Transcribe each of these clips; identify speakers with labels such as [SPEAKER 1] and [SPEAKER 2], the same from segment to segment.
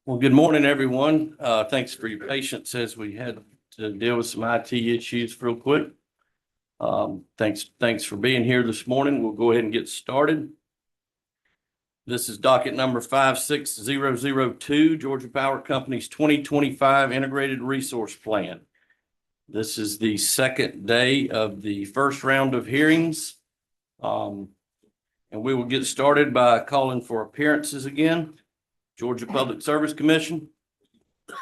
[SPEAKER 1] Well, good morning, everyone. Thanks for your patience as we had to deal with some IT issues real quick. Thanks for being here this morning. We'll go ahead and get started. This is docket number 56002, Georgia Power Company's 2025 Integrated Resource Plan. This is the second day of the first round of hearings. And we will get started by calling for appearances again. Georgia Public Service Commission.
[SPEAKER 2] Good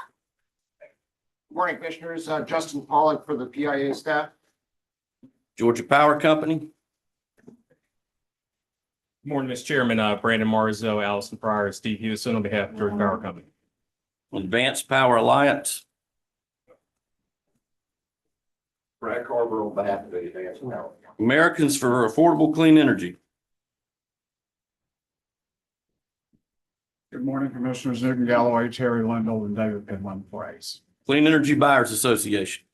[SPEAKER 2] morning, Commissioners. Justin Pollock for the PIA staff.
[SPEAKER 1] Georgia Power Company.
[SPEAKER 3] Good morning, Mr. Chairman. Brandon Marzo, Allison Pryor, Steve Hewson on behalf of Georgia Power Company.
[SPEAKER 1] Advanced Power Alliance.
[SPEAKER 2] Brad Carver on behalf of the Advanced Power.
[SPEAKER 1] Americans for Affordable Clean Energy.
[SPEAKER 4] Good morning, Commissioners. Newton Galloway, Terry Lindell, and David Penland for ACE.
[SPEAKER 1] Clean Energy Buyers Association.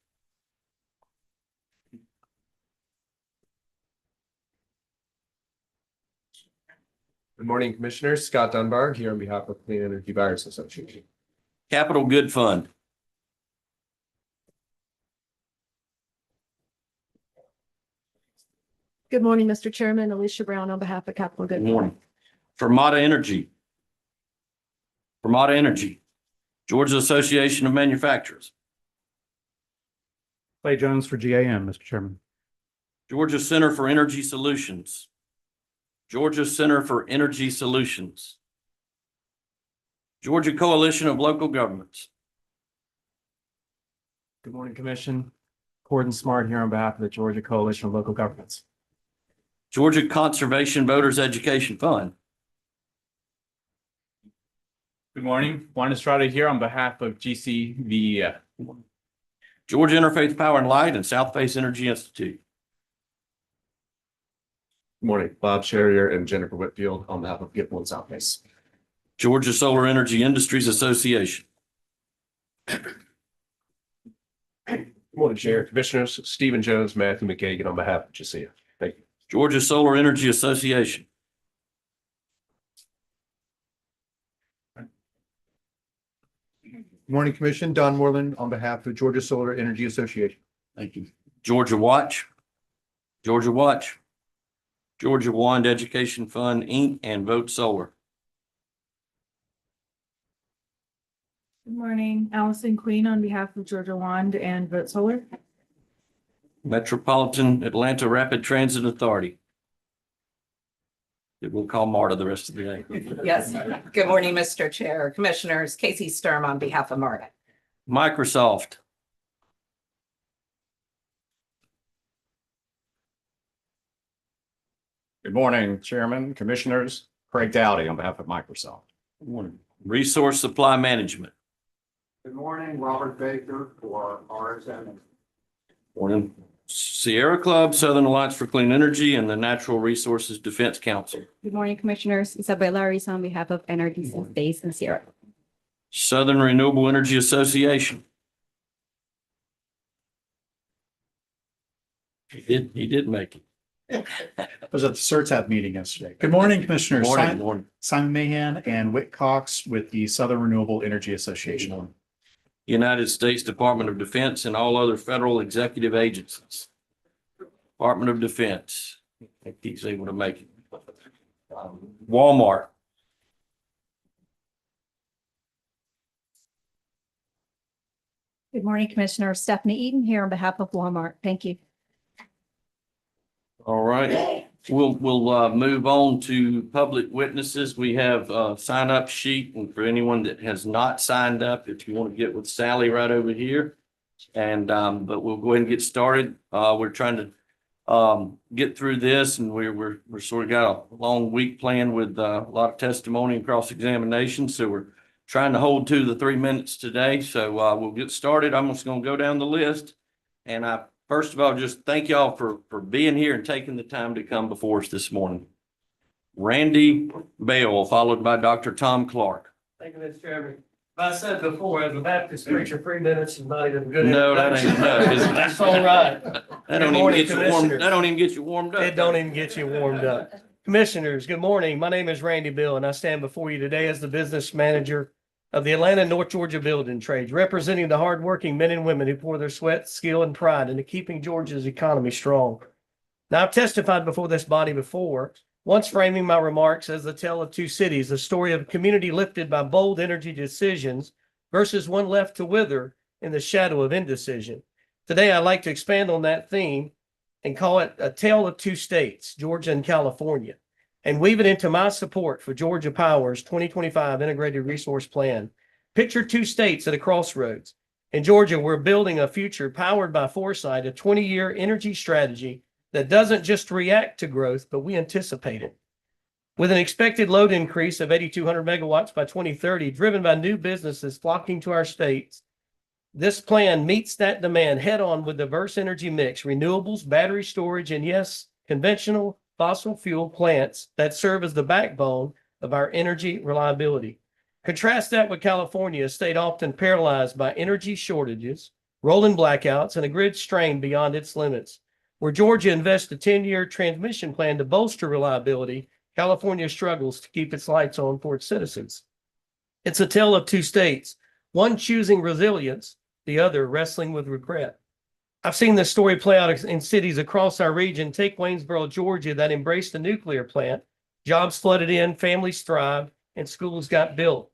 [SPEAKER 5] Good morning, Commissioners. Scott Dunbar here on behalf of Clean Energy Buyers Association.
[SPEAKER 1] Capital Good Fund.
[SPEAKER 6] Good morning, Mr. Chairman. Alicia Brown on behalf of Capital Good.
[SPEAKER 1] Good morning. Fermata Energy. Fermata Energy. Georgia Association of Manufacturers.
[SPEAKER 4] Clay Jones for GAM, Mr. Chairman.
[SPEAKER 1] Georgia Center for Energy Solutions. Georgia Center for Energy Solutions. Georgia Coalition of Local Governments.
[SPEAKER 3] Good morning, Commission. Gordon Smart here on behalf of the Georgia Coalition of Local Governments.
[SPEAKER 1] Georgia Conservation Voters Education Fund.
[SPEAKER 3] Good morning. Juan Estrada here on behalf of GCVEF.
[SPEAKER 1] Georgia Interfaith Power and Light and South Face Energy Institute.
[SPEAKER 5] Good morning, Bob Sherrier and Jennifer Whitfield on behalf of Gitmo and South Base.
[SPEAKER 1] Georgia Solar Energy Industries Association.
[SPEAKER 5] Good morning, Chair, Commissioners. Stephen Jones, Matthew McKagan on behalf of GCF. Thank you.
[SPEAKER 1] Georgia Solar Energy Association.
[SPEAKER 7] Good morning, Commission. Don Moreland on behalf of Georgia Solar Energy Association.
[SPEAKER 1] Thank you. Georgia Watch. Georgia Watch. Georgia Wand Education Fund, Inc. and Vote Solar.
[SPEAKER 6] Good morning, Allison Queen on behalf of Georgia Wand and Vote Solar.
[SPEAKER 1] Metropolitan Atlanta Rapid Transit Authority. We'll call Marta the rest of the day.
[SPEAKER 8] Yes. Good morning, Mr. Chair, Commissioners. Casey Sturm on behalf of MARTA.
[SPEAKER 1] Microsoft.
[SPEAKER 4] Good morning, Chairman, Commissioners. Craig Dowdy on behalf of Microsoft.
[SPEAKER 1] Resource Supply Management.
[SPEAKER 2] Good morning, Robert Baker for RSM.
[SPEAKER 1] Morning. Sierra Club, Southern Alliance for Clean Energy, and the Natural Resources Defense Council.
[SPEAKER 9] Good morning, Commissioners. Isabella Ariza on behalf of Energy Base and Sierra.
[SPEAKER 1] Southern Renewable Energy Association. He did make it.
[SPEAKER 4] I was at the CERTAP meeting yesterday. Good morning, Commissioners.
[SPEAKER 1] Morning, morning.
[SPEAKER 4] Simon Mahan and Whit Cox with the Southern Renewable Energy Association.
[SPEAKER 1] United States Department of Defense and all other federal executive agencies. Department of Defense. I think he's able to make it. Walmart.
[SPEAKER 9] Good morning, Commissioner. Stephanie Eaton here on behalf of Walmart. Thank you.
[SPEAKER 1] All right, we'll move on to public witnesses. We have a sign up sheet, and for anyone that has not signed up, if you want to get with Sally right over here. And but we'll go ahead and get started. We're trying to get through this, and we're sort of got a long week planned with a lot of testimony and cross-examination. So we're trying to hold to the 3 minutes today. So we'll get started. I'm just going to go down the list, and first of all, just thank y'all for being here and taking the time to come before us this morning. Randy Bell, followed by Dr. Tom Clark.
[SPEAKER 10] Thank you, Mr. Chairman. I said before, as a Baptist preacher, 3 minutes is not even good.
[SPEAKER 1] No, that ain't, no.
[SPEAKER 10] That's all right.
[SPEAKER 1] That don't even get you warmed, that don't even get you warmed up.
[SPEAKER 10] It don't even get you warmed up. Commissioners, good morning. My name is Randy Bill, and I stand before you today as the business manager of the Atlanta and North Georgia building trades, representing the hardworking men and women who pour their sweat, skill, and pride into keeping Georgia's economy strong. Now, I've testified before this body before, once framing my remarks as the tale of two cities, a story of a community lifted by bold energy decisions versus one left to wither in the shadow of indecision. Today, I'd like to expand on that theme and call it a tale of two states, Georgia and California, and weave it into my support for Georgia Power's 2025 Integrated Resource Plan. Picture two states at a crossroads. In Georgia, we're building a future powered by foresight, a 20-year energy strategy that doesn't just react to growth, but we anticipate it. With an expected load increase of 8,200 megawatts by 2030, driven by new businesses flocking to our states, this plan meets that demand head on with diverse energy mix, renewables, battery storage, and yes, conventional fossil fuel plants that serve as the backbone of our energy reliability. Contrast that with California, a state often paralyzed by energy shortages, rolling blackouts, and a grid strained beyond its limits. Where Georgia invests a 10-year transmission plan to bolster reliability, California struggles to keep its lights on for its citizens. It's a tale of two states, one choosing resilience, the other wrestling with regret. I've seen this story play out in cities across our region. Take Waynesboro, Georgia, that embraced a nuclear plant. Jobs flooded in, families thrived, and schools got built.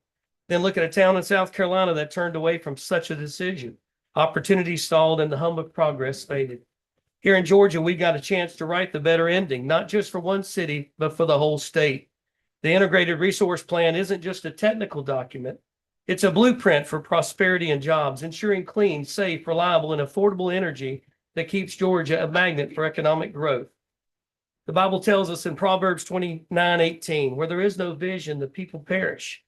[SPEAKER 10] Then look at a town in South Carolina that turned away from such a decision. Opportunity stalled and the hum of progress faded. Here in Georgia, we got a chance to write the better ending, not just for one city, but for the whole state. The Integrated Resource Plan isn't just a technical document. It's a blueprint for prosperity and jobs, ensuring clean, safe, reliable, and affordable energy that keeps Georgia a magnet for economic growth. The Bible tells us in Proverbs 29:18, where there is no vision, the people perish.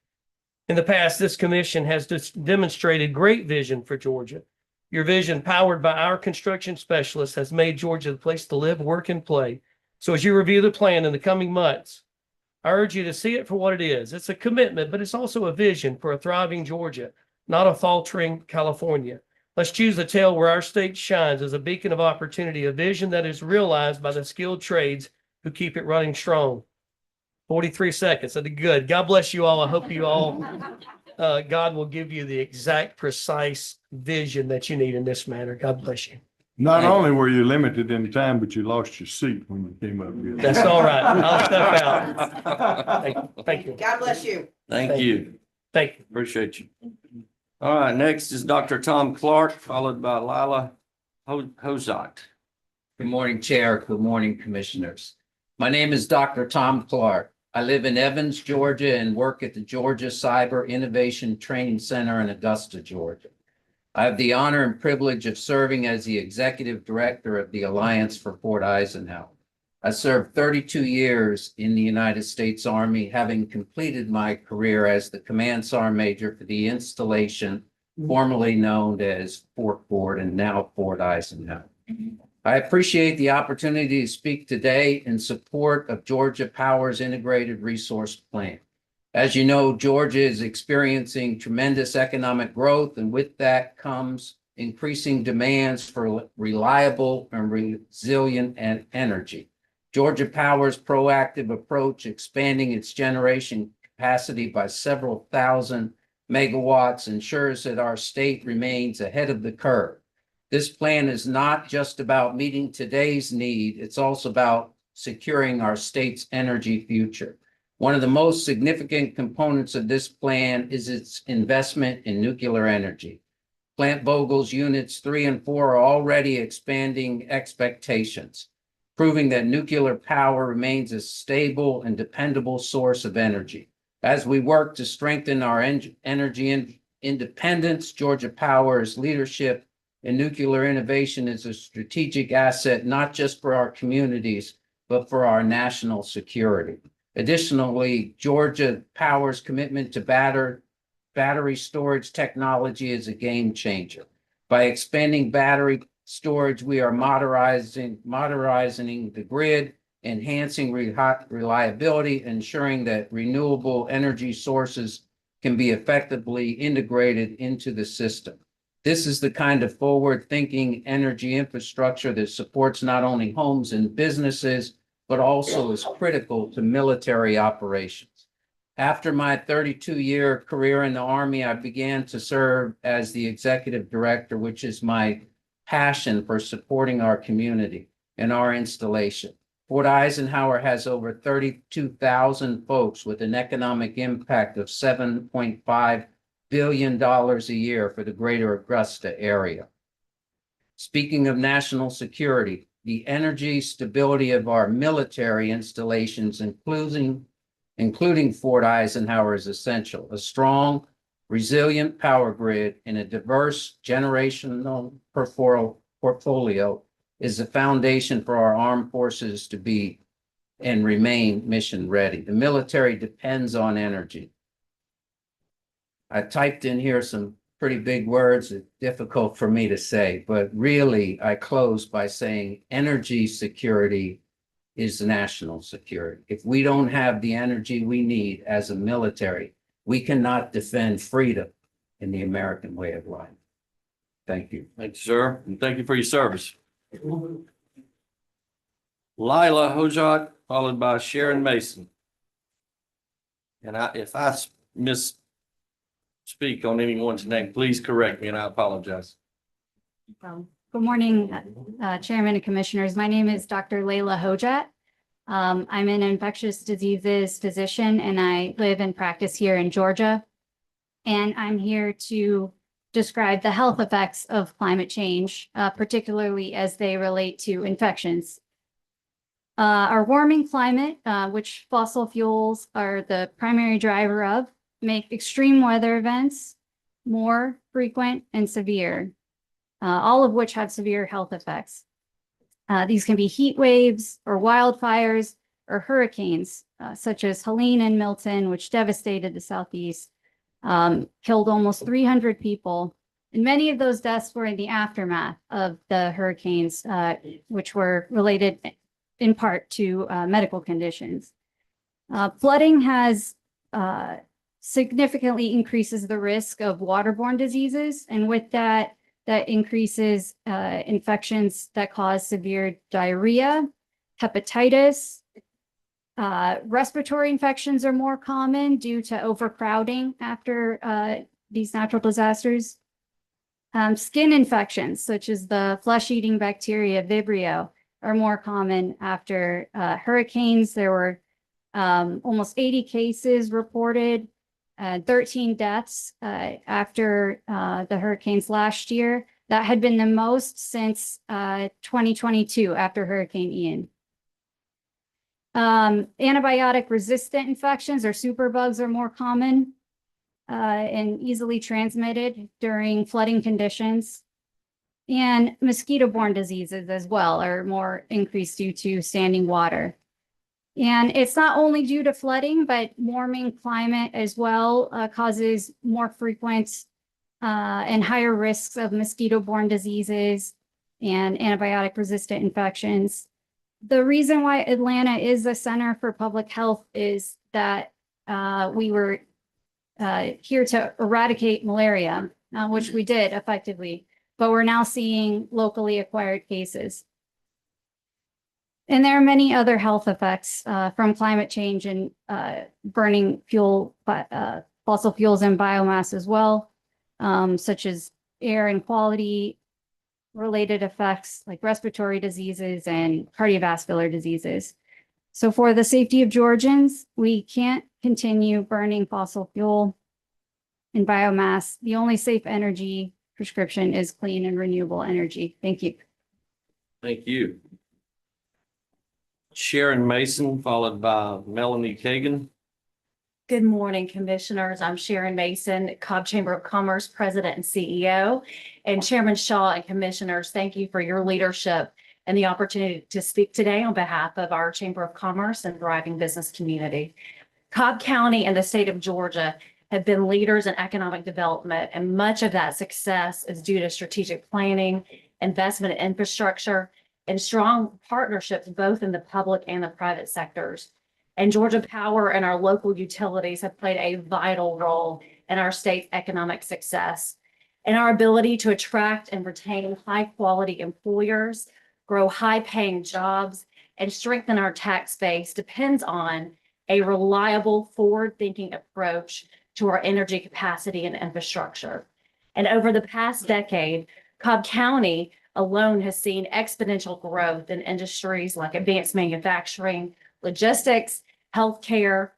[SPEAKER 10] In the past, this commission has demonstrated great vision for Georgia. Your vision, powered by our construction specialists, has made Georgia the place to live, work, and play. So as you review the plan in the coming months, I urge you to see it for what it is. It's a commitment, but it's also a vision for a thriving Georgia, not a faltering California. Let's choose a tale where our state shines as a beacon of opportunity, a vision that is realized by the skilled trades who keep it running strong. 43 seconds. I did good. God bless you all. I hope you all, God will give you the exact, precise vision that you need in this matter. God bless you.
[SPEAKER 11] Not only were you limited in time, but you lost your seat when you came up here.
[SPEAKER 10] That's all right. I'll step out. Thank you.
[SPEAKER 8] God bless you.
[SPEAKER 1] Thank you.
[SPEAKER 10] Thank you.
[SPEAKER 1] Appreciate you. All right, next is Dr. Tom Clark, followed by Lila Hozot.
[SPEAKER 12] Good morning, Chair. Good morning, Commissioners. My name is Dr. Tom Clark. I live in Evans, Georgia, and work at the Georgia Cyber Innovation Training Center in Augusta, Georgia. I have the honor and privilege of serving as the Executive Director of the Alliance for Fort Eisenhower. I served 32 years in the United States Army, having completed my career as the Command Sergeant Major for the installation formerly known as Fort Ford and now Fort Eisenhower. I appreciate the opportunity to speak today in support of Georgia Power's Integrated Resource Plan. As you know, Georgia is experiencing tremendous economic growth, and with that comes increasing demands for reliable and resilient energy. Georgia Power's proactive approach, expanding its generation capacity by several thousand megawatts, ensures that our state remains ahead of the curve. This plan is not just about meeting today's need, it's also about securing our state's energy future. One of the most significant components of this plan is its investment in nuclear energy. Plant Vogel's units 3 and 4 are already expanding expectations, proving that nuclear power remains a stable and dependable source of energy. As we work to strengthen our energy independence, Georgia Power's leadership in nuclear innovation is a strategic asset, not just for our communities, but for our national security. Additionally, Georgia Power's commitment to battery storage technology is a game changer. By expanding battery storage, we are modernizing the grid, enhancing reliability, ensuring that renewable energy sources can be effectively integrated into the system. This is the kind of forward-thinking energy infrastructure that supports not only homes and businesses, but also is critical to military operations. After my 32-year career in the Army, I began to serve as the executive director, which is my passion for supporting our community and our installation. Fort Eisenhower has over 32,000 folks with an economic impact of $7.5 billion a year for the greater Augusta area. Speaking of national security, the energy stability of our military installations, including Fort Eisenhower, is essential. A strong, resilient power grid and a diverse generational portfolio is the foundation for our armed forces to be and remain mission ready. The military depends on energy. I typed in here some pretty big words, it's difficult for me to say, but really I close by saying energy security is national security. If we don't have the energy we need as a military, we cannot defend freedom in the American way of life. Thank you.
[SPEAKER 1] Thank you, sir, and thank you for your service. Lila Hojat, followed by Sharon Mason. And if I misspeak on anyone's name, please correct me, and I apologize.
[SPEAKER 9] Good morning, Chairman and Commissioners. My name is Dr. Layla Hojat. I'm an infectious diseases physician, and I live and practice here in Georgia. And I'm here to describe the health effects of climate change, particularly as they relate to infections. Our warming climate, which fossil fuels are the primary driver of, make extreme weather events more frequent and severe, all of which have severe health effects. These can be heat waves or wildfires or hurricanes, such as Helene and Milton, which devastated the Southeast, killed almost 300 people. And many of those deaths were in the aftermath of the hurricanes, which were related in part to medical conditions. Flooding has significantly increases the risk of waterborne diseases. And with that, that increases infections that cause severe diarrhea, hepatitis. Respiratory infections are more common due to overcrowding after these natural disasters. Skin infections, such as the flesh-eating bacteria Vibrio, are more common after hurricanes. There were almost 80 cases reported, 13 deaths after the hurricanes last year. That had been the most since 2022 after Hurricane Ian. Antibiotic resistant infections or superbugs are more common and easily transmitted during flooding conditions. And mosquito-borne diseases as well are more increased due to standing water. And it's not only due to flooding, but warming climate as well causes more frequent and higher risks of mosquito-borne diseases and antibiotic-resistant infections. The reason why Atlanta is a center for public health is that we were here to eradicate malaria, which we did effectively, but we're now seeing locally acquired cases. And there are many other health effects from climate change and burning fossil fuels and biomass as well, such as air and quality related effects like respiratory diseases and cardiovascular diseases. So for the safety of Georgians, we can't continue burning fossil fuel and biomass. The only safe energy prescription is clean and renewable energy. Thank you.
[SPEAKER 1] Thank you. Sharon Mason, followed by Melanie Kagan.
[SPEAKER 6] Good morning, Commissioners. I'm Sharon Mason, Cobb Chamber of Commerce President and CEO. And Chairman Shaw and Commissioners, thank you for your leadership and the opportunity to speak today on behalf of our Chamber of Commerce and thriving business community. Cobb County and the state of Georgia have been leaders in economic development, and much of that success is due to strategic planning, investment in infrastructure, and strong partnerships both in the public and the private sectors. And Georgia Power and our local utilities have played a vital role in our state's economic success. And our ability to attract and retain high-quality employers, grow high-paying jobs, and strengthen our tax base depends on a reliable, forward-thinking approach to our energy capacity and infrastructure. And over the past decade, Cobb County alone has seen exponential growth in industries like advanced manufacturing, logistics, healthcare,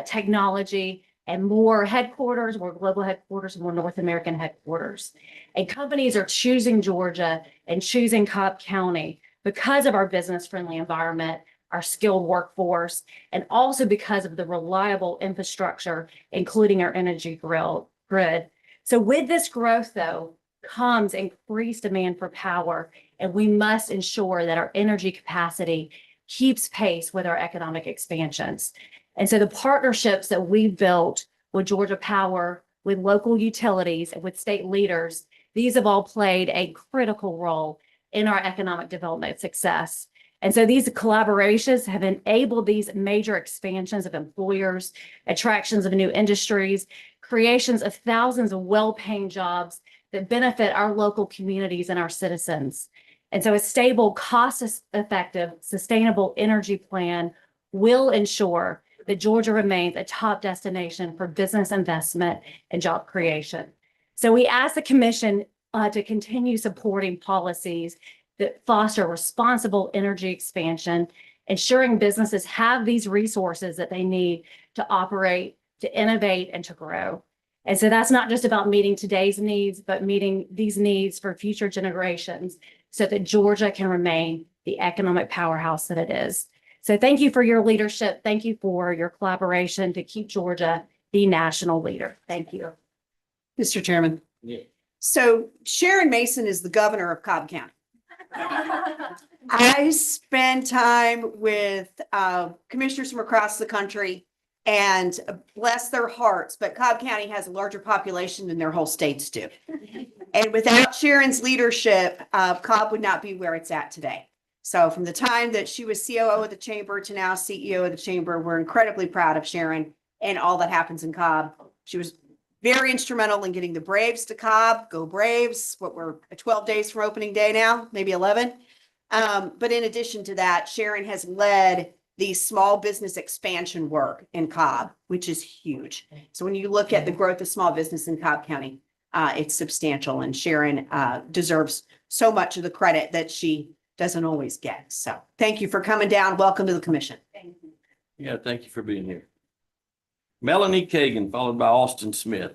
[SPEAKER 6] technology, and more headquarters, more global headquarters, more North American headquarters. And companies are choosing Georgia and choosing Cobb County because of our business-friendly environment, our skilled workforce, and also because of the reliable infrastructure, including our energy grid. So with this growth, though, comes increased demand for power, and we must ensure that our energy capacity keeps pace with our economic expansions. And so the partnerships that we've built with Georgia Power, with local utilities, and with state leaders, these have all played a critical role in our economic development success. And so these collaborations have enabled these major expansions of employers, attractions of new industries, creations of thousands of well-paying jobs that benefit our local communities and our citizens. And so a stable, cost-effective, sustainable energy plan will ensure that Georgia remains a top destination for business investment and job creation. So we ask the Commission to continue supporting policies that foster responsible energy expansion, ensuring businesses have these resources that they need to operate, to innovate, and to grow. And so that's not just about meeting today's needs, but meeting these needs for future generations so that Georgia can remain the economic powerhouse that it is. So thank you for your leadership. Thank you for your collaboration to keep Georgia the national leader. Thank you.
[SPEAKER 13] Mr. Chairman.
[SPEAKER 1] Yeah.
[SPEAKER 13] So Sharon Mason is the governor of Cobb County. I spend time with commissioners from across the country, and bless their hearts, but Cobb County has a larger population than their whole states do. And without Sharon's leadership, Cobb would not be where it's at today. So from the time that she was COO of the chamber to now CEO of the chamber, we're incredibly proud of Sharon and all that happens in Cobb. She was very instrumental in getting the Braves to Cobb. Go Braves. What, we're 12 days from opening day now, maybe 11. But in addition to that, Sharon has led the small business expansion work in Cobb, which is huge. So when you look at the growth of small business in Cobb County, it's substantial, and Sharon deserves so much of the credit that she doesn't always get. So thank you for coming down. Welcome to the commission.
[SPEAKER 6] Thank you.
[SPEAKER 1] Yeah, thank you for being here. Melanie Kagan, followed by Austin Smith.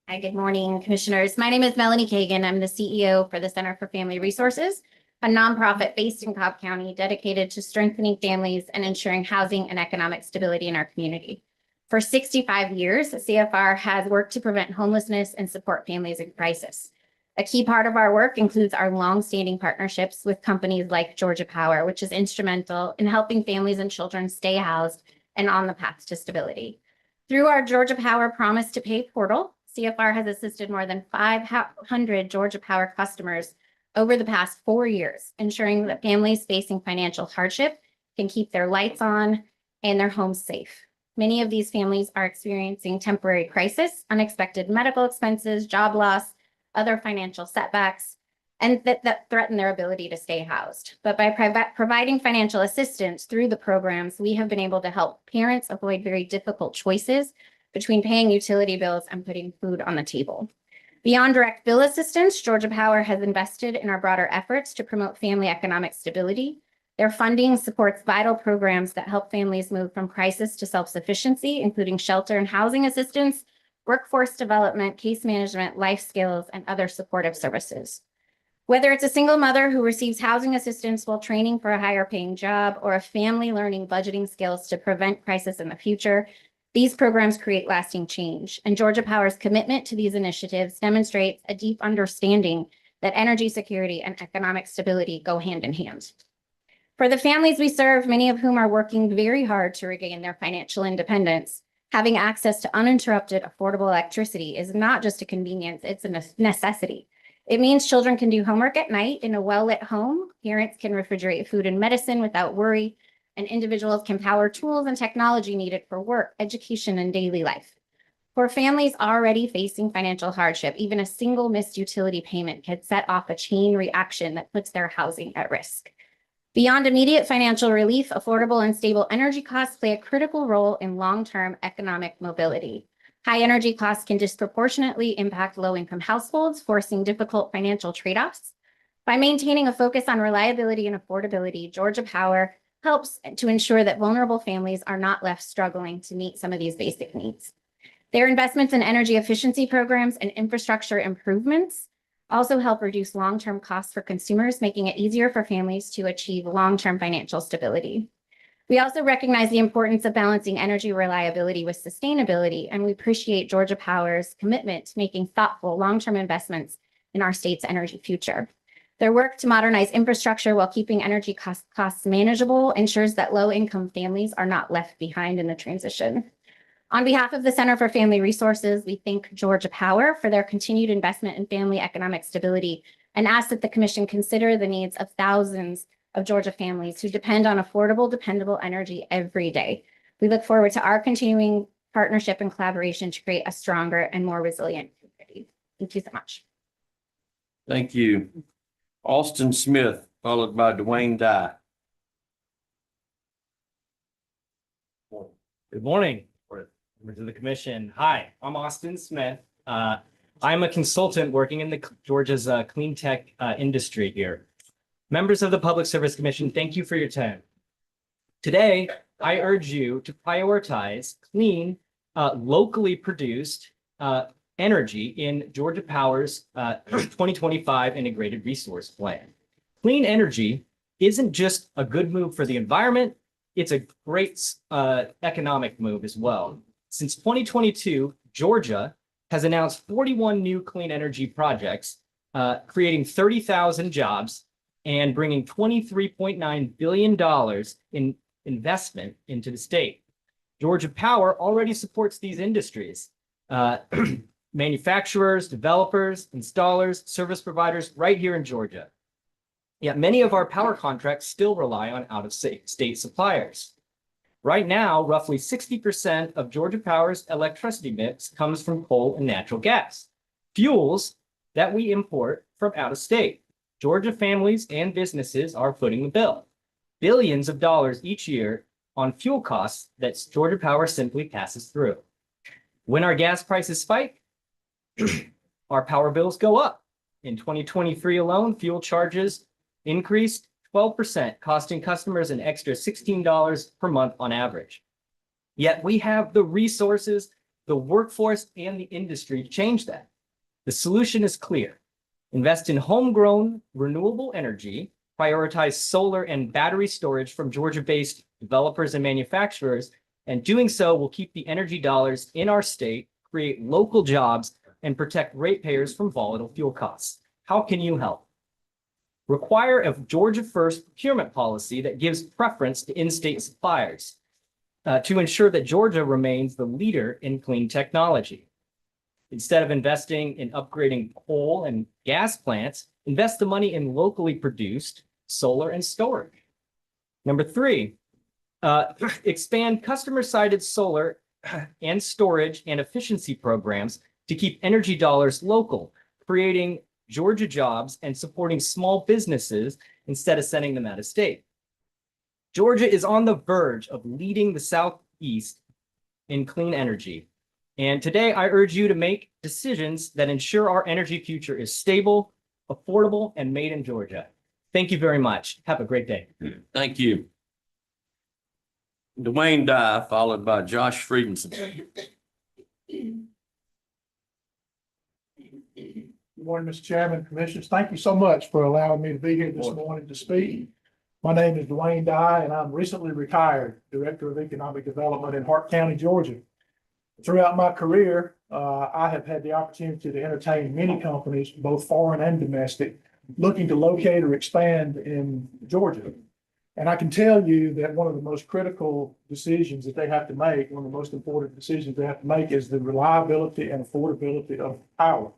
[SPEAKER 9] Hi, good morning, commissioners. My name is Melanie Kagan. I'm the CEO for the Center for Family Resources, a nonprofit based in Cobb County dedicated to strengthening families and ensuring housing and economic stability in our community. For 65 years, CFR has worked to prevent homelessness and support families in crisis. A key part of our work includes our longstanding partnerships with companies like Georgia Power, which is instrumental in helping families and children stay housed and on the path to stability. Through our Georgia Power Promise to Pay portal, CFR has assisted more than 500 Georgia Power customers over the past 4 years, ensuring that families facing financial hardship can keep their lights on and their homes safe. Many of these families are experiencing temporary crisis, unexpected medical expenses, job loss, other financial setbacks, and that threaten their ability to stay housed. But by providing financial assistance through the programs, we have been able to help parents avoid very difficult choices between paying utility bills and putting food on the table. Beyond direct bill assistance, Georgia Power has invested in our broader efforts to promote family economic stability. Their funding supports vital programs that help families move from crisis to self-sufficiency, including shelter and housing assistance, workforce development, case management, life skills, and other supportive services. Whether it's a single mother who receives housing assistance while training for a higher paying job, or a family learning budgeting skills to prevent crisis in the future, these programs create lasting change. And Georgia Power's commitment to these initiatives demonstrates a deep understanding that energy security and economic stability go hand in hand. For the families we serve, many of whom are working very hard to regain their financial independence, having access to uninterrupted, affordable electricity is not just a convenience, it's a necessity. It means children can do homework at night in a well-lit home, parents can refrigerate food and medicine without worry, and individuals can power tools and technology needed for work, education, and daily life. For families already facing financial hardship, even a single missed utility payment can set off a chain reaction that puts their housing at risk. Beyond immediate financial relief, affordable and stable energy costs play a critical role in long-term economic mobility. High energy costs can disproportionately impact low-income households, forcing difficult financial trade-offs. By maintaining a focus on reliability and affordability, Georgia Power helps to ensure that vulnerable families are not left struggling to meet some of these basic needs. Their investments in energy efficiency programs and infrastructure improvements also help reduce long-term costs for consumers, making it easier for families to achieve long-term financial stability. We also recognize the importance of balancing energy reliability with sustainability, and we appreciate Georgia Power's commitment to making thoughtful long-term investments in our state's energy future. Their work to modernize infrastructure while keeping energy costs manageable ensures that low-income families are not left behind in the transition. On behalf of the Center for Family Resources, we thank Georgia Power for their continued investment in family economic stability and ask that the Commission consider the needs of thousands of Georgia families who depend on affordable, dependable energy every day. We look forward to our continuing partnership and collaboration to create a stronger and more resilient community. Thank you so much.
[SPEAKER 1] Thank you. Austin Smith, followed by Dwayne Dye.
[SPEAKER 14] Good morning, members of the commission. Hi, I'm Austin Smith. I'm a consultant working in Georgia's clean tech industry here. Members of the Public Service Commission, thank you for your time. Today, I urge you to prioritize clean, locally produced energy in Georgia Power's 2025 Integrated Resource Plan. Clean energy isn't just a good move for the environment, it's a great economic move as well. Since 2022, Georgia has announced 41 new clean energy projects, creating 30,000 jobs and bringing $23.9 billion in investment into the state. Georgia Power already supports these industries. Manufacturers, developers, installers, service providers right here in Georgia. Yet many of our power contracts still rely on out-of-state suppliers. Right now, roughly 60% of Georgia Power's electricity mix comes from coal and natural gas, fuels that we import from out of state. Georgia families and businesses are footing the bill. Billions of dollars each year on fuel costs that Georgia Power simply passes through. When our gas prices spike, our power bills go up. In 2023 alone, fuel charges increased 12%, costing customers an extra $16 per month on average. Yet we have the resources, the workforce, and the industry to change that. The solution is clear. Invest in homegrown renewable energy, prioritize solar and battery storage from Georgia-based developers and manufacturers, and doing so will keep the energy dollars in our state, create local jobs, and protect ratepayers from volatile fuel costs. How can you help? Require a Georgia first procurement policy that gives preference to in-state suppliers to ensure that Georgia remains the leader in clean technology. Instead of investing in upgrading coal and gas plants, invest the money in locally produced solar and storage. Number three, expand customer-sided solar and storage and efficiency programs to keep energy dollars local, creating Georgia jobs and supporting small businesses instead of sending them out of state. Georgia is on the verge of leading the Southeast in clean energy. And today I urge you to make decisions that ensure our energy future is stable, affordable, and made in Georgia. Thank you very much. Have a great day.
[SPEAKER 1] Thank you. Dwayne Dye, followed by Josh Friedenson.
[SPEAKER 15] Good morning, Mr. Chairman, Commissioners. Thank you so much for allowing me to be here this morning to speak. My name is Dwayne Dye, and I'm recently retired Director of Economic Development in Hart County, Georgia. Throughout my career, I have had the opportunity to entertain many companies, both foreign and domestic, looking to locate or expand in Georgia. And I can tell you that one of the most critical decisions that they have to make, one of the most important decisions they have to make is the reliability and affordability of power.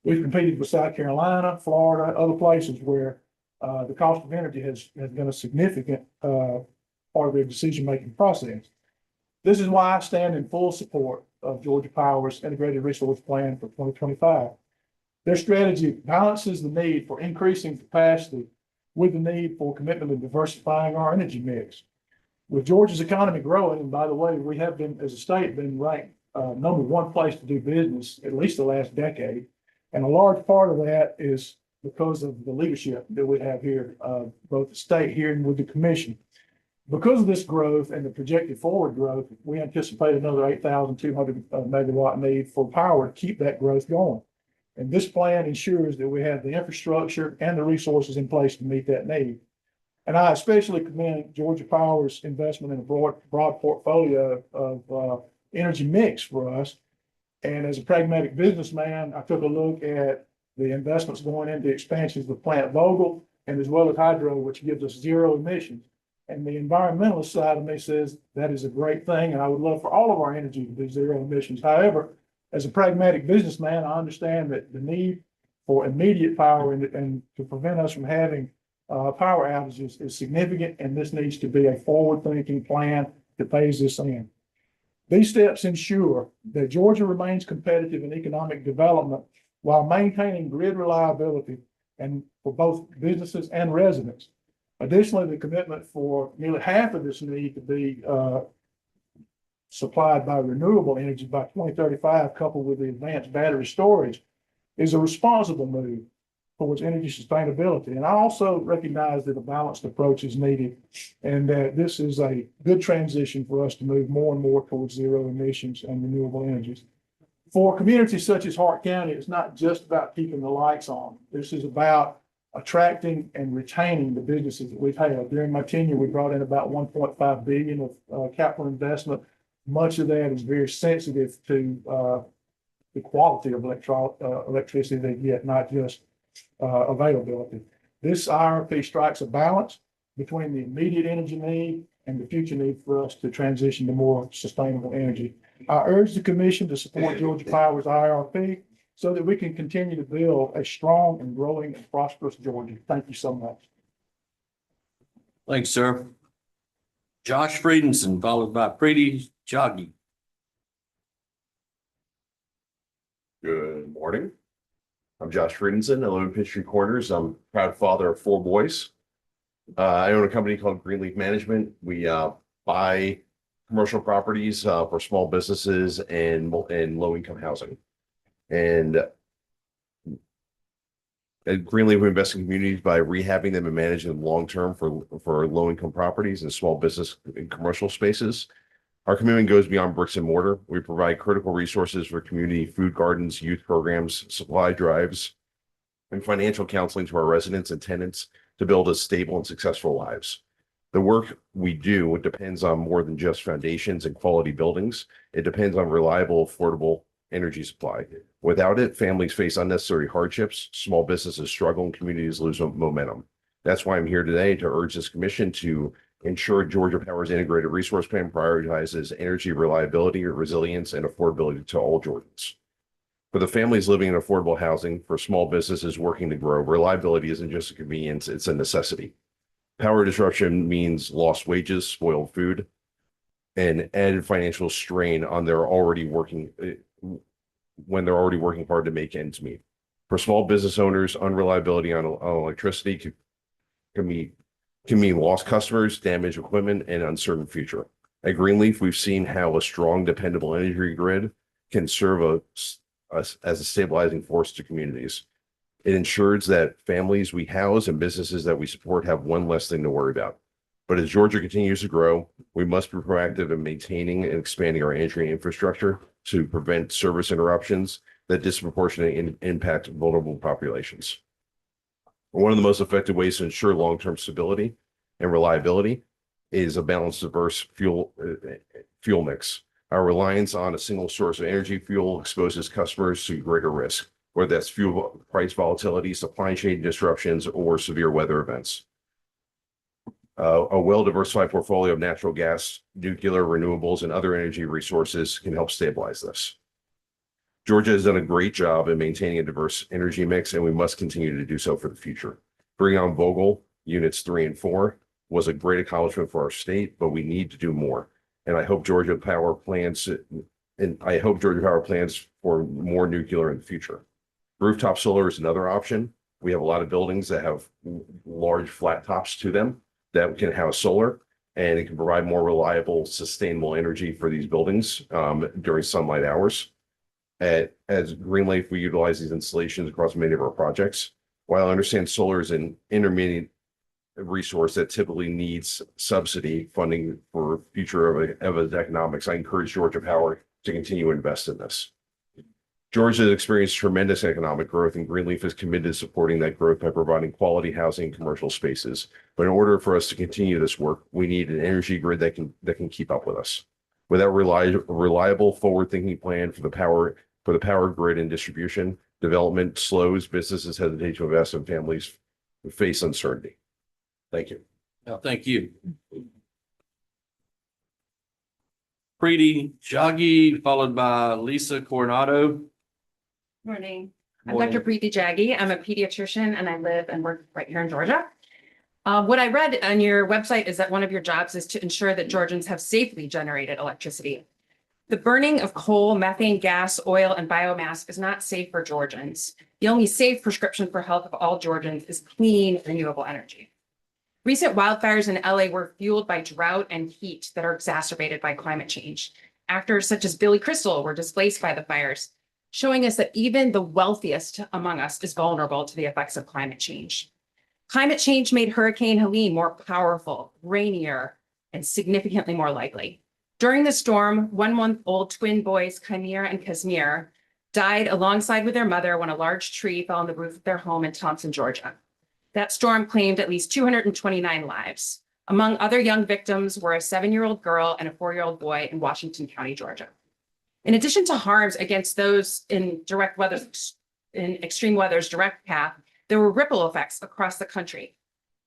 [SPEAKER 15] We've competed with South Carolina, Florida, other places where the cost of energy has been a significant part of their decision-making process. This is why I stand in full support of Georgia Power's Integrated Resource Plan for 2025. Their strategy balances the need for increasing capacity with the need for commitment to diversifying our energy mix. With Georgia's economy growing, and by the way, we have been, as a state, been ranked number one place to do business at least the last decade. And a large part of that is because of the leadership that we have here, both the state here and with the commission. Because of this growth and the projected forward growth, we anticipate another 8,200 megawatt need for power to keep that growth going. And this plan ensures that we have the infrastructure and the resources in place to meet that need. And I especially commend Georgia Power's investment in a broad portfolio of energy mix for us. And as a pragmatic businessman, I took a look at the investments going into expansions of Plant Vogtle and as well as hydro, which gives us zero emissions. And the environmentalist side of me says that is a great thing, and I would love for all of our energy to be zero emissions. However, as a pragmatic businessman, I understand that the need for immediate power and to prevent us from having power outages is significant, and this needs to be a forward-thinking plan that phase this in. These steps ensure that Georgia remains competitive in economic development while maintaining grid reliability and for both businesses and residents. Additionally, the commitment for nearly half of this need to be supplied by renewable energy by 2035, coupled with the advanced battery storage, is a responsible move towards energy sustainability. And I also recognize that a balanced approach is needed and that this is a good transition for us to move more and more towards zero emissions and renewable energies. For communities such as Hart County, it's not just about keeping the lights on. This is about attracting and retaining the businesses that we've had. During my tenure, we brought in about 1.5 billion of capital investment. Much of that is very sensitive to the quality of electricity they get, not just availability. This IRP strikes a balance between the immediate energy need and the future need for us to transition to more sustainable energy. I urge the commission to support Georgia Power's IRP so that we can continue to build a strong and growing and prosperous Georgia. Thank you so much.
[SPEAKER 1] Thanks, sir. Josh Friedenson, followed by Preeti Joggi.
[SPEAKER 16] Good morning. I'm Josh Friedenson. I live in Peachtree Corners. I'm a proud father of 4 boys. I own a company called Greenleaf Management. We buy commercial properties for small businesses and low-income housing. And at Greenleaf, we invest in communities by rehabbing them and managing them long-term for low-income properties and small business and commercial spaces. Our commitment goes beyond bricks and mortar. We provide critical resources for community food gardens, youth programs, supply drives, and financial counseling to our residents and tenants to build a stable and successful lives. The work we do depends on more than just foundations and quality buildings. It depends on reliable, affordable energy supply. Without it, families face unnecessary hardships, small businesses struggle, and communities lose momentum. That's why I'm here today to urge this commission to ensure Georgia Power's integrated resource plan prioritizes energy reliability, resilience, and affordability to all Georgians. For the families living in affordable housing, for small businesses working to grow, reliability isn't just a convenience, it's a necessity. Power disruption means lost wages, spoiled food, and added financial strain on their already working when they're already working hard to make ends meet. For small business owners, unreliability on electricity can mean lost customers, damaged equipment, and uncertain future. At Greenleaf, we've seen how a strong, dependable energy grid can serve as a stabilizing force to communities. It ensures that families we house and businesses that we support have one less thing to worry about. But as Georgia continues to grow, we must be proactive in maintaining and expanding our energy infrastructure to prevent service interruptions that disproportionately impact vulnerable populations. One of the most effective ways to ensure long-term stability and reliability is a balanced, diverse fuel mix. Our reliance on a single source of energy fuel exposes customers to greater risk, whether that's fuel price volatility, supply chain disruptions, or severe weather events. A well-diversified portfolio of natural gas, nuclear, renewables, and other energy resources can help stabilize this. Georgia has done a great job in maintaining a diverse energy mix, and we must continue to do so for the future. Bringing on Vogtle units 3 and 4 was a great accomplishment for our state, but we need to do more. And I hope Georgia Power plans for more nuclear in the future. Rooftop solar is another option. We have a lot of buildings that have large flat tops to them that can have solar, and it can provide more reliable, sustainable energy for these buildings during sunlight hours. As Greenleaf, we utilize these installations across many of our projects. While I understand solar is an intermediate resource that typically needs subsidy funding for future of its economics, I encourage Georgia Power to continue to invest in this. Georgia has experienced tremendous economic growth, and Greenleaf is committed to supporting that growth by providing quality housing and commercial spaces. But in order for us to continue this work, we need an energy grid that can keep up with us. Without reliable, forward-thinking plan for the power grid and distribution, development slows, businesses hesitate to invest, and families face uncertainty. Thank you.
[SPEAKER 1] Thank you. Preeti Jaggi, followed by Lisa Coronado.
[SPEAKER 17] Morning. I'm
[SPEAKER 1] Morning.
[SPEAKER 17] Dr. Preeti Jaggi. I'm a pediatrician and I live and work right here in Georgia. What I read on your website is that one of your jobs is to ensure that Georgians have safely generated electricity. The burning of coal, methane gas, oil, and biomass is not safe for Georgians. The only safe prescription for health of all Georgians is clean, renewable energy. Recent wildfires in LA were fueled by drought and heat that are exacerbated by climate change. Actors such as Billy Crystal were displaced by the fires, showing us that even the wealthiest among us is vulnerable to the effects of climate change. Climate change made Hurricane Helene more powerful, rainier, and significantly more likely. During the storm, 1-month-old twin boys, Chimera and Casimir, died alongside with their mother when a large tree fell on the roof of their home in Thompson, Georgia. That storm claimed at least 229 lives. Among other young victims were a 7-year-old girl and a 4-year-old boy in Washington County, Georgia. In addition to harms against those in extreme weather's direct path, there were ripple effects across the country.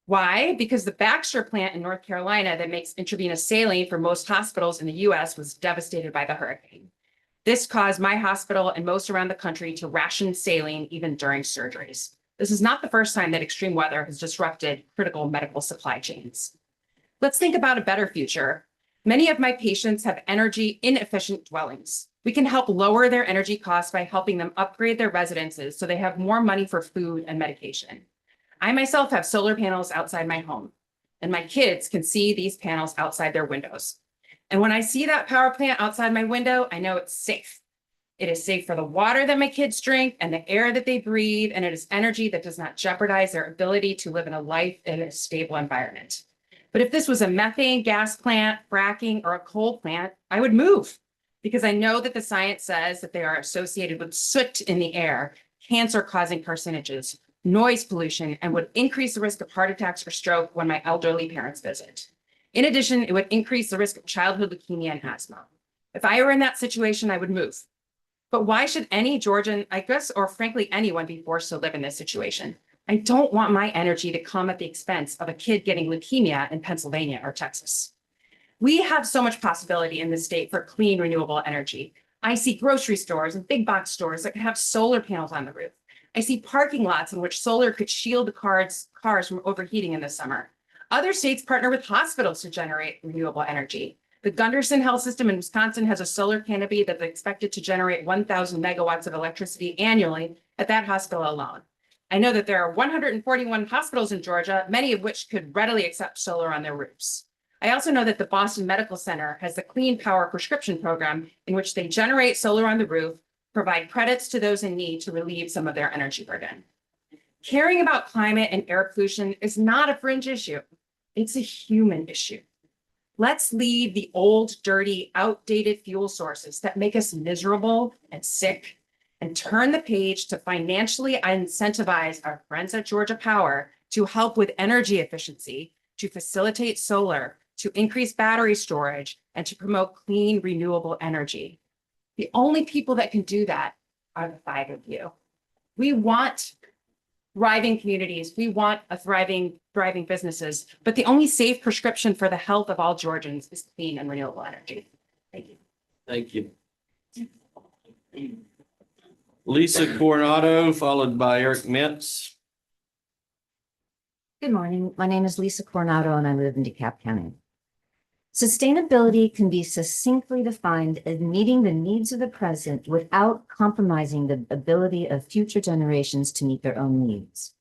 [SPEAKER 17] Why? Because the Baxter plant in North Carolina that makes intravenous saline for most hospitals in the US was devastated by the hurricane. This caused my hospital and most around the country to ration saline even during surgeries. This is not the first time that extreme weather has disrupted critical medical supply chains. Let's think about a better future. Many of my patients have energy inefficient dwellings. We can help lower their energy costs by helping them upgrade their residences so they have more money for food and medication. I myself have solar panels outside my home, and my kids can see these panels outside their windows. And when I see that power plant outside my window, I know it's safe. It is safe for the water that my kids drink and the air that they breathe, and it is energy that does not jeopardize their ability to live in a life in a stable environment. But if this was a methane gas plant, fracking, or a coal plant, I would move because I know that the science says that they are associated with soot in the air, cancer-causing carcinogens, noise pollution, and would increase the risk of heart attacks or stroke when my elderly parents visit. In addition, it would increase the risk of childhood leukemia and asthma. If I were in that situation, I would move. But why should any Georgian, I guess, or frankly, anyone be forced to live in this situation? I don't want my energy to come at the expense of a kid getting leukemia in Pennsylvania or Texas. We have so much possibility in this state for clean, renewable energy. I see grocery stores and big box stores that could have solar panels on the roof. I see parking lots in which solar could shield the cars from overheating in the summer. Other states partner with hospitals to generate renewable energy. The Gunderson Health System in Wisconsin has a solar canopy that's expected to generate 1,000 megawatts of electricity annually at that hospital alone. I know that there are 141 hospitals in Georgia, many of which could readily accept solar on their roofs. I also know that the Boston Medical Center has the Clean Power Prescription Program in which they generate solar on the roof, provide credits to those in need to relieve some of their energy burden. Caring about climate and air pollution is not a fringe issue. It's a human issue. Let's leave the old, dirty, outdated fuel sources that make us miserable and sick and turn the page to financially incentivize our friends at Georgia Power to help with energy efficiency, to facilitate solar, to increase battery storage, and to promote clean, renewable energy. The only people that can do that are the 5 of you. We want thriving communities. We want a thriving businesses, but the only safe prescription for the health of all Georgians is clean and renewable energy. Thank you.
[SPEAKER 1] Thank you. Lisa Coronado, followed by Eric Mintz.
[SPEAKER 18] Good morning. My name is Lisa Coronado and I live in DeKalb County. Sustainability can be succinctly defined as meeting the needs of the present without compromising the ability of future generations to meet their own needs.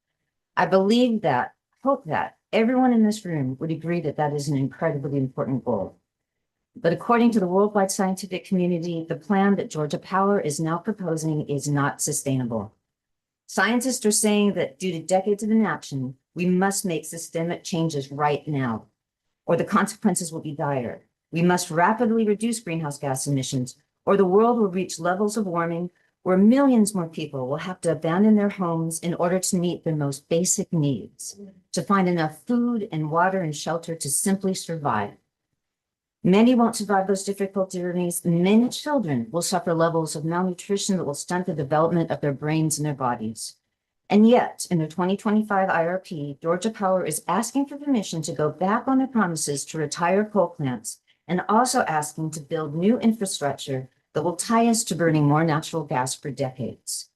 [SPEAKER 18] I believe that, hope that everyone in this room would agree that that is an incredibly important goal. But according to the worldwide scientific community, the plan that Georgia Power is now proposing is not sustainable. Scientists are saying that due to decades of inaction, we must make systemic changes right now, or the consequences will be dire. We must rapidly reduce greenhouse gas emissions, or the world will reach levels of warming where millions more people will have to abandon their homes in order to meet their most basic needs, to find enough food and water and shelter to simply survive. Many won't survive those difficult journeys. Many children will suffer levels of malnutrition that will stunt the development of their brains and their bodies. And yet, in the 2025 IRP, Georgia Power is asking for permission to go back on their promises to retire coal plants and also asking to build new infrastructure that will tie us to burning more natural gas for decades.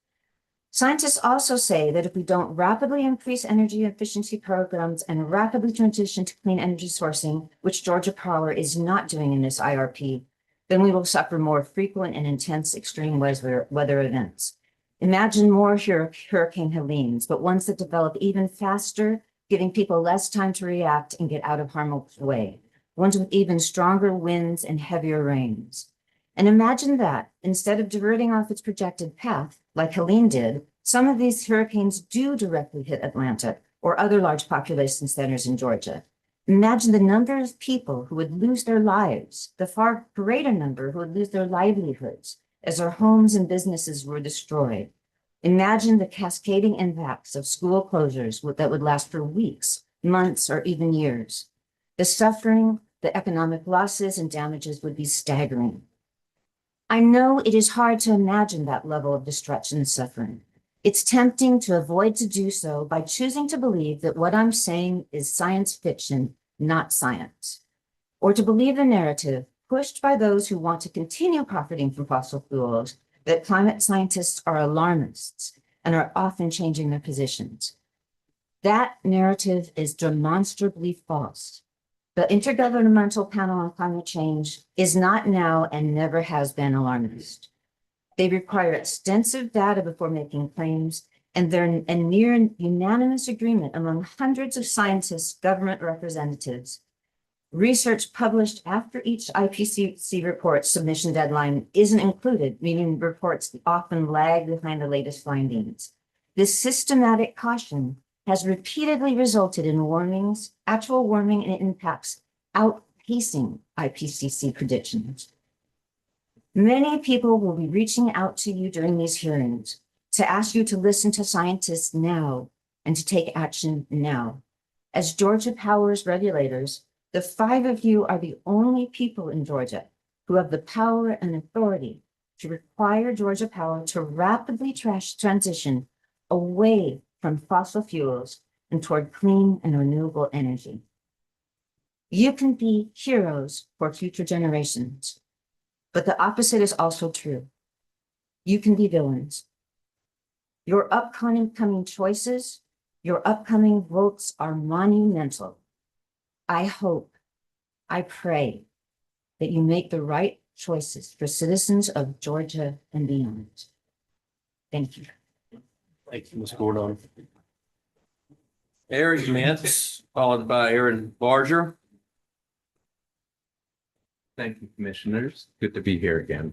[SPEAKER 18] Scientists also say that if we don't rapidly increase energy efficiency programs and rapidly transition to clean energy sourcing, which Georgia Power is not doing in this IRP, then we will suffer more frequent and intense extreme weather events. Imagine more Hurricane Helene's, but ones that develop even faster, giving people less time to react and get out of harm's way. Ones with even stronger winds and heavier rains. And imagine that instead of diverting off its projected path, like Helene did, some of these hurricanes do directly hit Atlanta or other large population centers in Georgia. Imagine the number of people who would lose their lives, the far greater number who would lose their livelihoods as their homes and businesses were destroyed. Imagine the cascading impacts of school closures that would last for weeks, months, or even years. The suffering, the economic losses and damages would be staggering. I know it is hard to imagine that level of destruction and suffering. It's tempting to avoid to do so by choosing to believe that what I'm saying is science fiction, not science, or to believe the narrative pushed by those who want to continue profiting from fossil fuels that climate scientists are alarmists and are often changing their positions. That narrative is demonstrably false. The Intergovernmental Panel on Climate Change is not now and never has been alarmist. They require extensive data before making claims, and they're in near unanimous agreement among hundreds of scientists, government representatives. Research published after each IPCC report submission deadline isn't included, meaning reports often lag behind the latest findings. This systematic caution has repeatedly resulted in actual warming and impacts outpacing IPCC predictions. Many people will be reaching out to you during these hearings to ask you to listen to scientists now and to take action now. As Georgia Power's regulators, the 5 of you are the only people in Georgia who have the power and authority to require Georgia Power to rapidly transition away from fossil fuels and toward clean and renewable energy. You can be heroes for future generations, but the opposite is also true. You can be villains. Your upcoming choices, your upcoming votes are monumental. I hope, I pray that you make the right choices for citizens of Georgia and beyond. Thank you.
[SPEAKER 1] Thank you, Ms. Gordon. Eric Mintz, followed by Aaron Barger.
[SPEAKER 19] Thank you, commissioners. Good to be here again.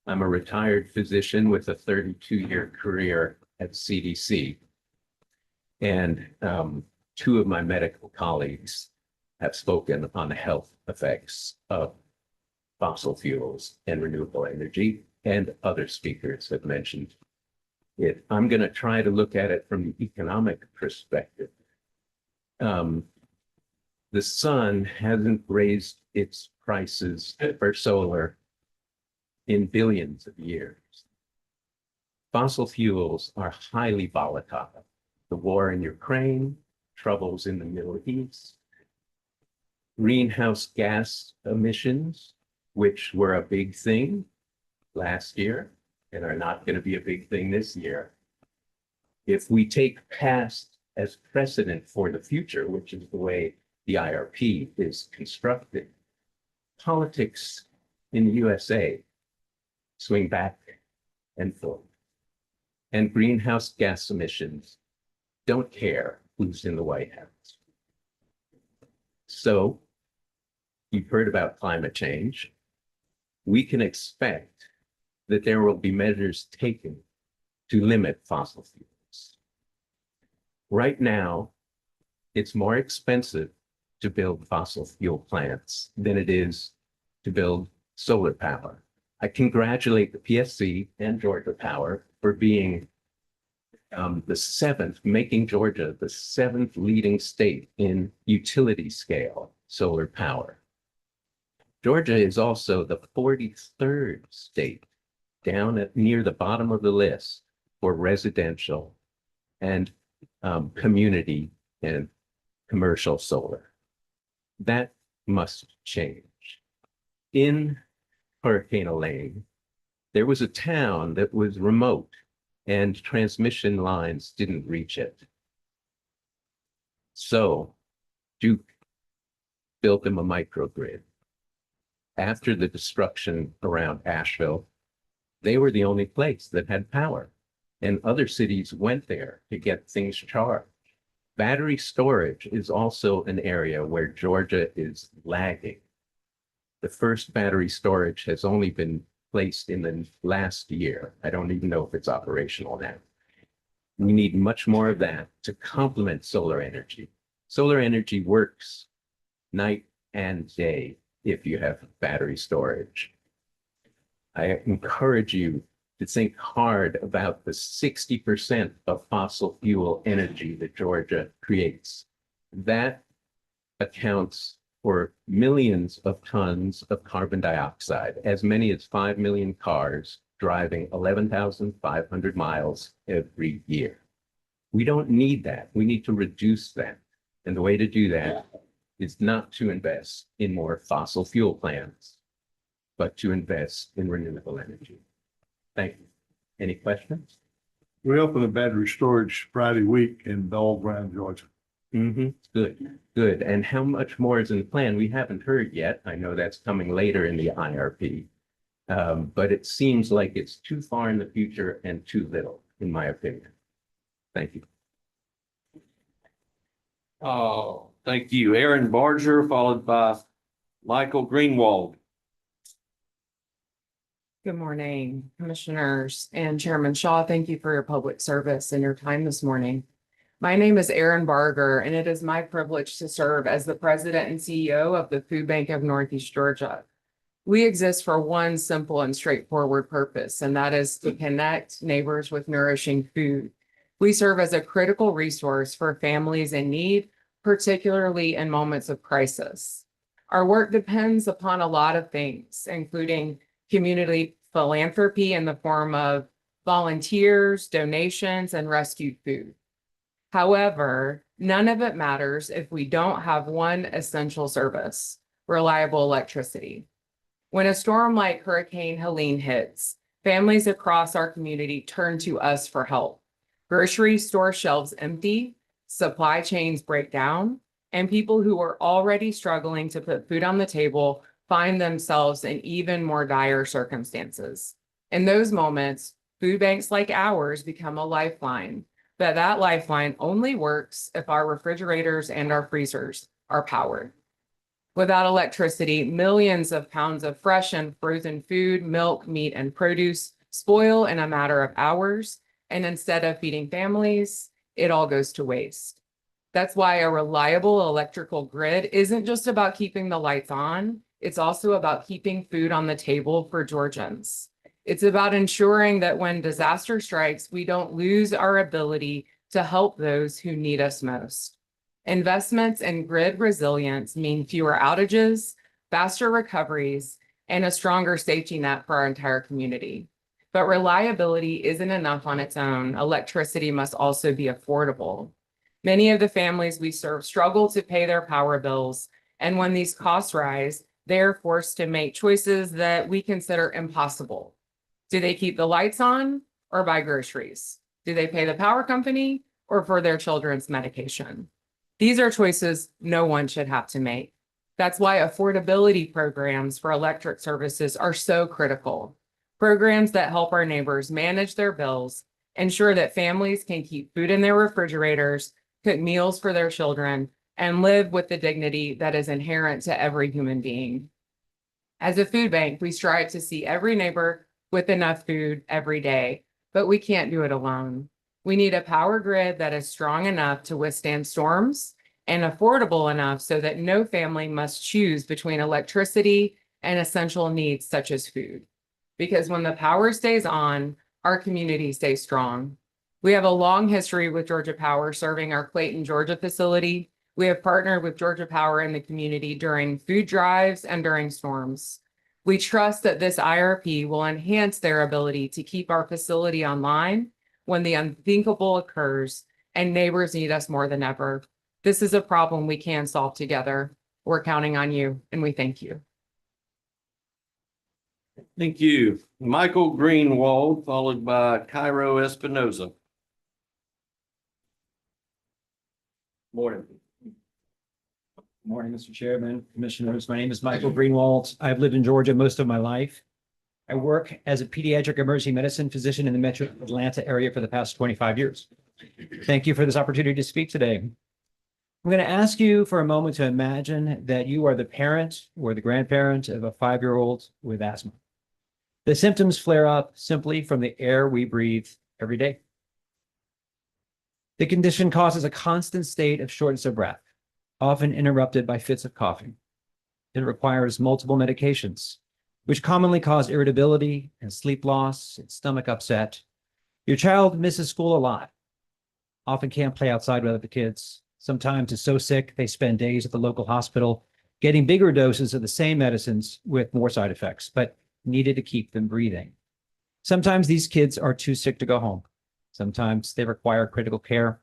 [SPEAKER 19] I'm a retired physician with a 32-year career at CDC. And 2 of my medical colleagues have spoken on the health effects of fossil fuels and renewable energy, and other speakers have mentioned it. I'm going to try to look at it from the economic perspective. The sun hasn't raised its prices for solar in billions of years. Fossil fuels are highly volatile. The war in Ukraine, troubles in the Middle East, greenhouse gas emissions, which were a big thing last year and are not going to be a big thing this year. If we take past as precedent for the future, which is the way the IRP is constructed, politics in the USA swing back and forth, and greenhouse gas emissions don't care who's in the White House. So you've heard about climate change. We can expect that there will be measures taken to limit fossil fuels. Right now, it's more expensive to build fossil fuel plants than it is to build solar power. I congratulate the PSC and Georgia Power for being making Georgia the 7th leading state in utility scale solar power. Georgia is also the 43rd state down at near the bottom of the list for residential and community and commercial solar. That must change. In Hurricane Elaine, there was a town that was remote and transmission lines didn't reach it. So Duke built them a microgrid. After the destruction around Asheville, they were the only place that had power, and other cities went there to get things charged. Battery storage is also an area where Georgia is lagging. The first battery storage has only been placed in the last year. I don't even know if it's operational now. We need much more of that to complement solar energy. Solar energy works night and day if you have battery storage. I encourage you to think hard about the 60% of fossil fuel energy that Georgia creates. That accounts for millions of tons of carbon dioxide, as many as 5 million cars driving 11,500 miles every year. We don't need that. We need to reduce that. And the way to do that is not to invest in more fossil fuel plants, but to invest in renewable energy. Thank you. Any questions?
[SPEAKER 11] We opened a battery storage Friday week in Dog Ground, Georgia.
[SPEAKER 19] Good, good. And how much more is in the plan? We haven't heard yet. I know that's coming later in the IRP. But it seems like it's too far in the future and too little, in my opinion. Thank you.
[SPEAKER 1] Oh, thank you. Aaron Barger, followed by Michael Greenwald.
[SPEAKER 17] Good morning, Commissioners and Chairman Shaw. Thank you for your public service and your time this morning. My name is Aaron Barger, and it is my privilege to serve as the President and CEO of the Food Bank of Northeast Georgia. We exist for one simple and straightforward purpose, and that is to connect neighbors with nourishing food. We serve as a critical resource for families in need, particularly in moments of crisis. Our work depends upon a lot of things, including community philanthropy in the form of volunteers, donations, and rescued food. However, none of it matters if we don't have one essential service: reliable electricity. When a storm like Hurricane Helene hits, families across our community turn to us for help. Grocery store shelves empty, supply chains break down, and people who are already struggling to put food on the table find themselves in even more dire circumstances. In those moments, food banks like ours become a lifeline, but that lifeline only works if our refrigerators and our freezers are powered. Without electricity, millions of pounds of fresh and frozen food, milk, meat, and produce spoil in a matter of hours, and instead of feeding families, it all goes to waste. That's why a reliable electrical grid isn't just about keeping the lights on, it's also about keeping food on the table for Georgians. It's about ensuring that when disaster strikes, we don't lose our ability to help those who need us most. Investments in grid resilience mean fewer outages, faster recoveries, and a stronger safety net for our entire community. But reliability isn't enough on its own. Electricity must also be affordable. Many of the families we serve struggle to pay their power bills, and when these costs rise, they're forced to make choices that we consider impossible. Do they keep the lights on or buy groceries? Do they pay the power company or for their children's medication? These are choices no one should have to make. That's why affordability programs for electric services are so critical. Programs that help our neighbors manage their bills ensure that families can keep food in their refrigerators, cook meals for their children, and live with the dignity that is inherent to every human being. As a food bank, we strive to see every neighbor with enough food every day, but we can't do it alone. We need a power grid that is strong enough to withstand storms and affordable enough so that no family must choose between electricity and essential needs such as food. Because when the power stays on, our community stays strong. We have a long history with Georgia Power serving our Clayton, Georgia facility. We have partnered with Georgia Power in the community during food drives and during storms. We trust that this IRP will enhance their ability to keep our facility online when the unthinkable occurs and neighbors need us more than ever. This is a problem we can solve together. We're counting on you, and we thank you.
[SPEAKER 1] Thank you. Michael Greenwald, followed by Cairo Espinoza. Morning.
[SPEAKER 20] Morning, Mr. Chairman, Commissioners. My name is Michael Greenwald. I've lived in Georgia most of my life. I work as a pediatric emergency medicine physician in the metro Atlanta area for the past 25 years. Thank you for this opportunity to speak today. I'm going to ask you for a moment to imagine that you are the parent or the grandparent of a 5-year-old with asthma. The symptoms flare up simply from the air we breathe every day. The condition causes a constant state of shortness of breath, often interrupted by fits of coughing. It requires multiple medications, which commonly cause irritability and sleep loss and stomach upset. Your child misses school a lot, often can't play outside with other kids. Sometimes is so sick they spend days at the local hospital getting bigger doses of the same medicines with more side effects, but needed to keep them breathing. Sometimes these kids are too sick to go home. Sometimes they require critical care.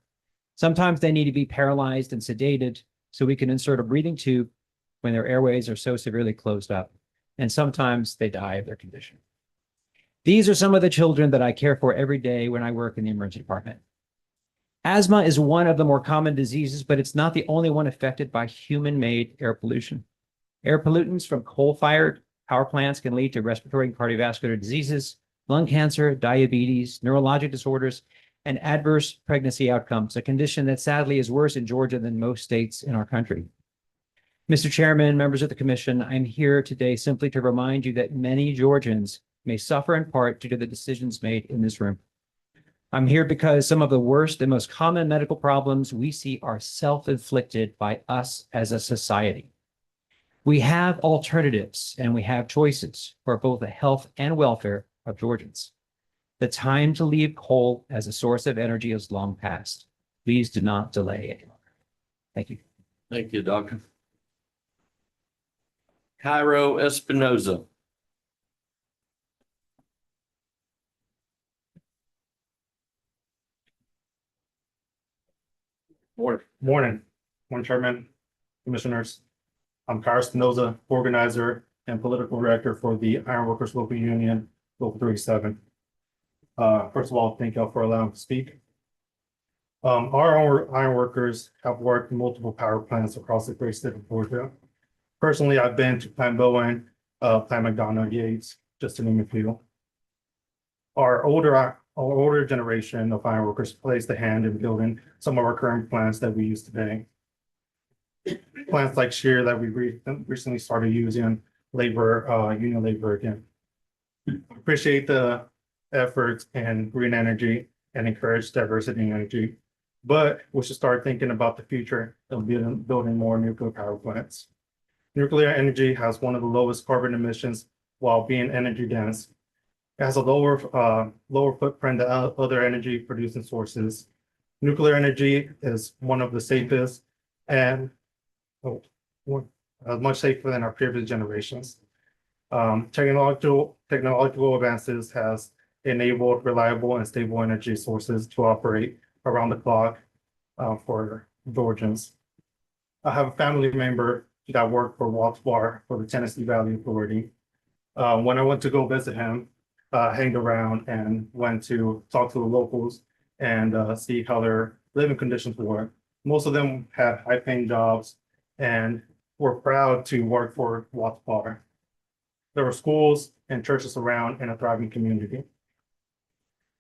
[SPEAKER 20] Sometimes they need to be paralyzed and sedated so we can insert a breathing tube when their airways are so severely closed up. And sometimes they die of their condition. These are some of the children that I care for every day when I work in the emergency department. Asthma is one of the more common diseases, but it's not the only one affected by human-made air pollution. Air pollutants from coal-fired power plants can lead to respiratory and cardiovascular diseases, lung cancer, diabetes, neurologic disorders, and adverse pregnancy outcomes, a condition that sadly is worse in Georgia than most states in our country. Mr. Chairman, members of the commission, I'm here today simply to remind you that many Georgians may suffer in part due to the decisions made in this room. I'm here because some of the worst and most common medical problems we see are self-inflicted by us as a society. We have alternatives and we have choices for both the health and welfare of Georgians. The time to leave coal as a source of energy is long past. Please do not delay any longer. Thank you.
[SPEAKER 1] Thank you, Doctor. Cairo Espinoza.
[SPEAKER 15] Morning, Chairman, Commissioners. I'm Cairo Espinoza, organizer and political director for the Ironworkers Local Union, Local 37. First of all, thank y'all for allowing me to speak. Our ironworkers have worked in multiple power plants across the great state of Georgia. Personally, I've been to Plant Bowen, Plant McDonough, Yates, just to name a few. Our older generation of ironworkers placed a hand in building some of our current plants that we use today. Plants like Shear that we recently started using union labor again. Appreciate the efforts in green energy and encourage diversity in energy, but we should start thinking about the future of building more nuclear power plants. Nuclear energy has one of the lowest carbon emissions while being energy dense. It has a lower footprint than other energy producing sources. Nuclear energy is one of the safest and much safer than our previous generations. Technological advances has enabled reliable and stable energy sources to operate around the clock for Georgians. I have a family member that worked for Waltz Bar for the Tennessee Valley Authority. When I went to go visit him, hanged around and went to talk to the locals and see how their living conditions were. Most of them had high-paying jobs and were proud to work for Waltz Bar. There were schools and churches around in a thriving community.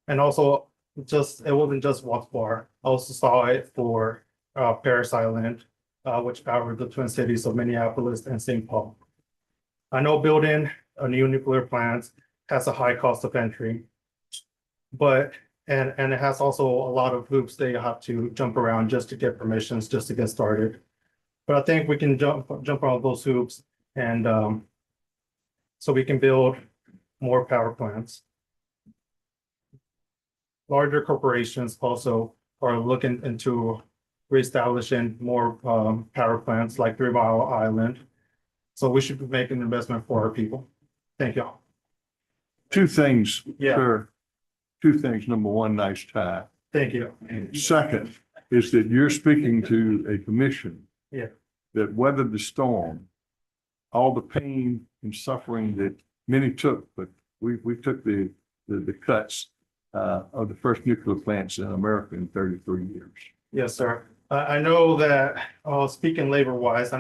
[SPEAKER 15] And also
[SPEAKER 4] it wasn't just Watts Bar. I also saw it for Paris Island, which powered the twin cities of Minneapolis and St. Paul. I know building a new nuclear plant has a high cost of entry, but and it has also a lot of hoops that you have to jump around just to get permissions, just to get started. But I think we can jump around those hoops and so we can build more power plants. Larger corporations also are looking into reestablishing more power plants like 3 Mile Island. So we should be making an investment for our people. Thank you.
[SPEAKER 11] Two things,
[SPEAKER 4] Yeah.
[SPEAKER 11] sir. Two things. Number one, nice tie.
[SPEAKER 4] Thank you.
[SPEAKER 11] Second is that you're speaking to a commission
[SPEAKER 4] Yeah.
[SPEAKER 11] that weathered the storm, all the pain and suffering that many took, but we took the cuts of the first nuclear plants in America in 33 years.
[SPEAKER 4] Yes, sir. I know that, speaking labor-wise,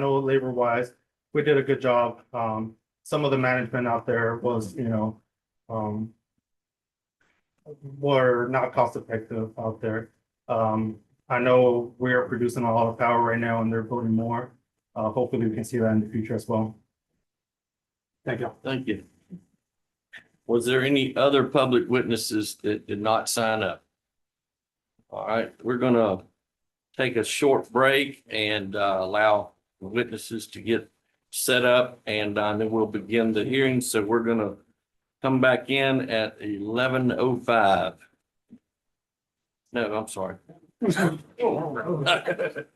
[SPEAKER 4] we did a good job. Some of the management out there was, were not cost-effective out there. I know we're producing a lot of power right now and they're building more. Hopefully we can see that in the future as well. Thank you.
[SPEAKER 1] Thank you. Was there any other public witnesses that did not sign up? All right, we're gonna take a short break and allow witnesses to get set up and then we'll begin the hearing. So we're gonna come back in at 11:05. No, I'm sorry.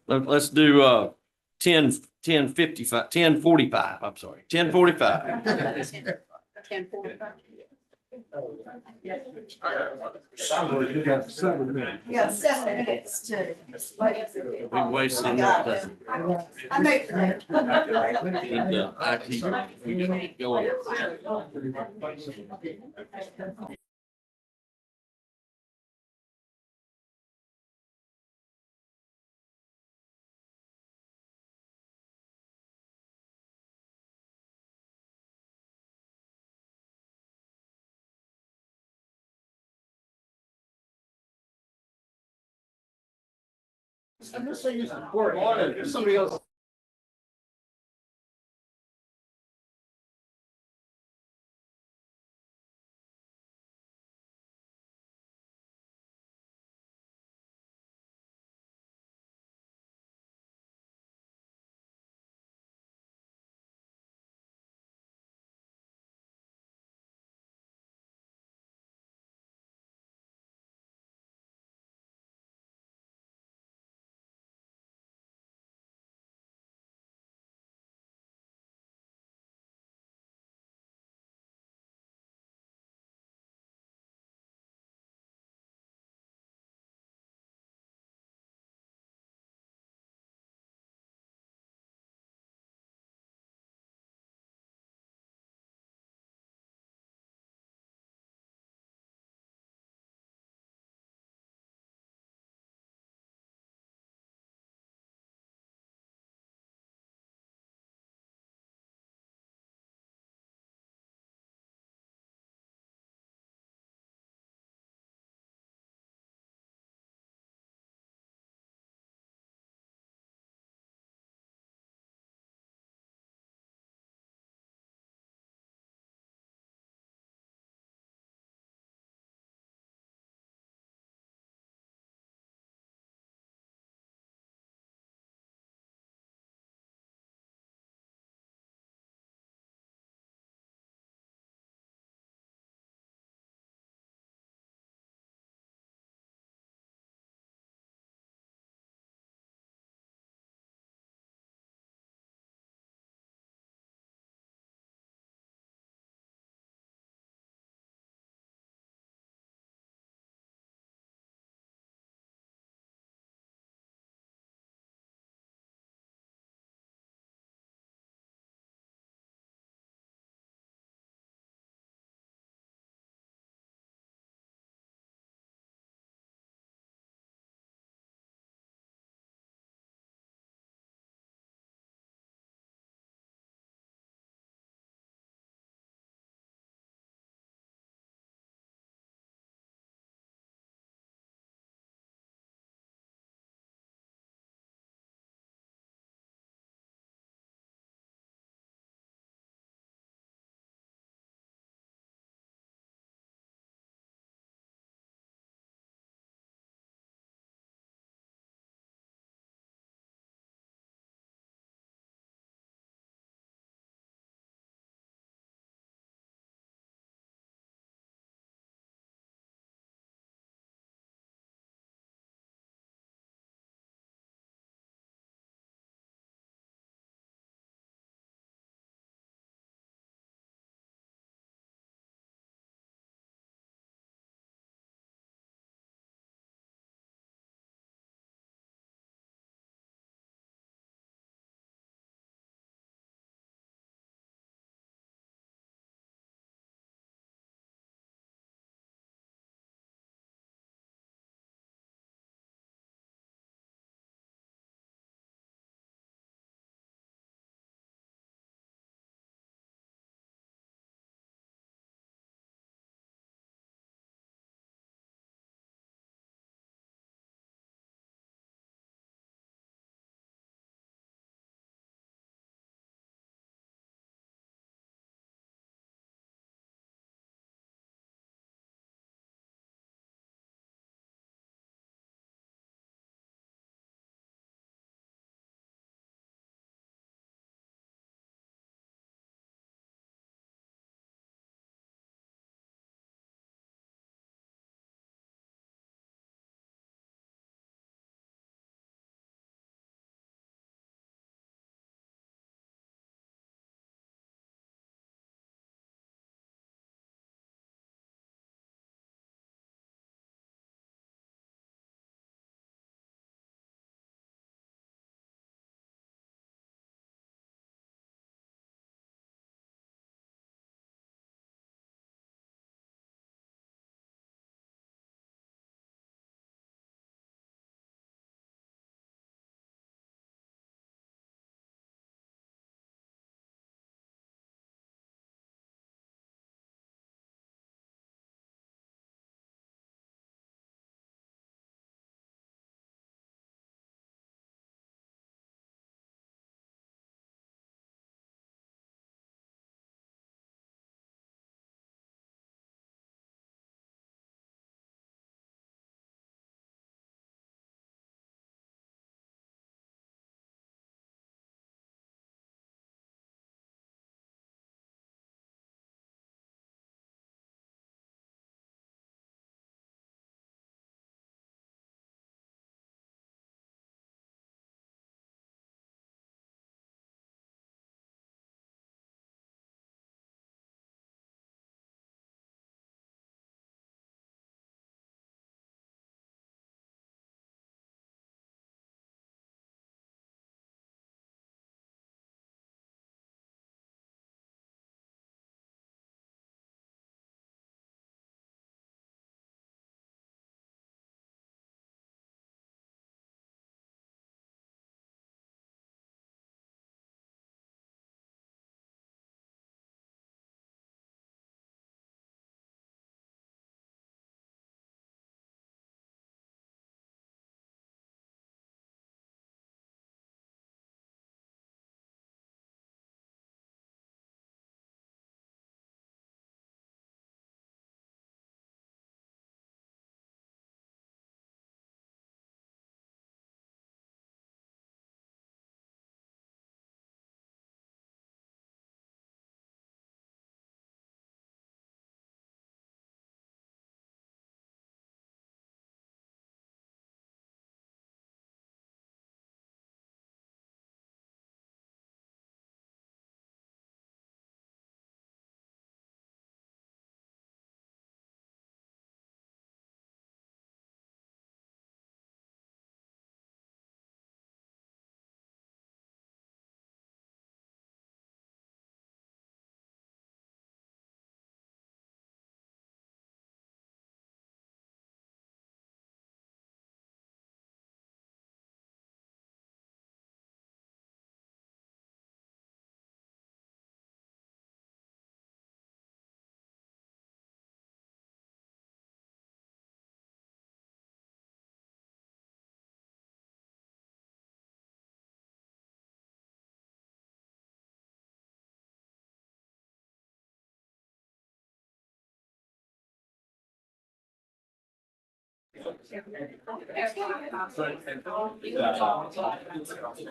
[SPEAKER 1] Let's do 10:55, 10:45. I'm sorry, 10:45.
[SPEAKER 13] 10:45.
[SPEAKER 2] Yeah,
[SPEAKER 13] 7 minutes to.
[SPEAKER 1] We wasted enough time.
[SPEAKER 13] I make.
[SPEAKER 1] Go on.
[SPEAKER 15] I'm just saying, somebody else.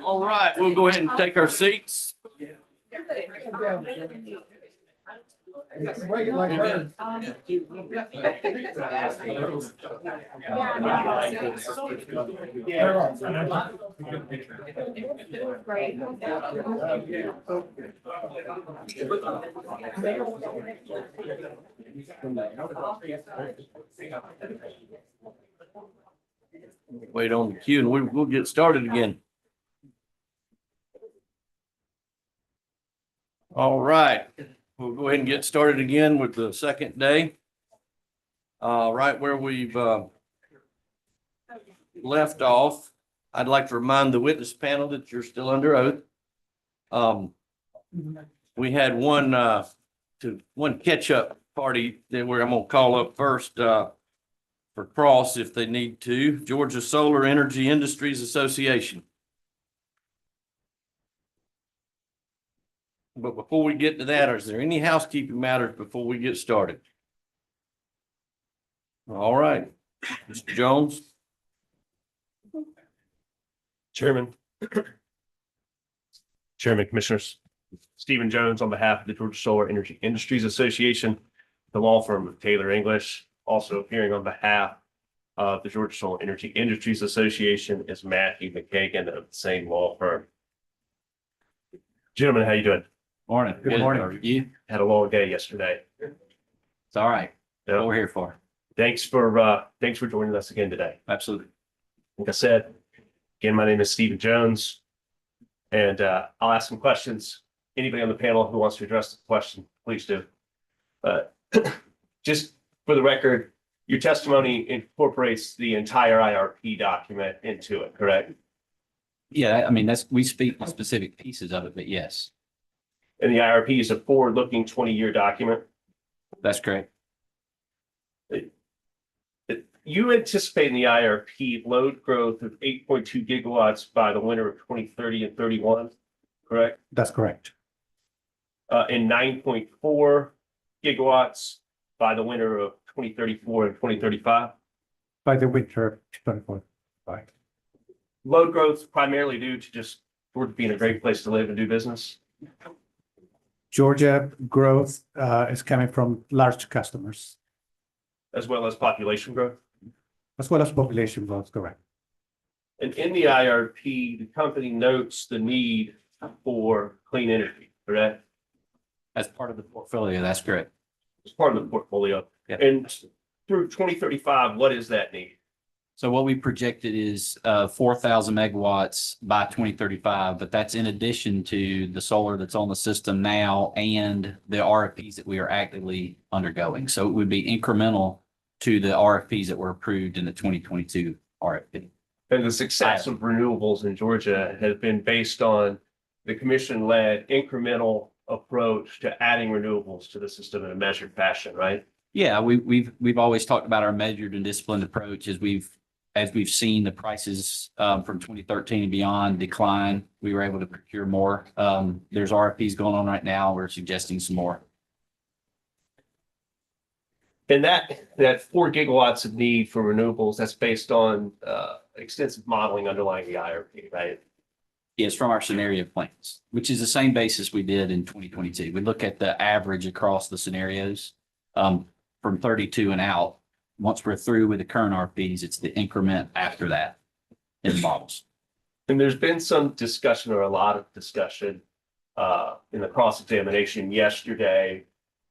[SPEAKER 1] All right, we'll go ahead and take our seats. Wait on the queue and we'll get started again. All right, we'll go ahead and get started again with the second day. Right where we've left off, I'd like to remind the witness panel that you're still under oath. We had one catch-up party that I'm gonna call up first for cross if they need to. Georgia Solar Energy Industries Association. But before we get to that, is there any housekeeping matters before we get started? All right, Mr. Jones.
[SPEAKER 3] Chairman, Commissioners, Stephen Jones on behalf of the Georgia Solar Energy Industries Association, the law firm of Taylor English, also appearing on behalf of the Georgia Solar Energy Industries Association is Matthew McKagan of the same law firm. Gentlemen, how you doing?
[SPEAKER 1] Morning.
[SPEAKER 3] Good morning. You had a long day yesterday.
[SPEAKER 1] It's all right. That's what we're here for.
[SPEAKER 3] Thanks for joining us again today.
[SPEAKER 1] Absolutely.
[SPEAKER 3] Like I said, again, my name is Stephen Jones, and I'll ask some questions. Anybody on the panel who wants to address the question, please do. Just for the record, your testimony incorporates the entire IRP document into it, correct?
[SPEAKER 12] Yeah, I mean, we speak on specific pieces of it, but yes,
[SPEAKER 3] And the IRP is a forward-looking 20-year document.
[SPEAKER 12] that's correct.
[SPEAKER 3] You anticipate in the IRP load growth of 8.2 gigawatts by the winter of 2030 and 31, correct?
[SPEAKER 4] That's correct.
[SPEAKER 3] And 9.4 gigawatts by the winter of 2034 and 2035.
[SPEAKER 4] By the winter, 24. Right.
[SPEAKER 3] Load growth primarily due to just Georgia being a great place to live and do business.
[SPEAKER 4] Georgia growth is coming from large customers
[SPEAKER 3] As well as population growth.
[SPEAKER 4] as well as population growth, correct?
[SPEAKER 3] And in the IRP, the company notes the need for clean energy, correct?
[SPEAKER 12] As part of the portfolio, that's correct.
[SPEAKER 3] As part of the portfolio.
[SPEAKER 12] Yeah.
[SPEAKER 3] And through 2035, what is that need?
[SPEAKER 12] So what we projected is 4,000 megawatts by 2035, but that's in addition to the solar that's on the system now and the RFPs that we are actively undergoing. So it would be incremental to the RFPs that were approved in the 2022 RFP.
[SPEAKER 3] And the success of renewables in Georgia has been based on the commission-led incremental approach to adding renewables to the system in a measured fashion, right?
[SPEAKER 12] Yeah, we've always talked about our measured and disciplined approach as we've seen the prices from 2013 and beyond decline. We were able to procure more. There's RFPs going on right now. We're suggesting some more.
[SPEAKER 3] And that 4 gigawatts of need for renewables, that's based on extensive modeling underlying the IRP, right?
[SPEAKER 12] Yes, from our scenario plans, which is the same basis we did in 2022. We look at the average across the scenarios from 32 and out. Once we're through with the current RFPs, it's the increment after that in the models.
[SPEAKER 3] And there's been some discussion or a lot of discussion in the cross-examination yesterday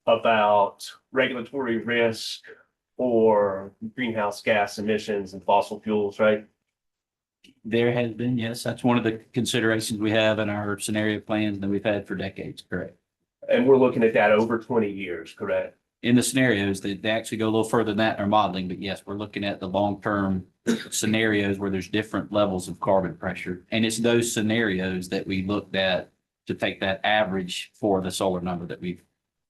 [SPEAKER 3] about regulatory risk or greenhouse gas emissions and fossil fuels, right?
[SPEAKER 12] There has been, yes, that's one of the considerations we have in our scenario plans that we've had for decades, correct?
[SPEAKER 3] And we're looking at that over 20 years, correct?
[SPEAKER 12] In the scenarios, they actually go a little further than that in our modeling, but yes, we're looking at the long-term scenarios where there's different levels of carbon pressure. And it's those scenarios that we looked at to take that average for the solar number that we've.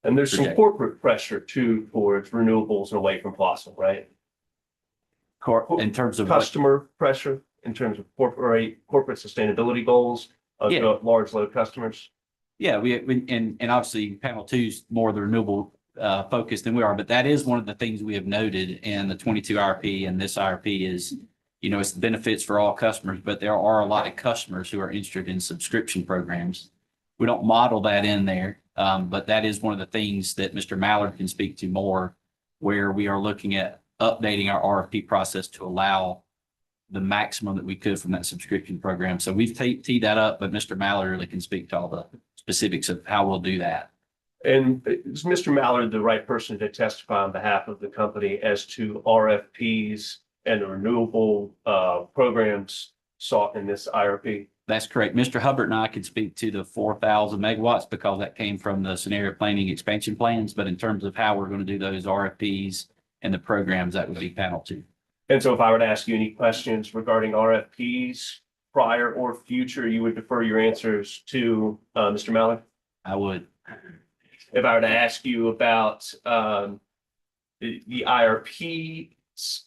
[SPEAKER 3] And there's some
[SPEAKER 12] projected.
[SPEAKER 3] corporate pressure too towards renewables and away from fossil, right?
[SPEAKER 12] In terms of
[SPEAKER 3] customer pressure, in terms of corporate sustainability goals of
[SPEAKER 12] Yeah.
[SPEAKER 3] large load customers.
[SPEAKER 12] Yeah, and obviously panel two is more the renewable
[SPEAKER 21] focused than we are, but that is one of the things we have noted in the 22 IRP and this IRP is, you know, it's benefits for all customers, but there are a lot of customers who are interested in subscription programs. We don't model that in there, but that is one of the things that Mr. Mallard can speak to more, where we are looking at updating our RFP process to allow the maximum that we could from that subscription program. So we've teed that up, but Mr. Mallard really can speak to all the specifics of how we'll do that.
[SPEAKER 3] And is Mr. Mallard the right person to testify on behalf of the company as to RFPs and the renewable programs sought in this IRP?
[SPEAKER 21] That's correct. Mr. Hubbard and I could speak to the 4,000 megawatts because that came from the scenario planning expansion plans. But in terms of how we're going to do those RFPs and the programs, that would be panel 2.
[SPEAKER 3] And so if I were to ask you any questions regarding RFPs, prior or future, you would defer your answers to Mr. Mallard?
[SPEAKER 21] I would.
[SPEAKER 3] If I were to ask you about the IRP's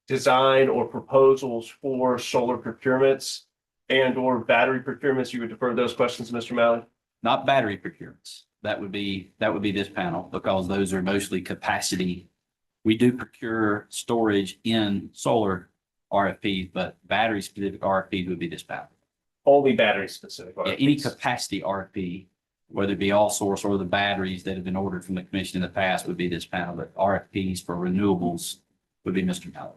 [SPEAKER 3] design or proposals for solar procurements and or battery procurements, you would defer those questions to Mr. Mallard?
[SPEAKER 21] Not battery procurements. That would be this panel because those are mostly capacity. We do procure storage in solar RFPs, but battery specific RFPs would be this panel.
[SPEAKER 3] Only battery specific RFPs.
[SPEAKER 21] Yeah, any capacity RFP, whether it be all source or the batteries that have been ordered from the commission in the past would be this panel, but RFPs for renewables would be Mr. Mallard.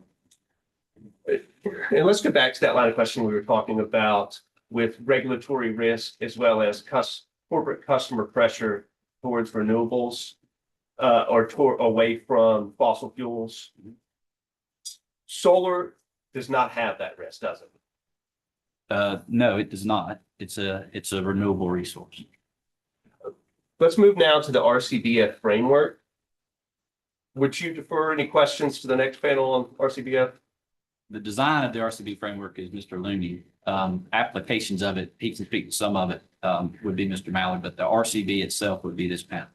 [SPEAKER 3] And let's get back to that line of questioning we were talking about with regulatory risk as well as corporate customer pressure towards renewables or away from fossil fuels. Solar does not have that risk, does it?
[SPEAKER 21] No, it does not. It's a renewable resource.
[SPEAKER 3] Let's move now to the RCBF framework. Would you defer any questions to the next panel on RCBF?
[SPEAKER 21] The design of the RCB framework is Mr. Looney. Applications of it, he can speak to some of it, would be Mr. Mallard, but the RCB itself would be this panel.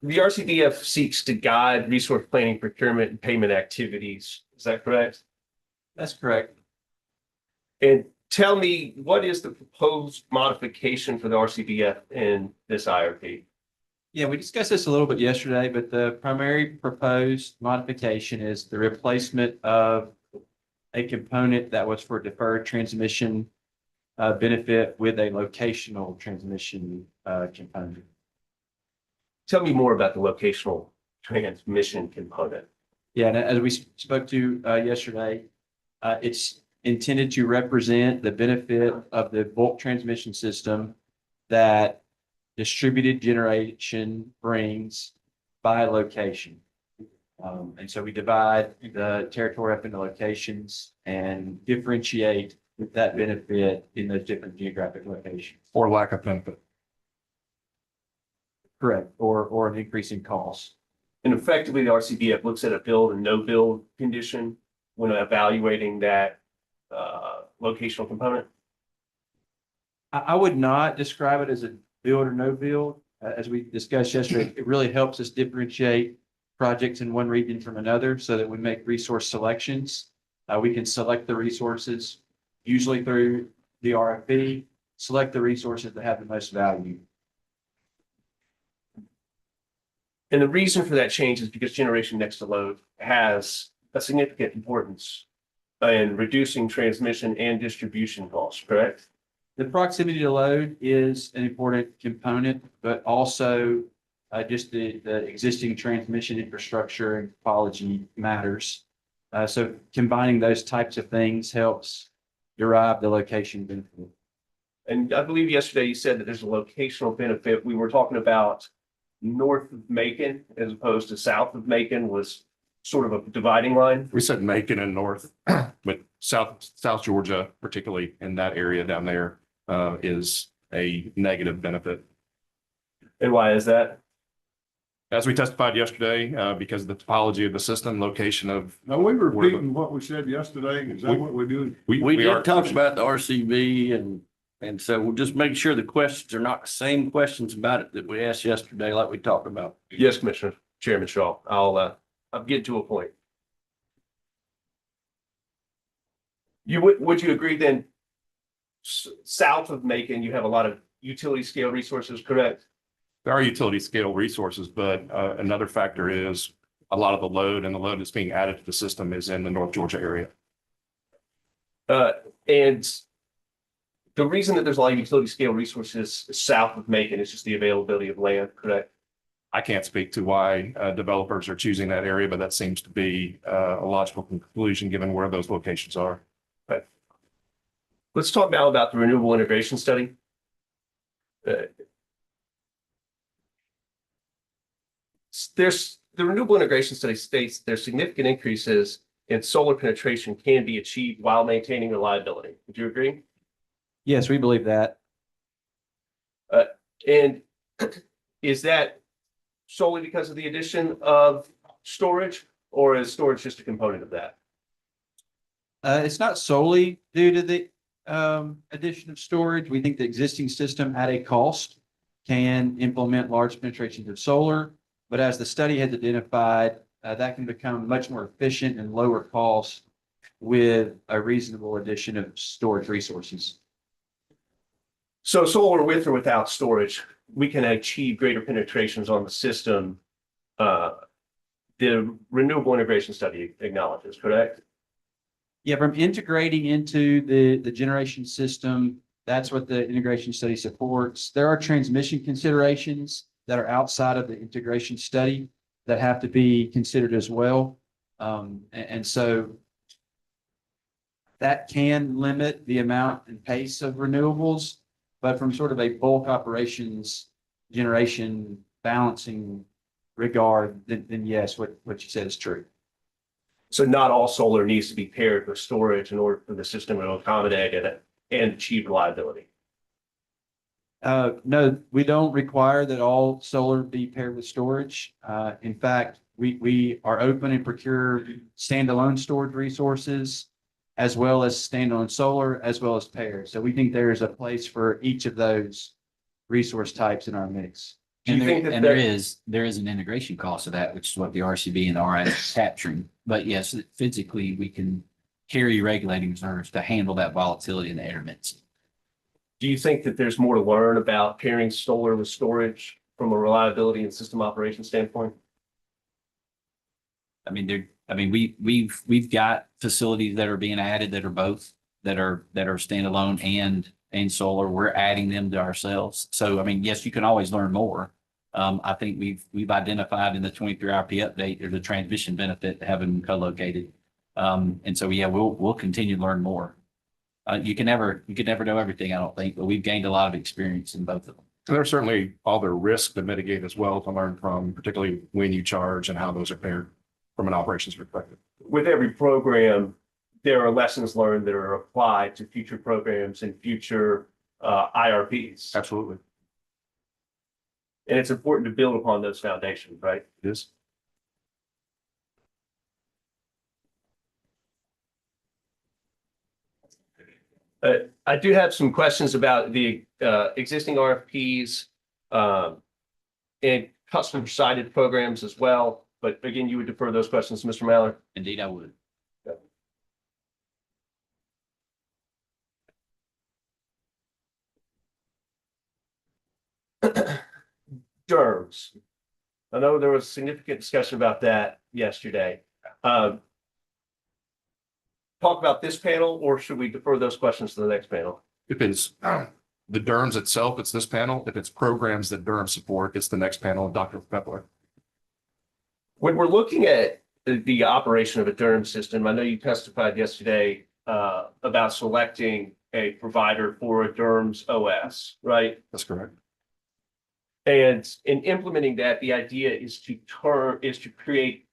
[SPEAKER 3] The RCBF seeks to guide resource planning, procurement, and payment activities. Is that correct?
[SPEAKER 21] That's correct.
[SPEAKER 3] And tell me, what is the proposed modification for the RCBF in this IRP?
[SPEAKER 22] Yeah, we discussed this a little bit yesterday, but the primary proposed modification is the replacement of a component that was for deferred transmission benefit with a locational transmission component.
[SPEAKER 3] Tell me more about the locational transmission component.
[SPEAKER 22] Yeah, and as we spoke to yesterday, it's intended to represent the benefit of the bulk transmission system that distributed generation brings by location. And so we divide the territory up into locations and differentiate that benefit in those different geographic locations.
[SPEAKER 11] Or lack of benefit.
[SPEAKER 22] Correct, or an increase in cost.
[SPEAKER 3] And effectively, the RCBF looks at a build and no build condition when evaluating that locational component.
[SPEAKER 22] I would not describe it as a build or no build. As we discussed yesterday, it really helps us differentiate projects in one region from another so that we make resource selections. We can select the resources, usually through the RFP, select the resources that have the most value.
[SPEAKER 3] And the reason for that change is because generation next to load has a significant importance in reducing transmission and distribution costs, correct?
[SPEAKER 22] The proximity to load is an important component, but also just the existing transmission infrastructure and topology matters. So combining those types of things helps derive the location benefit.
[SPEAKER 3] And I believe yesterday you said that there's a locational benefit. We were talking about north of Macon as opposed to south of Macon was sort of a dividing line.
[SPEAKER 23] We said Macon and north, but South Georgia, particularly in that area down there, is a negative benefit.
[SPEAKER 3] And why is that?
[SPEAKER 23] As we testified yesterday, because of the topology of the system, location of.
[SPEAKER 11] Now, we were repeating what we said yesterday. Is that what we're doing?
[SPEAKER 1] We did talk about the RCB and so we'll just make sure the questions are not the same questions about it that we asked yesterday, like we talked about.
[SPEAKER 3] Yes, Commissioner, Chairman Shaw, I'll get to a point. Would you agree then, south of Macon, you have a lot of utility scale resources, correct?
[SPEAKER 23] There are utility scale resources, but another factor is a lot of the load and the load that's being added to the system is in the North Georgia area.
[SPEAKER 3] And the reason that there's a lot of utility scale resources south of Macon is just the availability of land, correct?
[SPEAKER 23] I can't speak to why developers are choosing that area, but that seems to be a logical conclusion given where those locations are.
[SPEAKER 3] Right. Let's talk now about the renewable integration study. There's the renewable integration study states there's significant increases in solar penetration can be achieved while maintaining reliability. Would you agree?
[SPEAKER 22] Yes, we believe that.
[SPEAKER 3] And is that solely because of the addition of storage, or is storage just a component of that?
[SPEAKER 22] It's not solely due to the addition of storage. We think the existing system at a cost can implement large penetrations of solar, but as the study has identified, that can become much more efficient and lower cost with a reasonable addition of storage resources.
[SPEAKER 3] So solar with or without storage, we can achieve greater penetrations on the system. The renewable integration study acknowledges, correct?
[SPEAKER 22] Yeah, from integrating into the generation system, that's what the integration study supports. There are transmission considerations that are outside of the integration study that have to be considered as well. And so that can limit the amount and pace of renewables, but from sort of a bulk operations generation balancing regard, then yes, what you said is true.
[SPEAKER 3] So not all solar needs to be paired with storage in order for the system to accommodate it and achieve reliability.
[SPEAKER 22] No, we don't require that all solar be paired with storage. In fact, we are open and procure standalone storage resources as well as standalone solar, as well as pairs. So we think there is a place for each of those resource types in our mix.
[SPEAKER 3] Do you think that
[SPEAKER 21] And there is an integration cost of that, which is what the RCB and the RS is capturing. But yes, physically, we can carry regulating reserves to handle that volatility in the intermittency.
[SPEAKER 3] Do you think that there's more to learn about pairing solar with storage from a reliability and system operation standpoint?
[SPEAKER 21] I mean, we've got facilities that are being added that are both that are standalone and solar. We're adding them to ourselves. So, I mean, yes, you can always learn more. I think we've identified in the 23 RP update, there's a transmission benefit to having them co-located. And so, yeah, we'll continue to learn more. You can never know everything, I don't think, but we've gained a lot of experience in both of them.
[SPEAKER 23] And there's certainly all the risks to mitigate as well to learn from, particularly when you charge and how those are paired from an operations perspective.
[SPEAKER 3] With every program, there are lessons learned that are applied to future programs and future IRPs.
[SPEAKER 23] Absolutely.
[SPEAKER 3] And it's important to build upon those foundations, right?
[SPEAKER 23] It is.
[SPEAKER 3] I do have some questions about the existing RFPs and customer-sided programs as well. But again, you would defer those questions to Mr. Mallard?
[SPEAKER 21] Indeed, I would.
[SPEAKER 3] DERMS. I know there was significant discussion about that yesterday. Talk about this panel, or should we defer those questions to the next panel?
[SPEAKER 23] If it's the DERMS itself, it's this panel. If it's programs that DERMS support, it's the next panel, Dr. Pepler.
[SPEAKER 3] When we're looking at the operation of a DERM system, I know you testified yesterday about selecting a provider for a DERMS OS, right?
[SPEAKER 23] That's correct.
[SPEAKER 3] And in implementing that, the idea is to create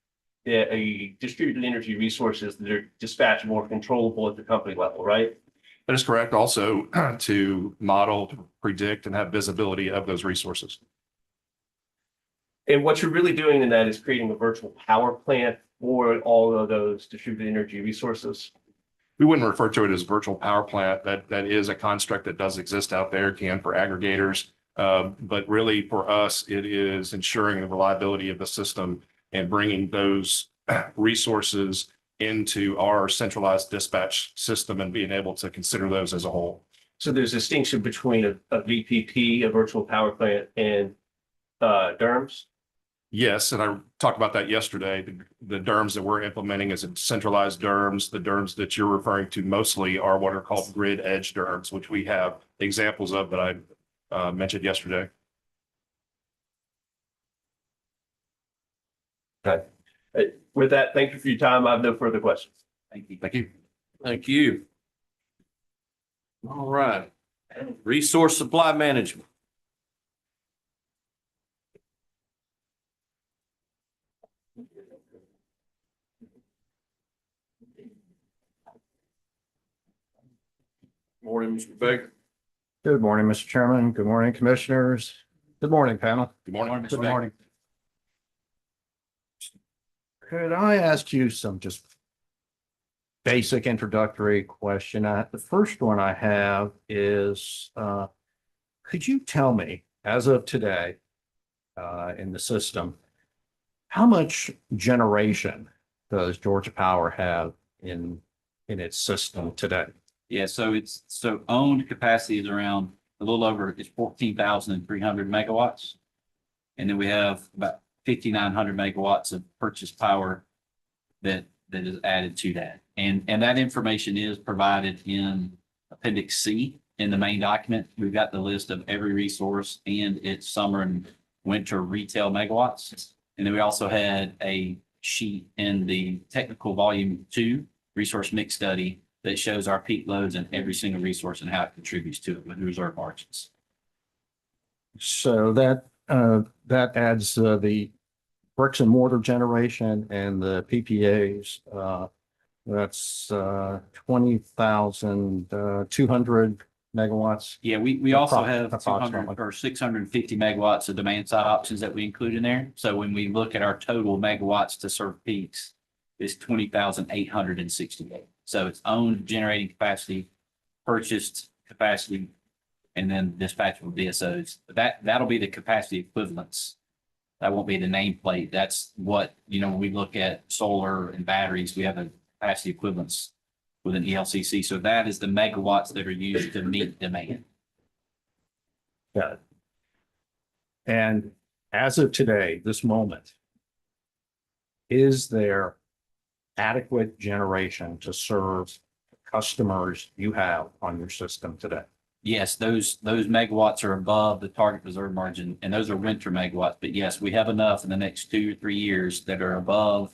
[SPEAKER 3] a distributed energy resources that are dispatchable or controllable at the company level, right?
[SPEAKER 23] That is correct. Also to model, to predict, and have visibility of those resources.
[SPEAKER 3] And what you're really doing in that is creating a virtual power plant for all of those distributed energy resources.
[SPEAKER 23] We wouldn't refer to it as virtual power plant. That is a construct that does exist out there, can for aggregators. But really for us, it is ensuring the reliability of the system and bringing those resources into our centralized dispatch system and being able to consider those as a whole.
[SPEAKER 3] So there's a distinction between a VPP, a virtual power plant, and DERMS?
[SPEAKER 23] Yes, and I talked about that yesterday. The DERMS that we're implementing is a centralized DERMS. The DERMS that you're referring to mostly are what are called grid edge DERMS, which we have examples of that I mentioned yesterday.
[SPEAKER 3] Okay. With that, thank you for your time. I have no further questions.
[SPEAKER 21] Thank you.
[SPEAKER 23] Thank you.
[SPEAKER 1] Thank you. All right. Resource supply management. Morning, Mr. Baker.
[SPEAKER 5] Good morning, Mr. Chairman. Good morning, Commissioners. Good morning, panel.
[SPEAKER 23] Good morning.
[SPEAKER 5] Good morning. Could I ask you some just basic introductory question? The first one I have is, could you tell me, as of today, in the system, how much generation does Georgia Power have in its system today?
[SPEAKER 21] Yeah, so owned capacity is around a little over, it's 14,300 megawatts. And then we have about 5,900 megawatts of purchased power that is added to that. And that information is provided in Appendix C in the main document. We've got the list of every resource and its summer and winter retail megawatts. And then we also had a sheet in the technical volume 2 resource mix study that shows our peak loads and every single resource and how it contributes to it with reserve margins.
[SPEAKER 5] So that adds the bricks and mortar generation and the PPAs. That's 20,200 megawatts.
[SPEAKER 21] Yeah, we also have
[SPEAKER 5] Approximately.
[SPEAKER 21] 200 or 650 megawatts of demand side options that we include in there. So when we look at our total megawatts to serve peaks, it's 20,868. So it's owned generating capacity, purchased capacity, and then dispatchable DSOs. That'll be the capacity equivalents. That won't be the nameplate. That's what, when we look at solar and batteries, we have a capacity equivalents with an ELCC. So that is the megawatts that are used to meet demand.
[SPEAKER 5] Got it. And as of today, this moment, is there adequate generation to serve customers you have on your system today?
[SPEAKER 21] Yes, those megawatts are above the target reserve margin, and those are winter megawatts. But yes, we have enough in the next 2 or 3 years that are above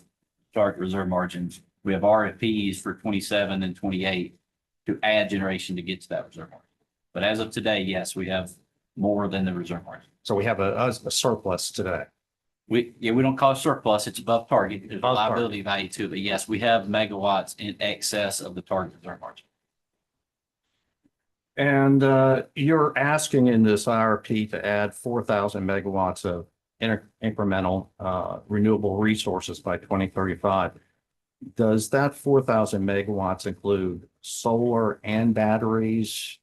[SPEAKER 21] target reserve margins. We have RFPs for 27 and 28 to add generation to get to that reserve margin. But as of today, yes, we have more than the reserve margin.
[SPEAKER 5] So we have a surplus today.
[SPEAKER 21] We don't call it surplus. It's above target. There's a
[SPEAKER 5] Above target.
[SPEAKER 21] liability value to it. But yes, we have megawatts in excess of the target reserve margin.
[SPEAKER 5] And you're asking in this IRP to add 4,000 megawatts of incremental renewable resources by 2035. Does that 4,000 megawatts include solar and batteries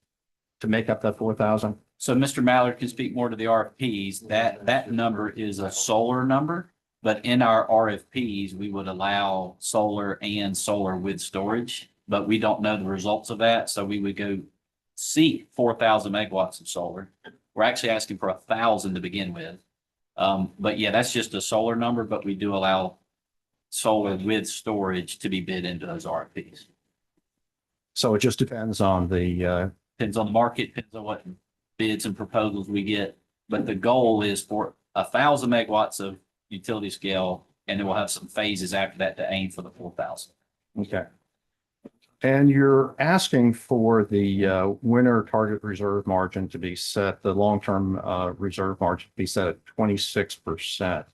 [SPEAKER 5] to make up that 4,000?
[SPEAKER 21] So Mr. Mallard can speak more to the RFPs. That number is a solar number, but in our RFPs, we would allow solar and solar with storage, but we don't know the results of that. So we would go seek 4,000 megawatts of solar. We're actually asking for 1,000 to begin with. But yeah, that's just a solar number, but we do allow solar with storage to be bid into those RFPs.
[SPEAKER 5] So it just depends on the
[SPEAKER 21] Depends on the market, depends on what bids and proposals we get. But the goal is for 1,000 megawatts of utility scale, and then we'll have some phases after that to aim for the 4,000.
[SPEAKER 5] Okay. And you're asking for the winter target reserve margin to be set, the long-term reserve margin to be set at 26%.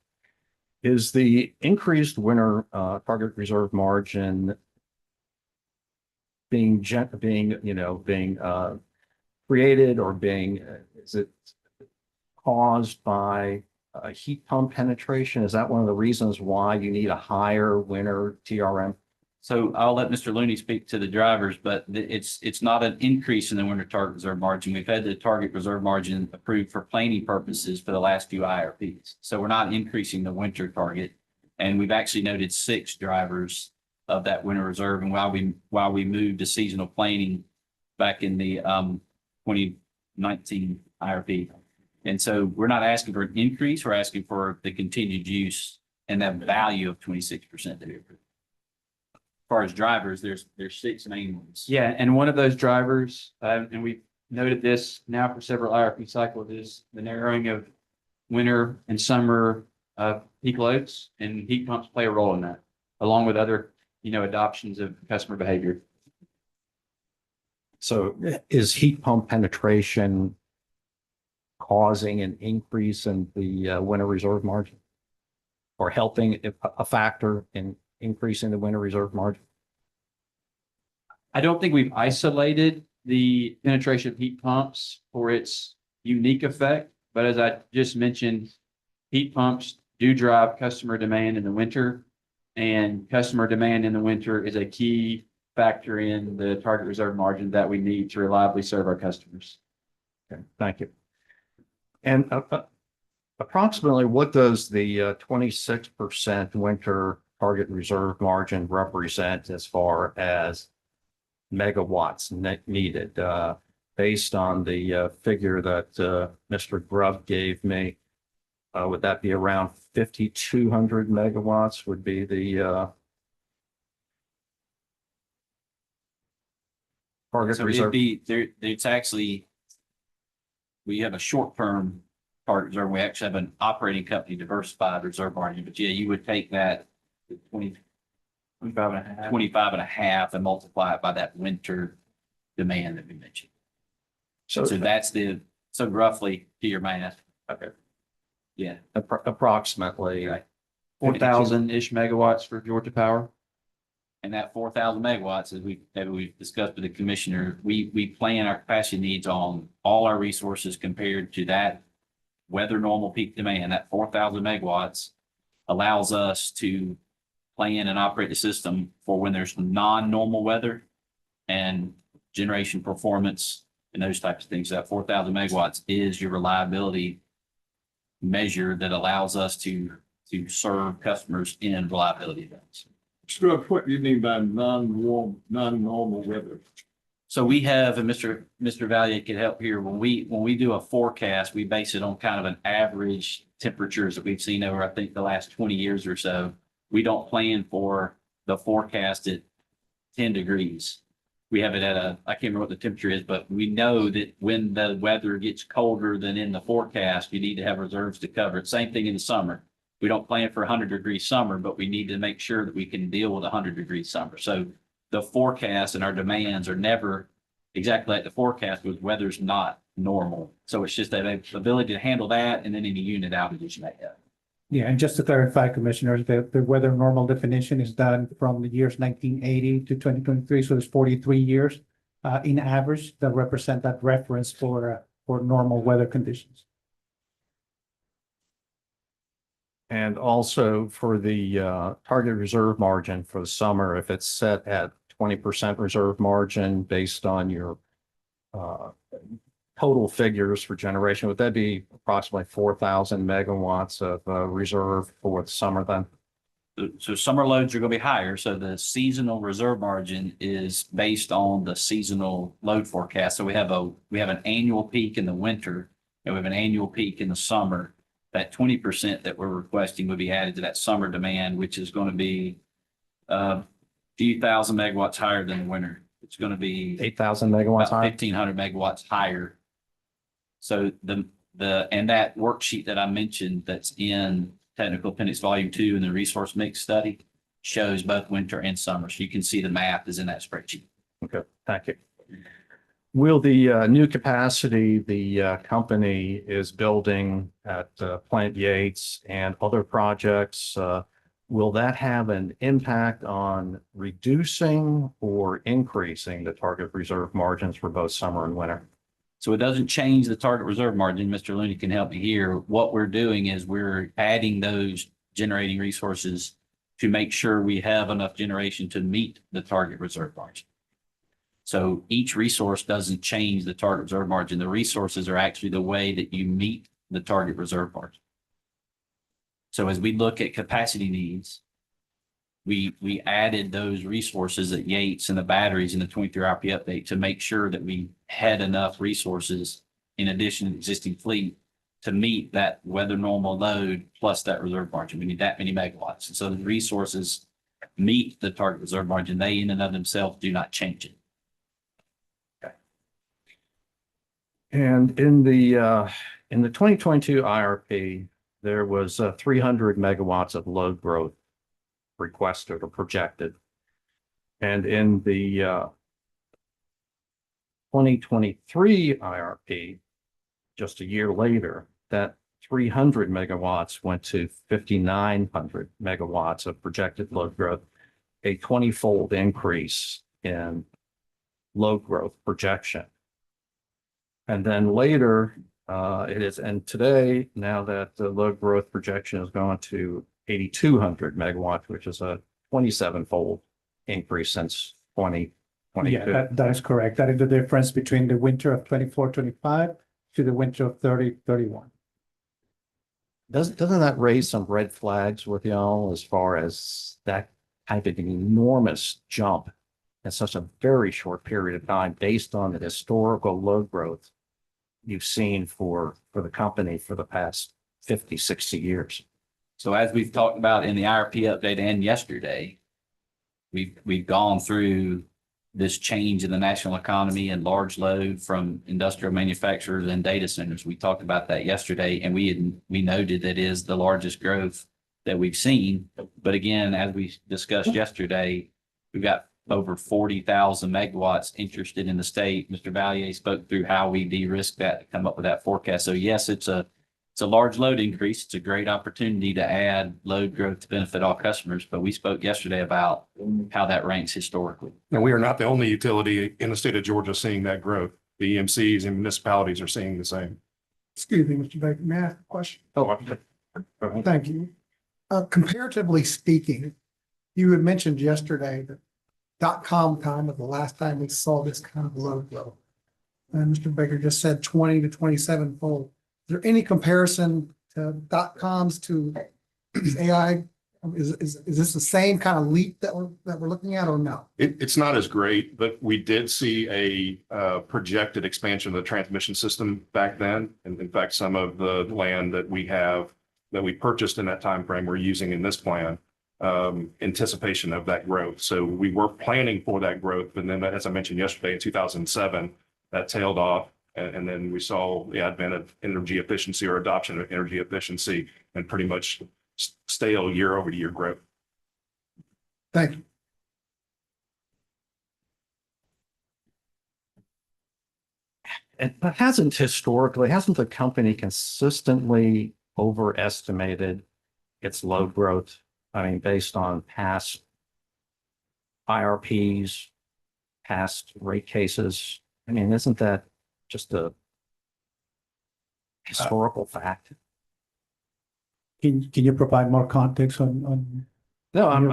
[SPEAKER 5] Is the increased winter target reserve margin being created or is it caused by heat pump penetration? Is that one of the reasons why you need a higher winter TRM?
[SPEAKER 21] So I'll let Mr. Looney speak to the drivers, but it's not an increase in the winter target reserve margin. We've had the target reserve margin approved for planning purposes for the last few IRPs. So we're not increasing the winter target. And we've actually noted 6 drivers of that winter reserve. And while we moved to seasonal planning back in the 2019 IRP, And so we're not asking for an increase, we're asking for the continued use and that value of 26% that we approved. As far as drivers, there's 6 main ones.
[SPEAKER 22] Yeah, and one of those drivers, and we've noted this now for several IRP cycles, is the narrowing of winter and summer peak loads, and heat pumps play a role in that, along with other, adoptions of customer behavior.
[SPEAKER 5] So is heat pump penetration causing an increase in the winter reserve margin? Or helping a factor in increasing the winter reserve margin?
[SPEAKER 22] I don't think we've isolated the penetration of heat pumps for its unique effect, but as I just mentioned, heat pumps do drive customer demand in the winter, and customer demand in the winter is a key factor in the target reserve margin that we need to reliably serve our customers.
[SPEAKER 5] Okay, thank you. And approximately what does the 26% winter target reserve margin represent as far as megawatts needed? Based on the figure that Mr. Grubb gave me, would that be around 5,200 megawatts would be the target
[SPEAKER 21] So
[SPEAKER 5] reserve?
[SPEAKER 21] it's actually, we have a short-term target reserve. We actually have an operating company diversified reserve margin, but yeah, you would take that 25 and a half and multiply it by that winter demand that we mentioned. So that's so roughly to your math.
[SPEAKER 5] Okay.
[SPEAKER 21] Yeah.
[SPEAKER 5] Approximately.
[SPEAKER 22] 4,000-ish megawatts for Georgia Power.
[SPEAKER 21] And that 4,000 megawatts, as we've discussed with the commissioner, we plan our capacity needs on all our resources compared to that weather normal peak demand. That 4,000 megawatts allows us to plan and operate the system for when there's non-normal weather and generation performance and those types of things. That 4,000 megawatts is your reliability measure that allows us to serve customers in reliability events.
[SPEAKER 11] Scrub, what do you mean by non-normal weather?
[SPEAKER 21] So we have, and Mr. Valiant could help here, when we do a forecast, we base it on kind of an average temperatures that we've seen over, I think, the last 20 years or so. We don't plan for the forecast at 10 degrees. We have it at I can't remember what the temperature is, but we know that when the weather gets colder than in the forecast, you need to have reserves to cover it. Same thing in the summer. We don't plan for 100-degree summer, but we need to make sure that we can deal with 100-degree summer. So the forecast and our demands are never exactly like the forecast because weather's not normal. So it's just that ability to handle that and then any unit outage you may have.
[SPEAKER 4] Yeah, and just to clarify, Commissioners, the weather normal definition is done from the years 1980 to 2023, so there's 43 years in average that represent that reference for normal weather conditions.
[SPEAKER 5] And also for the target reserve margin for the summer, if it's set at 20% reserve margin based on your total figures for generation, would that be approximately 4,000 megawatts of reserve for the summer then?
[SPEAKER 21] So summer loads are going to be higher. So the seasonal reserve margin is based on the seasonal load forecast. So we have an annual peak in the winter and we have an annual peak in the summer. That 20% that we're requesting would be added to that summer demand, which is going to be a few thousand megawatts higher than the winter. It's going to be
[SPEAKER 5] 8,000 megawatts
[SPEAKER 21] about
[SPEAKER 5] higher.
[SPEAKER 21] 1,500 megawatts higher. So and that worksheet that I mentioned that's in Technical Appendix Volume 2 in the resource mix study shows both winter and summer. So you can see the math is in that spreadsheet.
[SPEAKER 5] Okay, thank you. Will the new capacity the company is building at Plant Yates and other projects, will that have an impact on reducing or increasing the target reserve margins for both summer and winter?
[SPEAKER 21] So it doesn't change the target reserve margin. Mr. Looney can help me here. What we're doing is we're adding those generating resources to make sure we have enough generation to meet the target reserve margin. So each resource doesn't change the target reserve margin. The resources are actually the way that you meet the target reserve margin. So as we look at capacity needs, we added those resources at Yates and the batteries in the 23 RP update to make sure that we had enough resources in addition to the existing fleet to meet that weather normal load plus that reserve margin. We need that many megawatts. And so the resources meet the target reserve margin. They in and of themselves do not change it.
[SPEAKER 5] And in the 2022 IRP, there was 300 megawatts of load growth requested or projected. And in the 2023 IRP, just a year later, that 300 megawatts went to 5,900 megawatts of projected load growth, a 20-fold increase in load growth projection. And then later, and today, now that the load growth projection has gone to 8,200 megawatts, which is a 27-fold increase since 2022.
[SPEAKER 15] Yeah, that is correct. That is the difference between the winter of 24-25 to the winter of 30-31.
[SPEAKER 5] Doesn't that raise some red flags with y'all as far as that type of enormous jump in such a very short period of time based on the historical load growth you've seen for the company for the past 50, 60 years?
[SPEAKER 21] So as we've talked about in the IRP update and yesterday, we've gone through this change in the national economy and large load from industrial manufacturers and data centers. We talked about that yesterday, and we noted that is the largest growth that we've seen. But again, as we discussed yesterday, we've got over 40,000 megawatts interested in the state. Mr. Valier spoke through how we de-risk that to come up with that forecast. So yes, it's a large load increase. It's a great opportunity to add load growth to benefit all customers. But we spoke yesterday about how that ranks historically.
[SPEAKER 23] And we are not the only utility in the state of Georgia seeing that growth. The EMCs and municipalities are seeing the same.
[SPEAKER 7] Excuse me, Mr. Baker, may I ask a question?
[SPEAKER 23] Oh,
[SPEAKER 7] Thank you. Comparatively speaking, you had mentioned yesterday that .com time was the last time we saw this kind of load growth. And Mr. Baker just said 20 to 27 fold. Is there any comparison to .coms to AI? Is this the same kind of leap that we're looking at, or no?
[SPEAKER 23] It's not as great, but we did see a projected expansion of the transmission system back then. And in fact, some of the land that we purchased in that time frame we're using in this plan, anticipation of that growth. So we were planning for that growth. And then, as I mentioned yesterday, in 2007, that tailed off. And then we saw the advent of energy efficiency or adoption of energy efficiency and pretty much stale year-over-year growth.
[SPEAKER 7] Thank you.
[SPEAKER 5] But hasn't the company consistently overestimated its load growth? I mean, based on past IRPs, past rate cases. I mean, isn't that just a historical fact?
[SPEAKER 15] Can you provide more context on?
[SPEAKER 5] No, I'm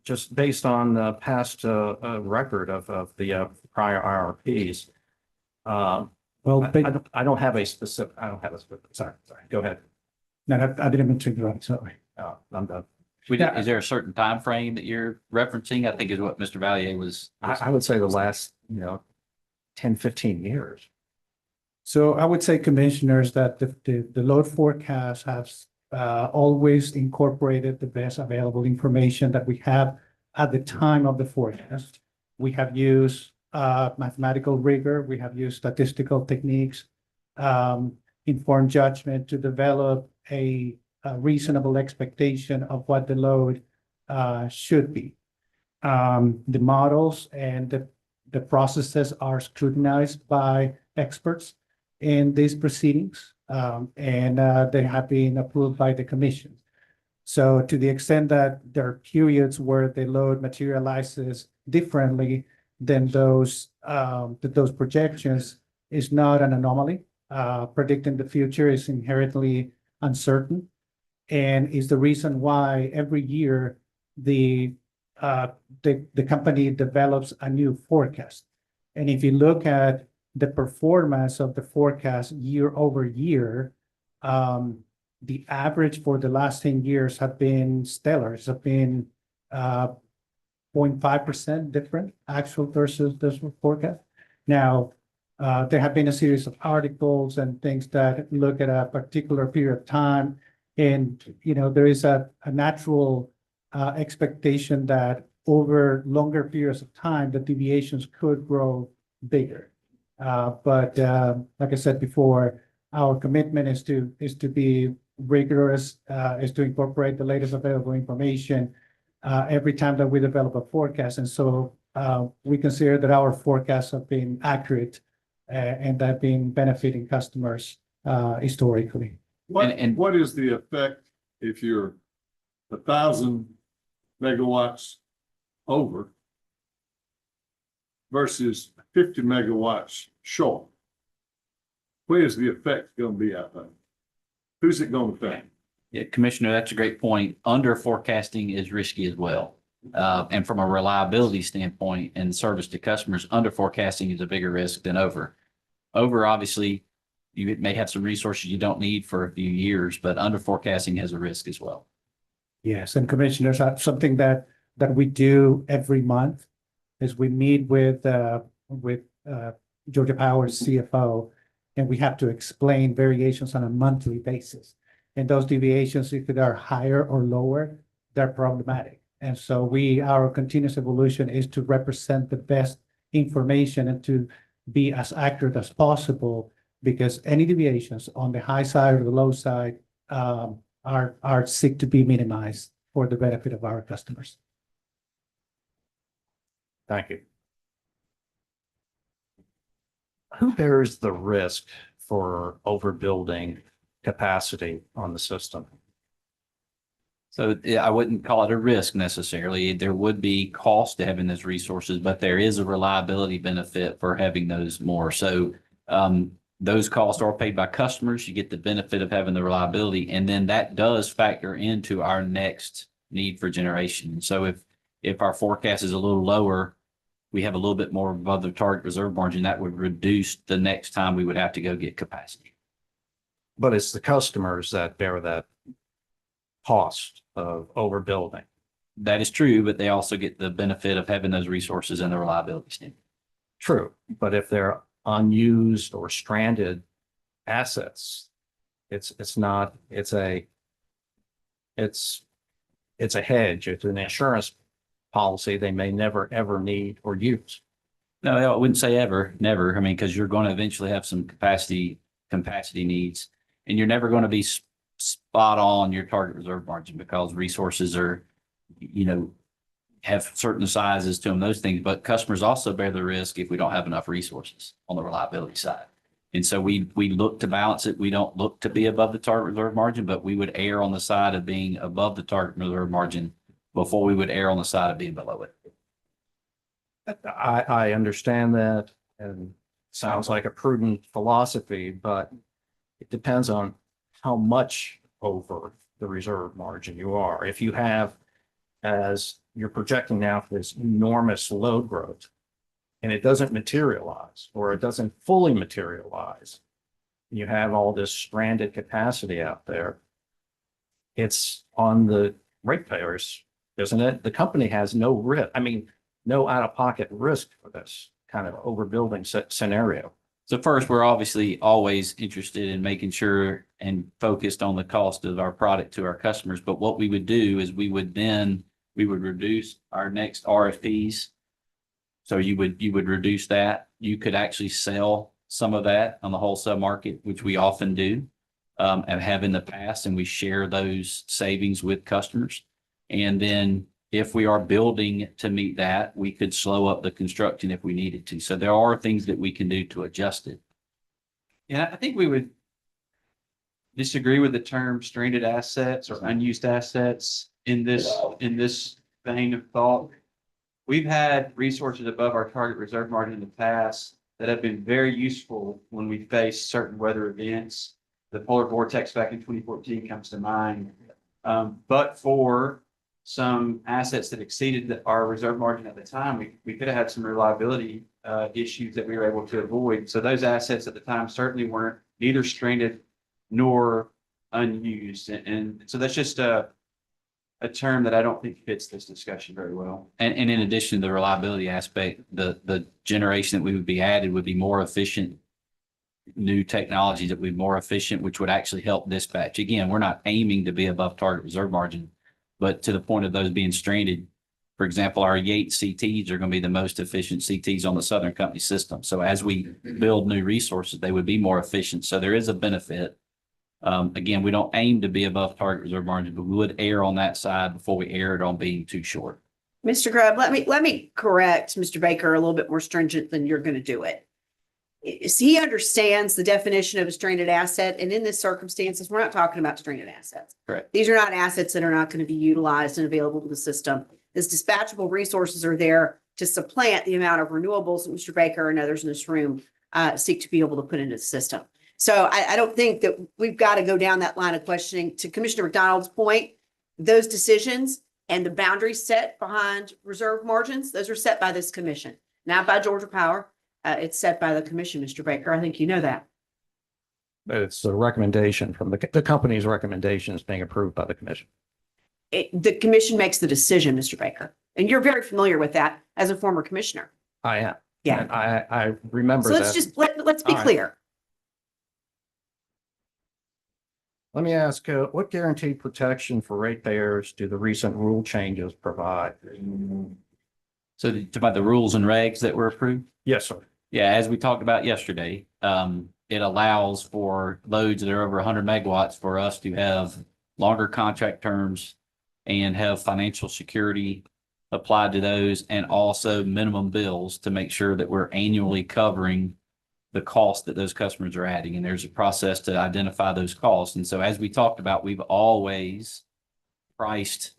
[SPEAKER 5] just based on the past record of the prior IRPs.
[SPEAKER 15] Well,
[SPEAKER 5] I don't have a specific, sorry, go ahead.
[SPEAKER 15] No, I didn't mean to interrupt, sorry.
[SPEAKER 5] I'm done.
[SPEAKER 21] Is there a certain time frame that you're referencing? I think is what Mr. Valier was.
[SPEAKER 5] I would say the last, 10, 15 years.
[SPEAKER 15] So I would say, commissioners, that the load forecast has always incorporated the best available information that we have at the time of the forecast. We have used mathematical rigor, we have used statistical techniques, informed judgment to develop a reasonable expectation of what the load should be. The models and the processes are scrutinized by experts in these proceedings, and they have been approved by the commission. So to the extent that there are periods where the load materializes differently than those projections is not an anomaly. Predicting the future is inherently uncertain, and is the reason why every year the company develops a new forecast. And if you look at the performance of the forecast year over year, the average for the last 10 years have been stellar. It's been 0.5% different actual versus this forecast. Now,
[SPEAKER 7] There have been a series of articles and things that look at a particular period of time. And, there is a natural expectation that over longer periods of time, the deviations could grow bigger. But like I said before, our commitment is to be rigorous, is to incorporate the latest available information every time that we develop a forecast. And so we consider that our forecasts have been accurate and that have been benefiting customers historically.
[SPEAKER 11] What is the effect if you're 1,000 megawatts over versus 50 megawatts short? Where is the effect going to be out there? Who's it going to affect?
[SPEAKER 21] Yeah, Commissioner, that's a great point. Under forecasting is risky as well. And from a reliability standpoint and service to customers, under forecasting is a bigger risk than over. Over, obviously, you may have some resources you don't need for a few years, but under forecasting has a risk as well.
[SPEAKER 7] Yes, and commissioners, something that we do every month is we meet with Georgia Power's CFO, and we have to explain variations on a monthly basis. And those deviations, if they are higher or lower, they're problematic. And so our continuous evolution is to represent the best information and to be as accurate as possible, because any deviations on the high side or the low side are seek to be minimized for the benefit of our customers.
[SPEAKER 5] Thank you. Who bears the risk for overbuilding capacity on the system?
[SPEAKER 21] So yeah, I wouldn't call it a risk necessarily. There would be cost to having those resources, but there is a reliability benefit for having those more. So those costs are paid by customers. You get the benefit of having the reliability, and then that does factor into our next need for generation. So if our forecast is a little lower, we have a little bit more above the target reserve margin, that would reduce the next time we would have to go get capacity.
[SPEAKER 5] But it's the customers that bear that cost of overbuilding.
[SPEAKER 21] That is true, but they also get the benefit of having those resources and the reliability standard.
[SPEAKER 5] True, but if they're unused or stranded assets, it's a hedge. It's an insurance policy they may never, ever need or use.
[SPEAKER 21] No, I wouldn't say ever, never. I mean, because you're going to eventually have some capacity needs, and you're never going to be spot on your target reserve margin because resources are, have certain sizes to them, those things. But customers also bear the risk if we don't have enough resources on the reliability side. And so we look to balance it. We don't look to be above the target reserve margin, but we would err on the side of being above the target reserve margin before we would err on the side of being below it.
[SPEAKER 5] I understand that, and sounds like a prudent philosophy, but it depends on how much over the reserve margin you are. If you have, as you're projecting now, for this enormous load growth, and it doesn't materialize, or it doesn't fully materialize, you have all this stranded capacity out there, it's on the ratepayers, isn't it? The company has no risk. I mean, no out-of-pocket risk for this kind of overbuilding scenario.
[SPEAKER 21] So first, we're obviously always interested in making sure and focused on the cost of our product to our customers. But what we would do is we would reduce our next RFPs. So you would reduce that. You could actually sell some of that on the wholesale market, which we often do and have in the past, and we share those savings with customers. And then if we are building to meet that, we could slow up the construction if we needed to. So there are things that we can do to adjust it.
[SPEAKER 22] Yeah, I think we would disagree with the term stranded assets or unused assets in this vein of thought. We've had resources above our target reserve margin in the past that have been very useful when we face certain weather events. The polar vortex back in 2014 comes to mind. But for some assets that exceeded our reserve margin at the time, we could have had some reliability issues that we were able to avoid. So those assets at the time certainly weren't neither stranded nor unused. And so that's just a term that I don't think fits this discussion very well.
[SPEAKER 21] And in addition to the reliability aspect, the generation that we would be added would be more efficient. New technologies that would be more efficient, which would actually help dispatch. Again, we're not aiming to be above target reserve margin, but to the point of those being stranded, for example, our Yates CTs are going to be the most efficient CTs on the Southern Company system. So as we build new resources, they would be more efficient. So there is a benefit. Again, we don't aim to be above target reserve margin, but we would err on that side before we err it on being too short.
[SPEAKER 13] Mr. Grubb, let me correct Mr. Baker a little bit more stringent than you're going to do it. He understands the definition of a stranded asset, and in this circumstances, we're not talking about stranded assets.
[SPEAKER 21] Correct.
[SPEAKER 13] These are not assets that are not going to be utilized and available to the system. These dispatchable resources are there to supplant the amount of renewables that Mr. Baker and others in this room seek to be able to put into the system. So I don't think that we've got to go down that line of questioning. To Commissioner McDonald's point, those decisions and the boundaries set behind reserve margins, those are set by this commission, not by Georgia Power. It's set by the commission, Mr. Baker. I think you know that.
[SPEAKER 5] It's a recommendation from the company's recommendation is being approved by the commission.
[SPEAKER 13] The commission makes the decision, Mr. Baker, and you're very familiar with that as a former commissioner.
[SPEAKER 5] I am.
[SPEAKER 13] Yeah.
[SPEAKER 5] And I remember
[SPEAKER 13] So
[SPEAKER 5] that.
[SPEAKER 13] let's just, let's be
[SPEAKER 5] All right.
[SPEAKER 13] clear.
[SPEAKER 5] Let me ask, what guaranteed protection for ratepayers do the recent rule changes provide?
[SPEAKER 21] So about the rules and regs that were approved?
[SPEAKER 5] Yes, sir.
[SPEAKER 21] Yeah, as we talked about yesterday, it allows for loads that are over 100 megawatts for us to have longer contract terms and have financial security applied to those, and also minimum bills to make sure that we're annually covering the cost that those customers are adding. And there's a process to identify those costs. And so as we talked about, we've always priced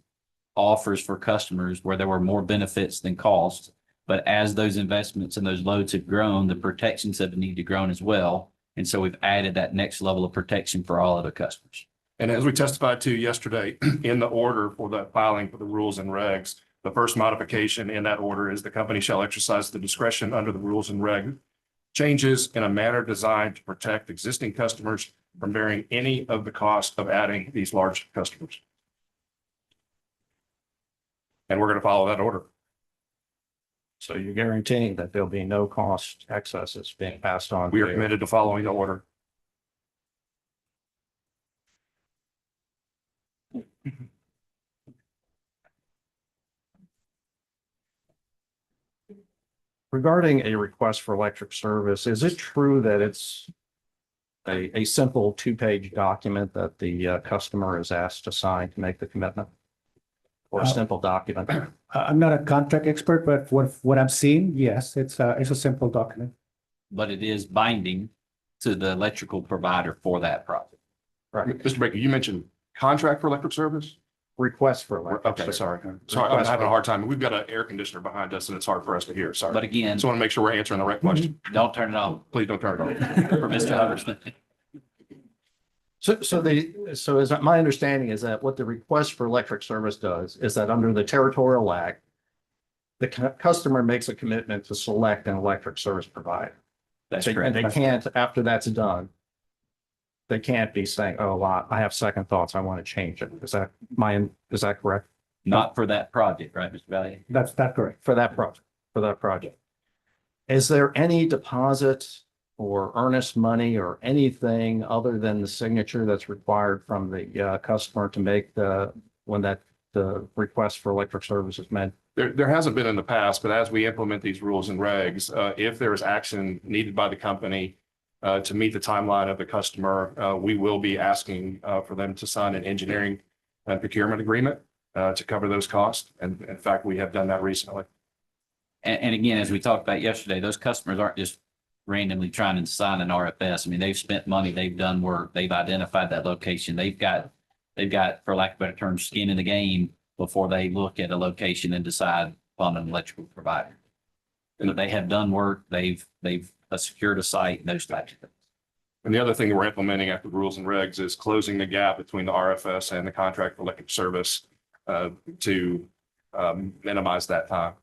[SPEAKER 21] offers for customers where there were more benefits than cost. But as those investments and those loads have grown, the protections have needed to grow as well. And so we've added that next level of protection for all of the customers.
[SPEAKER 23] And as we testified to yesterday, in the order for the filing for the rules and regs, the first modification in that order is the company shall exercise the discretion under the rules and reg changes in a manner designed to protect existing customers from bearing any of the cost of adding these large customers. And we're going to follow that order.
[SPEAKER 5] So you're guaranteeing that there'll be no cost excesses being passed on?
[SPEAKER 23] We are committed to following the order.
[SPEAKER 5] Regarding a request for electric service, is it true that it's a simple two-page document that the customer is asked to sign to make the commitment? Or a simple document?
[SPEAKER 6] I'm not a contract expert, but what I'm seeing, yes, it's a simple document.
[SPEAKER 21] But it is binding to the electrical provider for that project.
[SPEAKER 5] Right.
[SPEAKER 23] Mr. Baker, you mentioned contract for electric service?
[SPEAKER 5] Request for electric.
[SPEAKER 23] Okay,
[SPEAKER 5] service.
[SPEAKER 23] sorry. Sorry, I'm having a hard time. We've got an air conditioner behind us and it's hard for us to hear. Sorry.
[SPEAKER 21] But again,
[SPEAKER 23] Just want to make sure we're answering the right question.
[SPEAKER 21] don't turn it off
[SPEAKER 23] Please don't turn it off.
[SPEAKER 21] for Mr. Hubbardston.
[SPEAKER 5] So is that my understanding is that what the request for electric service does is that under the territorial act, the customer makes a commitment to select an electric service provider.
[SPEAKER 21] That's
[SPEAKER 5] And
[SPEAKER 21] correct.
[SPEAKER 5] they can't, after that's done, they can't be saying, oh, I have second thoughts. I want to change it. Is that correct?
[SPEAKER 21] Not for that project, right, Mr. Valier?
[SPEAKER 6] That's correct.
[SPEAKER 5] For that project. Is there any deposit or earnest money or anything other than the signature that's required from the customer to make the request for electric service is made?
[SPEAKER 23] There hasn't been in the past, but as we implement these rules and regs, if there is action needed by the company to meet the timeline of the customer, we will be asking for them to sign an engineering and procurement agreement to cover those costs. And in fact, we have done that recently.
[SPEAKER 21] And again, as we talked about yesterday, those customers aren't just randomly trying to sign an RFS. I mean, they've spent money, they've done work, they've identified that location. They've got, for lack of a better term, skin in the game before they look at a location and decide upon an electrical provider. And they have done work, they've secured a site, those types of things.
[SPEAKER 23] And the other thing that we're implementing after the rules and regs is closing the gap between the RFS and the contract for electric service to minimize that time.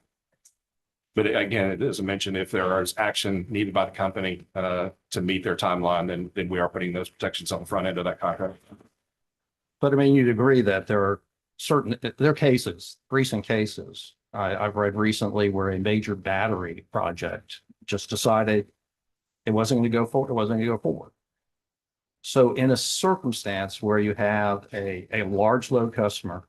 [SPEAKER 23] But again, as I mentioned, if there is action needed by the company to meet their timeline, then we are putting those protections on the front end of that contract.
[SPEAKER 5] But I mean, you'd agree that there are there are cases, recent cases I've read recently where a major battery project just decided it wasn't going to go forward, it wasn't going to go forward. So in a circumstance where you have a large load customer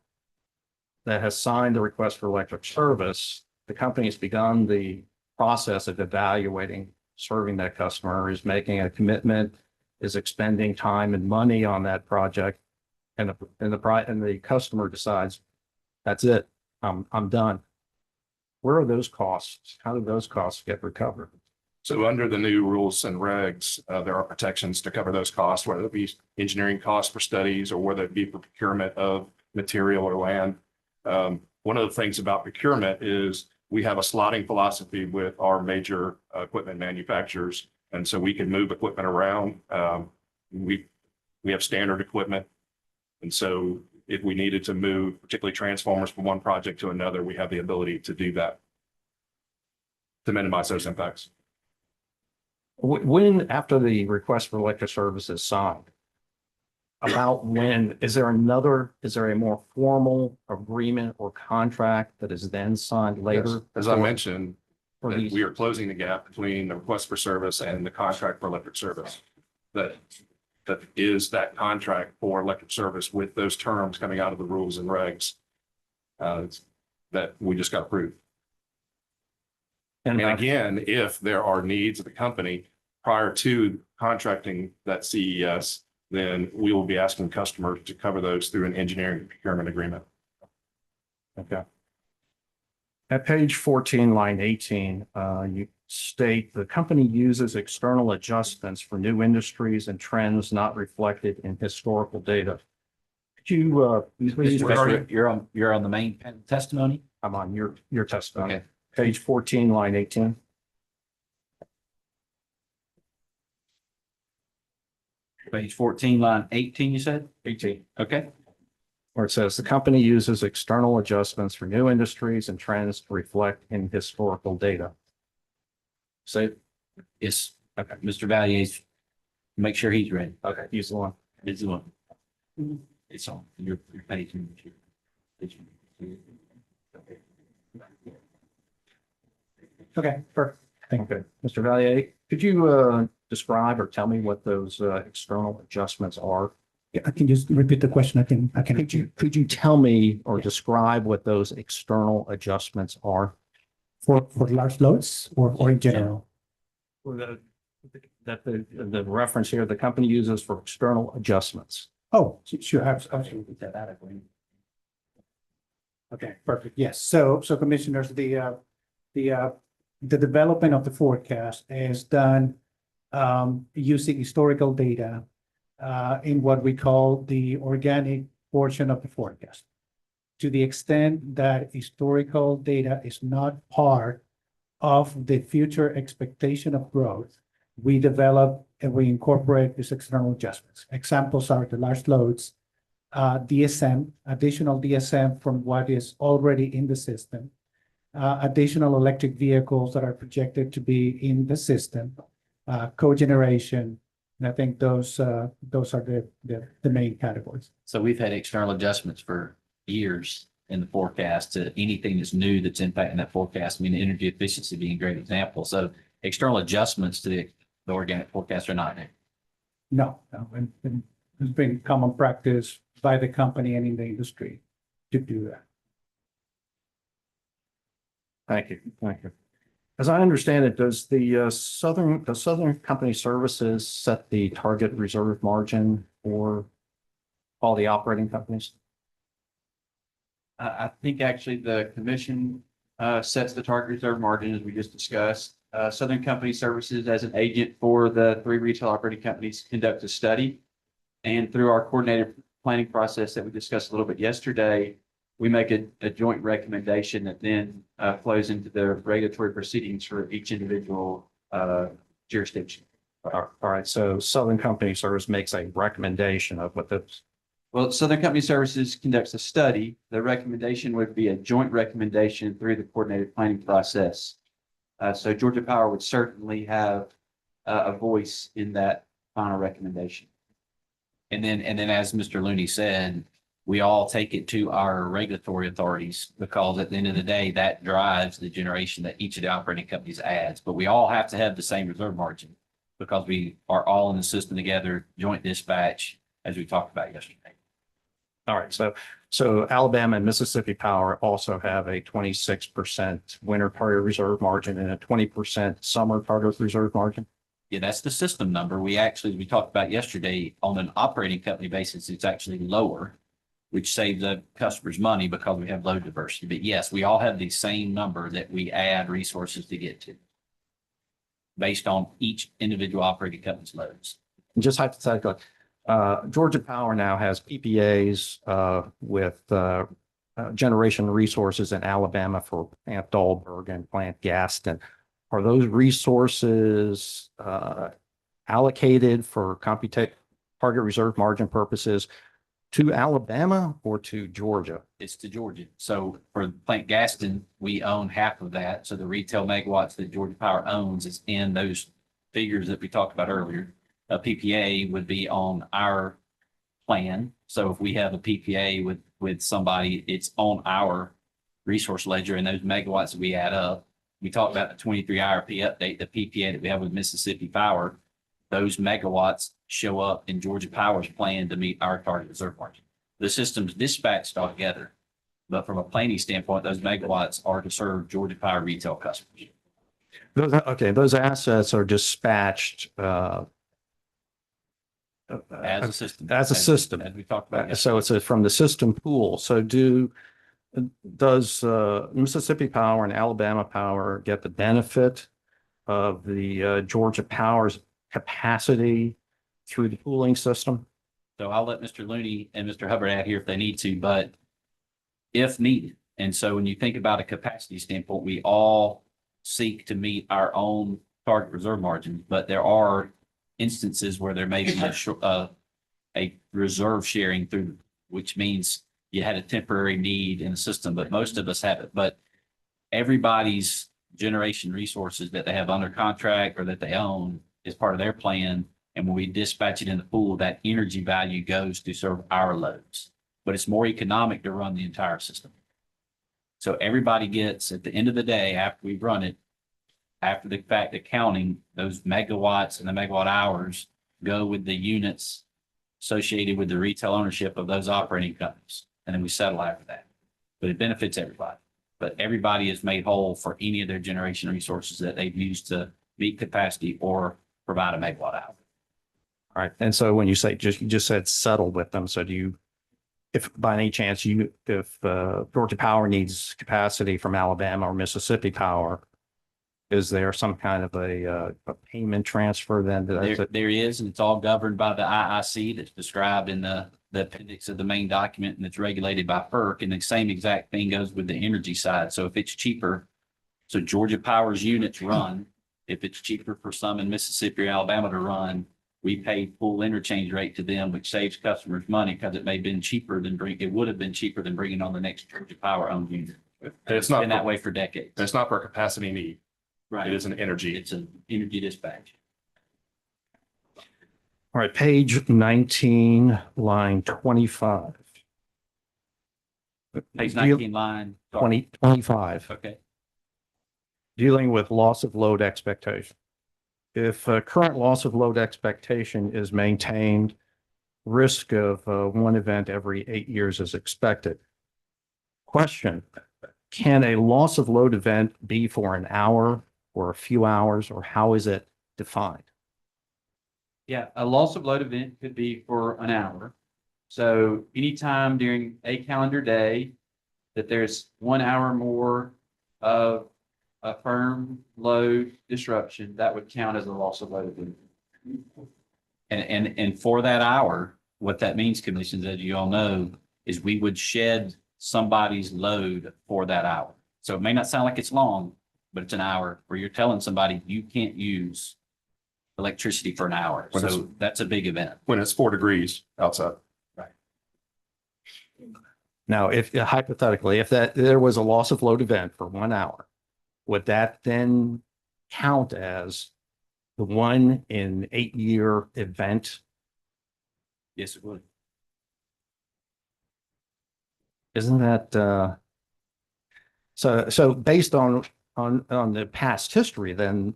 [SPEAKER 5] that has signed the request for electric service, the company has begun the process of evaluating serving that customer, is making a commitment, is expending time and money on that project, and the customer decides, that's it, I'm done. Where are those costs? How do those costs get recovered?
[SPEAKER 23] So under the new rules and regs, there are protections to cover those costs, whether it be engineering costs for studies or whether it be for procurement of material or land. One of the things about procurement is we have a slotting philosophy with our major equipment manufacturers. And so we can move equipment around. We have standard equipment. And so if we needed to move particularly transformers from one project to another, we have the ability to do that to minimize those impacts.
[SPEAKER 5] When, after the request for electric service is signed, about when, is there a more formal agreement or contract that is then signed later?
[SPEAKER 23] Yes. As I mentioned,
[SPEAKER 5] for these?
[SPEAKER 23] we are closing the gap between the request for service and the contract for electric service. That is that contract for electric service with those terms coming out of the rules and regs that we just got approved. And again, if there are needs of the company prior to contracting that CES, then we will be asking customers to cover those through an engineering procurement agreement.
[SPEAKER 5] Okay. At page 14, line 18, you state the company uses external adjustments for new industries and trends not reflected in historical data. Could you please?
[SPEAKER 21] You're on the main testimony?
[SPEAKER 5] I'm on your testimony.
[SPEAKER 21] Okay.
[SPEAKER 5] Page 14, line 18.
[SPEAKER 21] Page 14, line 18, you said?
[SPEAKER 5] 18.
[SPEAKER 21] Okay.
[SPEAKER 5] Where it says the company uses external adjustments for new industries and trends to reflect in historical data.
[SPEAKER 21] So, yes, okay, Mr. Valier's, make sure he's ready.
[SPEAKER 5] Okay, he's the one.
[SPEAKER 21] He's the one. It's on your page.
[SPEAKER 6] Okay, perfect. Thank you.
[SPEAKER 5] Okay, Mr. Valier, could you describe or tell me what those external adjustments are?
[SPEAKER 6] Yeah, I can just repeat the question. I can.
[SPEAKER 5] Could you tell me or describe what those external adjustments are?
[SPEAKER 6] For large loads or in general?
[SPEAKER 5] That the reference here, the company uses for external adjustments.
[SPEAKER 6] Oh, sure, absolutely. Okay, perfect. Yes. So commissioners, the development of the forecast is done using historical data in what we call the organic portion of the forecast. To the extent that historical data is not part of the future expectation of growth, we develop and we incorporate these external adjustments. Examples are the large loads, DSM, additional DSM from what is already in the system, additional electric vehicles that are projected to be in the system, cogeneration. And I think those are the main categories.
[SPEAKER 21] So we've had external adjustments for years in the forecast to anything that's new that's impacting that forecast. I mean, energy efficiency being a great example. So external adjustments to the organic forecast are not there.
[SPEAKER 6] No, and it's been common practice by the company and in the industry to do that.
[SPEAKER 5] Thank you. Thank you. As I understand it, does the Southern Company Services set the target reserve margin for all the operating companies?
[SPEAKER 22] I think actually the commission sets the target reserve margin as we just discussed. Southern Company Services as an agent for the 3 retail operating companies conduct a study. And through our coordinated planning process that we discussed a little bit yesterday, we make a joint recommendation that then flows into the regulatory proceedings for each individual jurisdiction.
[SPEAKER 5] All right, so Southern Company Service makes a recommendation of what those.
[SPEAKER 22] Well, Southern Company Services conducts a study. The recommendation would be a joint recommendation through the coordinated planning process. So Georgia Power would certainly have a voice in that final recommendation.
[SPEAKER 21] And then as Mr. Looney said, we all take it to our regulatory authorities because at the end of the day, that drives the generation that each of the operating companies adds. But we all have to have the same reserve margin because we are all in the system together, joint dispatch, as we talked about yesterday.
[SPEAKER 5] All right, so Alabama and Mississippi Power also have a 26% winter target reserve margin and a 20% summer target reserve margin.
[SPEAKER 21] Yeah, that's the system number. We actually, we talked about yesterday, on an operating company basis, it's actually lower, which saves the customers money because we have load diversity. But yes, we all have the same number that we add resources to get to based on each individual operating company's loads.
[SPEAKER 5] And just hypothetically, Georgia Power now has PPAs with generation resources in Alabama for Plant Dahlberg and Plant Gaston. Are those resources allocated for target reserve margin purposes to Alabama or to Georgia?
[SPEAKER 21] It's to Georgia. So for Plant Gaston, we own half of that. So the retail megawatts that Georgia Power owns is in those figures that we talked about earlier. A PPA would be on our plan. So if we have a PPA with somebody, it's on our resource ledger, and those megawatts that we add up. We talked about the 23 IRP update, the PPA that we have with Mississippi Power. Those megawatts show up in Georgia Power's plan to meet our target reserve margin. The system's dispatched all together, but from a planning standpoint, those megawatts are to serve Georgia Power retail customers.
[SPEAKER 5] Those assets are dispatched
[SPEAKER 21] As a system.
[SPEAKER 5] As a system.
[SPEAKER 21] As we talked about.
[SPEAKER 5] So it's from the system pool. So does Mississippi Power and Alabama Power get the benefit of the Georgia Power's capacity through the pooling system?
[SPEAKER 21] So I'll let Mr. Looney and Mr. Hubbard add here if they need to, but if needed. And so when you think about a capacity standpoint, we all seek to meet our own target reserve margin, but there are instances where there may be a reserve sharing through, which means you had a temporary need in the system, but most of us have it. But everybody's generation resources that they have under contract or that they own is part of their plan. And when we dispatch it in the pool, that energy value goes to serve our loads. But it's more economic to run the entire system. So everybody gets, at the end of the day, after we run it, after the fact accounting, those megawatts and the megawatt hours go with the units associated with the retail ownership of those operating companies. And then we settle after that. But it benefits everybody. But everybody is made whole for any of their generation resources that they've used to meet capacity or provide a megawatt hour.
[SPEAKER 5] All right. And so when you say you just said settle with them, so do you, if by any chance if Georgia Power needs capacity from Alabama or Mississippi Power, is there some kind of a payment transfer then?
[SPEAKER 21] There is, and it's all governed by the IIC that's described in the appendix of the main document, and it's regulated by FERC. And the same exact thing goes with the energy side. So if it's cheaper, so Georgia Power's units run, if it's cheaper for some in Mississippi or Alabama to run, we pay full interchange rate to them, which saves customers money because it may have been cheaper than it would have been cheaper than bringing on the next Georgia Power owned unit.
[SPEAKER 23] It's not
[SPEAKER 21] been that way for decades.
[SPEAKER 23] It's not for a capacity need.
[SPEAKER 21] Right.
[SPEAKER 23] It is an energy.
[SPEAKER 21] It's an energy dispatch.
[SPEAKER 5] All right, page 19, line 25.
[SPEAKER 21] Page 19, line
[SPEAKER 5] 25.
[SPEAKER 21] Okay.
[SPEAKER 5] Dealing with loss of load expectation. If current loss of load expectation is maintained, risk of one event every 8 years is expected. Question, can a loss of load event be for an hour or a few hours, or how is it defined?
[SPEAKER 22] Yeah, a loss of load event could be for an hour. So anytime during a calendar day that there's 1 hour more of a firm load disruption, that would count as a loss of load event.
[SPEAKER 21] And for that hour, what that means, commissions, as you all know, is we would shed somebody's load for that hour. So it may not sound like it's long, but it's an hour where you're telling somebody you can't use electricity for an hour. So that's a big event.
[SPEAKER 23] When it's 4 degrees outside.
[SPEAKER 21] Right.
[SPEAKER 5] Now, if hypothetically, if there was a loss of load event for 1 hour, would that then count as the 1 in 8 year event?
[SPEAKER 21] Yes, it would.
[SPEAKER 5] isn't that, so based on the past history, then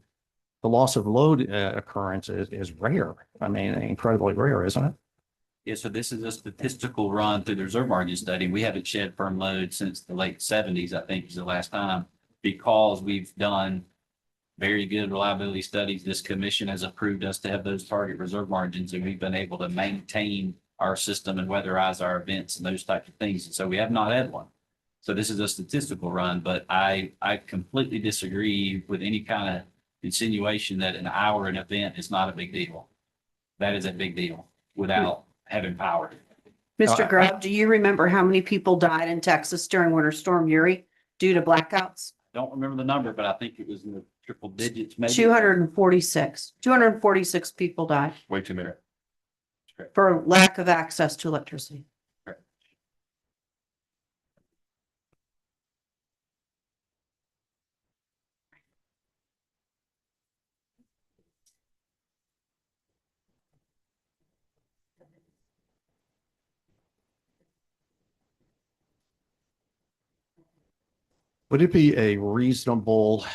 [SPEAKER 5] the loss of load occurrence is rare. I mean, incredibly rare, isn't it?
[SPEAKER 21] Yeah, so this is a statistical run through the reserve margin study. We haven't shed firm load since the late seventies, I think is the last time, because we've done very good reliability studies. This commission has approved us to have those target reserve margins, and we've been able to maintain our system and weatherize our events and those types of things. And so we have not had one. So this is a statistical run, but I completely disagree with any kind of insinuation that an hour an event is not a big deal. That is a big deal without having power.
[SPEAKER 13] Mr. Grubb, do you remember how many people died in Texas during Winter Storm Uri due to blackouts?
[SPEAKER 21] Don't remember the number, but I think it was in the triple digits, maybe.
[SPEAKER 13] 246. 246 people died
[SPEAKER 23] Way too many.
[SPEAKER 13] for lack of access to electricity.
[SPEAKER 5] Would it be a reasonable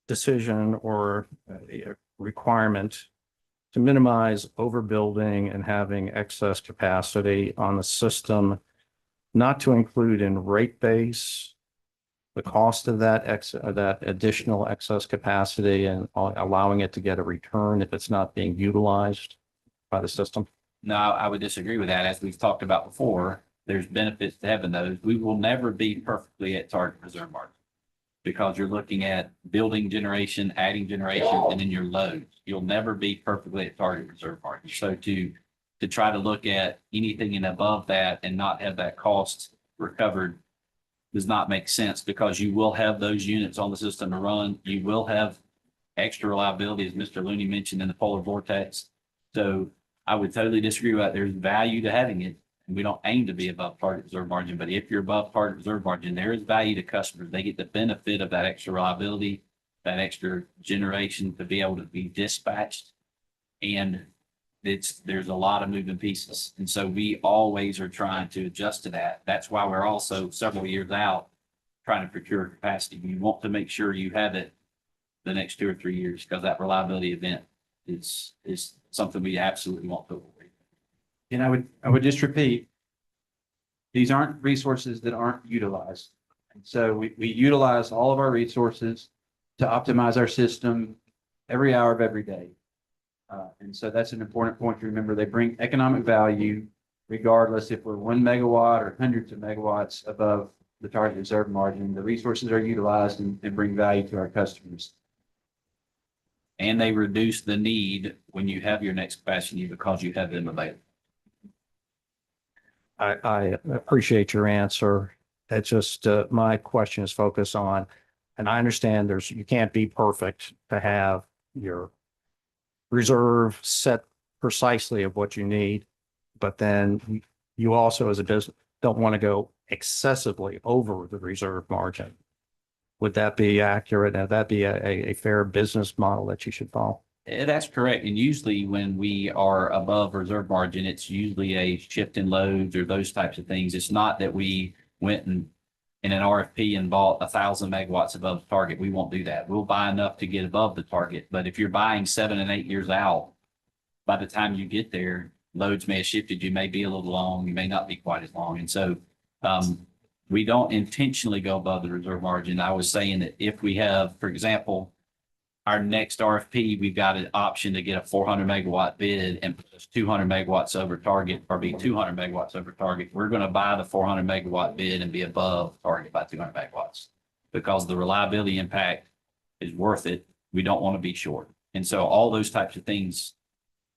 [SPEAKER 5] decision or a requirement to minimize overbuilding and having excess capacity on the system, not to include in rate base the cost of that additional excess capacity and allowing it to get a return if it's not being utilized by the system?
[SPEAKER 21] No, I would disagree with that. As we've talked about before, there's benefits to having those. We will never be perfectly at target reserve margin because you're looking at building generation, adding generation, and then your loads. You'll never be perfectly at target reserve margin. So to try to look at anything and above that and not have that cost recovered does not make sense, because you will have those units on the system to run. You will have extra reliability, as Mr. Looney mentioned, in the polar vortex. So I would totally disagree with that. There's value to having it. And we don't aim to be above target reserve margin, but if you're above target reserve margin, there is value to customers. They get the benefit of that extra reliability, that extra generation to be able to be dispatched. And there's a lot of moving pieces. And so we always are trying to adjust to that. That's why we're also several years out trying to procure capacity. You want to make sure you have it the next 2 or 3 years, because that reliability event is something we absolutely want to avoid.
[SPEAKER 22] And I would just repeat, these aren't resources that aren't utilized. And so we utilize all of our resources to optimize our system every hour of every day. And so that's an important point to remember. They bring economic value regardless if we're 1 megawatt or hundreds of megawatts above the target reserve margin. The resources are utilized and bring value to our customers.
[SPEAKER 21] And they reduce the need when you have your next capacity because you have them available.
[SPEAKER 5] I appreciate your answer. It's just, my question is focused on, and I understand you can't be perfect to have your reserve set precisely of what you need, but then you also as a business don't want to go excessively over the reserve margin. Would that be accurate? Would that be a fair business model that you should follow?
[SPEAKER 21] That's correct. And usually when we are above reserve margin, it's usually a shift in loads or those types of things. It's not that we went in an RFP and bought 1,000 megawatts above the target. We won't do that. We'll buy enough to get above the target. But if you're buying 7 and 8 years out, by the time you get there, loads may have shifted. You may be a little long. You may not be quite as long. And so we don't intentionally go above the reserve margin. I was saying that if we have, for example, our next RFP, we've got an option to get a 400 megawatt bid and put us 200 megawatts over target, or be 200 megawatts over target. We're going to buy the 400 megawatt bid and be above target by 200 megawatts because the reliability impact is worth it. We don't want to be short. And so all those types of things,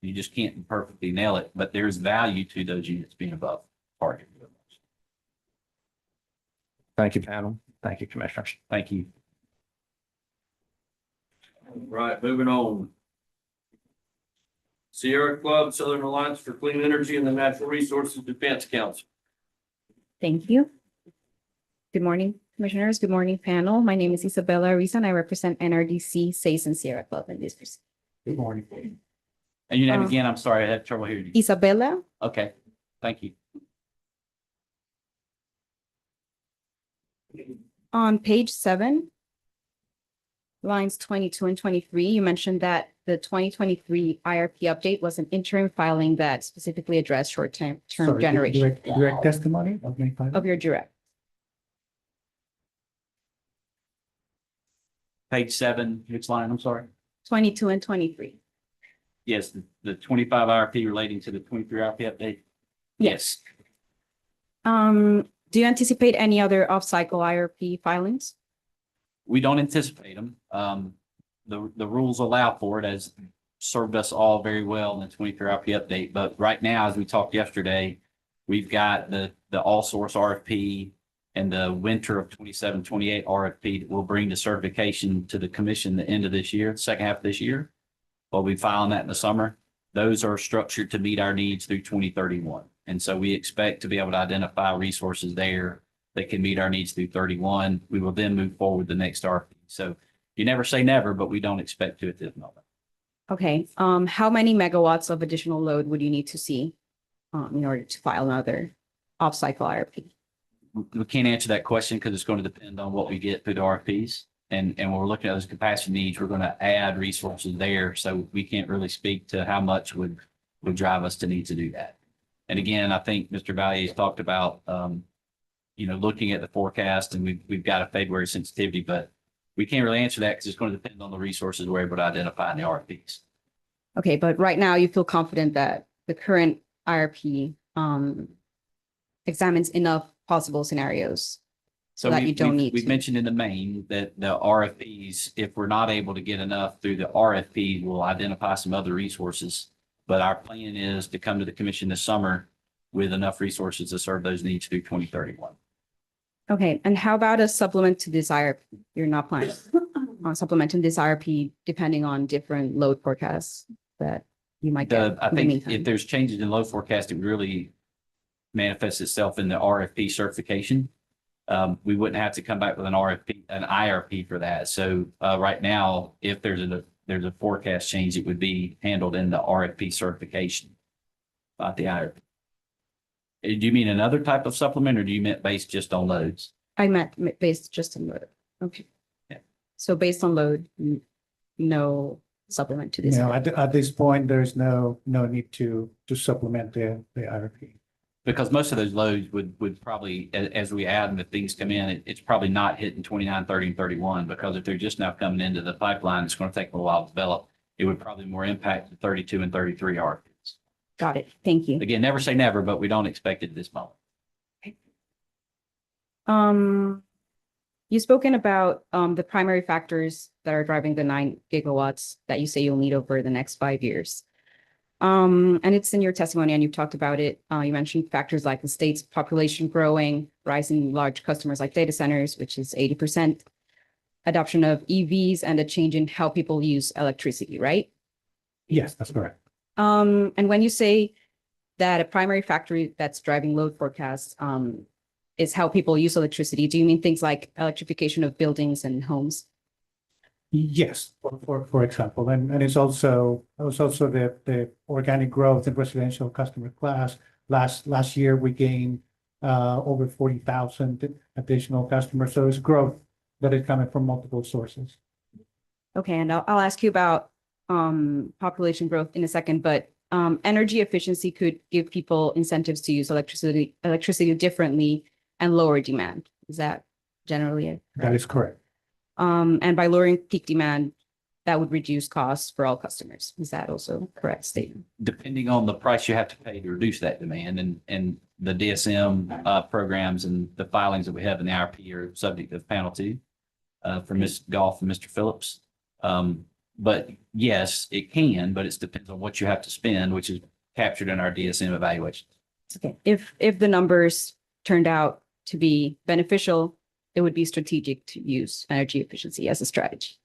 [SPEAKER 21] you just can't perfectly nail it, but there's value to those units being above target.
[SPEAKER 5] Thank you, panel. Thank you, commissioners.
[SPEAKER 21] Thank you.
[SPEAKER 1] Right, moving on. Sierra Club, Southern Alliance for Clean Energy and the Natural Resources Defense Council.
[SPEAKER 8] Thank you. Good morning, commissioners. Good morning, panel. My name is Isabella Ariza, and I represent NRDC, SACE, and Sierra Club in this proceeding.
[SPEAKER 21] Good morning. And your name again? I'm sorry, I had trouble hearing you.
[SPEAKER 8] Isabella
[SPEAKER 21] Okay. Thank you.
[SPEAKER 8] On page 7, lines 22 and 23, you mentioned that the 2023 IRP update was an interim filing that specifically addressed short-term
[SPEAKER 6] Sorry,
[SPEAKER 8] generation
[SPEAKER 6] direct testimony of May 5.
[SPEAKER 8] of your direct.
[SPEAKER 21] Page 7, which line? I'm sorry.
[SPEAKER 8] 22 and 23.
[SPEAKER 21] Yes, the 25 IRP relating to the 23 IRP update. Yes.
[SPEAKER 8] Do you anticipate any other off-cycle IRP filings?
[SPEAKER 21] We don't anticipate them. The rules allow for it, as served us all very well in the 23 IRP update. But right now, as we talked yesterday, we've got the all source RFP and the winter of 27-28 RFP that will bring the certification to the commission the end of this year, the second half of this year. We'll be filing that in the summer. Those are structured to meet our needs through 2031. And so we expect to be able to identify resources there that can meet our needs through 31. We will then move forward the next RFP. So you never say never, but we don't expect to at this moment.
[SPEAKER 8] Okay, how many megawatts of additional load would you need to see in order to file another off-cycle IRP?
[SPEAKER 21] We can't answer that question because it's going to depend on what we get through the RFPs. And when we're looking at those capacity needs, we're going to add resources there. So we can't really speak to how much would drive us to need to do that. And again, I think Mr. Valley's talked about, looking at the forecast, and we've got a February sensitivity, but we can't really answer that because it's going to depend on the resources we're able to identify in the RFPs.
[SPEAKER 8] Okay, but right now you feel confident that the current IRP examines enough possible scenarios so that you don't need
[SPEAKER 21] We've
[SPEAKER 8] to.
[SPEAKER 21] mentioned in the main that the RFPs, if we're not able to get enough through the RFP, we'll identify some other resources. But our plan is to come to the commission this summer with enough resources to serve those needs through 2031.
[SPEAKER 8] Okay, and how about a supplement to this IRP? You're not planning on supplementing this IRP depending on different load forecasts that you might get
[SPEAKER 21] I
[SPEAKER 8] in the
[SPEAKER 21] think
[SPEAKER 8] meantime?
[SPEAKER 21] if there's changes in load forecast, it really manifests itself in the RFP certification. We wouldn't have to come back with an IRP for that. So right now, if there's a forecast change, it would be handled in the RFP certification, not the IRP. Do you mean another type of supplement, or do you meant based just on loads?
[SPEAKER 8] I meant based just on load. Okay.
[SPEAKER 21] Yeah.
[SPEAKER 8] So based on load, no supplement to this.
[SPEAKER 6] No, at this point, there's no need to supplement the IRP.
[SPEAKER 21] Because most of those loads would probably, as we add and if things come in, it's probably not hitting 29, 30, and 31, because if they're just now coming into the pipeline, it's going to take a while to develop. It would probably more impact the 32 and 33 RFPs.
[SPEAKER 8] Got it. Thank you.
[SPEAKER 21] Again, never say never, but we don't expect it at this moment.
[SPEAKER 8] You've spoken about the primary factors that are driving the 9 gigawatts that you say you'll need over the next 5 years. And it's in your testimony and you've talked about it. You mentioned factors like the state's population growing, rising large customers like data centers, which is 80%, adoption of EVs, and a change in how people use electricity, right?
[SPEAKER 6] Yes, that's correct.
[SPEAKER 8] And when you say that a primary factor that's driving load forecasts is how people use electricity, do you mean things like electrification of buildings and homes?
[SPEAKER 6] Yes, for example, and it's also the organic growth in residential customer class. Last year, we gained over 40,000 additional customers. So it's growth that is coming from multiple sources.
[SPEAKER 8] Okay, and I'll ask you about population growth in a second, but energy efficiency could give people incentives to use electricity differently and lower demand. Is that generally it?
[SPEAKER 6] That is correct.
[SPEAKER 8] And by lowering peak demand, that would reduce costs for all customers. Is that also a correct statement?
[SPEAKER 21] Depending on the price you have to pay to reduce that demand, and the DSM programs and the filings that we have in the IRP are subject of panel 2 for Ms. Goff and Mr. Phillips. But yes, it can, but it depends on what you have to spend, which is captured in our DSM evaluation.
[SPEAKER 8] Okay, if the numbers turned out to be beneficial, it would be strategic to use energy efficiency as a strategy.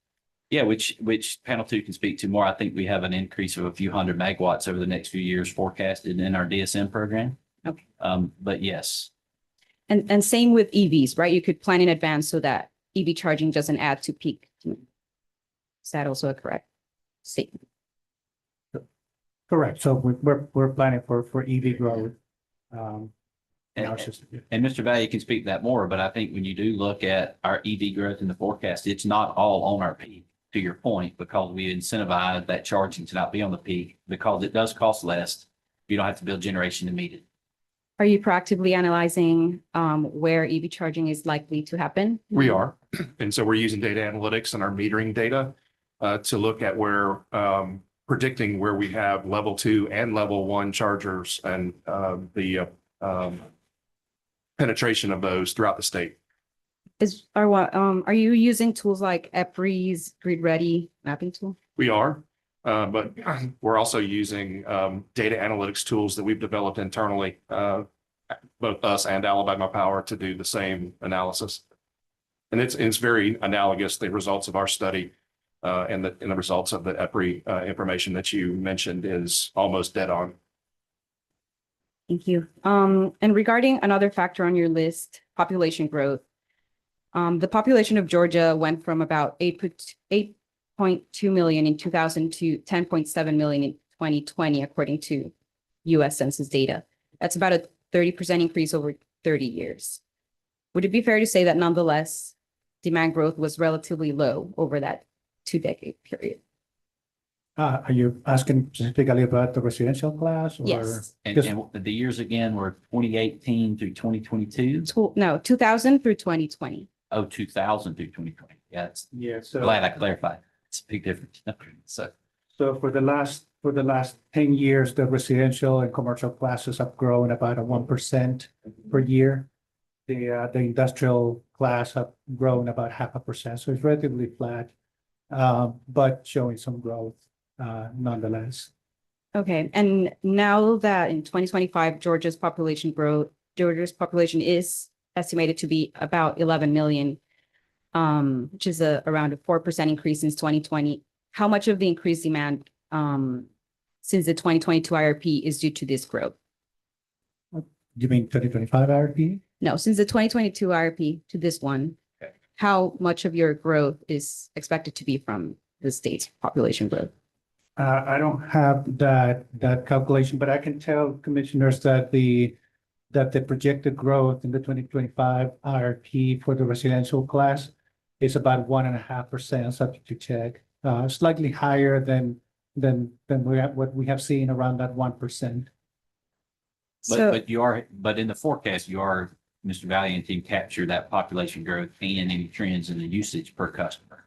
[SPEAKER 21] Yeah, which panel 2 can speak to more. I think we have an increase of a few hundred megawatts over the next few years forecasted in our DSM program.
[SPEAKER 8] Okay.
[SPEAKER 21] But yes.
[SPEAKER 8] And same with EVs, right? You could plan in advance so that EV charging doesn't add to peak demand. Is that also a correct statement?
[SPEAKER 6] Correct. So we're planning for EV growth in our system.
[SPEAKER 21] And Mr. Valley can speak to that more, but I think when you do look at our EV growth in the forecast, it's not all on our peak, to your point, because we incentivize that charging to not be on the peak, because it does cost less. You don't have to build generation to meet it.
[SPEAKER 8] Are you proactively analyzing where EV charging is likely to happen?
[SPEAKER 23] We are. And so we're using data analytics and our metering data to look at where predicting where we have level 2 and level 1 chargers and the penetration of those throughout the state.
[SPEAKER 8] Are you using tools like EPRI's Grid Ready mapping tool?
[SPEAKER 23] We are, but we're also using data analytics tools that we've developed internally, both us and Alabama Power, to do the same analysis. And it's very analogous, the results of our study and the results of the EPRI information that you mentioned is almost dead on.
[SPEAKER 8] Thank you. And regarding another factor on your list, population growth. The population of Georgia went from about 8.2 million in 2000 to 10.7 million in 2020, according to US Census data. That's about a 30% increase over 30 years. Would it be fair to say that nonetheless, demand growth was relatively low over that 2-decade period?
[SPEAKER 6] Are you asking specifically about the residential class? Or
[SPEAKER 8] Yes.
[SPEAKER 21] And the years again were 2018 through 2022.
[SPEAKER 8] No, 2000 through 2020.
[SPEAKER 21] Oh, 2000 through 2020. Yeah,
[SPEAKER 6] Yeah, so
[SPEAKER 21] glad I clarified. It's a big difference. So
[SPEAKER 6] for the last 10 years, the residential and commercial classes have grown about 1% per year. The industrial class have grown about 0.5%, so it's relatively flat, but showing some growth nonetheless.
[SPEAKER 8] Okay, and now that in 2025, Georgia's population is estimated to be about 11 million, which is around a 4% increase since 2020. How much of the increased demand since the 2022 IRP is due to this growth?
[SPEAKER 6] You mean 2025 IRP?
[SPEAKER 8] No, since the 2022 IRP to this one, how much of your growth is expected to be from the state's population growth?
[SPEAKER 6] I don't have that calculation, but I can tell commissioners that the projected growth in the 2025 IRP for the residential class is about 1.5%, subject to check, slightly higher than what we have seen around that 1%.
[SPEAKER 21] But in the forecast, you are, Mr. Valley and team, capture that population growth and any trends in the usage per customer.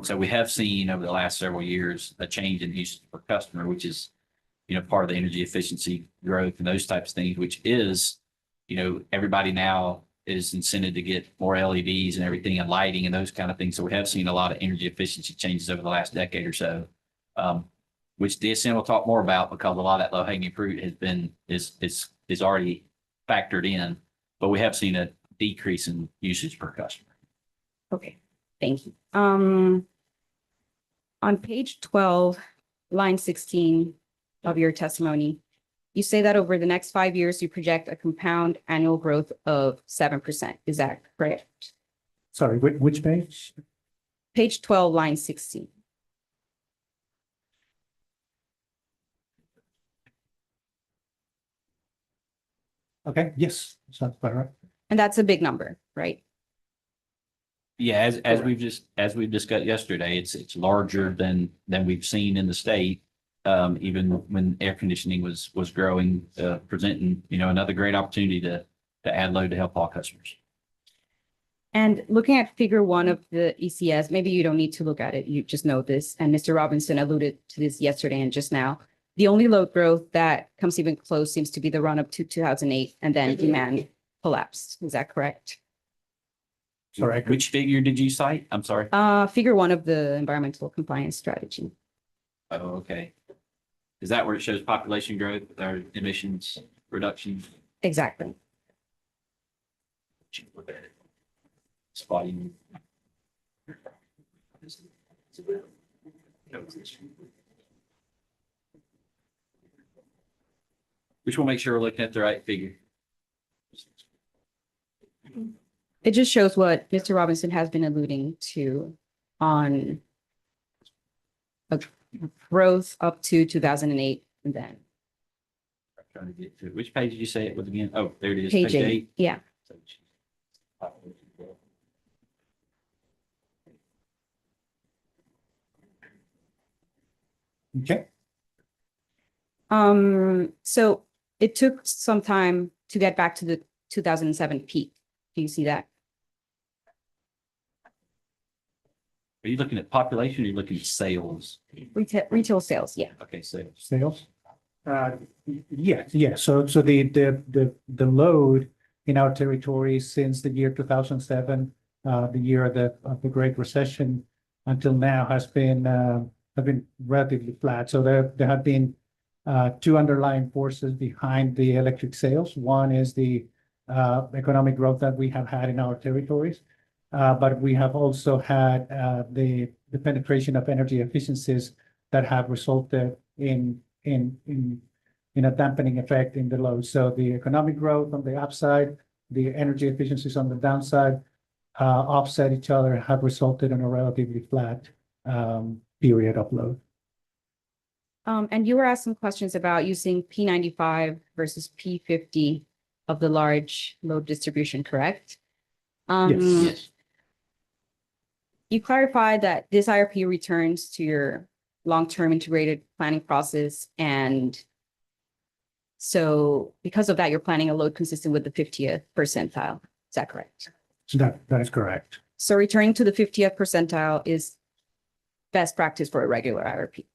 [SPEAKER 21] So we have seen over the last several years a change in usage per customer, which is, part of the energy efficiency growth and those types of things, which is, everybody now is incented to get more LEDs and everything and lighting and those kind of things. So we have seen a lot of energy efficiency changes over the last decade or so, which DSM will talk more about because a lot of that low hanging fruit is already factored in, but we have seen a decrease in usage per customer.
[SPEAKER 8] Okay, thank you. On page 12, line 16 of your testimony, you say that over the next 5 years, you project a compound annual growth of 7%. Is that correct?
[SPEAKER 6] Sorry, which page?
[SPEAKER 8] Page 12, line 16.
[SPEAKER 6] Okay, yes, sounds about right.
[SPEAKER 8] And that's a big number, right?
[SPEAKER 21] Yeah, as we've discussed yesterday, it's larger than we've seen in the state. Even when air conditioning was growing, presenting, another great opportunity to add load to help all customers.
[SPEAKER 8] And looking at figure 1 of the ECS, maybe you don't need to look at it, you just know this. And Mr. Robinson alluded to this yesterday and just now. The only load growth that comes even close seems to be the run up to 2008, and then demand collapsed. Is that correct?
[SPEAKER 6] Sorry,
[SPEAKER 21] Which figure did you cite? I'm sorry.
[SPEAKER 8] Figure 1 of the environmental compliance strategy.
[SPEAKER 21] Oh, okay. Is that where it shows population growth or emissions reduction?
[SPEAKER 8] Exactly.
[SPEAKER 21] Spotting. We just want to make sure we're looking at the right figure.
[SPEAKER 8] It just shows what Mr. Robinson has been alluding to on a growth up to 2008 and then.
[SPEAKER 21] Trying to get to, which page did you say it was again? Oh, there it is.
[SPEAKER 8] Page 8, yeah.
[SPEAKER 6] Okay.
[SPEAKER 8] So it took some time to get back to the 2007 peak. Do you see that?
[SPEAKER 21] Are you looking at population or are you looking at sales?
[SPEAKER 8] Retail sales, yeah.
[SPEAKER 21] Okay, sales.
[SPEAKER 6] Sales? Yeah. So the load in our territory since the year 2007, the year of the Great Recession until now have been relatively flat. So there have been two underlying forces behind the electric sales. One is the economic growth that we have had in our territories. But we have also had the penetration of energy efficiencies that have resulted in a dampening effect in the load. So the economic growth on the upside, the energy efficiencies on the downside, offset each other, have resulted in a relatively flat period of load.
[SPEAKER 8] And you were asked some questions about using P95 versus P50 of the large load distribution, correct?
[SPEAKER 21] Yes.
[SPEAKER 8] You clarified that this IRP returns to your long-term integrated planning process. And so because of that, you're planning a load consistent with the 50th percentile. Is that correct?
[SPEAKER 6] That is correct.
[SPEAKER 8] So returning to the 50th percentile is best practice for a regular IRP.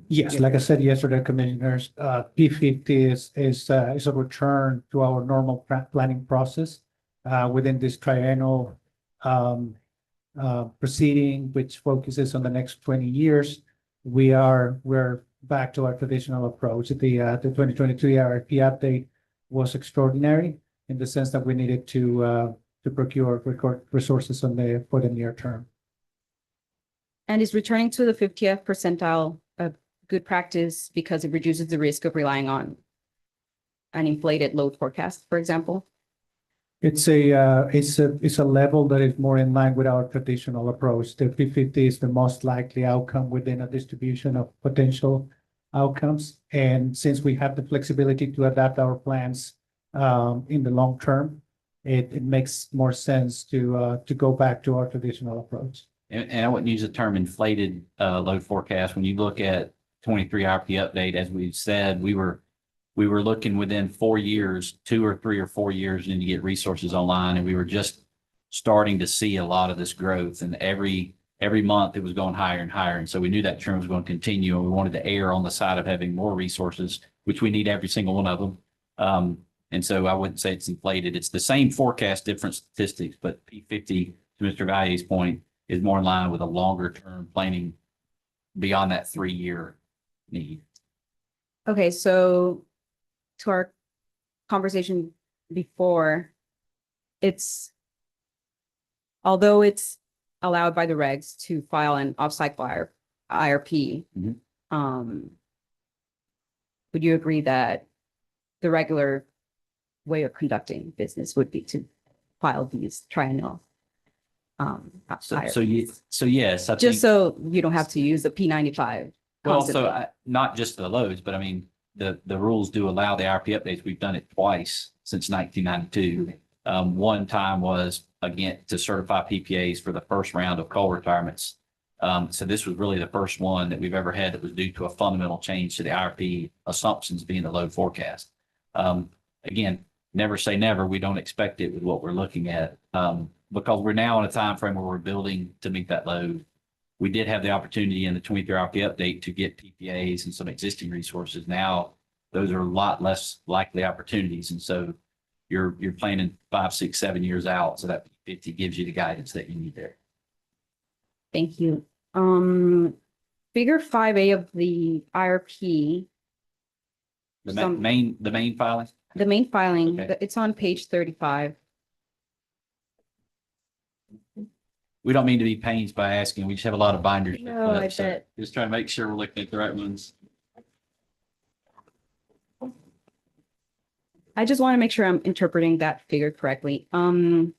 [SPEAKER 6] Yes, like I said yesterday, Commissioners, P50 is a return to our normal planning process within this triennial proceeding, which focuses on the next 20 years. We're back to our traditional approach. The 2022 IRP update was extraordinary in the sense that we needed to procure resources for the near term.
[SPEAKER 8] And is returning to the 50th percentile a good practice because it reduces the risk of relying on an inflated load forecast, for example?
[SPEAKER 6] It's a level that is more in line with our traditional approach. The P50 is the most likely outcome within a distribution of potential outcomes. And since we have the flexibility to adapt our plans in the long term, it makes more sense to go back to our traditional approach.
[SPEAKER 21] And I wouldn't use the term inflated load forecast. When you look at 23 IRP update, as we said, we were looking within 4 years, 2 or 3 or 4 years, and to get resources online. And we were just starting to see a lot of this growth. And every month it was going higher and higher. And so we knew that trend was going to continue. And we wanted to err on the side of having more resources, which we need every single one of them. And so I wouldn't say it's inflated. It's the same forecast, different statistics, but P50, to Mr. Valley's point, is more in line with a longer term planning beyond that 3-year need.
[SPEAKER 8] Okay, so to our conversation before, although it's allowed by the regs to file an off-cycle IRP, would you agree that the regular way of conducting business would be to file these triennial
[SPEAKER 21] So yes, I
[SPEAKER 8] just
[SPEAKER 21] think,
[SPEAKER 8] so you don't have to use the P95?
[SPEAKER 21] well,
[SPEAKER 8] constantly?
[SPEAKER 21] not just the loads, but I mean, the rules do allow the IRP updates. We've done it twice since 1992. One time was again to certify PPAs for the first round of coal retirements. So this was really the first one that we've ever had that was due to a fundamental change to the IRP assumptions being the load forecast. Again, never say never. We don't expect it with what we're looking at, because we're now in a time frame where we're building to meet that load. We did have the opportunity in the 23 IRP update to get PPAs and some existing resources. Now, those are a lot less likely opportunities. And so you're planning 5, 6, 7 years out. So that 50 gives you the guidance that you need there.
[SPEAKER 8] Thank you. Figure 5A of the IRP.
[SPEAKER 21] The main filing?
[SPEAKER 8] The main filing,
[SPEAKER 21] Okay.
[SPEAKER 8] it's on page 35.
[SPEAKER 21] We don't mean to be pains by asking. We just have a lot of binders. to
[SPEAKER 8] No,
[SPEAKER 21] flip,
[SPEAKER 8] I
[SPEAKER 21] so
[SPEAKER 8] bet.
[SPEAKER 21] Just trying to make sure we're looking at the right ones.
[SPEAKER 8] I just want to make sure I'm interpreting that figure correctly. I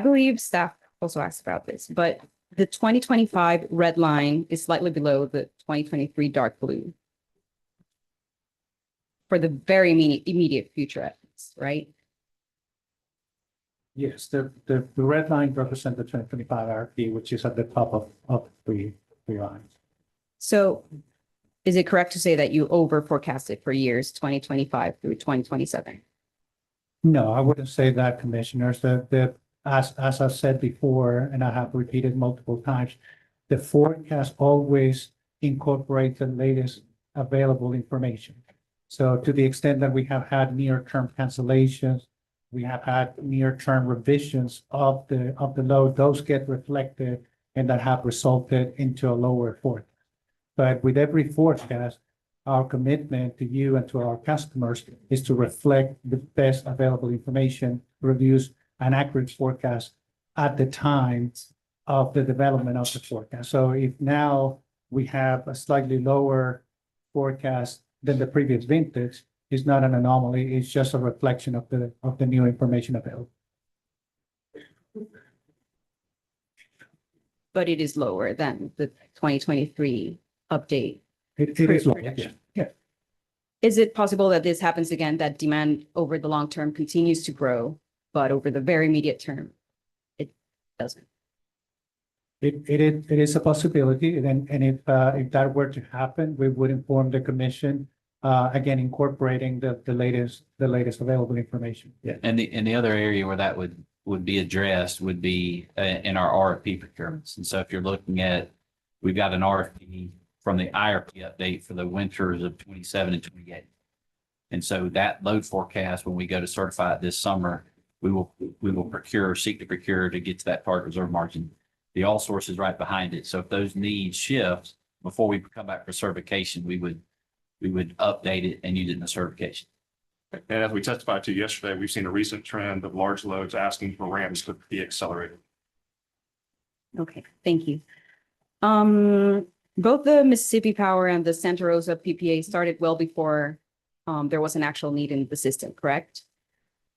[SPEAKER 8] believe staff also asked about this, but the 2025 red line is slightly below the 2023 dark blue. for the very immediate future at least, right?
[SPEAKER 6] Yes, the red line represents the 2025 RFP, which is at the top of three lines.
[SPEAKER 8] So is it correct to say that you over forecasted for years 2025 through 2027?
[SPEAKER 6] No, I wouldn't say that, commissioners. As I said before, and I have repeated multiple times, the forecast always incorporates the latest available information. So to the extent that we have had near-term cancellations, we have had near-term revisions of the load, those get reflected and that have resulted into a lower forecast. But with every forecast, our commitment to you and to our customers is to reflect the best available information, reviews, and accurate forecast at the time of the development of the forecast. So if now we have a slightly lower forecast than the previous vintage, it's not an anomaly, it's just a reflection of the new information available.
[SPEAKER 8] But it is lower than the 2023 update.
[SPEAKER 6] It is lower,
[SPEAKER 8] projection.
[SPEAKER 6] yeah.
[SPEAKER 8] Is it possible that this happens again, that demand over the long term continues to grow, but over the very immediate term, it doesn't?
[SPEAKER 6] It is a possibility, and if that were to happen, we would inform the commission, again, incorporating the latest available information. Yeah.
[SPEAKER 21] And the other area where that would be addressed would be in our RFP procurements. And so if you're looking at, we've got an RFP from the IRP update for the winters of 27 and 28. And so that load forecast, when we go to certify it this summer, we will seek to procure to get to that target reserve margin. The all source is right behind it. So if those needs shift before we come back for certification, we would update it and use it in the certification.
[SPEAKER 23] And as we testified to yesterday, we've seen a recent trend of large loads asking for ramps to be accelerated.
[SPEAKER 8] Okay, thank you. Both the Mississippi Power and the Santa Rosa PPA started well before there was an actual need in the system, correct?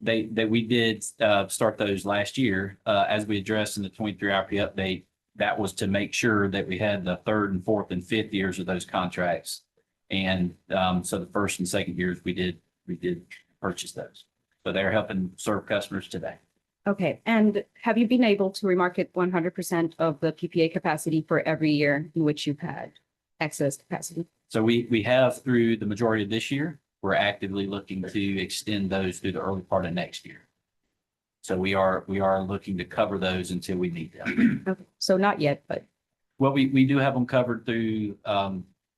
[SPEAKER 21] We did start those last year, as we addressed in the 23 RP update. That was to make sure that we had the third and fourth and fifth years of those contracts. And so the first and second years we did purchase those. So they're helping serve customers today.
[SPEAKER 8] Okay, and have you been able to remarket 100% of the PPA capacity for every year in which you've had excess capacity?
[SPEAKER 21] So we have through the majority of this year. We're actively looking to extend those through the early part of next year. So we are looking to cover those until we need them.
[SPEAKER 8] Okay, so not yet, but.
[SPEAKER 21] Well, we do have them covered through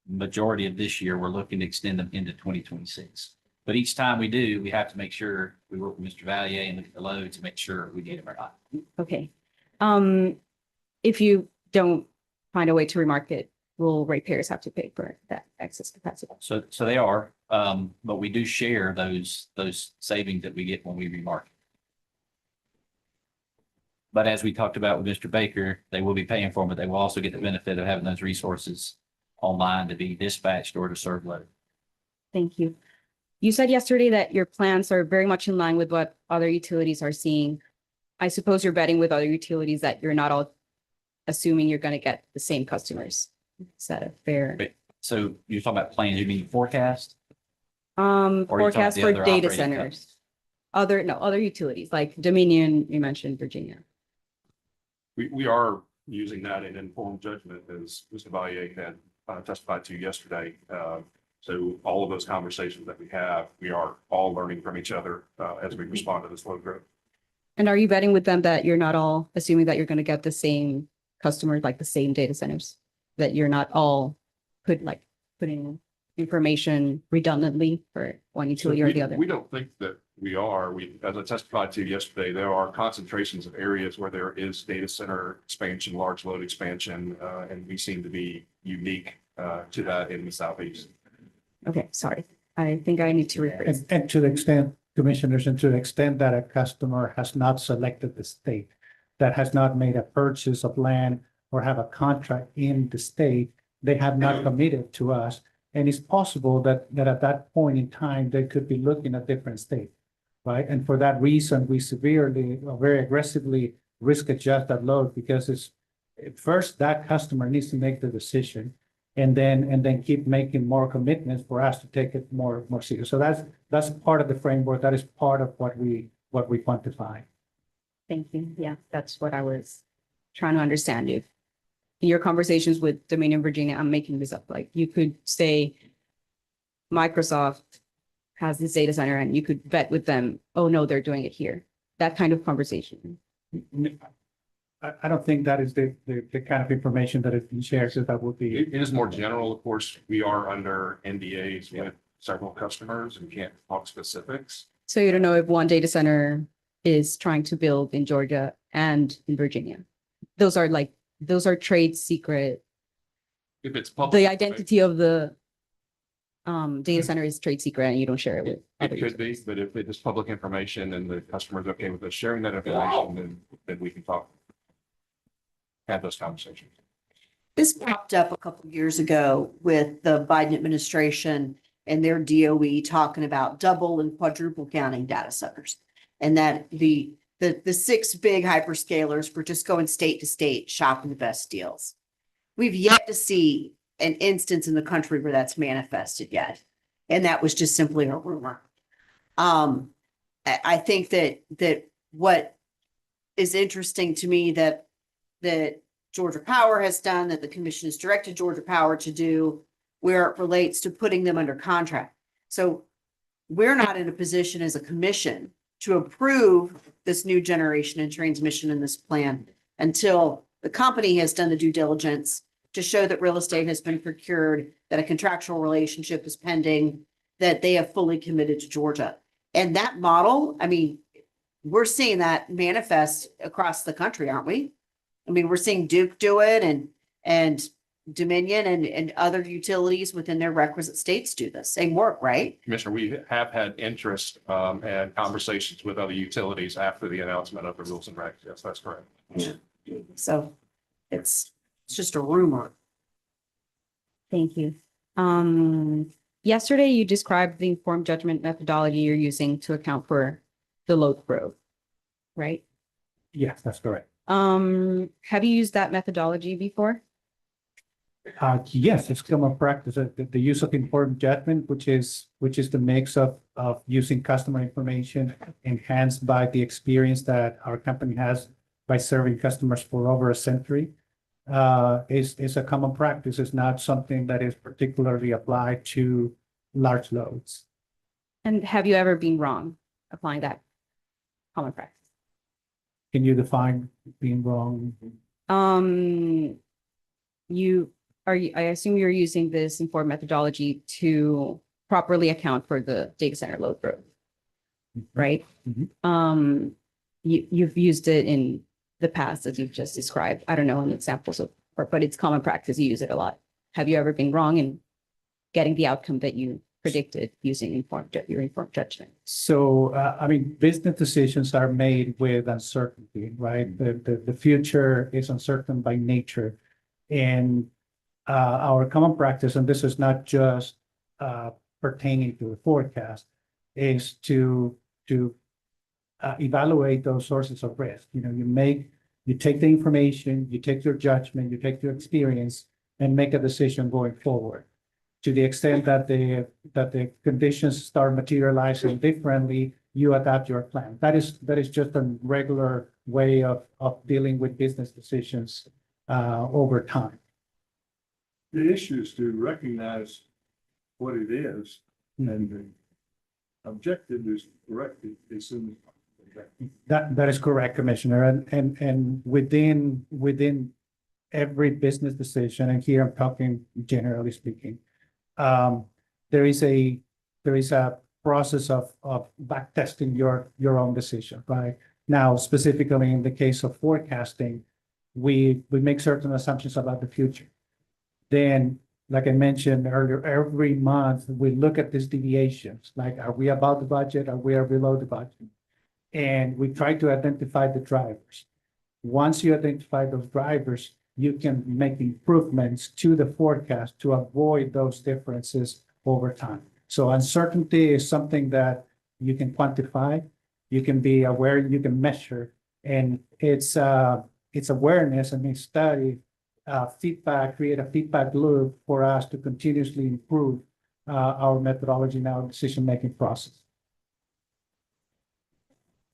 [SPEAKER 21] majority of this year. We're looking to extend them into 2026. But each time we do, we have to make sure we work with Mr. Valier and look at the load to make sure we need them or not.
[SPEAKER 8] Okay. If you don't find a way to remarket, will ratepayers have to pay for that excess capacity?
[SPEAKER 21] So they are, but we do share those savings that we get when we remarket. But as we talked about with Mr. Baker, they will be paying for them, but they will also get the benefit of having those resources online to be dispatched or to serve load.
[SPEAKER 8] Thank you. You said yesterday that your plans are very much in line with what other utilities are seeing. I suppose you're betting with other utilities that you're not all assuming you're going to get the same customers. Is that a fair?
[SPEAKER 21] So you're talking about plans, you mean forecast? Or
[SPEAKER 8] Forecast
[SPEAKER 21] the
[SPEAKER 8] for
[SPEAKER 21] other
[SPEAKER 8] data
[SPEAKER 21] operating
[SPEAKER 8] centers. Other utilities like Dominion, you mentioned Virginia.
[SPEAKER 23] We are using that in informed judgment, as Mr. Valier had testified to yesterday. So all of those conversations that we have, we are all learning from each other as we respond to this load growth.
[SPEAKER 8] And are you betting with them that you're not all assuming that you're going to get the same customers, like the same data centers, that you're not all putting information redundantly for one utility or the other?
[SPEAKER 23] We don't think that we are. As I testified to yesterday, there are concentrations of areas where there is data center expansion, large load expansion, and we seem to be unique to that in the Southeast.
[SPEAKER 8] Okay, sorry. I think I need to rephrase.
[SPEAKER 6] And to the extent, commissioners, and to the extent that a customer has not selected the state, that has not made a purchase of land or have a contract in the state, they have not committed to us. And it's possible that at that point in time, they could be looking at different state, right? And for that reason, we severely or very aggressively risk adjust that load, because it's first that customer needs to make the decision. and then keep making more commitments for us to take it more serious. So that's part of the framework. That is part of what we quantify.
[SPEAKER 8] Thank you. Yeah, that's what I was trying to understand. If in your conversations with Dominion, Virginia, I'm making this up, like you could say Microsoft has this data center and you could vet with them, oh no, they're doing it here. That kind of conversation.
[SPEAKER 6] I don't think that is the kind of information that has been shared, so that would be.
[SPEAKER 23] It is more general. Of course, we are under NDAs with several customers and can't talk specifics.
[SPEAKER 8] So you don't know if one data center is trying to build in Georgia and in Virginia. Those are trade secret.
[SPEAKER 23] If it's public.
[SPEAKER 8] The identity of the data center is trade secret and you don't share it with.
[SPEAKER 23] It could be, but if it is public information and the customer is okay with us sharing that information, then we can talk. Have those conversations.
[SPEAKER 13] This popped up a couple of years ago with the Biden administration and their DOE talking about double and quadruple counting data centers. And that the 6 big hyperscalers were just going state to state shopping the best deals. We've yet to see an instance in the country where that's manifested yet. And that was just simply a rumor. I think that what is interesting to me that Georgia Power has done, that the commission has directed Georgia Power to do, where it relates to putting them under contract. So we're not in a position as a commission to approve this new generation and transmission in this plan until the company has done the due diligence to show that real estate has been procured, that a contractual relationship is pending, that they have fully committed to Georgia. And that model, I mean, we're seeing that manifest across the country, aren't we? I mean, we're seeing Duke do it and Dominion and other utilities within their requisite states do the same work, right?
[SPEAKER 23] Commissioner, we have had interest and conversations with other utilities after the announcement of the rules and regs. Yes, that's correct.
[SPEAKER 13] So it's just a rumor.
[SPEAKER 8] Thank you. Yesterday you described the informed judgment methodology you're using to account for the load growth, right?
[SPEAKER 6] Yes, that's correct.
[SPEAKER 8] Have you used that methodology before?
[SPEAKER 6] Yes, it's common practice, the use of informed judgment, which is the mix of using customer information enhanced by the experience that our company has by serving customers for over a century, is a common practice. It's not something that is particularly applied to large loads.
[SPEAKER 8] And have you ever been wrong applying that common practice?
[SPEAKER 6] Can you define being wrong?
[SPEAKER 8] I assume you're using this informed methodology to properly account for the data center load growth, right?
[SPEAKER 6] Mhm.
[SPEAKER 8] You've used it in the past, as you've just described. I don't know any examples but it's common practice. You use it a lot. Have you ever been wrong in getting the outcome that you predicted using your informed judgment?
[SPEAKER 6] So, I mean, business decisions are made with uncertainty, right? The future is uncertain by nature. And our common practice, and this is not just pertaining to the forecast, is to evaluate those sources of risk. You know, you take the information, you take your judgment, you take your experience, and make a decision going forward. To the extent that the conditions start materializing differently, you adapt your plan. That is just a regular way of dealing with business decisions over time.
[SPEAKER 11] The issue is to recognize what it is, and the objective is corrected as soon as possible.
[SPEAKER 6] That is correct, Commissioner. And within every business decision, and here I'm talking generally speaking, there is a process of back testing your own decision, right? Now, specifically in the case of forecasting, we make certain assumptions about the future. Then, like I mentioned earlier, every month we look at these deviations, like, are we above the budget? Are we below the budget? And we try to identify the drivers. Once you identify those drivers, you can make improvements to the forecast to avoid those differences over time. So uncertainty is something that you can quantify, you can be aware, you can measure, and it's awareness and it's study feedback, create a feedback loop for us to continuously improve our methodology in our decision-making process.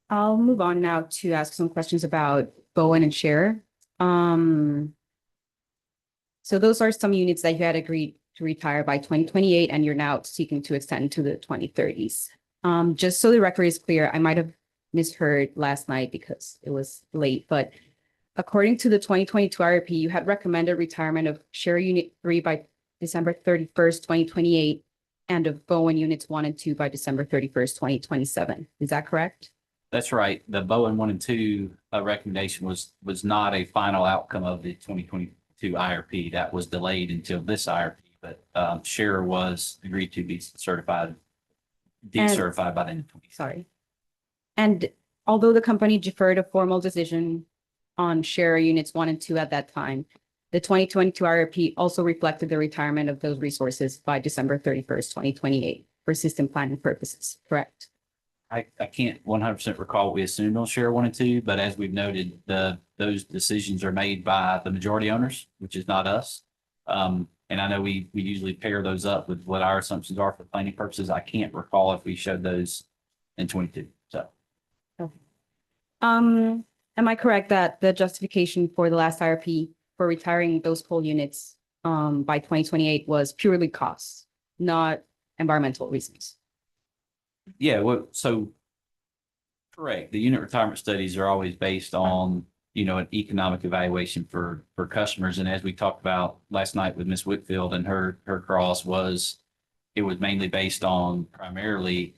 [SPEAKER 8] I'll move on now to ask some questions about Bowen and Share. So those are some units that you had agreed to retire by 2028, and you're now seeking to extend to the 2030s. Just so the record is clear, I might have misheard last night because it was late, but according to the 2022 IRP, you had recommended retirement of Share Unit 3 by December 31st, 2028, and of Bowen Units 1 and 2 by December 31st, 2027. Is that correct?
[SPEAKER 21] That's right. The Bowen 1 and 2 recommendation was not a final outcome of the 2022 IRP. That was delayed until this IRP, but Share was agreed to be certified, decertified by the end of 20.
[SPEAKER 8] Sorry. And although the company deferred a formal decision on Share Units 1 and 2 at that time, the 2022 IRP also reflected the retirement of those resources by December 31st, 2028 for system planning purposes, correct?
[SPEAKER 21] I can't 100% recall what we assumed on Share 1 and 2, but as we've noted, those decisions are made by the majority owners, which is not us. And I know we usually pair those up with what our assumptions are for planning purposes. I can't recall if we showed those in 22. So.
[SPEAKER 8] Okay. Am I correct that the justification for the last IRP for retiring those coal units by 2028 was purely costs, not environmental reasons?
[SPEAKER 21] Yeah, well, so correct. The unit retirement studies are always based on, an economic evaluation for customers. And as we talked about last night with Ms. Whitfield and her cross it was mainly based on primarily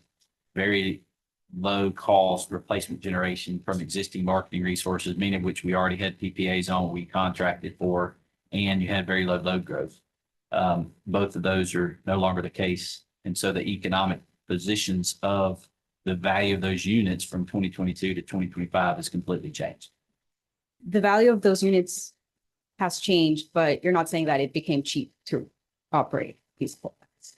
[SPEAKER 21] very low cost replacement generation from existing marketing resources, many of which we already had PPAs on, we contracted for, and you had very low load growth. Both of those are no longer the case. And so the economic positions of the value of those units from 2022 to 2025 has completely changed.
[SPEAKER 8] The value of those units has changed, but you're not saying that it became cheap to operate these coal plants.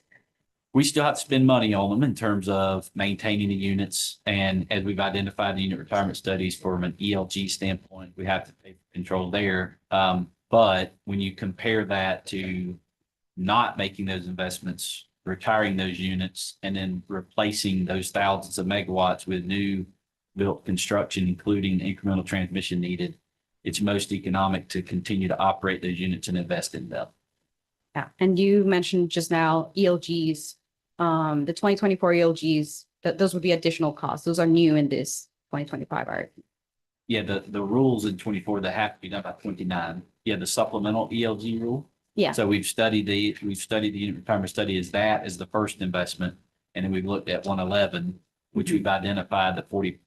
[SPEAKER 21] We still have to spend money on them in terms of maintaining the units. And as we've identified the unit retirement studies from an ELG standpoint, we have to pay for control there. But when you compare that to not making those investments, retiring those units, and then replacing those thousands of megawatts with new built construction, including incremental transmission needed, it's most economic to continue to operate those units and invest in them.
[SPEAKER 8] Yeah, and you mentioned just now ELGs, the 2024 ELGs, those would be additional costs. Those are new in this 2025 IRP.
[SPEAKER 21] Yeah, the rules in 24 that have to be done by 29. Yeah, the supplemental ELG rule.
[SPEAKER 8] Yeah.
[SPEAKER 21] So we've studied the unit retirement study as that as the first investment. And then we've looked at 111, which we've identified the 40%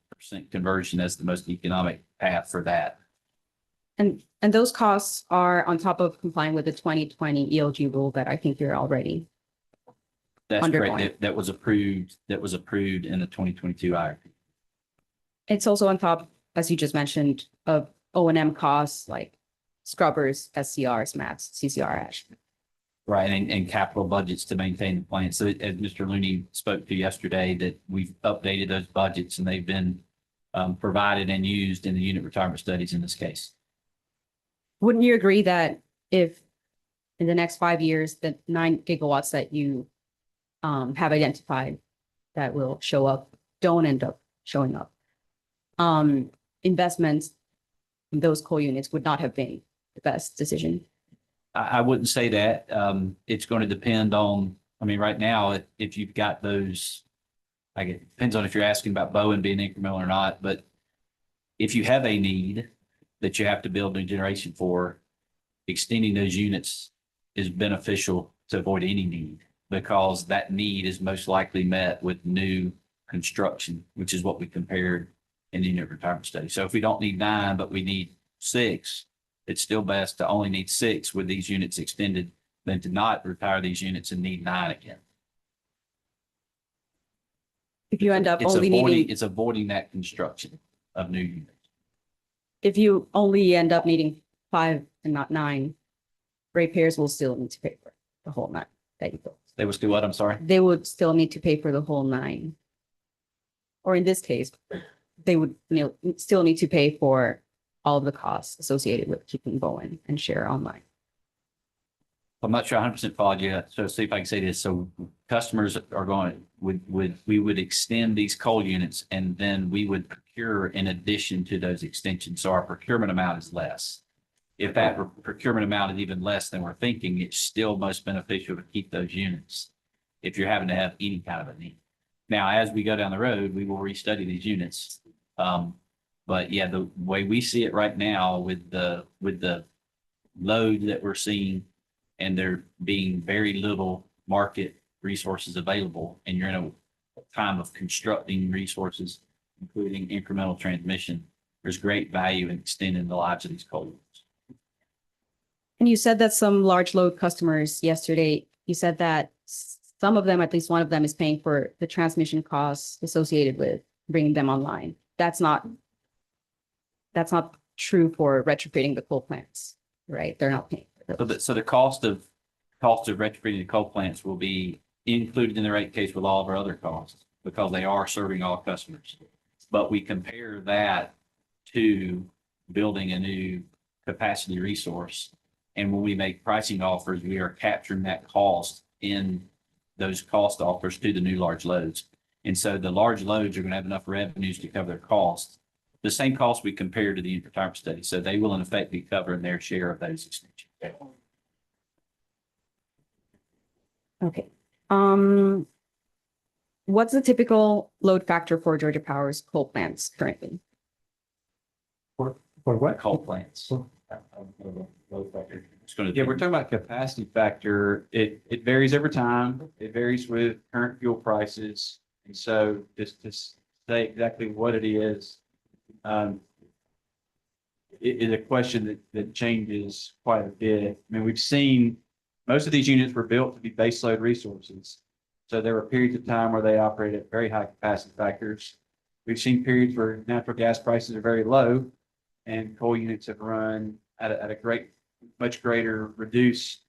[SPEAKER 21] conversion as the most economic path for that.
[SPEAKER 8] And those costs are on top of complying with the 2020 ELG rule that I think you're already
[SPEAKER 21] That's
[SPEAKER 8] undergoing.
[SPEAKER 21] correct. That was approved in the 2022 IRP.
[SPEAKER 8] It's also on top, as you just mentioned, of O&M costs like scrubbers, SCRs, MATs, CCR ash.
[SPEAKER 21] Right, and capital budgets to maintain the plant. So as Mr. Looney spoke to yesterday, that we've updated those budgets and they've been provided and used in the unit retirement studies in this case.
[SPEAKER 8] Wouldn't you agree that if in the next 5 years, the 9 gigawatts that you have identified that will show up, don't end up showing up, investments in those coal units would not have been the best decision?
[SPEAKER 21] I wouldn't say that. It's going to depend on, right now, if you've got those, it depends on if you're asking about Bowen being incremental or not, but if you have a need that you have to build new generation for, extending those units is beneficial to avoid any need, because that need is most likely met with new construction, which is what we compared in the unit retirement study. So if we don't need 9, but we need 6, it's still best to only need 6 with these units extended than to not retire these units and need 9 again.
[SPEAKER 8] If you end up
[SPEAKER 21] It's
[SPEAKER 8] only needing,
[SPEAKER 21] it's avoiding that construction of new units.
[SPEAKER 8] if you only end up needing 5 and not 9, ratepayers will still need to pay for the whole 9 that you built.
[SPEAKER 21] They will still what? I'm sorry.
[SPEAKER 8] They would still need to pay for the whole 9. Or in this case, they would still need to pay for all of the costs associated with keeping Bowen and Share online.
[SPEAKER 21] I'm not sure 100% followed you. So see if I can say this. So customers are going, we would extend these coal units and then we would procure in addition to those extensions. So our procurement amount is less. If that procurement amount is even less than we're thinking, it's still most beneficial to keep those units if you're having to have any kind of a need. Now, as we go down the road, we will restudy these units. But yeah, the way we see it right now with the load that we're seeing and there being very little market resources available, and you're in a time of constructing resources, including incremental transmission, there's great value in extending the lives of these coal units.
[SPEAKER 8] And you said that some large load customers yesterday, you said that some of them, at least one of them, is paying for the transmission costs associated with bringing them online. That's not true for retrofitting the coal plants, right? They're not paying.
[SPEAKER 21] So the cost of retrofitting the coal plants will be included in the rate case with all of our other costs because they are serving all customers. But we compare that to building a new capacity resource. And when we make pricing offers, we are capturing that cost in those cost offers to the new large loads. And so the large loads are going to have enough revenues to cover their costs. The same cost we compare to the retirement study. So they will in effect be covering their share of those extensions.
[SPEAKER 8] Okay. What's the typical load factor for Georgia Power's coal plants currently?
[SPEAKER 4] For what?
[SPEAKER 21] Coal plants.
[SPEAKER 22] Yeah, we're talking about capacity factor. It varies over time. It varies with current fuel prices. And so just to say exactly what it is a question that changes quite a bit. I mean, we've seen most of these units were built to be baseload resources. So there were periods of time where they operated at very high capacity factors. We've seen periods where natural gas prices are very low and coal units have run at a much greater reduced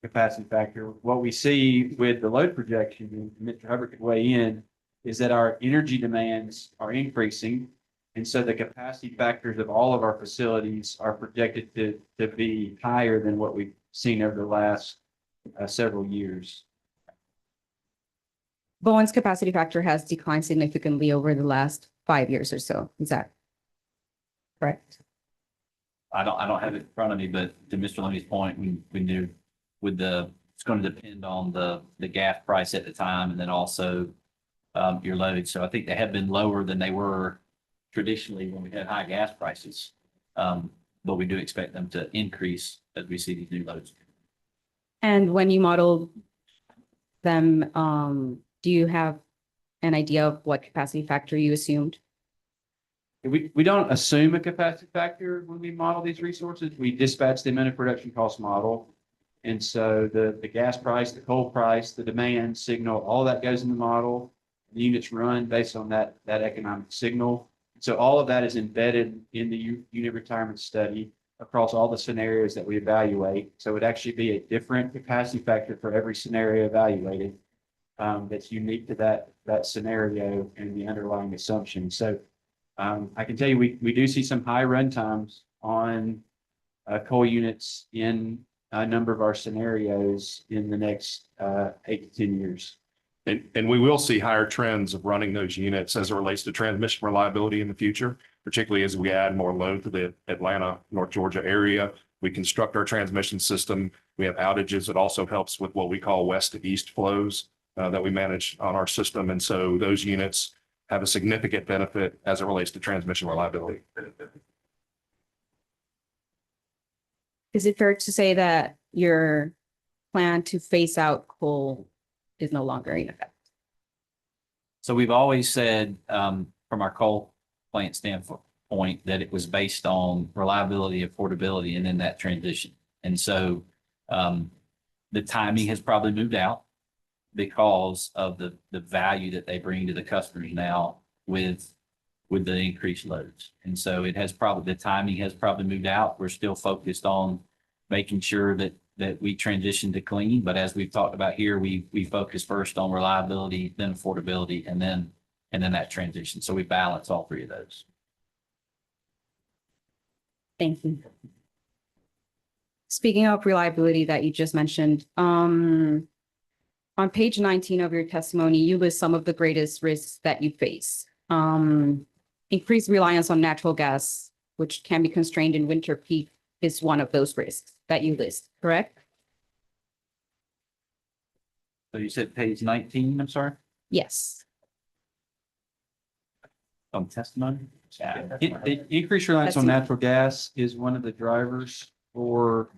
[SPEAKER 22] capacity factor. What we see with the load projection, and Mr. Hubbard could weigh in, is that our energy demands are increasing. And so the capacity factors of all of our facilities are projected to be higher than what we've seen over the last several years.
[SPEAKER 8] Bowen's capacity factor has declined significantly over the last 5 years or so. Is that correct?
[SPEAKER 21] I don't have it in front of me, but to Mr. Loney's point, we knew it's going to depend on the gas price at the time and then also your load. So I think they have been lower than they were traditionally when we had high gas prices. But we do expect them to increase as we see these new loads.
[SPEAKER 8] And when you model them, do you have an idea of what capacity factor you assumed?
[SPEAKER 22] We don't assume a capacity factor when we model these resources. We dispatch them in a production cost model. And so the gas price, the coal price, the demand signal, all that goes in the model. The units run based on that economic signal. So all of that is embedded in the unit retirement study across all the scenarios that we evaluate. So it would actually be a different capacity factor for every scenario evaluated that's unique to that scenario and the underlying assumption. So I can tell you, we do see some high run times on coal units in a number of our scenarios in the next 8 to 10 years.
[SPEAKER 23] And we will see higher trends of running those units as it relates to transmission reliability in the future, particularly as we add more load to the Atlanta, North Georgia area. We construct our transmission system. We have outages. It also helps with what we call west to east flows that we manage on our system. And so those units have a significant benefit as it relates to transmission reliability.
[SPEAKER 8] Is it fair to say that your plan to phase out coal is no longer in effect?
[SPEAKER 21] So we've always said from our coal plant standpoint that it was based on reliability, affordability, and then that transition. And so the timing has probably moved out because of the value that they bring to the customers now with the increased loads. And so the timing has probably moved out. We're still focused on making sure that we transition to clean. But as we've talked about here, we focus first on reliability, then affordability, and then that transition. So we balance all three of those.
[SPEAKER 8] Thank you. Speaking of reliability that you just mentioned, on page 19 of your testimony, you list some of the greatest risks that you face. Increased reliance on natural gas, which can be constrained in winter peak, is one of those risks that you list, correct?
[SPEAKER 21] So you said page 19, I'm sorry,
[SPEAKER 8] Yes.
[SPEAKER 21] on testimony?
[SPEAKER 22] The increased reliance on natural gas is one of the drivers for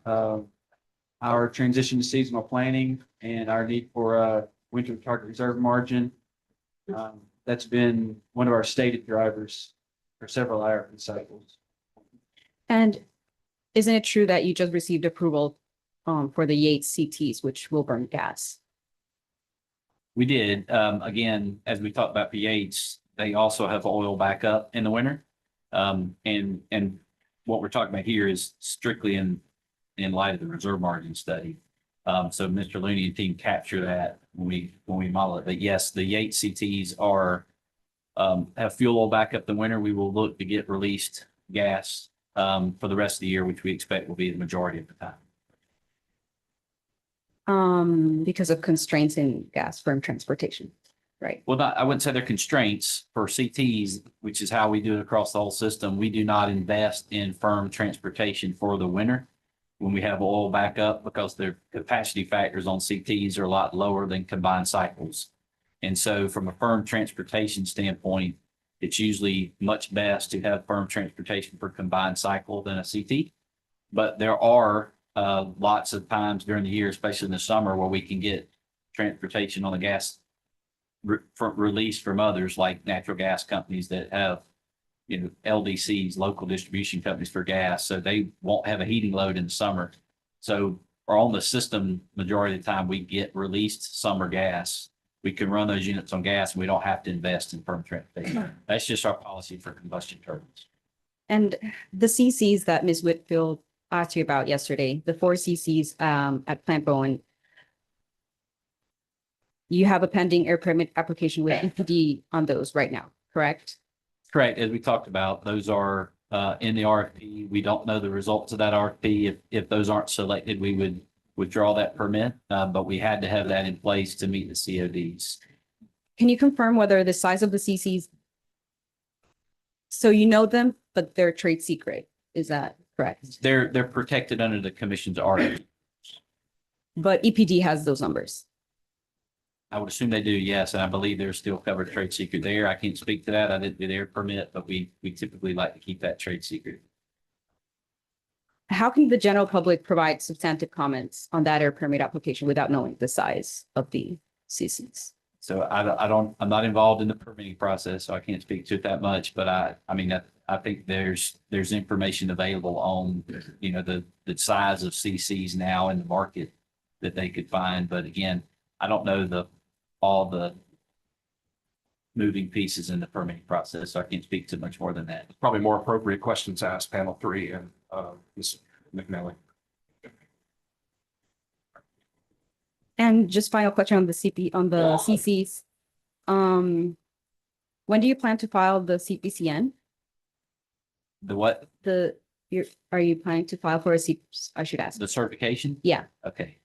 [SPEAKER 22] our transition to seasonal planning and our need for a winter target reserve margin. That's been one of our stated drivers for several IRP cycles.
[SPEAKER 8] And isn't it true that you just received approval for the Yates CTs, which will burn gas?
[SPEAKER 21] We did. Again, as we talked about Yates, they also have oil backup in the winter. And what we're talking about here is strictly in light of the reserve margin study. So Mr. Looney and team capture that when we model it. But yes, the Yates CTs are have fuel oil backup in the winter. We will look to get released gas for the rest of the year, which we expect will be the majority of the time.
[SPEAKER 8] Because of constraints in gas firm transportation, right?
[SPEAKER 21] Well, I wouldn't say they're constraints for CTs, which is how we do it across the whole system. We do not invest in firm transportation for the winter when we have oil backup because their capacity factors on CTs are a lot lower than combined cycles. And so from a firm transportation standpoint, it's usually much best to have firm transportation for combined cycle than a CT. But there are lots of times during the year, especially in the summer, where we can get transportation on the gas released from others like natural gas companies that have, LDCs, local distribution companies for gas. So they won't have a heating load in the summer. So or on the system, majority of the time we get released summer gas. We can run those units on gas and we don't have to invest in firm transportation. That's just our policy for combustion turbines.
[SPEAKER 8] And the CCs that Ms. Whitfield asked you about yesterday, the 4 CCs at Plant Bowen, you have a pending air permit application with EPD on those right now, correct?
[SPEAKER 21] Correct. As we talked about, those are in the RFP. We don't know the results of that RFP. If those aren't selected, we would withdraw that permit, but we had to have that in place to meet the CODs.
[SPEAKER 8] Can you confirm whether the size of the CCs, so you know them, but they're trade secret, is that correct?
[SPEAKER 21] They're protected under the commission's RFP.
[SPEAKER 8] But EPD has those numbers.
[SPEAKER 21] I would assume they do, yes, and I believe they're still covered trade secret there. I can't speak to that. I didn't do their permit, but we typically like to keep that trade secret.
[SPEAKER 8] How can the general public provide substantive comments on that air permit application without knowing the size of the CCs?
[SPEAKER 21] So I'm not involved in the permitting process, so I can't speak to it that much, but I think there's information available on, the size of CCs now in the market that they could find. But again, I don't know all the moving pieces in the permitting process, so I can't speak to much more than that.
[SPEAKER 23] Probably more appropriate questions asked panel 3 and Ms. McNally.
[SPEAKER 8] And just final question on the CCs. When do you plan to file the CPCN?
[SPEAKER 21] The what?
[SPEAKER 8] Are you planning to file for I should ask.
[SPEAKER 21] The certification?
[SPEAKER 8] Yeah.
[SPEAKER 21] Okay.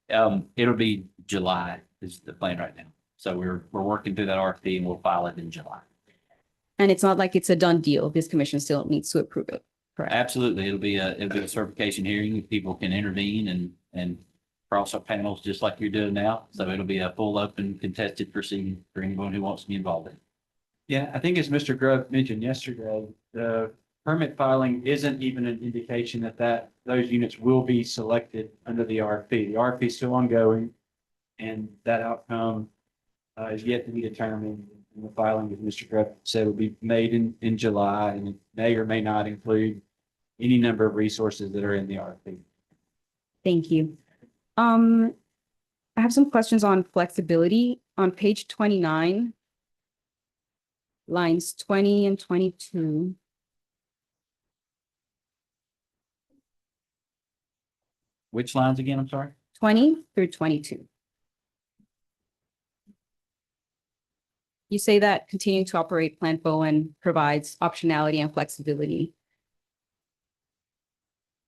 [SPEAKER 21] It'll be July is the plan right now. So we're working through that RFP and we'll file it in July.
[SPEAKER 8] And it's not like it's a done deal. This commission still needs to approve it, correct?
[SPEAKER 21] Absolutely. It'll be a certification hearing. People can intervene and cross up panels just like you're doing now. So it'll be a full open contested proceeding for anyone who wants to be involved in it.
[SPEAKER 22] Yeah, I think as Mr. Grove mentioned yesterday, the permit filing isn't even an indication that those units will be selected under the RFP. The RFP is still ongoing, and that outcome is yet to be determined. And the filing, as Mr. Grove said, will be made in July, and it may or may not include any number of resources that are in the RFP.
[SPEAKER 8] Thank you. I have some questions on flexibility on page 29, lines 20 and 22.
[SPEAKER 21] Which lines again? I'm sorry.
[SPEAKER 8] 20 through 22. You say that continuing to operate Plant Bowen provides optionality and flexibility.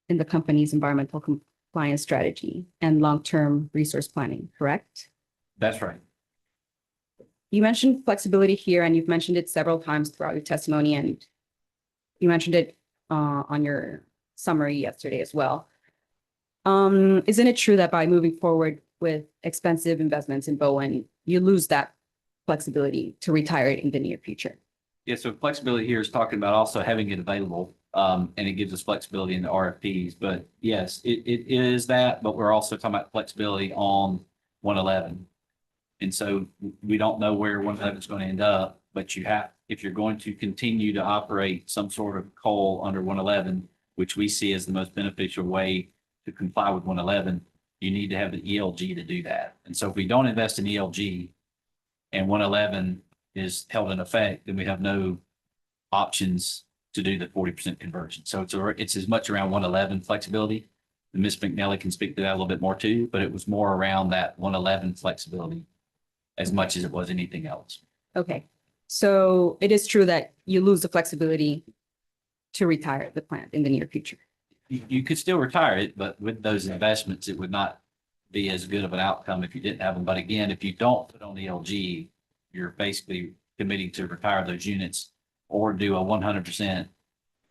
[SPEAKER 8] in the company's environmental compliance strategy and long-term resource planning, correct?
[SPEAKER 21] That's right.
[SPEAKER 8] You mentioned flexibility here, and you've mentioned it several times throughout your testimony, and you mentioned it on your summary yesterday as well. Isn't it true that by moving forward with expensive investments in Bowen, you lose that flexibility to retire it in the near future?
[SPEAKER 21] Yeah, so flexibility here is talking about also having it available, and it gives us flexibility in the RFPs. But yes, it is that, but we're also talking about flexibility on 111. And so we don't know where 111 is going to end up, but you have, if you're going to continue to operate some sort of coal under 111, which we see as the most beneficial way to comply with 111, you need to have the ELG to do that. And so if we don't invest in ELG and 111 is held in effect, then we have no options to do the 40% conversion. So it's as much around 111 flexibility. And Ms. McNally can speak to that a little bit more too, but it was more around that 111 flexibility as much as it was anything else.
[SPEAKER 8] Okay, so it is true that you lose the flexibility to retire the plant in the near future.
[SPEAKER 21] You could still retire it, but with those investments, it would not be as good of an outcome if you didn't have them. But again, if you don't put on ELG, you're basically committing to retire those units or do a 100%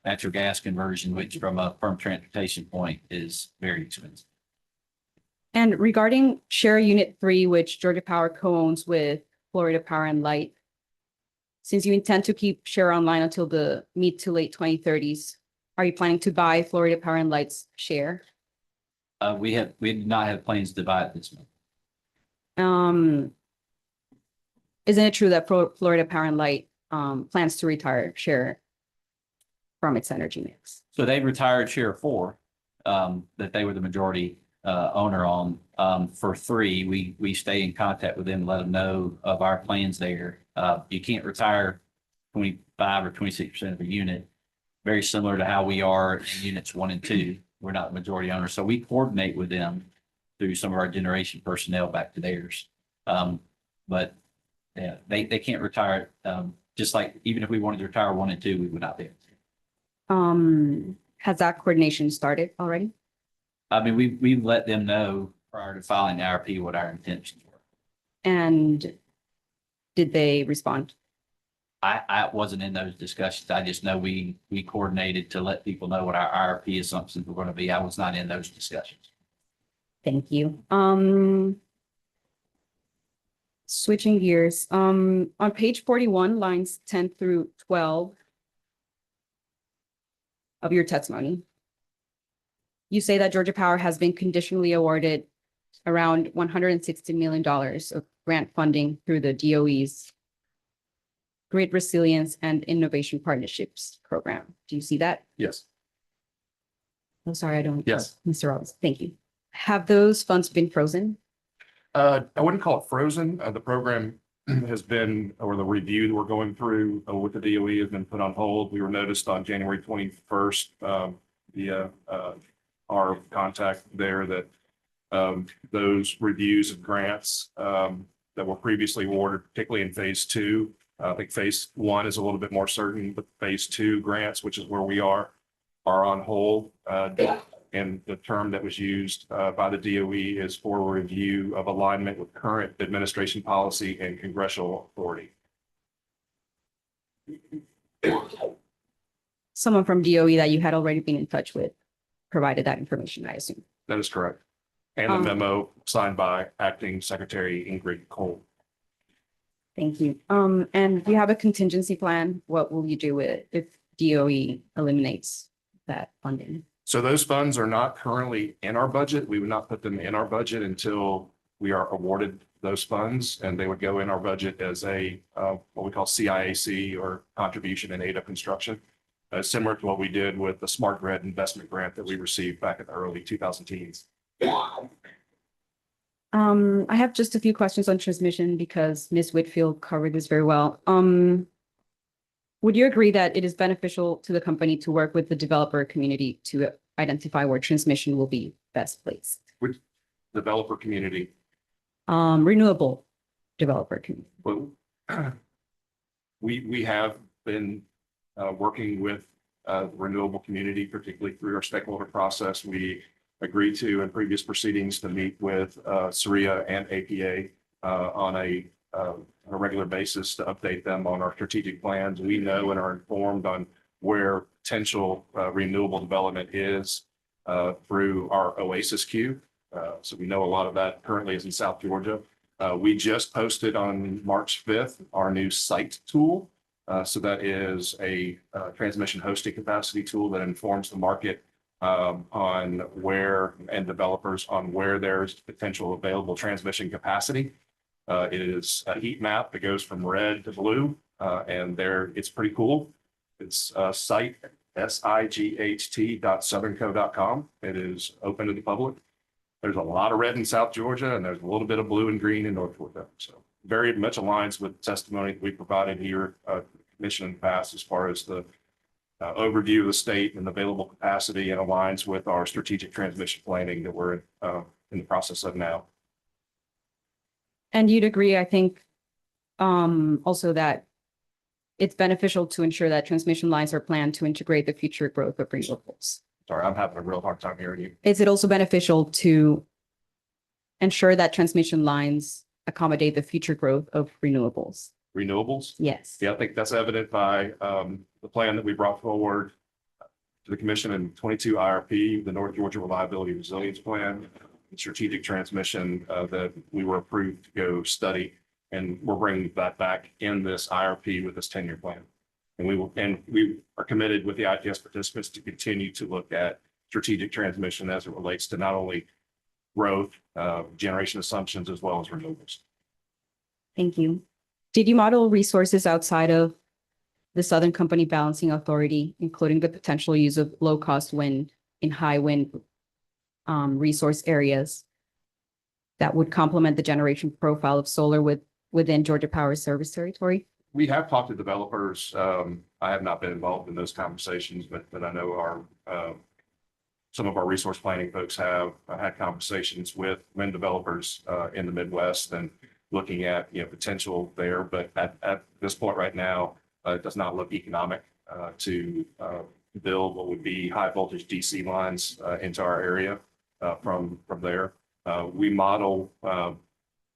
[SPEAKER 21] natural gas conversion, which from a firm transportation point is very expensive.
[SPEAKER 8] And regarding Share Unit 3, which Georgia Power co-owns with Florida Power and Light, since you intend to keep Share online until the mid to late 2030s, are you planning to buy Florida Power and Light's share?
[SPEAKER 21] We do not have plans to buy it this month.
[SPEAKER 8] Isn't it true that Florida Power and Light plans to retire Share from its energy mix?
[SPEAKER 21] So they retired Share 4, that they were the majority owner on. For 3, we stay in contact with them, let them know of our plans there. You can't retire 25 or 26% of a unit, very similar to how we are in units 1 and 2. We're not the majority owner. So we coordinate with them through some of our generation personnel back to theirs. But yeah, they can't retire it. Just like even if we wanted to retire 1 and 2, we would not be able to.
[SPEAKER 8] Has that coordination started already?
[SPEAKER 21] I mean, we let them know prior to filing the IRP what our intentions were.
[SPEAKER 8] And did they respond?
[SPEAKER 21] I wasn't in those discussions. I just know we coordinated to let people know what our IRP assumptions were going to be. I was not in those discussions.
[SPEAKER 8] Thank you. Switching gears, on page 41, lines 10 through 12 of your testimony, you say that Georgia Power has been conditionally awarded around $160 million of grant funding through the DOE's Grid Resilience and Innovation Partnerships Program. Do you see that?
[SPEAKER 23] Yes.
[SPEAKER 8] I'm sorry, I don't.
[SPEAKER 23] Yes.
[SPEAKER 8] Mr. Robbins, thank you. Have those funds been frozen?
[SPEAKER 23] I wouldn't call it frozen. The program has been, or the review that we're going through with the DOE has been put on hold. We were noticed on January 21st via our contact there that those reviews of grants that were previously awarded, particularly in phase 2, I think phase 1 is a little bit more certain, but phase 2 grants, which is where we are on hold. And the term that was used by the DOE is for review of alignment with current administration policy and congressional authority.
[SPEAKER 8] Someone from DOE that you had already been in touch with provided that information, I assume.
[SPEAKER 23] That is correct. And the memo signed by Acting Secretary Ingrid Cole.
[SPEAKER 8] Thank you. And you have a contingency plan. What will you do with it if DOE eliminates that funding?
[SPEAKER 23] So those funds are not currently in our budget. We would not put them in our budget until we are awarded those funds, and they would go in our budget as a what we call CIAC, or contribution in aid of construction, similar to what we did with the Smart Grid investment grant that we received back in the early 2010s.
[SPEAKER 8] I have just a few questions on transmission because Ms. Whitfield covered this very well. Would you agree that it is beneficial to the company to work with the developer community to identify where transmission will be best placed?
[SPEAKER 23] Which developer community?
[SPEAKER 8] Renewable developer community.
[SPEAKER 23] Well, we have been working with renewable community, particularly through our stakeholder process. We agreed to in previous proceedings to meet with SRIA and APA on a regular basis to update them on our strategic plans. We know and are informed on where potential renewable development is through our Oasis queue. So we know a lot of that currently is in South Georgia. We just posted on March 5th our new site tool. So that is a transmission hosting capacity tool that informs the market on where and developers on where there's potential available transmission capacity. It is a heat map that goes from red to blue, and there it's pretty cool. It's site sight.southernco.com. It is open to the public. There's a lot of red in South Georgia, and there's a little bit of blue and green in North Georgia. So very much aligns with testimony that we provided here, commission in the past, as far as the overview of the state and available capacity, and aligns with our strategic transmission planning that we're in the process of now.
[SPEAKER 8] And you'd agree, I think, also that it's beneficial to ensure that transmission lines are planned to integrate the future growth of renewables.
[SPEAKER 23] Sorry, I'm having a real hard time hearing you.
[SPEAKER 8] Is it also beneficial to ensure that transmission lines accommodate the future growth of renewables?
[SPEAKER 23] Renewables?
[SPEAKER 8] Yes.
[SPEAKER 23] Yeah, I think that's evident by the plan that we brought forward to the commission in 22 IRP, the North Georgia Reliability Resilience Plan, the strategic transmission that we were approved to go study. And we're bringing that back in this IRP with this 10-year plan. And we are committed with the ITS participants to continue to look at strategic transmission as it relates to not only growth, generation assumptions, as well as renewables.
[SPEAKER 8] Thank you. Did you model resources outside of the Southern Company Balancing Authority, including the potential use of low-cost wind in high wind resource areas that would complement the generation profile of solar within Georgia Power's service territory?
[SPEAKER 23] We have talked to developers. I have not been involved in those conversations, but I know our some of our resource planning folks have had conversations with wind developers in the Midwest and looking at potential there. But at this point right now, it does not look economic to build what would be high voltage DC lines into our area from there. We model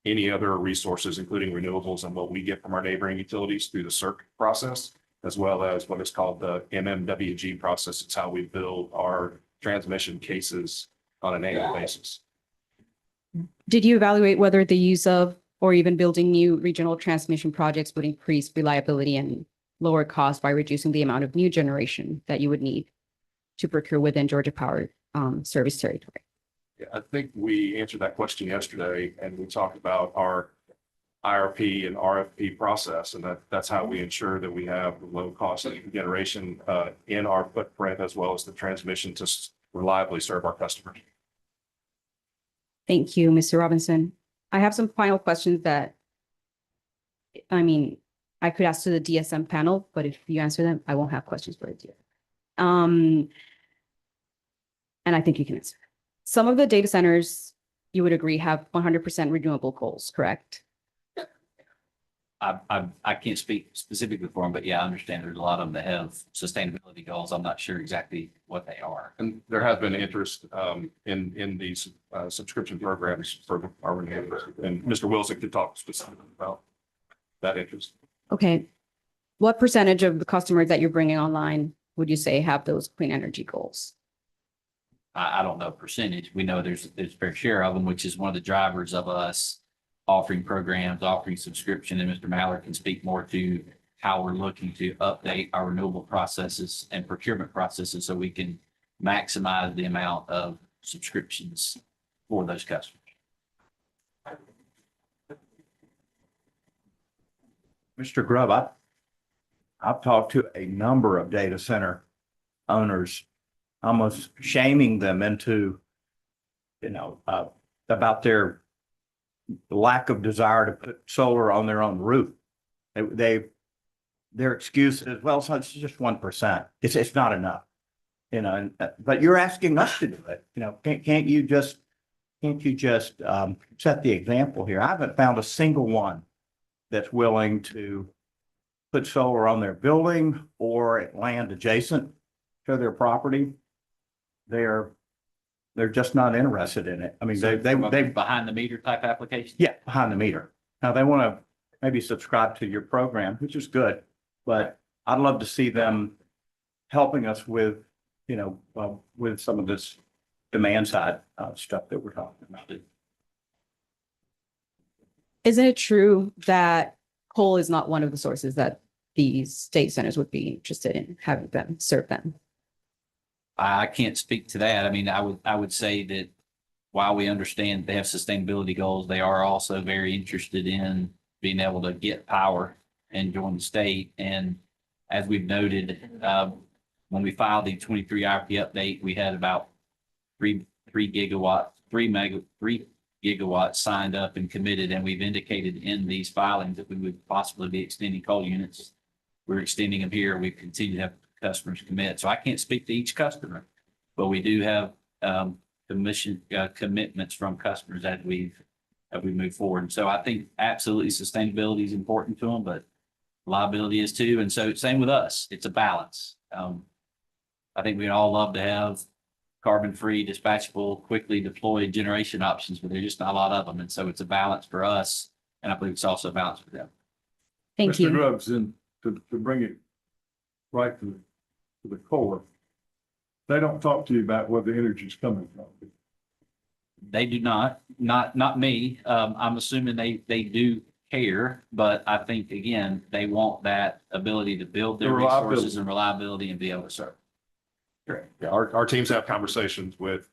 [SPEAKER 23] any other resources, including renewables, and what we get from our neighboring utilities through the CERC process, as well as what is called the MMWG process. It's how we build our transmission cases on an annual basis.
[SPEAKER 8] Did you evaluate whether the use of or even building new regional transmission projects would increase reliability and lower cost by reducing the amount of new generation that you would need to procure within Georgia Power service territory?
[SPEAKER 23] Yeah, I think we answered that question yesterday, and we talked about our IRP and RFP process, and that's how we ensure that we have low cost generation in our footprint, as well as the transmission to reliably serve our customers.
[SPEAKER 8] Thank you, Mr. Robinson. I have some final questions that, I could ask to the DSM panel, but if you answer them, I won't have questions for it. And I think you can answer. Some of the data centers, you would agree, have 100% renewable goals, correct?
[SPEAKER 21] I can't speak specifically for them, but yeah, I understand there's a lot of them that have sustainability goals. I'm not sure exactly what they are.
[SPEAKER 23] And there has been interest in these subscription programs for our renewables. And Mr. Wilson could talk specifically about that interest.
[SPEAKER 8] Okay. What percentage of the customers that you're bringing online would you say have those clean energy goals?
[SPEAKER 21] I don't know percentage. We know there's a fair share of them, which is one of the drivers of us offering programs, offering subscription, and Mr. Mallard can speak more to how we're looking to update our renewable processes and procurement processes so we can maximize the amount of subscriptions for those customers.
[SPEAKER 5] Mr. Grubb, I've talked to a number of data center owners, almost shaming them into, about their lack of desire to put solar on their own roof. Their excuse is, well, so it's just 1%. It's not enough, but you're asking us to do it. Can't you just set the example here? I haven't found a single one that's willing to put solar on their building or at land adjacent to their property, they're just not interested in it. I mean, they
[SPEAKER 21] Behind the meter type application?
[SPEAKER 5] yeah, behind the meter. Now they want to maybe subscribe to your program, which is good, but I'd love to see them helping us with, with some of this demand side stuff that we're talking about.
[SPEAKER 8] Isn't it true that coal is not one of the sources that these data centers would be interested in having them serve them?
[SPEAKER 21] I can't speak to that. I mean, I would say that while we understand they have sustainability goals, they are also very interested in being able to get power and join the state. And as we've noted, when we filed the 23 IRP update, we had about 3 gigawatts signed up and committed, and we've indicated in these filings that we would possibly be extending coal units. We're extending them here. We continue to have customers commit. So I can't speak to each customer, but we do have commitments from customers as we move forward. And so I think absolutely sustainability is important to them, but liability is too. And so same with us. It's a balance. I think we'd all love to have carbon-free, dispatchable, quickly deployed generation options, but there's just not a lot of them. And so it's a balance for us. And I believe it's also a balance for them.
[SPEAKER 8] Thank
[SPEAKER 11] Mr.
[SPEAKER 8] you.
[SPEAKER 11] Grubbs, and to bring it right to the core, they don't talk to you about where the energy is coming from.
[SPEAKER 21] They do not me. I'm assuming they do care, but I think again, they want that ability to build their resources and reliability and be able to serve.
[SPEAKER 23] Correct. Yeah, our teams have conversations with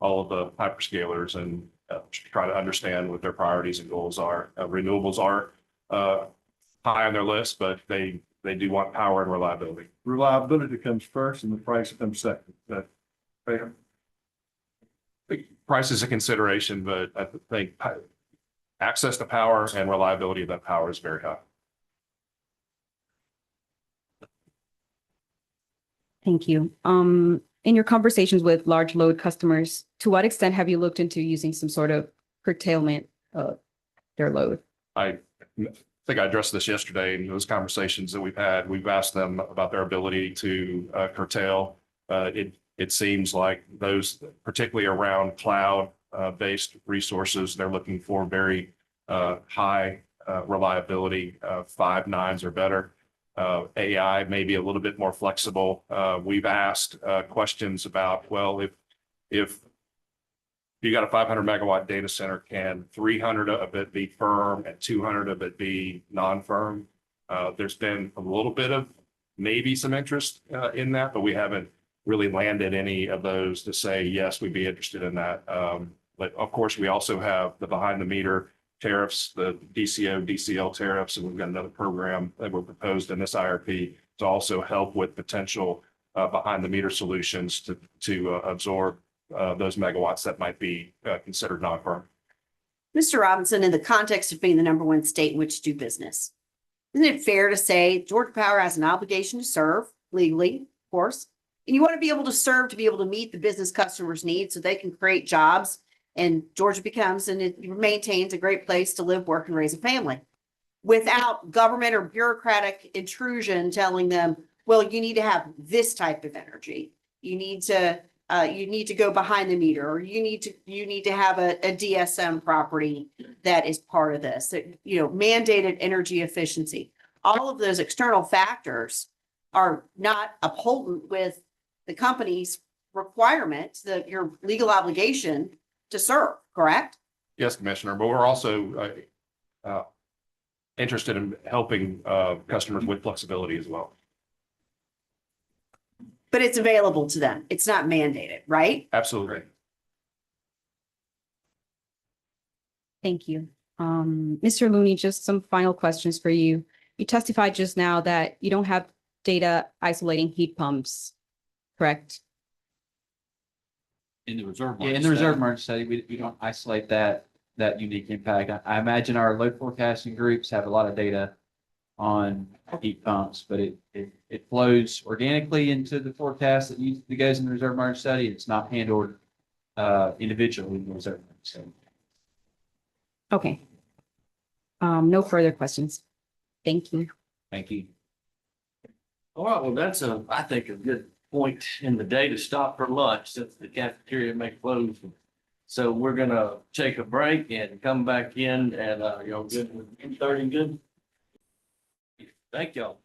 [SPEAKER 23] all of the hyperscalers and try to understand what their priorities and goals are. Renewables are high on their list, but they do want power and reliability.
[SPEAKER 11] Reliability comes first and the price comes second. That fair?
[SPEAKER 23] Price is a consideration, but I think access to power and reliability of that power is very high.
[SPEAKER 8] Thank you. In your conversations with large load customers, to what extent have you looked into using some sort of curtailment of their load?
[SPEAKER 23] I think I addressed this yesterday in those conversations that we've had. We've asked them about their ability to curtail. It seems like those, particularly around cloud based resources, they're looking for very high reliability, 5 nines or better. AI may be a little bit more flexible. We've asked questions about, well, if you got a 500 megawatt data center, can 300 of it be firm and 200 of it be non-firm? There's been a little bit of maybe some interest in that, but we haven't really landed any of those to say, yes, we'd be interested in that. But of course, we also have the behind the meter tariffs, the DCO, DCL tariffs, and we've got another program that were proposed in this IRP to also help with potential behind the meter solutions to absorb those megawatts that might be considered non-firm.
[SPEAKER 13] Mr. Robinson, in the context of being the #1 state in which to do business, isn't it fair to say Georgia Power has an obligation to serve legally, of course, and you want to be able to serve to be able to meet the business customers' needs so they can create jobs and Georgia becomes and it maintains a great place to live, work, and raise a family without government or bureaucratic intrusion telling them, well, you need to have this type of energy. You need to go behind the meter, or you need to have a DSM property that is part of this, mandated energy efficiency. All of those external factors are not upholding with the company's requirement, your legal obligation to serve, correct?
[SPEAKER 23] Yes, Commissioner, but we're also interested in helping customers with flexibility as well.
[SPEAKER 13] But it's available to them. It's not mandated, right?
[SPEAKER 23] Absolutely.
[SPEAKER 8] Thank you. Mr. Looney, just some final questions for you. You testified just now that you don't have data isolating heat pumps, correct?
[SPEAKER 21] In the reserve.
[SPEAKER 22] Yeah, in the reserve margin study, we don't isolate that unique impact. I imagine our load forecasting groups have a lot of data on heat pumps, but it flows organically into the forecast that goes in the reserve margin study. It's not handled individually in the reserve margin study.
[SPEAKER 8] Okay. No further questions. Thank you.
[SPEAKER 21] Thank you.
[SPEAKER 1] All right, well, that's I think a good point in the day to stop for lunch since the cafeteria may close. So we're gonna take a break and come back in and, good, 30 good. Thank y'all.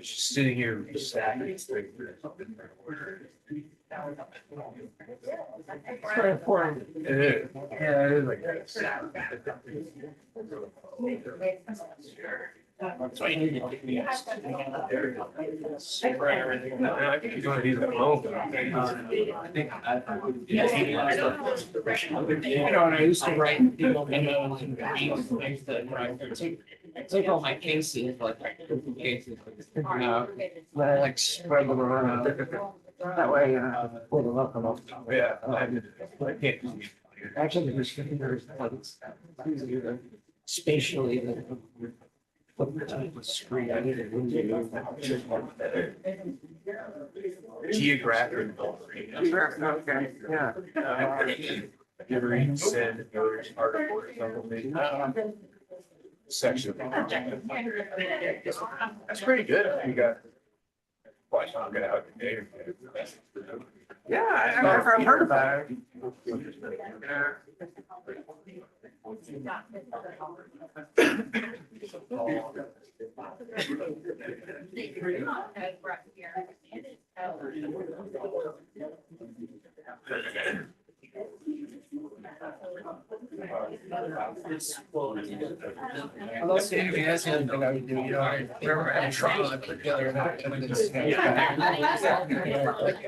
[SPEAKER 3] Sitting here.
[SPEAKER 15] Very important.
[SPEAKER 3] It is. Yeah, it is like that. So you need to get me. Spread everything. I think he's one of these at home. I think
[SPEAKER 12] You know, and I used to write people memos and things that I take all my cases, like cases, but I like spread them around. That way, pull them up and up.
[SPEAKER 3] Yeah. I can't.
[SPEAKER 12] Actually, there's like spatially the screen. I need
[SPEAKER 3] Geographic.
[SPEAKER 12] Okay, yeah.
[SPEAKER 3] You ever read said yours article or something? Section. That's pretty good. You got. Why not get out the data?
[SPEAKER 12] Yeah, I've heard about it.
[SPEAKER 2] Unless you guys had anything I would do, you know, I remember I tried to put together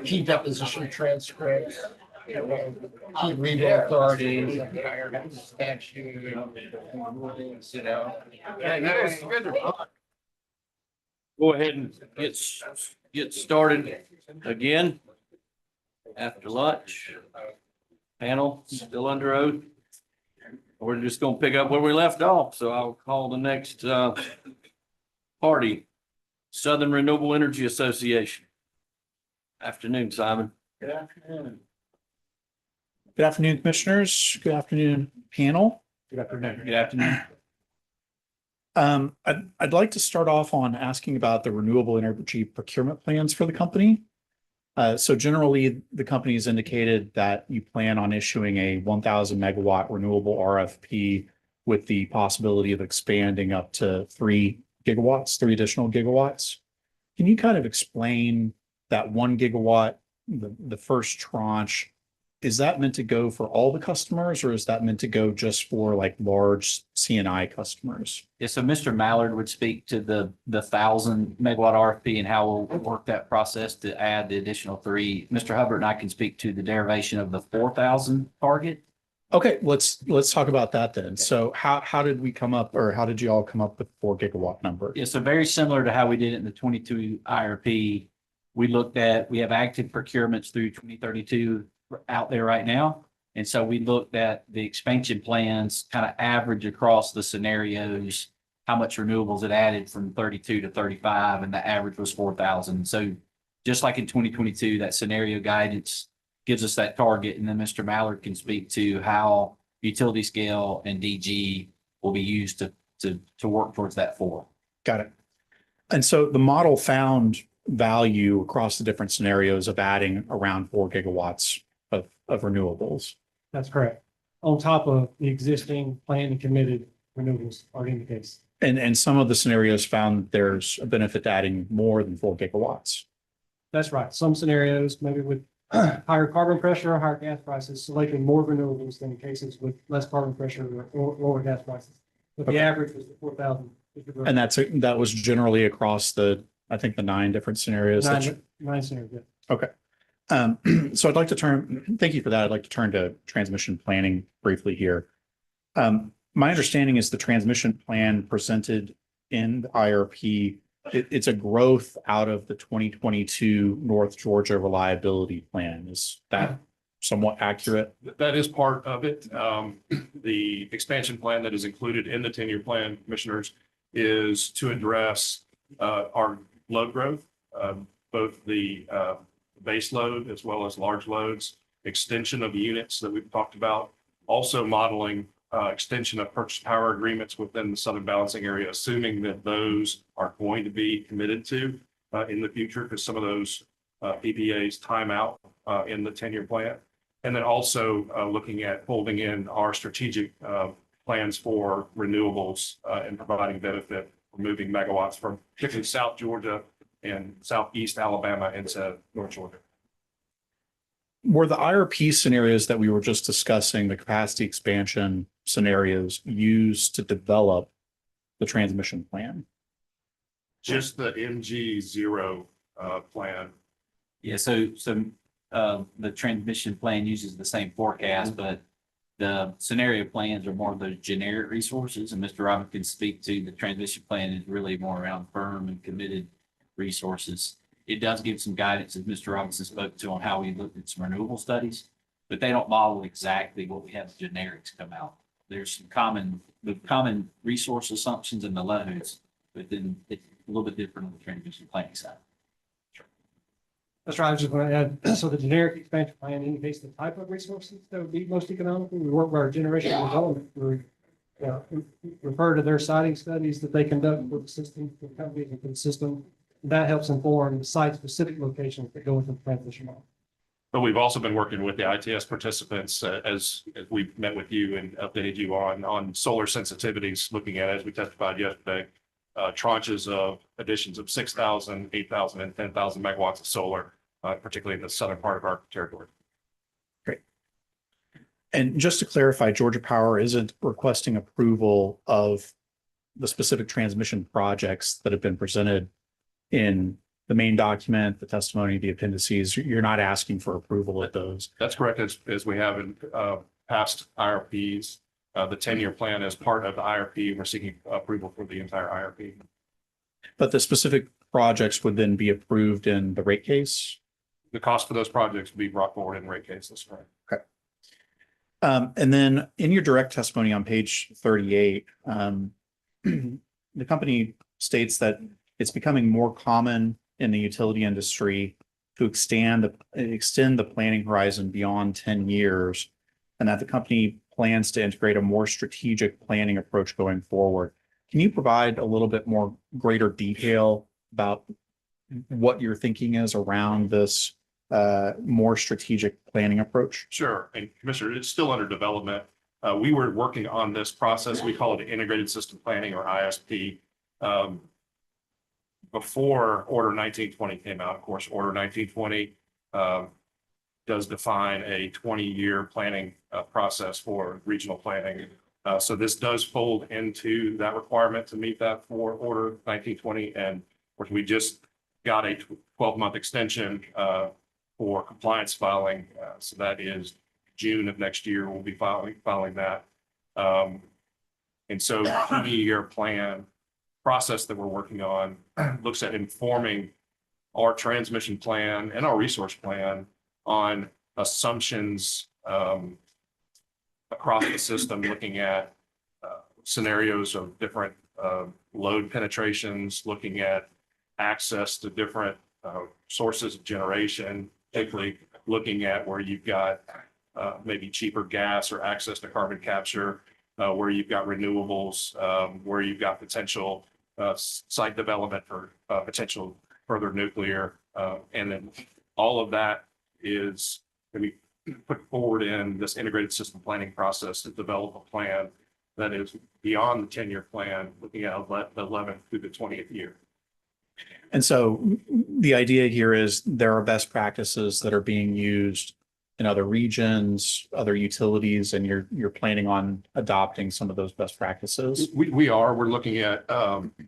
[SPEAKER 2] key deposition transcripts. Key legal authorities, statute, you know.
[SPEAKER 1] Yeah, that was good. Go ahead and get started again after lunch. Panel still under oath. We're just gonna pick up where we left off, so I'll call the next party, Southern Renewable Energy Association. Afternoon, Simon.
[SPEAKER 15] Good afternoon. Good afternoon, commissioners. Good afternoon, panel.
[SPEAKER 1] Good afternoon.
[SPEAKER 21] Good afternoon.
[SPEAKER 15] I'd like to start off on asking about the renewable energy procurement plans for the company. So generally, the company has indicated that you plan on issuing a 1,000 megawatt renewable RFP with the possibility of expanding up to 3 additional gigawatts. Can you kind of explain that 1 gigawatt, the first tranche? Is that meant to go for all the customers, or is that meant to go just for like large CNI customers?
[SPEAKER 21] Yeah, so Mr. Mallard would speak to the 1,000 megawatt RFP and how we'll work that process to add the additional 3. Mr. Hubbard and I can speak to the derivation of the 4,000 target.
[SPEAKER 15] Okay, let's talk about that then. Okay. So how did we come up, or how did you all come up with 4 gigawatt number?
[SPEAKER 21] Yeah, so very similar to how we did it in the 22 IRP. We have active procurements through 2032 out there right now. And so we looked at the expansion plans, kind of average across the scenarios, how much renewables it added from 32 to 35, and the average was 4,000. So just like in 2022, that scenario guidance gives us that target. And then Mr. Mallard can speak to how utility scale and DG will be used to work towards that 4.
[SPEAKER 15] Got it. And so the model found value across the different scenarios of adding around 4 gigawatts of renewables.
[SPEAKER 9] That's correct. On top of the existing planned and committed renewables already in the case.
[SPEAKER 15] And some of the scenarios found there's a benefit to adding more than 4 gigawatts.
[SPEAKER 9] That's right. Some scenarios, maybe with higher carbon pressure or higher gas prices, selecting more renewables than in cases with less carbon pressure or lower gas prices. But the
[SPEAKER 10] Okay.
[SPEAKER 9] average was 4,000.
[SPEAKER 10] And that was generally across I think the 9 different scenarios.
[SPEAKER 9] Nine scenarios, yeah.
[SPEAKER 10] Okay. So thank you for that. I'd like to turn to transmission planning briefly here. My understanding is the transmission plan presented in the IRP, it's a growth out of the 2022 North Georgia Reliability Plan. Is that somewhat accurate?
[SPEAKER 23] That is part of it. The expansion plan that is included in the 10-year plan, commissioners, is to address our load growth, both the base load as well as large loads, extension of units that we've talked about, also modeling extension of purchase power agreements within the Southern Balancing Area, assuming that those are going to be committed to in the future, because some of those PPAs time out in the 10-year plan. And then also looking at folding in our strategic plans for renewables and providing benefit for moving megawatts from particularly South Georgia and Southeast Alabama into North Georgia.
[SPEAKER 10] Were the IRP scenarios that we were just discussing, the capacity expansion scenarios, used to develop the transmission plan?
[SPEAKER 23] Just the MG0 plan.
[SPEAKER 21] Yeah, so the transmission plan uses the same forecast, but the scenario plans are more of those generic resources, and Mr. Robin can speak to the transmission plan is really more around firm and committed resources. It does give some guidance, as Mr. Robinson spoke to, on how we looked at some renewable studies, but they don't model exactly what we have the generics come out. There's some common resource assumptions in the loads, but then it's a little bit different on the transmission planning side.
[SPEAKER 9] That's right. I was just going to add, so the generic expansion plan indicates the type of resources that would be most economical. We work with our generation development group. Refer to their siting studies that they conduct for the system, for companies and for the system. That helps inform the site-specific locations that go into the transmission line.
[SPEAKER 23] But we've also been working with the ITS participants as we've met with you and updated you on solar sensitivities, looking at, as we testified yesterday, tranches of additions of 6,000, 8,000, and 10,000 megawatts of solar, particularly in the southern part of our territory.
[SPEAKER 10] Great. And just to clarify, Georgia Power isn't requesting approval of the specific transmission projects that have been presented in the main document, the testimony, the appendices. You're not asking for approval of those.
[SPEAKER 23] That's correct. As we have in past IRPs, the 10-year plan is part of the IRP. We're seeking approval for the entire IRP.
[SPEAKER 10] But the specific projects would then be approved in the rate case?
[SPEAKER 23] The cost for those projects will be brought forward in rate case. That's right.
[SPEAKER 10] Okay. And then in your direct testimony on page 38, the company states that it's becoming more common in the utility industry to extend the planning horizon beyond 10 years, and that the company plans to integrate a more strategic planning approach going forward. Can you provide a little bit more greater detail about what your thinking is around this more strategic planning approach?
[SPEAKER 23] Sure. And Commissioner, it's still under development. We were working on this process. We call it Integrated System Planning, or ISP. Before Order 1920 came out, of course, Order 1920 does define a 20-year planning process for regional planning. So this does fold into that requirement to meet that for Order 1920. And of course, we just got a 12-month extension for compliance filing. So that is June of next year, we'll be filing that. And so the 20-year plan process that we're working on looks at informing our transmission plan and our resource plan on assumptions across the system, looking at scenarios of different load penetrations, looking at access to different sources of generation, particularly looking at where you've got maybe cheaper gas or access to carbon capture, where you've got renewables, where you've got potential site development for potential further nuclear. And then all of that is going to be put forward in this integrated system planning process to develop a plan that is beyond the 10-year plan, looking at the 11th through the 20th year.
[SPEAKER 10] And so the idea here is there are best practices that are being used in other regions, other utilities, and you're planning on adopting some of those best practices.
[SPEAKER 23] We're looking at,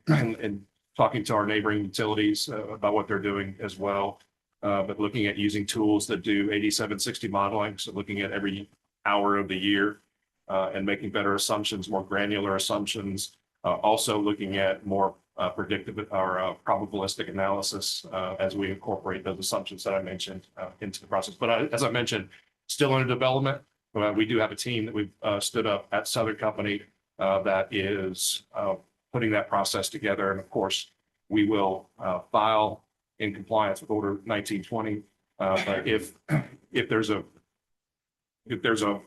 [SPEAKER 23] and talking to our neighboring utilities about what they're doing as well. But looking at using tools that do 8760 modeling. So looking at every hour of the year and making better assumptions, more granular assumptions. Also looking at more predictive or probabilistic analysis as we incorporate those assumptions that I mentioned into the process. But as I mentioned, still under development. We do have a team that we've stood up at Southern Company that is putting that process together. And of course, we will file in compliance with Order 1920. But if there's a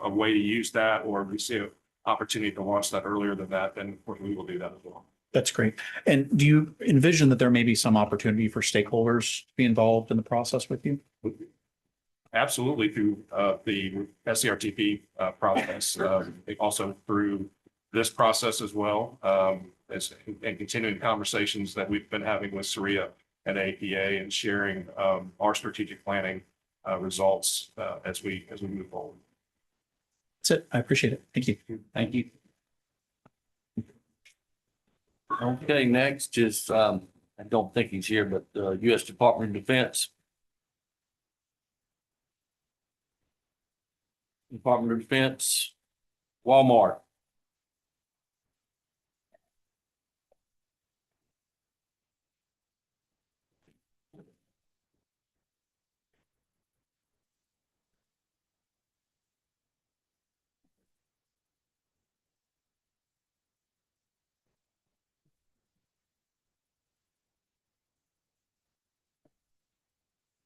[SPEAKER 23] way to use that, or we see an opportunity to launch that earlier than that, then of course we will do that as well.
[SPEAKER 10] That's great. And do you envision that there may be some opportunity for stakeholders to be involved in the process with you?
[SPEAKER 23] Absolutely, through the SCRTP process, also through this process as well, and continuing conversations that we've been having with SREA and APA, and sharing our strategic planning results as we move forward.
[SPEAKER 10] That's it. I appreciate it. Thank you.
[SPEAKER 1] Thank you. Okay, next is, I don't think he's here, but U.S. Department of Defense. Department of Defense, Walmart.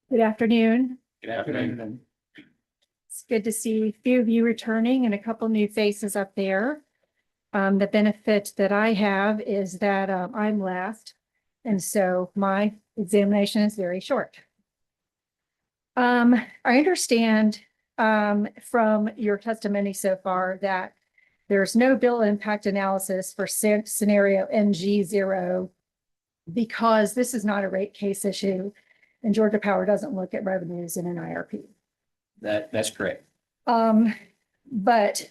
[SPEAKER 14] Good afternoon.
[SPEAKER 1] Good afternoon.
[SPEAKER 14] It's good to see a few of you returning and a couple new faces up there. The benefit that I have is that I'm last, and so my examination is very short. I understand from your testimony so far that there's no bill impact analysis for scenario NG0 because this is not a rate case issue. And Georgia Power doesn't look at revenues in an IRP.
[SPEAKER 21] That's correct.
[SPEAKER 14] But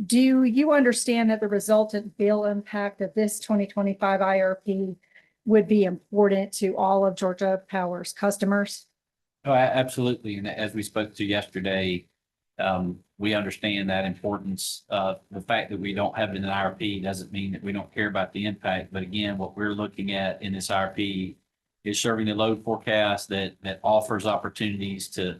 [SPEAKER 14] do you understand that the resultant bill impact of this 2025 IRP would be important to all of Georgia Power's customers?
[SPEAKER 21] Oh, absolutely. And as we spoke to yesterday, we understand that importance. The fact that we don't have it in an IRP doesn't mean that we don't care about the impact. But again, what we're looking at in this IRP is serving the load forecast that offers opportunities to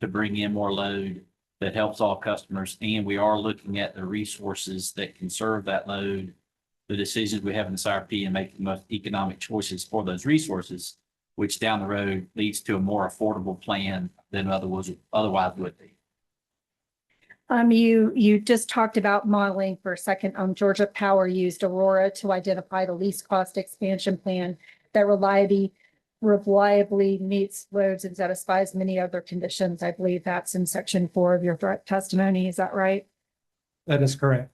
[SPEAKER 21] bring in more load that helps all customers. And we are looking at the resources that can serve that load, the decisions we have in this IRP, and make the most economic choices for those resources, which down the road leads to a more affordable plan than otherwise would be.
[SPEAKER 14] You just talked about modeling for a second. Georgia Power used Aurora to identify the least cost expansion plan that reliably meets loads and satisfies many other conditions. I believe that's in section 4 of your direct testimony. Is that right?
[SPEAKER 9] That is correct.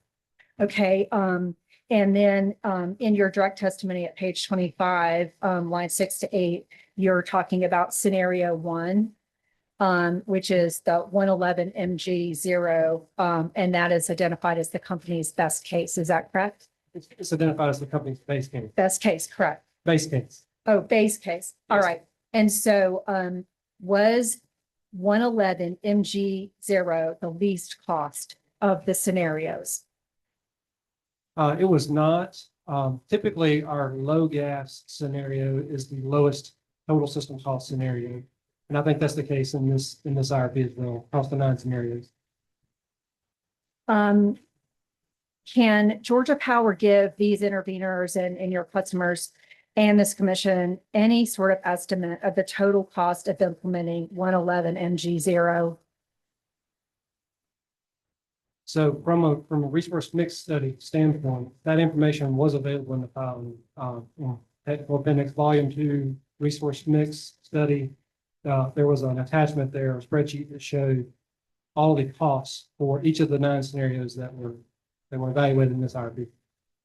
[SPEAKER 14] Okay. And then in your direct testimony at page 25, line 6 to 8, you're talking about scenario 1, which is the 111 MG0, and that is identified as the company's best case. Is that correct?
[SPEAKER 9] It's identified as the company's base case.
[SPEAKER 14] Best case, correct.
[SPEAKER 9] Base case.
[SPEAKER 14] Oh, base case. All right. And so was 111 MG0 the least cost of the scenarios?
[SPEAKER 9] It was not. Typically, our low gas scenario is the lowest total system cost scenario. And I think that's the case in this IRP as well, across the 9 scenarios.
[SPEAKER 14] Can Georgia Power give these interveners and your customers and this commission any sort of estimate of the total cost of implementing 111 MG0?
[SPEAKER 9] So from a resource mix study standpoint, that information was available in the filing. In Technical Appendix Volume 2 Resource Mix Study. There was an attachment there, a spreadsheet that showed all the costs for each of the 9 scenarios that were evaluated in this IRP.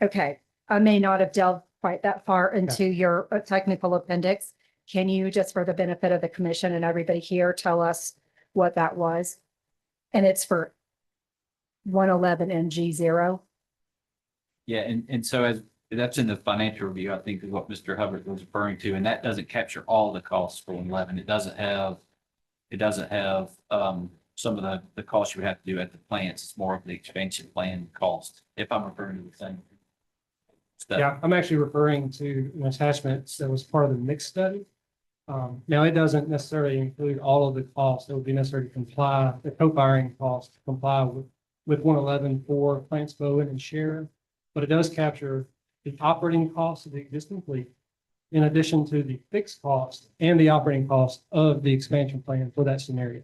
[SPEAKER 14] Okay, I may not have delved quite that far into your technical appendix. Can you, just for the benefit of the commission and everybody here, tell us what that was? And it's for 111 NG0.
[SPEAKER 21] Yeah, and so as that's in the financial review, I think is what Mr. Hubbard was referring to, and that doesn't capture all the costs for 11. It doesn't have some of the costs you would have to do at the plants. It's more of the expansion plan cost, if I'm referring to the same stuff.
[SPEAKER 9] Yeah, I'm actually referring to an attachment that was part of the mix study. Now, it doesn't necessarily include all of the costs that would be necessary to comply, the co-firing costs to comply with 111 for Plants Bowen and Sharon. But it does capture the operating costs of the existing fleet, in addition to the fixed cost and the operating cost of the expansion plan for that scenario.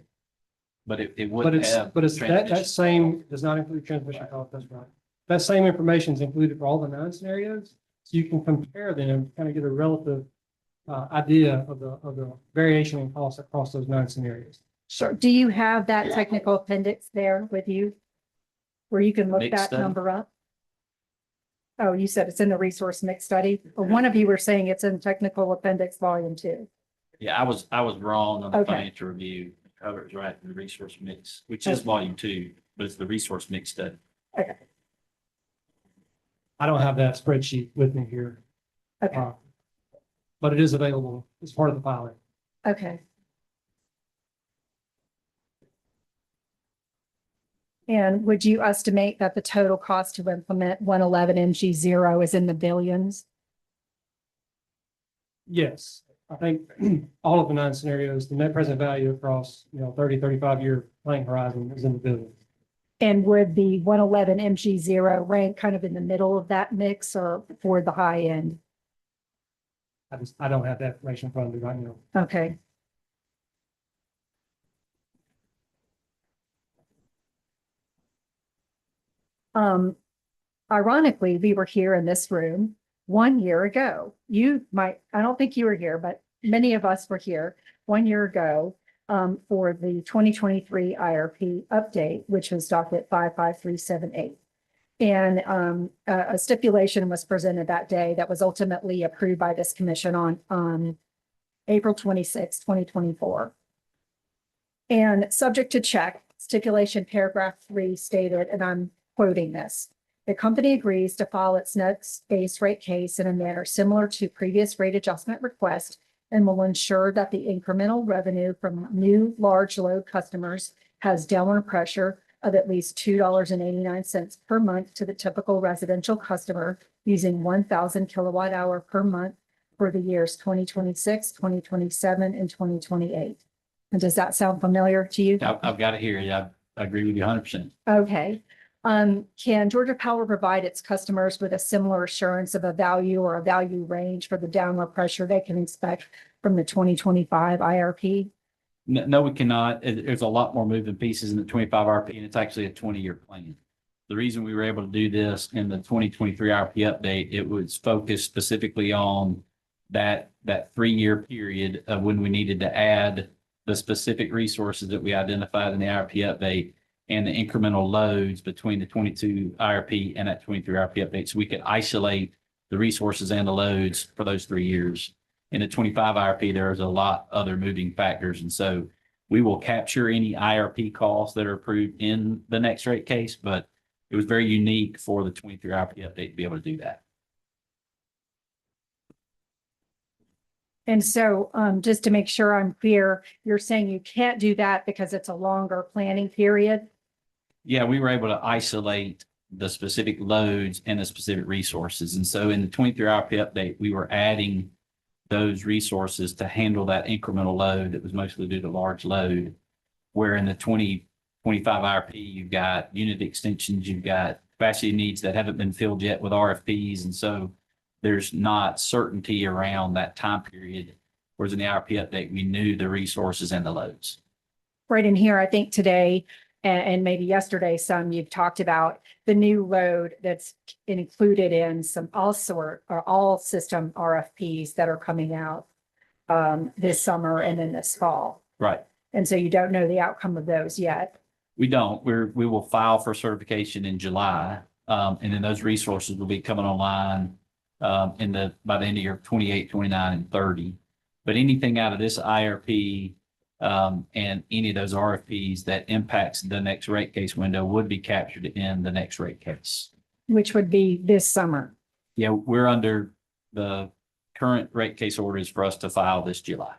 [SPEAKER 21] But it
[SPEAKER 9] But
[SPEAKER 21] wouldn't
[SPEAKER 9] it's,
[SPEAKER 21] have.
[SPEAKER 9] but it's that same, does not include transmission cost, that's right. That same information is included for all the 9 scenarios. So you can compare them, kind of get a relative idea of the variation in costs across those 9 scenarios.
[SPEAKER 14] Sure. Do you have that technical appendix there with you? Where you can look
[SPEAKER 21] Mix
[SPEAKER 14] that
[SPEAKER 21] study?
[SPEAKER 14] number up? Oh, you said it's in the resource mix study, or one of you were saying it's in technical appendix volume 2.
[SPEAKER 21] Yeah, I was wrong on the
[SPEAKER 14] Okay.
[SPEAKER 21] financial review. Covers right in the resource mix, which is volume 2, but it's the resource mix study.
[SPEAKER 14] Okay.
[SPEAKER 9] I don't have that spreadsheet with me here.
[SPEAKER 14] Okay.
[SPEAKER 9] But it is available as part of the filing.
[SPEAKER 14] Okay. And would you estimate that the total cost to implement 111 MG0 is in the billions?
[SPEAKER 9] Yes, I think all of the 9 scenarios, the net present value across, 30, 35-year planning horizon is in the billions.
[SPEAKER 14] And would the 111 MG0 rank kind of in the middle of that mix or for the high end?
[SPEAKER 9] I don't have that information in front of me right now.
[SPEAKER 14] Okay. Ironically, we were here in this room 1 year ago. I don't think you were here, but many of us were here 1 year ago for the 2023 IRP update, which was docket 55378. And a stipulation was presented that day that was ultimately approved by this commission on April 26, 2024. And subject to check, stipulation paragraph 3 stated, and I'm quoting this: the company agrees to file its next base rate case in a manner similar to previous rate adjustment request and will ensure that the incremental revenue from new large load customers has downward pressure of at least $2.89 per month to the typical residential customer using 1,000 kilowatt hour per month for the years 2026, 2027, and 2028. And does that sound familiar to you?
[SPEAKER 21] I've got it here. Yeah, I agree with you 100%.
[SPEAKER 14] Okay. Can Georgia Power provide its customers with a similar assurance of a value or a value range for the downward pressure they can expect from the 2025 IRP?
[SPEAKER 21] No, we cannot. There's a lot more moving pieces in the 25 RP, and it's actually a 20-year plan. The reason we were able to do this in the 2023 RP update, it was focused specifically on that 3-year period of when we needed to add the specific resources that we identified in the IRP update and the incremental loads between the 22 IRP and that 23 IRP update. So we could isolate the resources and the loads for those 3 years. In the 25 IRP, there's a lot other moving factors. And so we will capture any IRP costs that are approved in the next rate case, but it was very unique for the 23 IRP update to be able to do that.
[SPEAKER 14] And so just to make sure I'm clear, you're saying you can't do that because it's a longer planning period?
[SPEAKER 21] Yeah, we were able to isolate the specific loads and the specific resources. And so in the 23 IRP update, we were adding those resources to handle that incremental load that was mostly due to large load. Where in the 2025 IRP, you've got unit extensions, you've got capacity needs that haven't been filled yet with RFPs. And so there's not certainty around that time period. Whereas in the IRP update, we knew the resources and the loads.
[SPEAKER 14] Right in here, I think today and maybe yesterday, you've talked about the new load that's included in some all system RFPs that are coming out this summer and then this fall.
[SPEAKER 21] Right.
[SPEAKER 14] And so you don't know the outcome of those yet.
[SPEAKER 21] We don't. We will file for certification in July. And then those resources will be coming online by the end of year 28, 29, and 30. But anything out of this IRP and any of those RFPs that impacts the next rate case window would be captured in the next rate case.
[SPEAKER 14] which would be this summer.
[SPEAKER 21] Yeah, we're under the current rate case orders for us to file this July.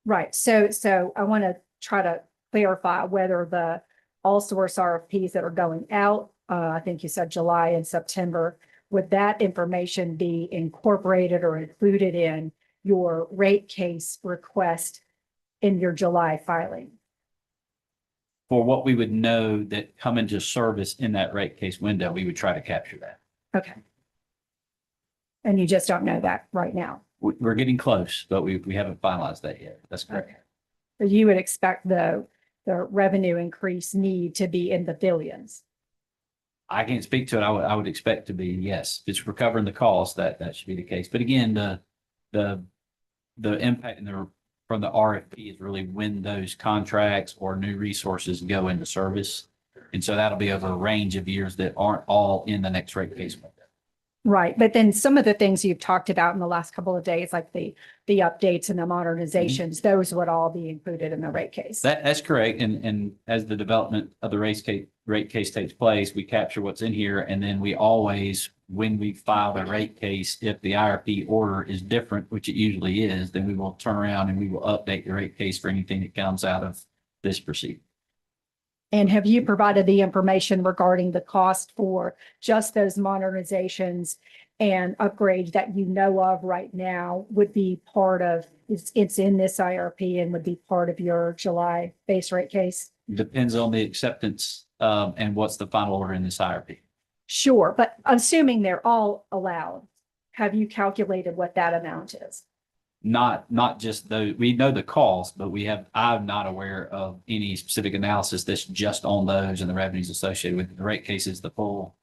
[SPEAKER 14] Right. So I want to try to clarify whether the all source RFPs that are going out, I think you said July and September, would that information be incorporated or included in your rate case request in your July filing?
[SPEAKER 21] For what we would know that come into service in that rate case window, we would try to capture that.
[SPEAKER 14] Okay. And you just don't know that right now.
[SPEAKER 21] We're getting close, but we haven't finalized that yet. That's correct.
[SPEAKER 14] But you would expect the revenue increase need to be in the billions.
[SPEAKER 21] I can't speak to it. I would expect to be, yes. If it's recovering the cost, that should be the case. But again, the impact from the RFP is really when those contracts or new resources go into service. And so that'll be over a range of years that aren't all in the next rate case window.
[SPEAKER 14] Right. But then some of the things you've talked about in the last couple of days, like the updates and the modernizations, those would all be included in the rate case.
[SPEAKER 21] That's correct. And as the development of the rate case takes place, we capture what's in here. And then we always, when we file the rate case, if the IRP order is different, which it usually is, then we will turn around and we will update the rate case for anything that comes out of this proceeding.
[SPEAKER 14] And have you provided the information regarding the cost for just those modernizations and upgrades that you know of right now would be part of, it's in this IRP and would be part of your July base rate case?
[SPEAKER 21] Depends on the acceptance and what's the final order in this IRP.
[SPEAKER 14] Sure, but assuming they're all allowed, have you calculated what that amount is?
[SPEAKER 21] Not just though we know the cost, but I'm not aware of any specific analysis that's just on those and the revenues associated with the rate cases, the full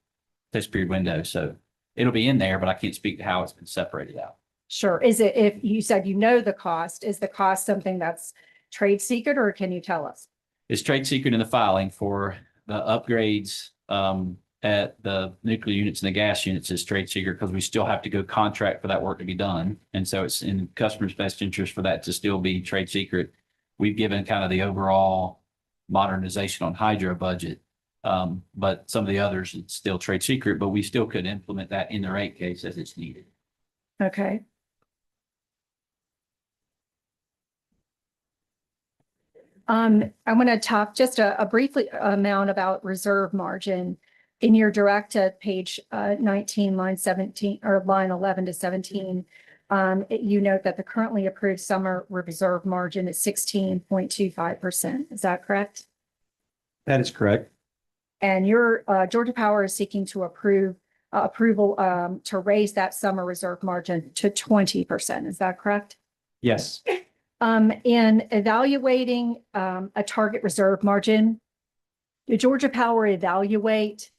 [SPEAKER 21] test period window. So it'll be in there, but I can't speak to how it's been separated out.
[SPEAKER 14] Sure. Is it, if you said you know the cost, is the cost something that's trade secret or can you tell us?
[SPEAKER 21] It's trade secret in the filing for the upgrades at the nuclear units and the gas units is trade secret because we still have to go contract for that work to be done. And so it's in customers' best interest for that to still be trade secret. We've given kind of the overall modernization on hydro budget. But some of the others, it's still trade secret, but we still could implement that in the rate case as it's needed.
[SPEAKER 14] Okay. I want to talk just a briefly amount about reserve margin. In your direct at page 19, line 17, or line 11 to 17, you note that the currently approved summer reserve margin is 16.25%. Is that correct?
[SPEAKER 22] That is correct.
[SPEAKER 14] And your Georgia Power is seeking to approval to raise that summer reserve margin to 20%. Is that correct?
[SPEAKER 22] Yes.
[SPEAKER 14] In evaluating a target reserve margin, did Georgia Power evaluate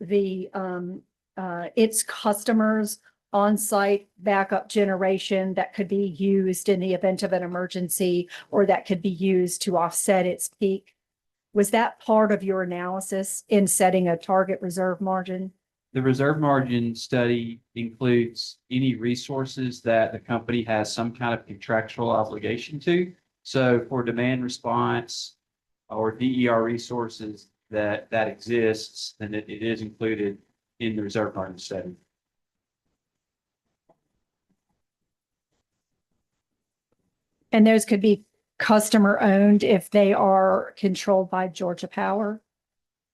[SPEAKER 14] its customers on-site backup generation that could be used in the event of an emergency or that could be used to offset its peak? Was that part of your analysis in setting a target reserve margin?
[SPEAKER 22] The reserve margin study includes any resources that the company has some kind of contractual obligation to. So for demand response or DER resources that exists, then it is included in the reserve margin study.
[SPEAKER 14] And those could be customer owned if they are controlled by Georgia Power?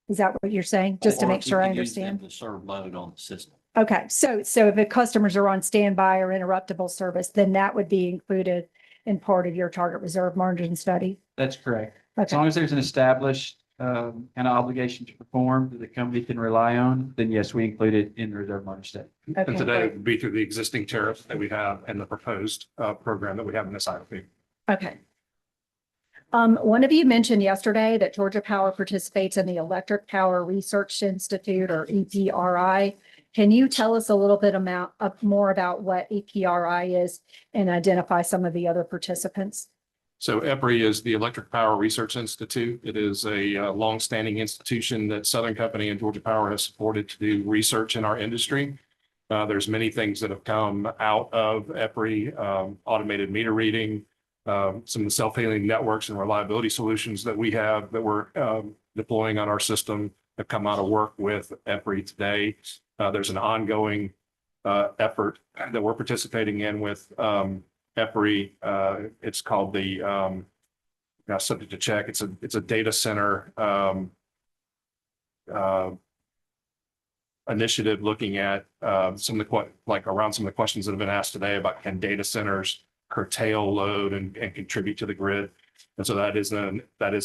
[SPEAKER 14] Is that what you're saying? Just to
[SPEAKER 21] Or
[SPEAKER 14] make sure I
[SPEAKER 21] we could use them
[SPEAKER 14] understand.
[SPEAKER 21] to serve load on the system.
[SPEAKER 14] Okay, so if the customers are on standby or interruptible service, then that would be included in part of your target reserve margin study?
[SPEAKER 22] That's correct. As
[SPEAKER 14] Okay.
[SPEAKER 22] long as there's an established kind of obligation to perform that the company can rely on, then yes, we include it in the reserve margin study.
[SPEAKER 14] Okay,
[SPEAKER 23] And today
[SPEAKER 14] great.
[SPEAKER 23] it would be through the existing tariffs that we have and the proposed program that we have in this IRP.
[SPEAKER 14] Okay. One of you mentioned yesterday that Georgia Power participates in the Electric Power Research Institute, or EPRI. Can you tell us a little bit more about what EPRI is and identify some of the other participants?
[SPEAKER 23] So EPRI is the Electric Power Research Institute. It is a longstanding institution that Southern Company and Georgia Power has supported to do research in our industry. There's many things that have come out of EPRI, automated meter reading, some of the self-healing networks and reliability solutions that we have that we're deploying on our system have come out of work with EPRI today. There's an ongoing effort that we're participating in with EPRI. It's called the now subject to check. It's a data center initiative looking at some of the around some of the questions that have been asked today about can data centers curtail load and contribute to the grid. And so that is an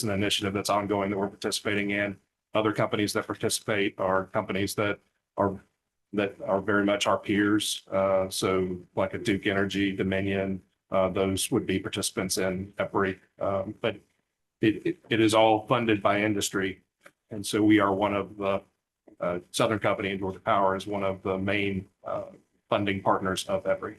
[SPEAKER 23] initiative that's ongoing that we're participating in. Other companies that participate are companies that are very much our peers. So like a Duke Energy, Dominion, those would be participants in EPRI. But it is all funded by industry. And so we are one of the Southern Company and Georgia Power is one of the main funding partners of EPRI.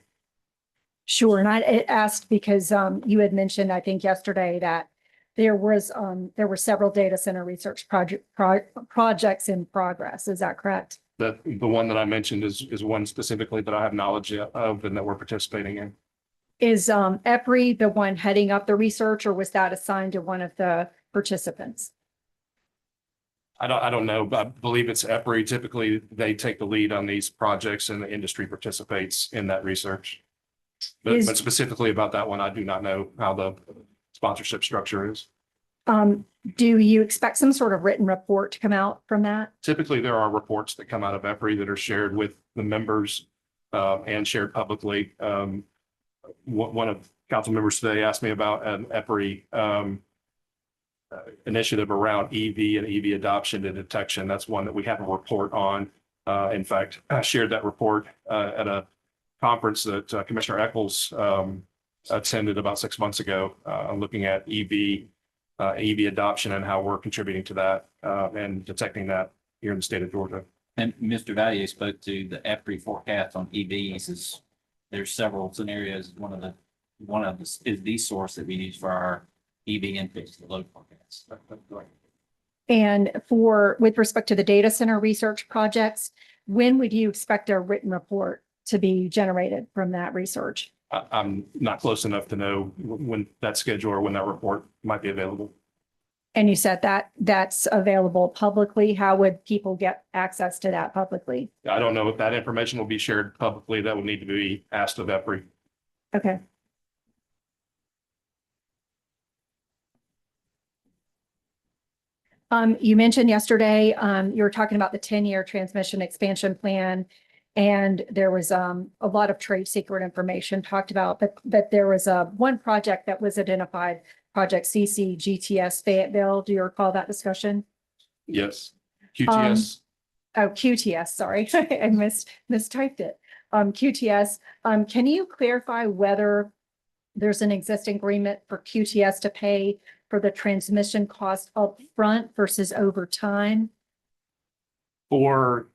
[SPEAKER 14] Sure. And I asked because you had mentioned, I think yesterday, that there were several data center research projects in progress. Is that correct?
[SPEAKER 23] The one that I mentioned is one specifically that I have knowledge of and that we're participating in.
[SPEAKER 14] Is EPRI the one heading up the research, or was that assigned to one of the participants?
[SPEAKER 23] I don't know, but I believe it's EPRI. Typically, they take the lead on these projects and the industry participates in that research. But specifically about that one, I do not know how the sponsorship structure is.
[SPEAKER 14] Do you expect some sort of written report to come out from that?
[SPEAKER 23] Typically, there are reports that come out of EPRI that are shared with the members and shared publicly. One of the council members today asked me about an EPRI initiative around EV and EV adoption and detection. That's one that we have a report on. In fact, I shared that report at a conference that Commissioner Eccles attended about 6 months ago, looking at EV adoption and how we're contributing to that and detecting that here in the state of Georgia.
[SPEAKER 21] And Mr. Valier spoke to the EPRI forecast on EVs. There's several scenarios. One of the is the source that we use for our EV inputs to load forecasts.
[SPEAKER 14] And with respect to the data center research projects, when would you expect a written report to be generated from that research?
[SPEAKER 23] I'm not close enough to know when that schedule or when that report might be available.
[SPEAKER 14] And you said that that's available publicly. How would people get access to that publicly?
[SPEAKER 23] I don't know if that information will be shared publicly. That would need to be asked of EPRI.
[SPEAKER 14] Okay. You mentioned yesterday, you were talking about the 10-year transmission expansion plan, and there was a lot of trade secret information talked about, but there was one project that was identified, Project CC GTS Fayetteville. Do you recall that discussion?
[SPEAKER 23] Yes. QTS.
[SPEAKER 14] QTS, sorry. I mistyped it. QTS. Can you clarify whether there's an existing agreement for QTS to pay for the transmission cost up front versus over time?
[SPEAKER 23] For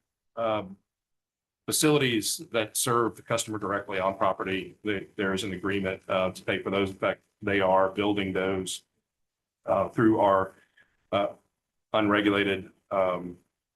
[SPEAKER 23] facilities that serve the customer directly on property, there is an agreement to pay for those. In fact, they are building those through our unregulated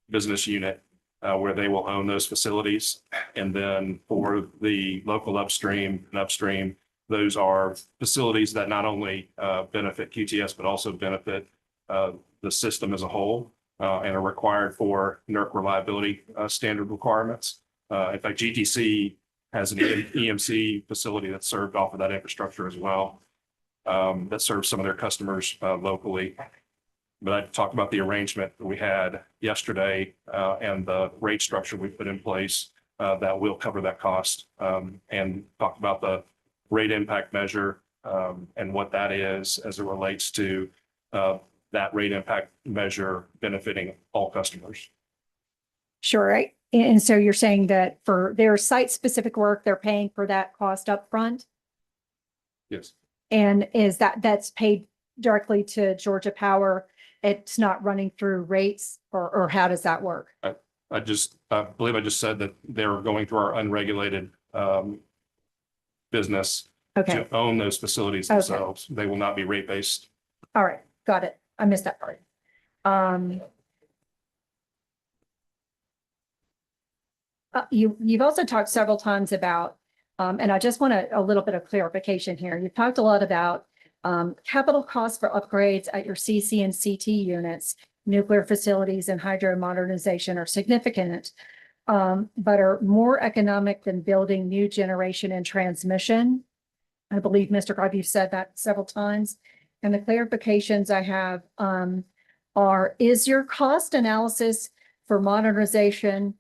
[SPEAKER 23] business unit where they will own those facilities. And then for the local upstream and upstream, those are facilities that not only benefit QTS, but also benefit the system as a whole and are required for NERC reliability standard requirements. In fact, GTC has an EMC facility that's served off of that infrastructure as well, that serves some of their customers locally. But I talked about the arrangement that we had yesterday and the rate structure we put in place that will cover that cost, and talked about the rate impact measure and what that is as it relates to that rate impact measure benefiting all customers.
[SPEAKER 14] Sure. Right. And so you're saying that for their site-specific work, they're paying for that cost up front?
[SPEAKER 23] Yes.
[SPEAKER 14] And is that's paid directly to Georgia Power? It's not running through rates, or how does that work?
[SPEAKER 23] I believe I just said that they're going through our unregulated business to own those facilities themselves. They will not be rate-based.
[SPEAKER 14] All right. Got it. I missed that part. You've also talked several times about, and I just want a little bit of clarification here. You've talked a lot about capital costs for upgrades at your CC and CT units, nuclear facilities and hydro modernization are significant, but are more economic than building new generation and transmission. I believe, Mr. Cobb, you've said that several times. And the clarifications I have are, is your cost analysis for modernization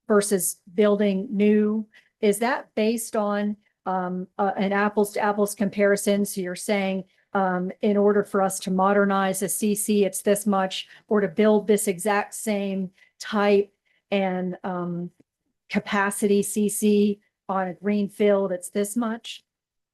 [SPEAKER 14] versus building new, is that based on an apples to apples comparison? So you're saying in order for us to modernize a CC, it's this much, or to build this exact same type and capacity CC on a green field, it's this much?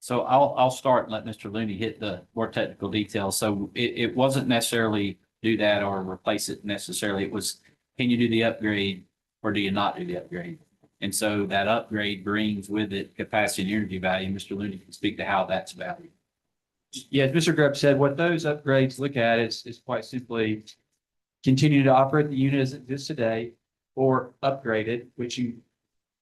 [SPEAKER 21] So I'll start and let Mr. Looney hit the more technical details. So it wasn't necessarily do that or replace it necessarily. It was, can you do the upgrade or do you not do the upgrade? And so that upgrade brings with it capacity and energy value. Mr. Looney can speak to how that's valued.
[SPEAKER 22] Yeah, as Mr. Grubb said, what those upgrades look at is quite simply continue to operate the unit as it exists today or upgrade it, which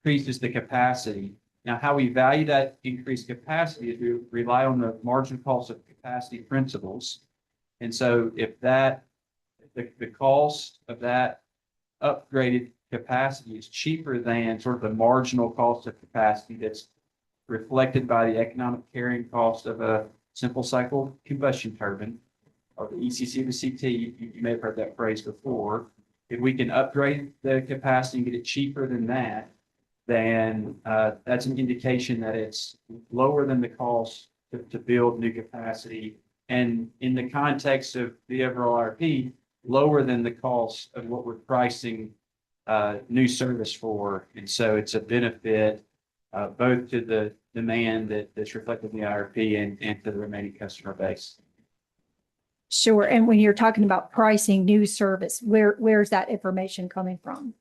[SPEAKER 22] increases the capacity. Now, how we value that increased capacity is we rely on the marginal cost of capacity principles. And so if that, the cost of that upgraded capacity is cheaper than sort of the marginal cost of capacity that's reflected by the economic carrying cost of a simple cycle combustion turbine or the ECC to CT, you may have heard that phrase before. If we can upgrade the capacity and get it cheaper than that, then that's an indication that it's lower than the cost to build new capacity. And in the context of the overall RP, lower than the cost of what we're pricing new service for. And so it's a benefit both to the demand that's reflected in the IRP and to the remaining customer base.
[SPEAKER 14] Sure. And when you're talking about pricing new service, where's that information coming from?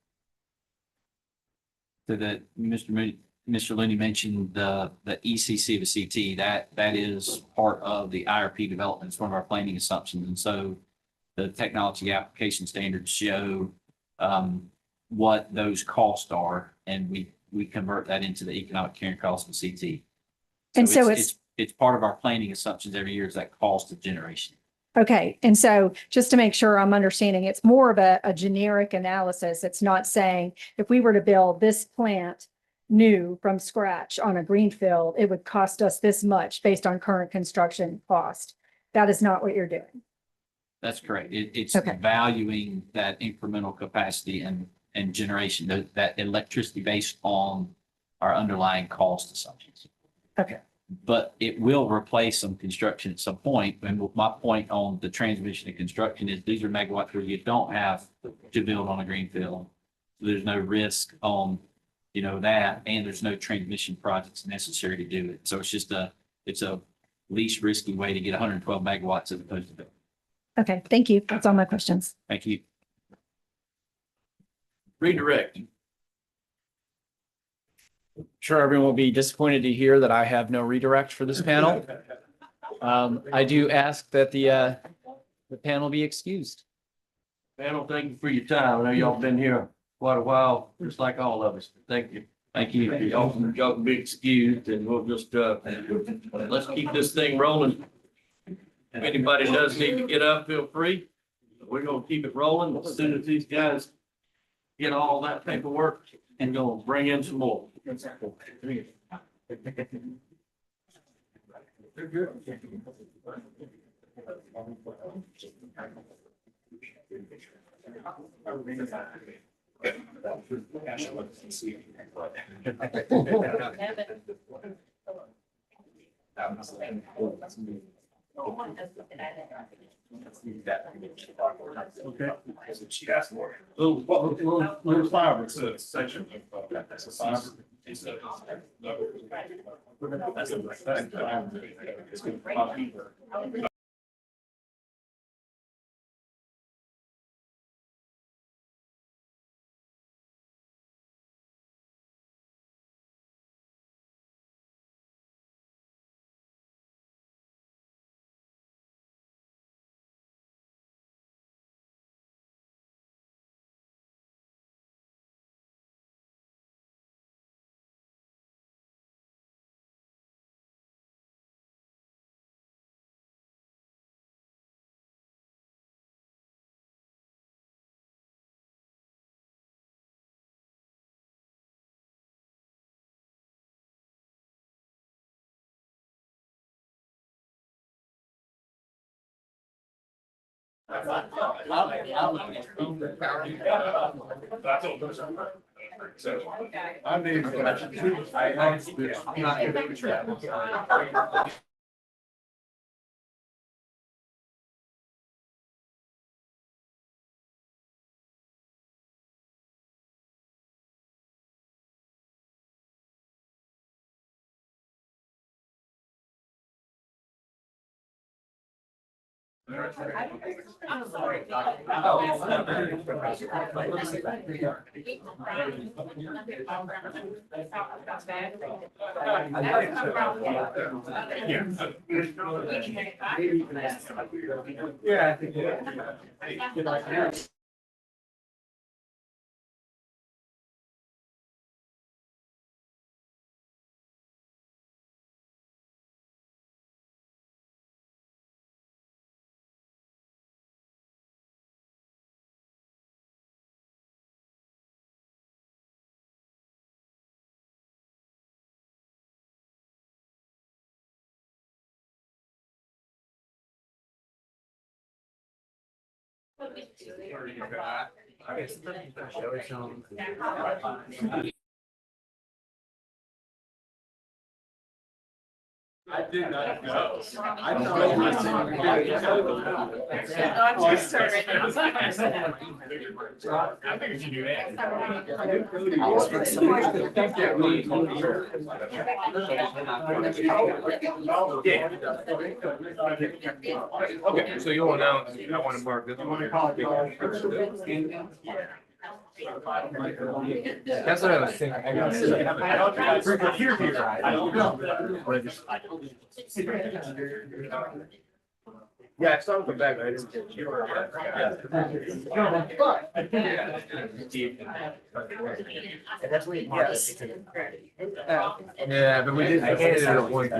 [SPEAKER 21] So that Mr. Looney mentioned the ECC of a CT, that is part of the IRP development. It's one of our planning assumptions. And so the technology application standards show what those costs are, and we convert that into the economic carrying cost of CT.
[SPEAKER 14] And so it's
[SPEAKER 21] part of our planning assumptions every year is that cost of generation.
[SPEAKER 14] okay. And so just to make sure I'm understanding, it's more of a generic analysis. It's not saying if we were to build this plant new from scratch on a greenfield, it would cost us this much based on current construction cost. That is not what you're doing.
[SPEAKER 21] That's correct. It's
[SPEAKER 14] Okay.
[SPEAKER 21] valuing that incremental capacity and generation, that electricity based on our underlying cost assumptions.
[SPEAKER 14] Okay.
[SPEAKER 21] But it will replace some construction at some point. And my point on the transmission and construction is these are megawatts where you don't have to build on a greenfield. So there's no risk on, that, and there's no transmission projects necessary to do it. So it's a least risky way to get 112 megawatts as opposed to building.
[SPEAKER 14] Okay. Thank you. That's all my questions.
[SPEAKER 21] Thank you.
[SPEAKER 1] Redirect.
[SPEAKER 16] Sure, everyone will be disappointed to hear that I have no redirect for this panel. I do ask that the panel be excused.
[SPEAKER 1] Panel, thank you for your time. I know y'all been here quite a while, just like all of us. Thank you.
[SPEAKER 21] Thank you.
[SPEAKER 1] Y'all can be excused, and we'll just, let's keep this thing rolling. If anybody does need to get up, feel free. We're gonna keep it rolling as soon as these guys get all that paperwork and gonna bring in some more.
[SPEAKER 11] Okay. She asked for it. Little fiber, it's a section of, that's a fiber. It's a- That's a-
[SPEAKER 3] I did not know. I figured you knew that. Okay, so you'll announce, I want to mark this one. That's what I was thinking. Yeah, I saw him come back, but I didn't get you. Yeah, but we did. I handed it a point.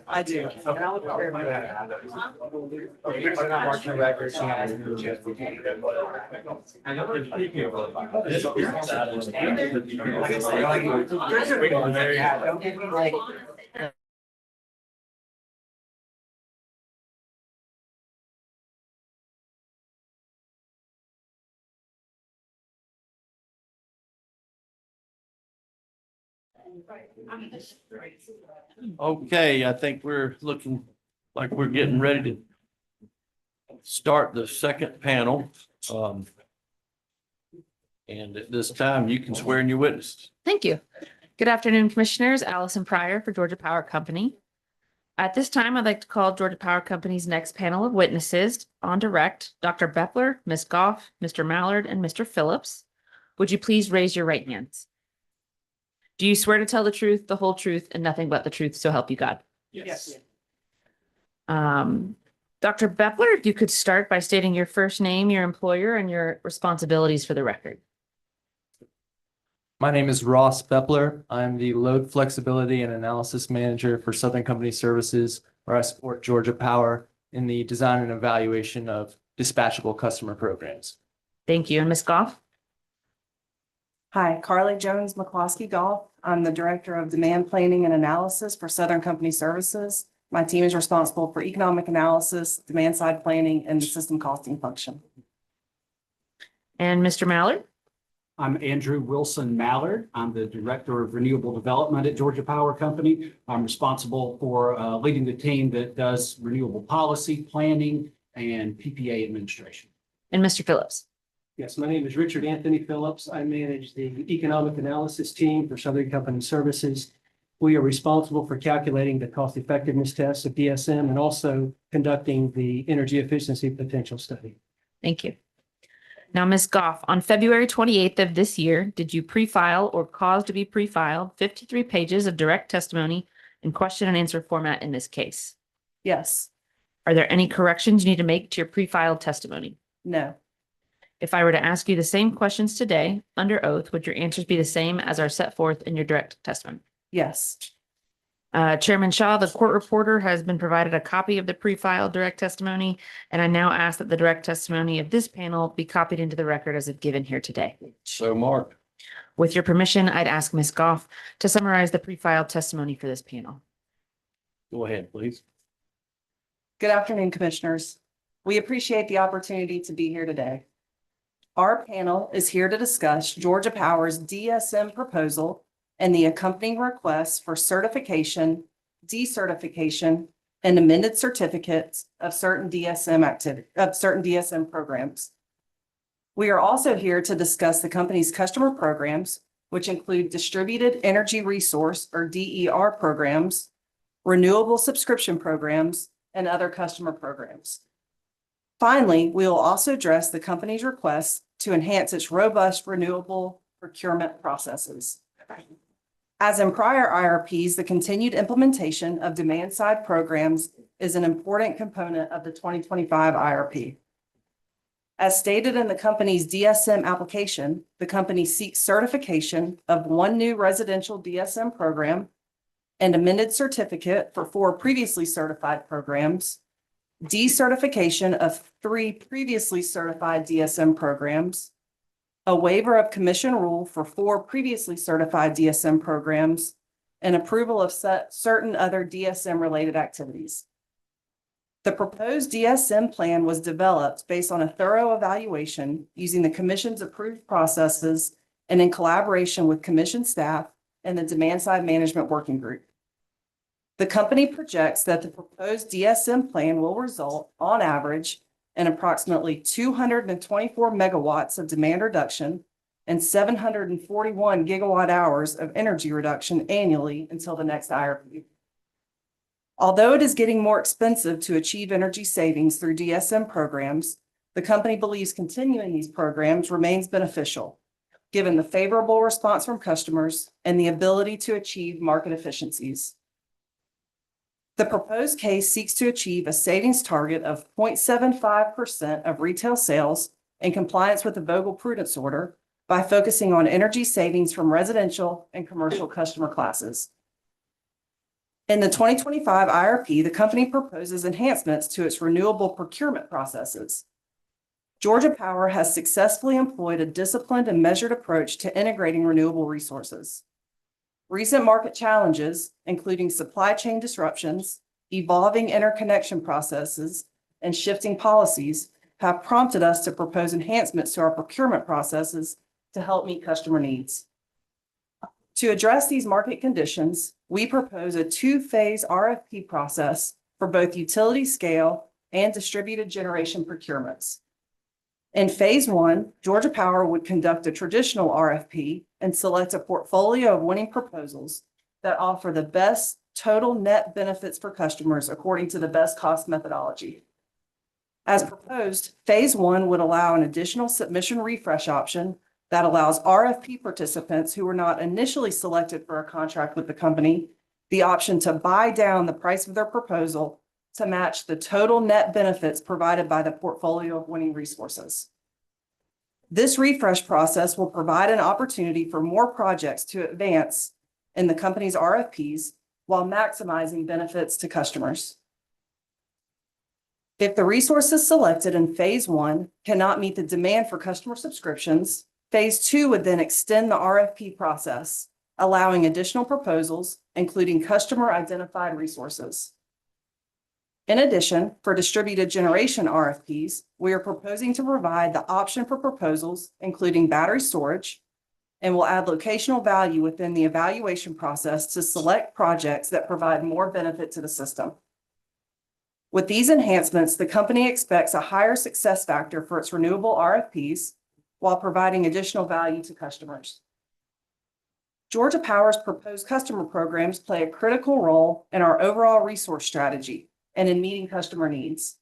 [SPEAKER 9] I do. And I'll prepare my. Okay, I'm not marking records.
[SPEAKER 1] Okay, I think we're looking like we're getting ready to start the second panel. And at this time, you can swear in your witnesses.
[SPEAKER 8] Thank you. Good afternoon, Commissioners. Allison Pryor for Georgia Power Company. At this time, I'd like to call Georgia Power Company's next panel of witnesses on direct, Dr. Bepler, Ms. Goff, Mr. Mallard, and Mr. Phillips. Would you please raise your right hands? Do you swear to tell the truth, the whole truth, and nothing but the truth, so help you God?
[SPEAKER 9] Yes.
[SPEAKER 8] Dr. Bepler, if you could start by stating your first name, your employer, and your responsibilities for the record.
[SPEAKER 17] My name is Ross Bepler. I'm the Load Flexibility and Analysis Manager for Southern Company Services, where I support Georgia Power in the design and evaluation of dispatchable customer programs.
[SPEAKER 8] Thank you. And Ms. Goff?
[SPEAKER 18] Hi, Carly Jones McCloskey Golf. I'm the Director of Demand Planning and Analysis for Southern Company Services. My team is responsible for economic analysis, demand side planning, and the system costing function.
[SPEAKER 8] And Mr. Mallard?
[SPEAKER 19] I'm Andrew Wilson Mallard. I'm the Director of Renewable Development at Georgia Power Company. I'm responsible for leading the team that does renewable policy, planning, and PPA administration.
[SPEAKER 8] And Mr. Phillips?
[SPEAKER 9] Yes, my name is Richard Anthony Phillips. I manage the economic analysis team for Southern Company Services. We are responsible for calculating the cost effectiveness tests of DSM and also conducting the energy efficiency potential study.
[SPEAKER 8] Thank you. Now, Ms. Goff, on February 28th of this year, did you pre-file or cause to be pre-filed 53 pages of direct testimony in question and answer format in this case?
[SPEAKER 18] Yes.
[SPEAKER 8] Are there any corrections you need to make to your pre-filed testimony?
[SPEAKER 18] No.
[SPEAKER 8] If I were to ask you the same questions today under oath, would your answers be the same as are set forth in your direct testimony?
[SPEAKER 18] Yes.
[SPEAKER 8] Chairman Shaw, the court reporter has been provided a copy of the pre-filed direct testimony, and I now ask that the direct testimony of this panel be copied into the record as if given here today.
[SPEAKER 1] So marked.
[SPEAKER 8] With your permission, I'd ask Ms. Goff to summarize the pre-filed testimony for this panel.
[SPEAKER 1] Go ahead, please.
[SPEAKER 18] Good afternoon, Commissioners. We appreciate the opportunity to be here today. Our panel is here to discuss Georgia Power's DSM proposal and the accompanying requests for certification, decertification, and amended certificates of certain DSM programs. We are also here to discuss the company's customer programs, which include Distributed Energy Resource or DER programs, renewable subscription programs, and other customer programs. Finally, we will also address the company's requests to enhance its robust renewable procurement processes. As in prior IRPs, the continued implementation of demand-side programs is an important component of the 2025 IRP. As stated in the company's DSM application, the company seeks certification of 1 new residential DSM program, an amended certificate for 4 previously certified programs, decertification of 3 previously certified DSM programs, a waiver of commission rule for 4 previously certified DSM programs, and approval of certain other DSM-related activities. The proposed DSM plan was developed based on a thorough evaluation using the Commission's approved processes and in collaboration with Commission staff and the Demand-Side Management Working Group. The company projects that the proposed DSM plan will result, on average, in approximately 224 megawatts of demand reduction and 741 gigawatt hours of energy reduction annually until the next IRP. Although it is getting more expensive to achieve energy savings through DSM programs, the company believes continuing these programs remains beneficial, given the favorable response from customers and the ability to achieve market efficiencies. The proposed case seeks to achieve a savings target of 0.75% of retail sales in compliance with the Vogel Prudence Order by focusing on energy savings from residential and commercial customer classes. In the 2025 IRP, the company proposes enhancements to its renewable procurement processes. Georgia Power has successfully employed a disciplined and measured approach to integrating renewable resources. Recent market challenges, including supply chain disruptions, evolving interconnection processes, and shifting policies, have prompted us to propose enhancements to our procurement processes to help meet customer needs. To address these market conditions, we propose a 2-phase RFP process for both utility scale and distributed generation procurements. In phase 1, Georgia Power would conduct a traditional RFP and select a portfolio of winning proposals that offer the best total net benefits for customers according to the best cost methodology. As proposed, phase 1 would allow an additional submission refresh option that allows RFP participants who were not initially selected for a contract with the company the option to buy down the price of their proposal to match the total net benefits provided by the portfolio of winning resources. This refresh process will provide an opportunity for more projects to advance in the company's RFPs while maximizing benefits to customers. If the resources selected in phase 1 cannot meet the demand for customer subscriptions, phase 2 would then extend the RFP process, allowing additional proposals, including customer-identified resources. In addition, for distributed generation RFPs, we are proposing to provide the option for proposals, including battery storage, and will add locational value within the evaluation process to select projects that provide more benefit to the system. With these enhancements, the company expects a higher success factor for its renewable RFPs while providing additional value to customers. Georgia Power's proposed customer programs play a critical role in our overall resource strategy and in meeting customer needs.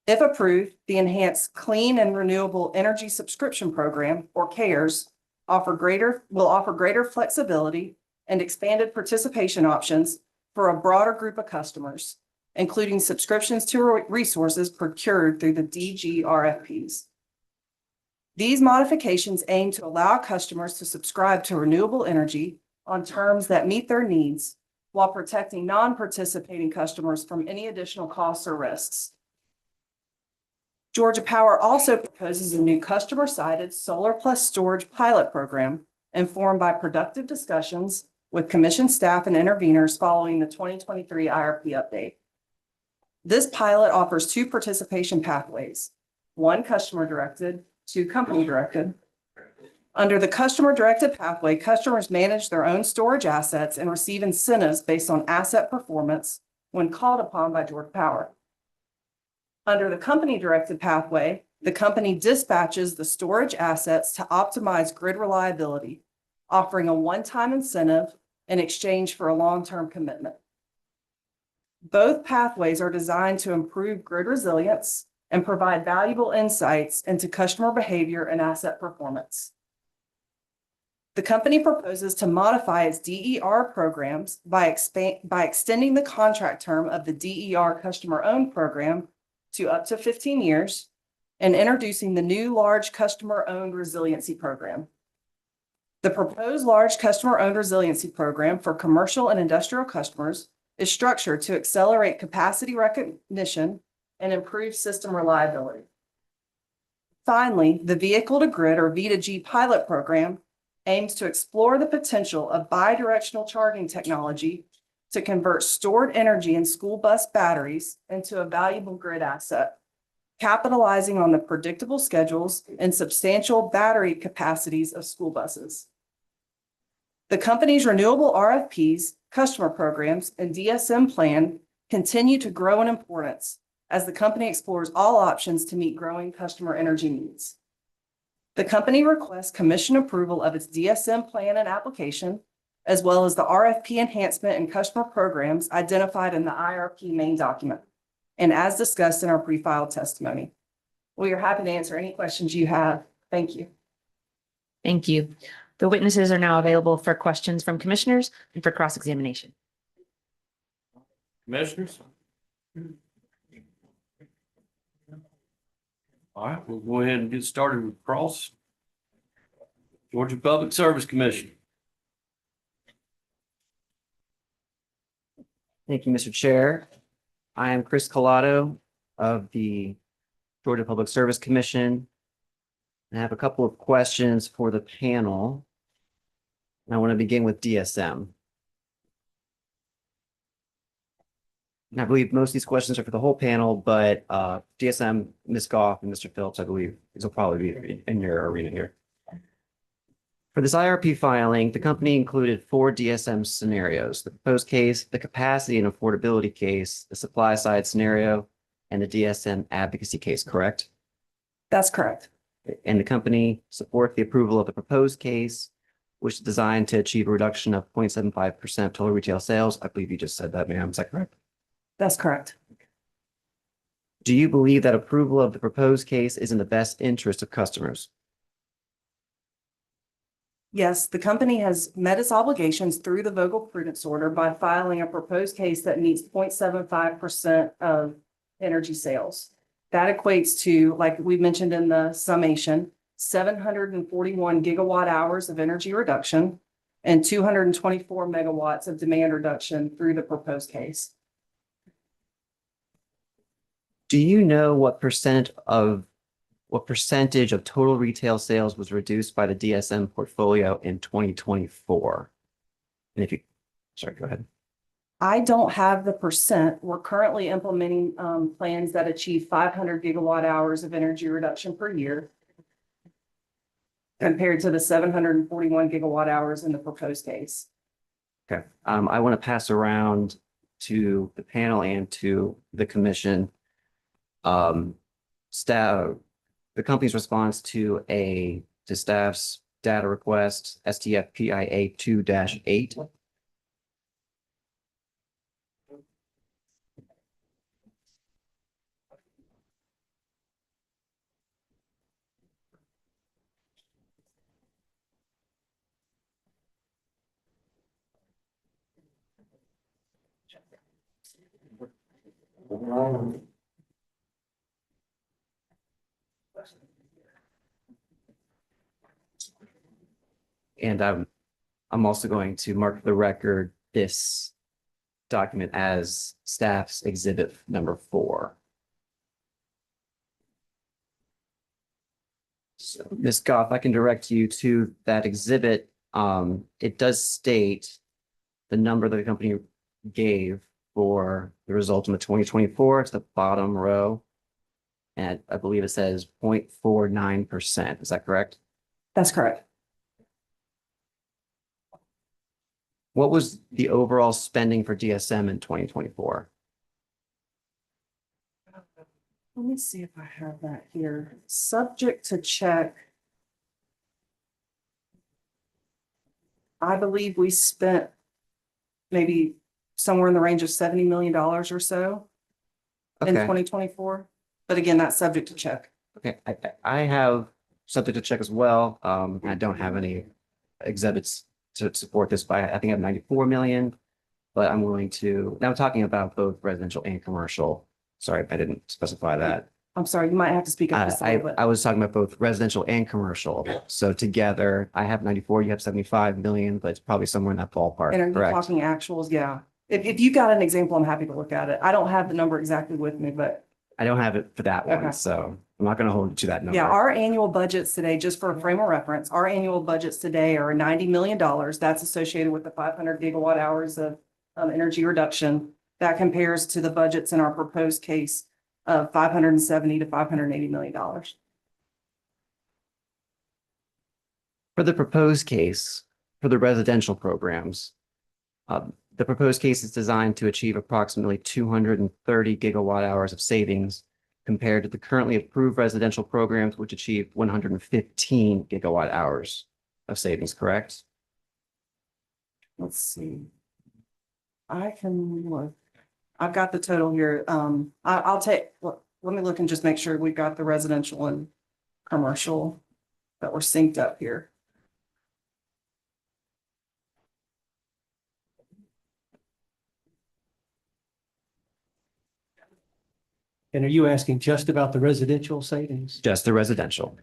[SPEAKER 18] If approved, the Enhanced Clean and Renewable Energy Subscription Program, or CARES, will offer greater flexibility and expanded participation options for a broader group of customers, including subscriptions to resources procured through the DG RFPs. These modifications aim to allow customers to subscribe to renewable energy on terms that meet their needs while protecting non-participating customers from any additional costs or risks. Georgia Power also proposes a new customer-sided solar plus storage pilot program informed by productive discussions with Commission staff and interveners following the 2023 IRP update. This pilot offers two participation pathways, one customer-directed, two company-directed. Under the customer-directed pathway, customers manage their own storage assets and receive incentives based on asset performance when called upon by Georgia Power. Under the company-directed pathway, the company dispatches the storage assets to optimize grid reliability, offering a one-time incentive in exchange for a long-term commitment. Both pathways are designed to improve grid resilience and provide valuable insights into customer behavior and asset performance. The company proposes to modify its DER programs by extending the contract term of the DER customer-owned program to up to 15 years and introducing the new large customer-owned resiliency program. The proposed large customer-owned resiliency program for commercial and industrial customers is structured to accelerate capacity recognition and improve system reliability. Finally, the Vehicle to Grid or V2G pilot program aims to explore the potential of bidirectional charging technology to convert stored energy in school bus batteries into a valuable grid asset, capitalizing on the predictable schedules and substantial battery capacities of school buses. The company's renewable RFPs, customer programs, and DSM plan continue to grow in importance as the company explores all options to meet growing customer energy needs. The company requests commission approval of its DSM plan and application, as well as the RFP enhancement and customer programs identified in the IRP main document, and as discussed in our pre-filed testimony. We are happy to answer any questions you have. Thank you.
[SPEAKER 6] Thank you. The witnesses are now available for questions from commissioners and for cross-examination.
[SPEAKER 1] Commissioners? All right, we'll go ahead and get started with cross. Georgia Public Service Commission.
[SPEAKER 16] Thank you, Mr. Chair. I am Chris Collado of the Georgia Public Service Commission. I have a couple of questions for the panel. And I want to begin with DSM. And I believe most of these questions are for the whole panel, but DSM, Ms. Goff and Mr. Phillips, I believe these will probably be in your arena here. For this IRP filing, the company included 4 DSM scenarios: the proposed case, the capacity and affordability case, the supply side scenario, and the DSM advocacy case, correct?
[SPEAKER 18] That's correct.
[SPEAKER 16] And the company supports the approval of the proposed case, which is designed to achieve a reduction of 0.75% total retail sales. I believe you just said that, ma'am. Is that correct?
[SPEAKER 18] That's correct.
[SPEAKER 16] Do you believe that approval of the proposed case is in the best interest of customers?
[SPEAKER 18] Yes, the company has met its obligations through the Vogel Prudence Order by filing a proposed case that meets 0.75% of energy sales. That equates to, like we mentioned in the summation, 741 gigawatt hours of energy reduction and 224 megawatts of demand reduction through the proposed case.
[SPEAKER 16] Do you know what percentage of total retail sales was reduced by the DSM portfolio in 2024? And if you, sorry, go ahead.
[SPEAKER 18] I don't have the percent. We're currently implementing plans that achieve 500 gigawatt hours of energy reduction per year, compared to the 741 gigawatt hours in the proposed case.
[SPEAKER 16] Okay, I want to pass around to the panel and to the commission. Staff, the company's response to staff's data request, STFPIA 2-8. And I'm also going to mark the record this document as staff's exhibit number 4. So, Ms. Goff, I can direct you to that exhibit. It does state the number that the company gave for the result in the 2024. It's the bottom row. And I believe it says 0.49%. Is that correct?
[SPEAKER 18] That's correct.
[SPEAKER 16] What was the overall spending for DSM in 2024?
[SPEAKER 18] Let me see if I have that here. Subject to check. I believe we spent maybe somewhere in the range of $70 million or so in
[SPEAKER 16] Okay.
[SPEAKER 18] 2024. But again, that's subject to check.
[SPEAKER 16] Okay, I have something to check as well. I don't have any exhibits to support this, but I think I have 94 million. But I'm willing to, now I'm talking about both residential and commercial. Sorry if I didn't specify that.
[SPEAKER 18] I'm sorry, you might have to speak up just a little bit.
[SPEAKER 16] I was talking about both residential and commercial. So together, I have 94, you have 75 million, but it's probably somewhere in that ballpark,
[SPEAKER 18] And are you
[SPEAKER 16] correct?
[SPEAKER 18] talking actuals? Yeah. If you got an example, I'm happy to look at it. I don't have the number exactly with me, but
[SPEAKER 16] I don't have it for that one,
[SPEAKER 18] Okay.
[SPEAKER 16] so I'm not gonna hold you to that number.
[SPEAKER 18] yeah, our annual budgets today, just for a frame of reference, our annual budgets today are $90 million. That's associated with the 500 gigawatt hours of energy reduction. That compares to the budgets in our proposed case of $570 to $580 million.
[SPEAKER 16] For the proposed case, for the residential programs, the proposed case is designed to achieve approximately 230 gigawatt hours of savings compared to the currently approved residential programs, which achieve 115 gigawatt hours of savings, correct?
[SPEAKER 18] Let's see. I can look. I've got the total here. I'll take, let me look and just make sure we've got the residential and commercial that were synced up here.
[SPEAKER 9] And are you asking just about the residential savings?
[SPEAKER 16] Just the residential.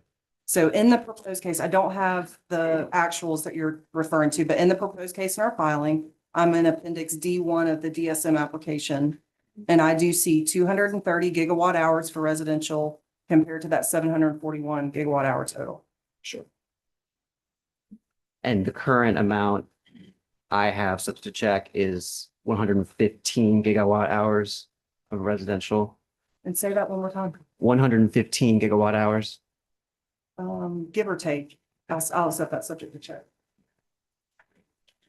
[SPEAKER 18] So in the proposed case, I don't have the actuals that you're referring to, but in the proposed case in our filing, I'm in appendix D1 of the DSM application. And I do see 230 gigawatt hours for residential compared to that 741 gigawatt hour total.
[SPEAKER 16] Sure. And the current amount I have subject to check is 115 gigawatt hours of residential,
[SPEAKER 18] And say that one more time.
[SPEAKER 16] 115 gigawatt hours.
[SPEAKER 18] Give or take. I'll set that subject to check.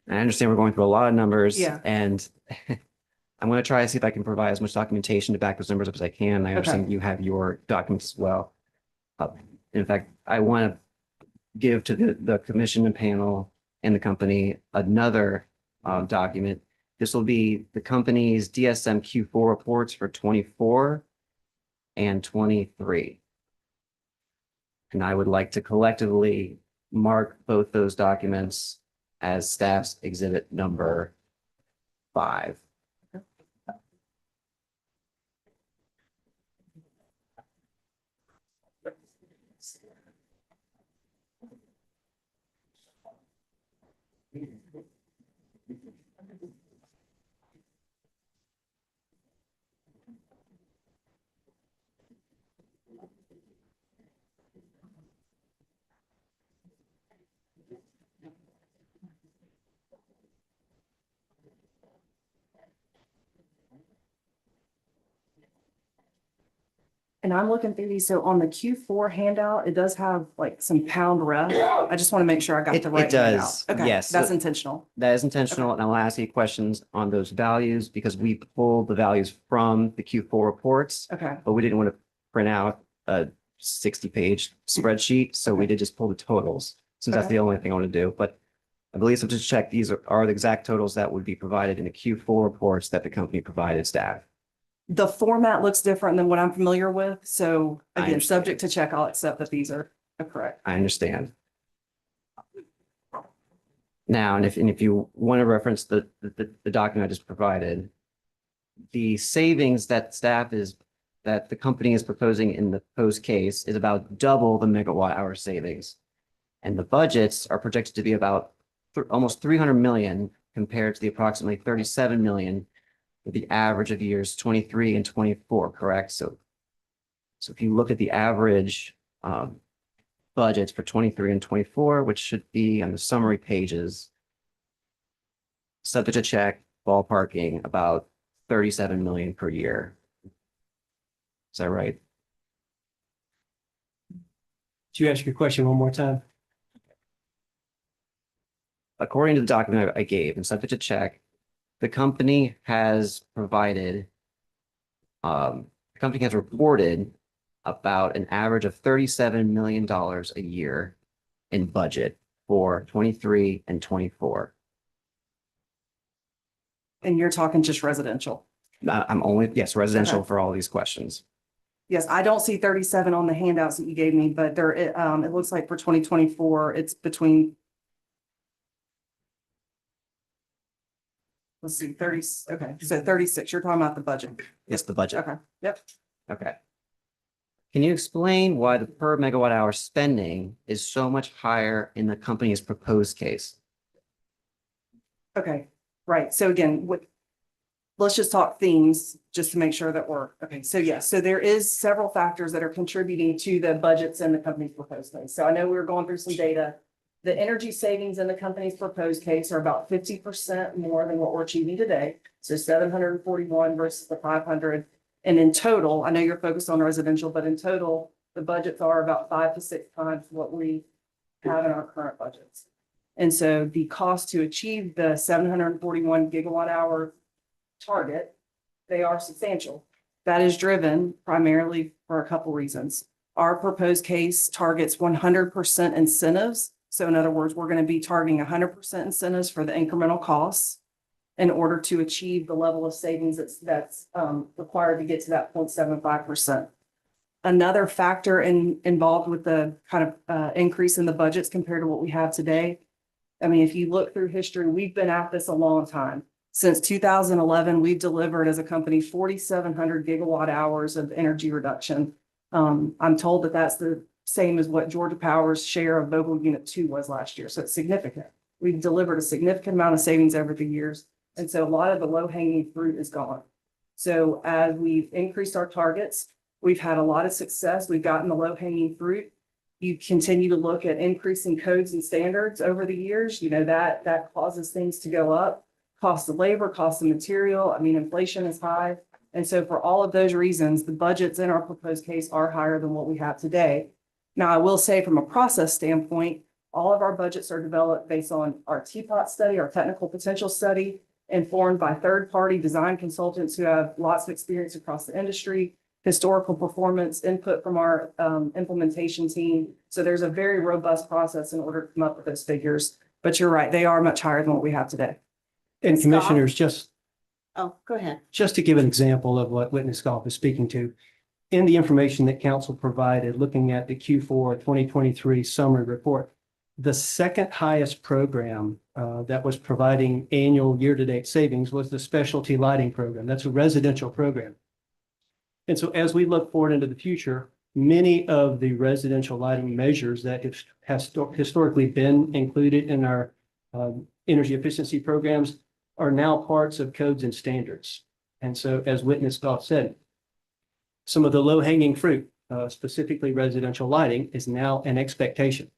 [SPEAKER 16] I understand we're going through a lot of numbers.
[SPEAKER 18] Yeah.
[SPEAKER 16] And I'm going to try to see if I can provide as much documentation to back those numbers up as I can. I understand you have your documents as well. In fact, I want to give to the commission and panel and the company another document. This will be the company's DSM Q4 reports for 24 and 23. And I would like to collectively mark both those documents as staff's exhibit number 5.
[SPEAKER 18] And I'm looking through these. So on the Q4 handout, it does have like some pound ref. I just want to make sure I got the right
[SPEAKER 16] It does,
[SPEAKER 18] handout. Okay,
[SPEAKER 16] yes.
[SPEAKER 18] that's intentional.
[SPEAKER 16] That is intentional, and I'll ask you questions on those values because we pulled the values from the Q4 reports,
[SPEAKER 18] Okay.
[SPEAKER 16] but we didn't want to print out a 60-page spreadsheet, so we did just pull the totals, since that's
[SPEAKER 18] Okay.
[SPEAKER 16] the only thing I want to do. But I believe so to check, these are the exact totals that would be provided in the Q4 reports that the company provided staff.
[SPEAKER 18] The format looks different than what I'm familiar with. So
[SPEAKER 16] I
[SPEAKER 18] again,
[SPEAKER 16] understand.
[SPEAKER 18] subject to check, I'll accept that these are correct.
[SPEAKER 16] I understand. Now, and if you want to reference the document I just provided, the savings that that the company is proposing in the post case is about double the megawatt hour savings. And the budgets are projected to be about almost 300 million compared to the approximately 37 million for the average of years 23 and 24, correct? So if you look at the average budgets for 23 and 24, which should be on the summary pages, subject to check, ballparking about 37 million per year. Is that right?
[SPEAKER 9] Could you ask your question one more time?
[SPEAKER 16] According to the document I gave and subject to check, the company has provided, the company has reported about an average of $37 million a year in budget for 23 and 24.
[SPEAKER 18] And you're talking just residential.
[SPEAKER 16] I'm only, yes, residential
[SPEAKER 18] Okay.
[SPEAKER 16] for all these questions.
[SPEAKER 18] Yes, I don't see 37 on the handouts that you gave me, but there, it looks like for 2024, it's between. Let's see, 30, okay, so 36, you're talking about the budget.
[SPEAKER 16] It's the budget.
[SPEAKER 18] Okay, yep.
[SPEAKER 16] Okay. Can you explain why the per megawatt hour spending is so much higher in the company's proposed case?
[SPEAKER 18] Okay, right. So again, let's just talk themes just to make sure that we're, okay. So yes, so there is several factors that are contributing to the budgets in the company's proposed case. So I know we were going through some data. The energy savings in the company's proposed case are about 50% more than what we're achieving today. So 741 versus the 500. And in total, I know you're focused on residential, but in total, the budgets are about 5 to 6 times what we have in our current budgets. And so the cost to achieve the 741 gigawatt hour target, they are substantial. That is driven primarily for a couple reasons. Our proposed case targets 100% incentives. So in other words, we're going to be targeting 100% incentives for the incremental costs in order to achieve the level of savings that's required to get to that 0.75%. Another factor involved with the kind of increase in the budgets compared to what we have today. I mean, if you look through history, we've been at this a long time. Since 2011, we've delivered as a company 4,700 gigawatt hours of energy reduction. I'm told that that's the same as what Georgia Power's share of Vogtle Unit 2 was last year. So it's significant. We've delivered a significant amount of savings over the years. And so a lot of the low hanging fruit is gone. So as we've increased our targets, we've had a lot of success. We've gotten the low hanging fruit. You continue to look at increasing codes and standards over the years, you know, that causes things to go up. Cost of labor, cost of material. I mean, inflation is high. And so for all of those reasons, the budgets in our proposed case are higher than what we have today. Now, I will say from a process standpoint, all of our budgets are developed based on our TPOT study, our technical potential study, informed by third-party design consultants who have lots of experience across the industry, historical performance input from our implementation team. So there's a very robust process in order to come up with those figures. But you're right, they are much higher than what we have today.
[SPEAKER 9] And commissioners, just
[SPEAKER 13] Oh, go ahead.
[SPEAKER 9] to give an example of what witness golf is speaking to, in the information that council provided, looking at the Q4 2023 summary report, the second highest program that was providing annual year-to-date savings was the specialty lighting program. That's a residential program. And so as we look forward into the future, many of the residential lighting measures that have historically been included in our energy efficiency programs are now parts of codes and standards. And so as witness golf said, some of the low-hanging fruit, specifically residential lighting, is now an expectation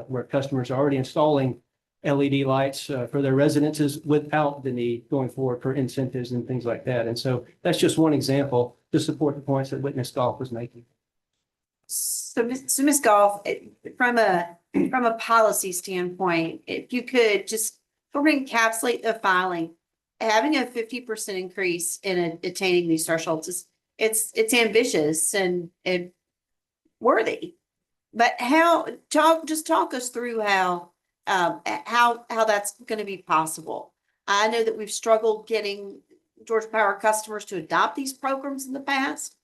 [SPEAKER 9] where customers are already installing LED lights for their residences without the need going forward for incentives and things like that. And so that's just one example to support the points that witness golf was making.
[SPEAKER 13] So Ms. Goff, from a policy standpoint, if you could just sort of encapsulate the filing, having a 50% increase in attaining these thresholds it's ambitious and worthy. But talk us through how that's going to be possible. I know that we've struggled getting Georgia Power customers to adopt these programs in the past.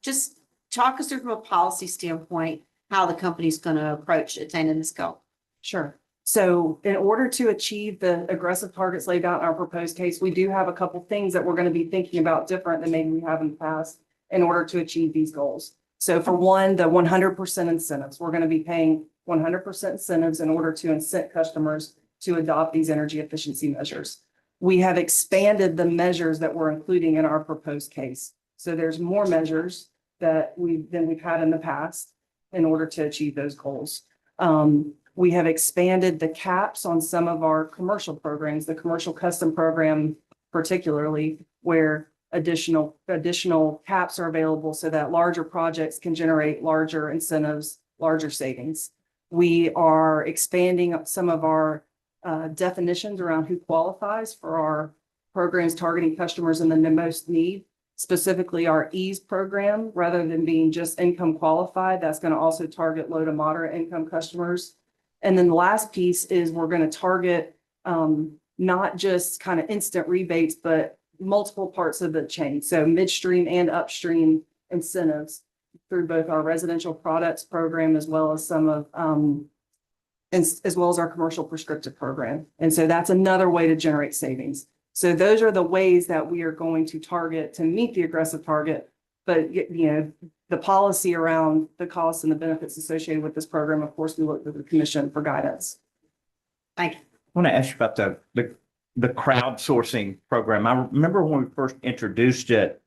[SPEAKER 13] Just talk us through from a policy standpoint how the company's going to approach attaining this goal.
[SPEAKER 18] Sure. So in order to achieve the aggressive targets laid out in our proposed case, we do have a couple things that we're going to be thinking about different than maybe we have in the past in order to achieve these goals. So for one, the 100% incentives, we're going to be paying 100% incentives in order to incent customers to adopt these energy efficiency measures. We have expanded the measures that we're including in our proposed case. So there's more measures than we've had in the past in order to achieve those goals. We have expanded the caps on some of our commercial programs, the commercial custom program particularly. where additional caps are available so that larger projects can generate larger incentives, larger savings. We are expanding some of our definitions around who qualifies for our programs targeting customers in the most need. Specifically, our EASE program, rather than being just income qualified, that's going to also target low to moderate income customers. And then the last piece is we're going to target not just kind of instant rebates, but multiple parts of the chain. So midstream and upstream incentives through both our residential products program as well as some of as well as our commercial prescriptive program. And so that's another way to generate savings. So those are the ways that we are going to target to meet the aggressive target. But, you know, the policy around the costs and the benefits associated with this program, of course, we look to the commission for guidance.
[SPEAKER 13] Thank you.
[SPEAKER 5] I want to ask you about the crowdsourcing program. I remember when we first introduced it,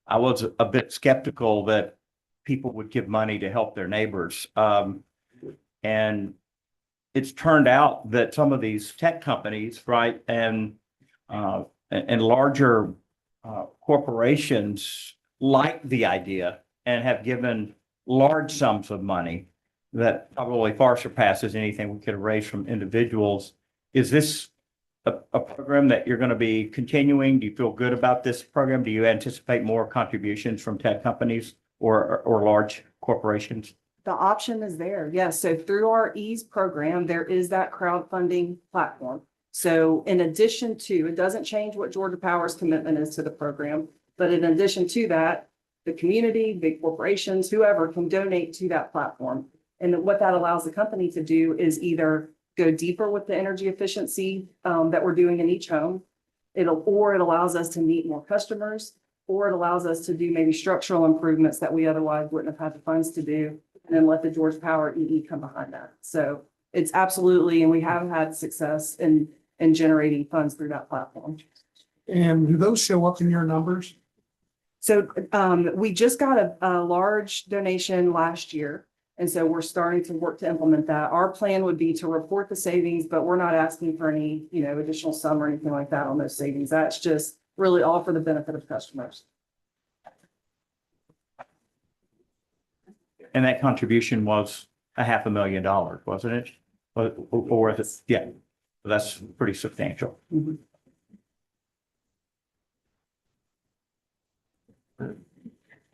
[SPEAKER 5] I was a bit skeptical that people would give money to help their neighbors. And it's turned out that some of these tech companies, right, and larger corporations like the idea and have given large sums of money that probably far surpasses anything we could have raised from individuals. Is this a program that you're going to be continuing? Do you feel good about this program? Do you anticipate more contributions from tech companies or large corporations?
[SPEAKER 18] The option is there. Yes. So through our EASE program, there is that crowdfunding platform. So in addition to, it doesn't change what Georgia Power's commitment is to the program, but in addition to that, the community, big corporations, whoever can donate to that platform. And what that allows the company to do is either go deeper with the energy efficiency that we're doing in each home. It allows us to meet more customers, or it allows us to do maybe structural improvements that we otherwise wouldn't have had the funds to do, and then let the Georgia Power EE come behind that. So it's absolutely, and we have had success in generating funds through that platform.
[SPEAKER 15] And do those show up in your numbers?
[SPEAKER 18] So we just got a large donation last year. And so we're starting to work to implement that. Our plan would be to report the savings, but we're not asking for any, you know, additional sum or anything like that on those savings. That's just really all for the benefit of customers.
[SPEAKER 5] And that contribution was $500,000, wasn't it? Or is it? Yeah, that's pretty substantial.
[SPEAKER 18] Mm-hmm.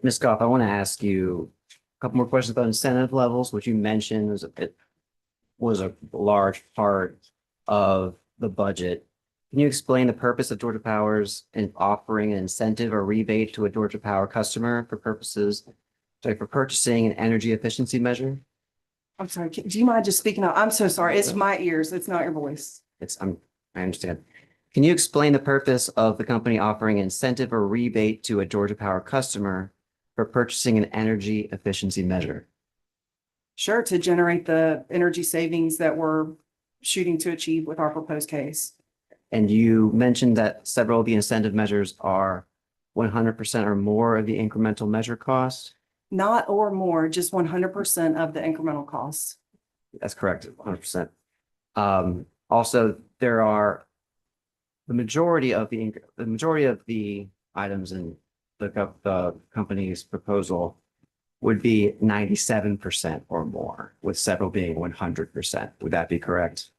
[SPEAKER 16] Ms. Goff, I want to ask you a couple more questions about incentive levels, which you mentioned was a large part of the budget. Can you explain the purpose of Georgia Power's in offering an incentive or rebate to a Georgia Power customer for purchasing an energy efficiency measure?
[SPEAKER 18] I'm sorry, do you mind just speaking up? I'm so sorry. It's my ears. It's not your voice.
[SPEAKER 16] I understand. Can you explain the purpose of the company offering incentive or rebate to a Georgia Power customer for purchasing an energy efficiency measure?
[SPEAKER 18] Sure, to generate the energy savings that we're shooting to achieve with our proposed case.
[SPEAKER 16] And you mentioned that several of the incentive measures are 100% or more of the incremental measure cost?
[SPEAKER 18] Not or more, just 100% of the incremental costs.
[SPEAKER 16] That's correct, 100%. Also, there are the majority of the items in the company's proposal would be 97% or more, with several being 100%. Would that be correct?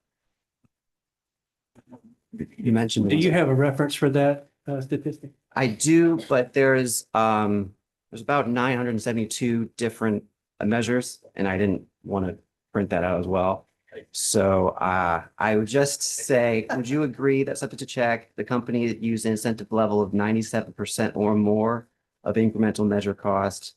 [SPEAKER 16] You mentioned.
[SPEAKER 9] Do you have a reference for that statistic?
[SPEAKER 16] I do, but there's about 972 different measures, and I didn't want to print that out as well. So I would just say, would you agree that subject to check, the company used an incentive level of 97% or more of incremental measure cost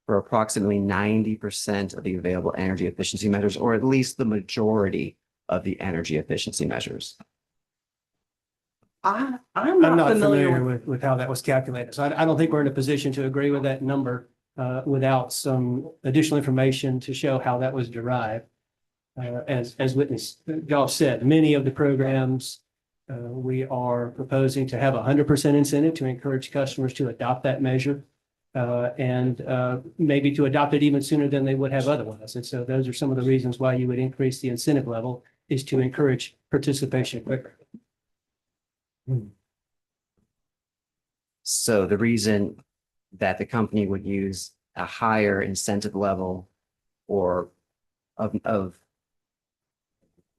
[SPEAKER 16] for approximately 90% of the available energy efficiency measures, or at least the majority of the energy efficiency measures?
[SPEAKER 18] I'm
[SPEAKER 9] not
[SPEAKER 18] not
[SPEAKER 9] familiar with how that was calculated. So I don't think we're in a position to agree with that number without some additional information to show how that was derived. As witness Goff said, many of the programs we are proposing to have 100% incentive to encourage customers to adopt that measure and maybe to adopt it even sooner than they would have otherwise. And so those are some of the reasons why you would increase the incentive level, is to encourage participation quicker.
[SPEAKER 16] So the reason that the company would use a higher incentive level or of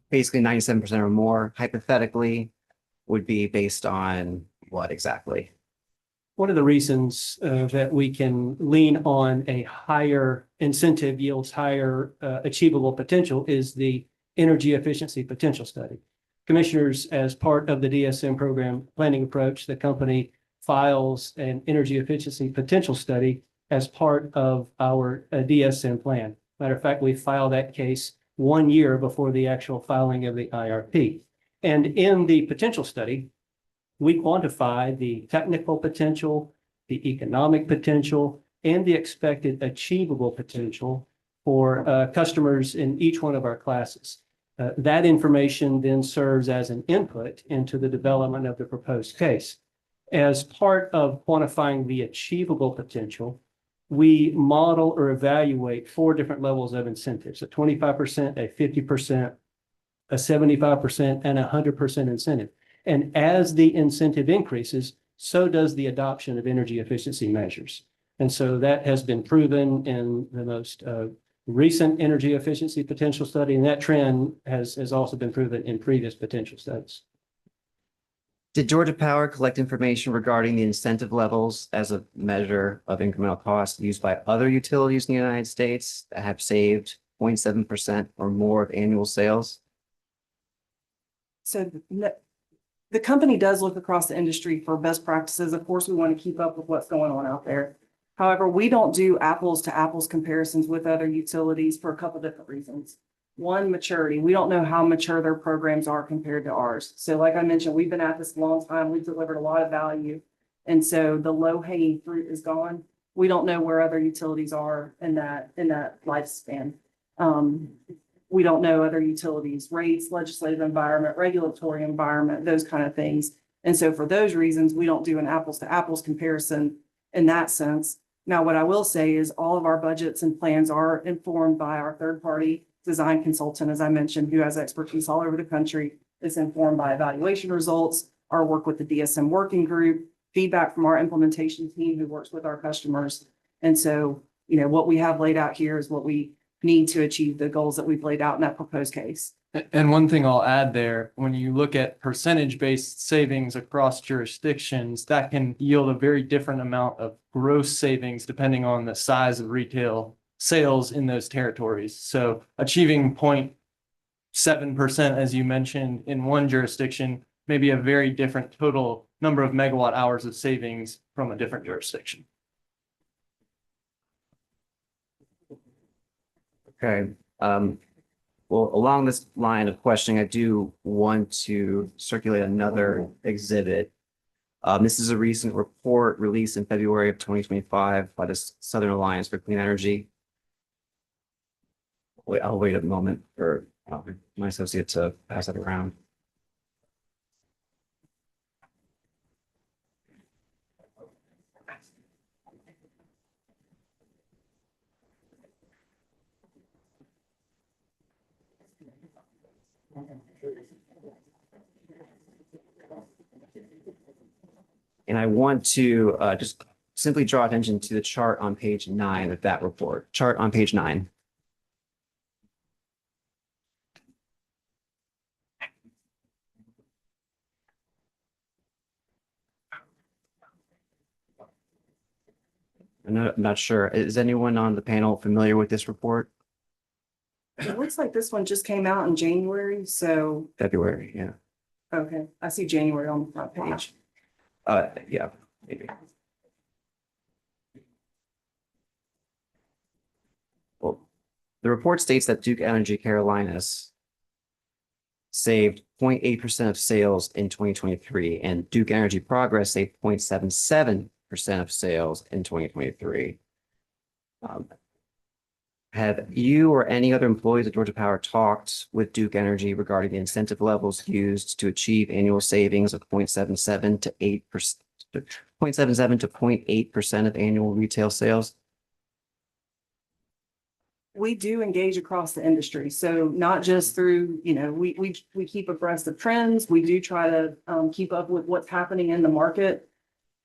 [SPEAKER 16] basically 97% or more hypothetically would be based on what exactly?
[SPEAKER 9] One of the reasons that we can lean on a higher incentive yields higher achievable potential is the energy efficiency potential study. Commissioners, as part of the DSM program planning approach, the company files an energy efficiency potential study as part of our DSM plan. Matter of fact, we file that case 1 year before the actual filing of the IRP. And in the potential study, we quantify the technical potential, the economic potential, and the expected achievable potential for customers in each one of our classes. That information then serves as an input into the development of the proposed case. As part of quantifying the achievable potential, we model or evaluate 4 different levels of incentives: a 25%, a 50%, a 75%, and 100% incentive. And as the incentive increases, so does the adoption of energy efficiency measures. And so that has been proven in the most recent energy efficiency potential study, and that trend has also been proven in previous potential studies.
[SPEAKER 16] Did Georgia Power collect information regarding the incentive levels as a measure of incremental cost used by other utilities in the United States that have saved 0.7% or more of annual sales?
[SPEAKER 18] So the company does look across the industry for best practices. Of course, we want to keep up with what's going on out there. However, we don't do apples to apples comparisons with other utilities for a couple different reasons. One, maturity. We don't know how mature their programs are compared to ours. So like I mentioned, we've been at this a long time. We've delivered a lot of value. And so the low hanging fruit is gone. We don't know where other utilities are in that lifespan. We don't know other utilities, rates, legislative environment, regulatory environment, those kind of things. And so for those reasons, we don't do an apples to apples comparison in that sense. Now, what I will say is all of our budgets and plans are informed by our third party design consultant, as I mentioned, who has expertise all over the country. It's informed by evaluation results, our work with the DSM working group, feedback from our implementation team who works with our customers. And so, you know, what we have laid out here is what we need to achieve the goals that we've laid out in that proposed case.
[SPEAKER 17] And one thing I'll add there, when you look at percentage-based savings across jurisdictions, that can yield a very different amount of gross savings depending on the size of retail sales in those territories. So achieving 0.7%, as you mentioned, in one jurisdiction may be a very different total number of megawatt hours of savings from a different jurisdiction.
[SPEAKER 16] Okay. Well, along this line of questioning, I do want to circulate another exhibit. This is a recent report released in February of 2025 by the Southern Alliance for Clean Energy. Wait, I'll wait a moment for my associate to pass that around. And I want to just simply draw attention to the chart on page 9 of that report. Chart on page 9. I'm not sure. Is anyone on the panel familiar with this report?
[SPEAKER 18] It looks like this one just came out in January, so.
[SPEAKER 16] February, yeah.
[SPEAKER 18] Okay, I see January on the front page.
[SPEAKER 16] Yeah, maybe. Well, the report states that Duke Energy Carolinas saved 0.8% of sales in 2023, and Duke Energy Progress saved 0.77% of sales in 2023. Have you or any other employees at Georgia Power talked with Duke Energy regarding the incentive levels used to achieve annual savings of 0.77 to 8%, 0.77 to 0.8% of annual retail sales?
[SPEAKER 18] We do engage across the industry. So not just through, you know, we keep abreast of trends. We do try to keep up with what's happening in the market.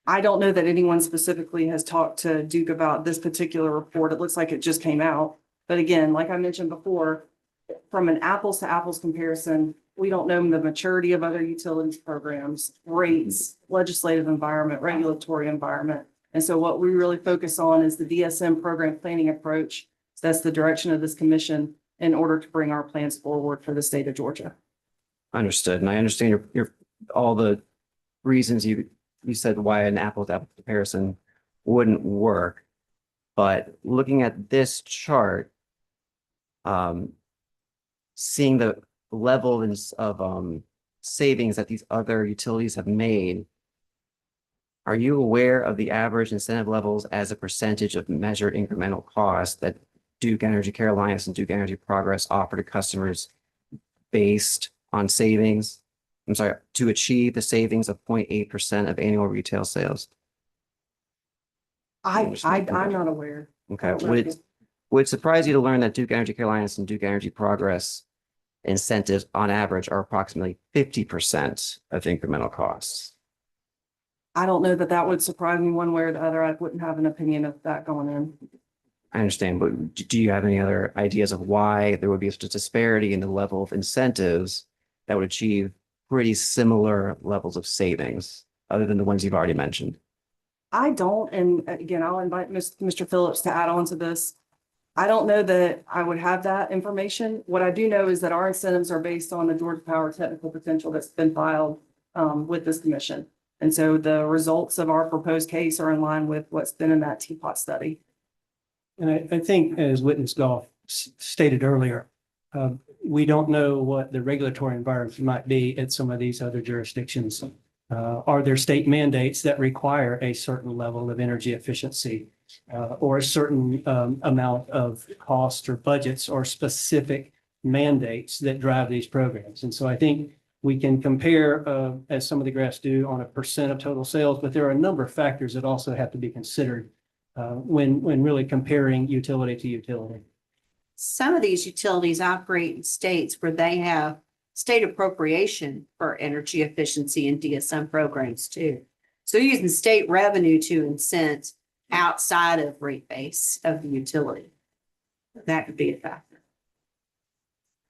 [SPEAKER 18] I don't know that anyone specifically has talked to Duke about this particular report. It looks like it just came out. But again, like I mentioned before, from an apples to apples comparison, we don't know the maturity of other utilities programs, rates, legislative environment, regulatory environment. And so what we really focus on is the DSM program planning approach. That's the direction of this commission in order to bring our plans forward for the state of Georgia.
[SPEAKER 16] Understood. And I understand your all the reasons you said why an apple to apple comparison wouldn't work. But looking at this chart, seeing the level of savings that these other utilities have made, are you aware of the average incentive levels as a percentage of measured incremental cost that Duke Energy Care Alliance and Duke Energy Progress offer to customers based on savings? I'm sorry, to achieve the savings of 0.8% of annual retail sales?
[SPEAKER 18] I'm not aware.
[SPEAKER 16] Okay, would surprise you to learn that Duke Energy Care Alliance and Duke Energy Progress incentives on average are approximately 50% of incremental costs.
[SPEAKER 18] I don't know that that would surprise me one way or the other. I wouldn't have an opinion of that going in.
[SPEAKER 16] I understand, but do you have any other ideas of why there would be such a disparity in the level of incentives that would achieve pretty similar levels of savings, other than the ones you've already mentioned?
[SPEAKER 18] I don't, and again, I'll invite Mr. Phillips to add on to this. I don't know that I would have that information. What I do know is that our incentives are based on the Georgia Power technical potential that's been filed with this commission. And so the results of our proposed case are in line with what's been in that teapot study.
[SPEAKER 9] And I think, as Witness Golf stated earlier, we don't know what the regulatory environment might be at some of these other jurisdictions. Are there state mandates that require a certain level of energy efficiency or a certain amount of cost or budgets or specific mandates that drive these programs? And so I think we can compare, as some of the graphs do, on a percent of total sales, but there are a number of factors that also have to be considered when really comparing utility to utility.
[SPEAKER 13] Some of these utilities operate in states where they have state appropriation for energy efficiency and DSM programs too. So using state revenue to incent outside of rate base of the utility. That could be a factor.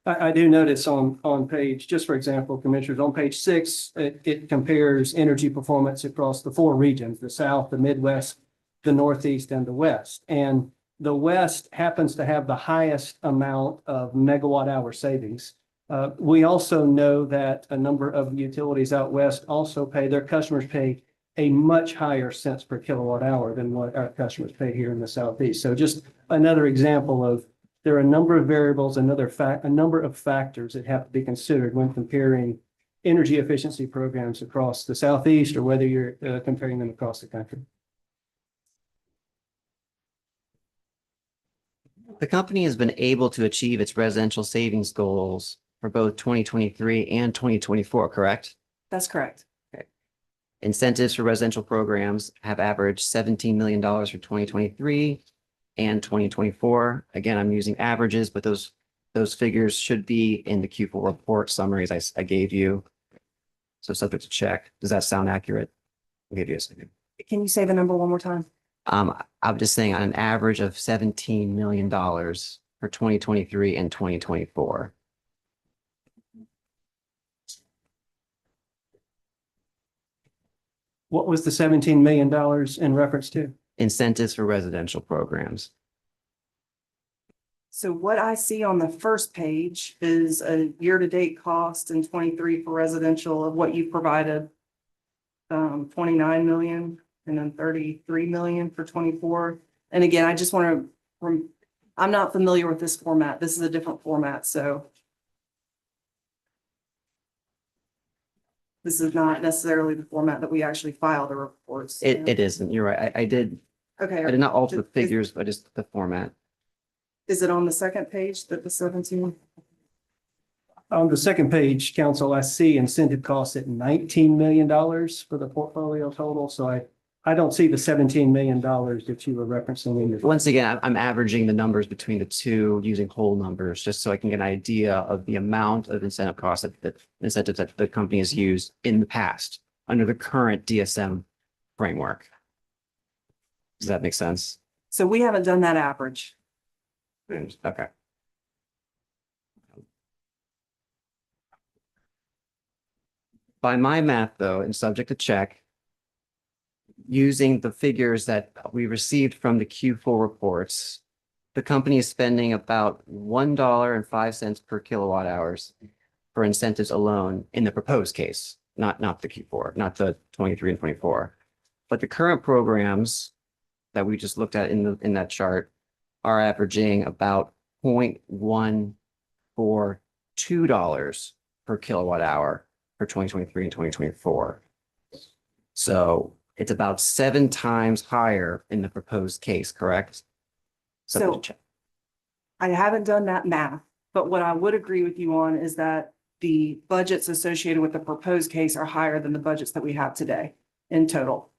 [SPEAKER 9] I do notice on page, just for example, Commissioners, on page 6, it compares energy performance across the 4 regions, the South, the Midwest, the Northeast, and the West. And the West happens to have the highest amount of megawatt hour savings. We also know that a number of utilities out West also their customers pay a much higher cents per kilowatt hour than what our customers pay here in the Southeast. So just another example of there are a number of variables, a number of factors that have to be considered when comparing energy efficiency programs across the Southeast or whether you're comparing them across the country.
[SPEAKER 16] The company has been able to achieve its residential savings goals for both 2023 and 2024, correct?
[SPEAKER 18] That's correct.
[SPEAKER 16] Okay. Incentives for residential programs have averaged $17 million for 2023 and 2024. Again, I'm using averages, but those figures should be in the Q4 report summaries I gave you. So subject to check. Does that sound accurate? I'll give you a second.
[SPEAKER 18] Can you say the number one more time?
[SPEAKER 16] I'm just saying on an average of $17 million for 2023 and 2024.
[SPEAKER 9] What was the $17 million in reference to?
[SPEAKER 16] Incentives for residential programs.
[SPEAKER 18] So what I see on the first page is a year-to-date cost in 23 for residential of what you provided, 29 million and then 33 million for 24. And again, I just want to, I'm not familiar with this format. This is a different format, so this is not necessarily the format that we actually file the reports.
[SPEAKER 16] It isn't. You're right. I did not alter the figures, but just the format.
[SPEAKER 18] Is it on the second page that the 17?
[SPEAKER 9] On the second page, Council, I see incentive costs at $19 million for the portfolio total. So I don't see the $17 million that you were referencing in your.
[SPEAKER 16] Once again, I'm averaging the numbers between the two using whole numbers, just so I can get an idea of the amount of incentive costs that incentives that the company has used in the past under the current DSM framework. Does that make sense?
[SPEAKER 18] So we haven't done that average.
[SPEAKER 16] Okay. By my math, though, and subject to check, using the figures that we received from the Q4 reports, the company is spending about $1.05 per kilowatt hours for incentives alone in the proposed case, not the Q4, not the 23 and 24. But the current programs that we just looked at in that chart are averaging about $0.142 per kilowatt hour for 2023 and 2024. So it's about 7 times higher in the proposed case, correct? Subject to
[SPEAKER 18] So
[SPEAKER 16] check.
[SPEAKER 18] I haven't done that math, but what I would agree with you on is that the budgets associated with the proposed case are higher than the budgets that we have today in total.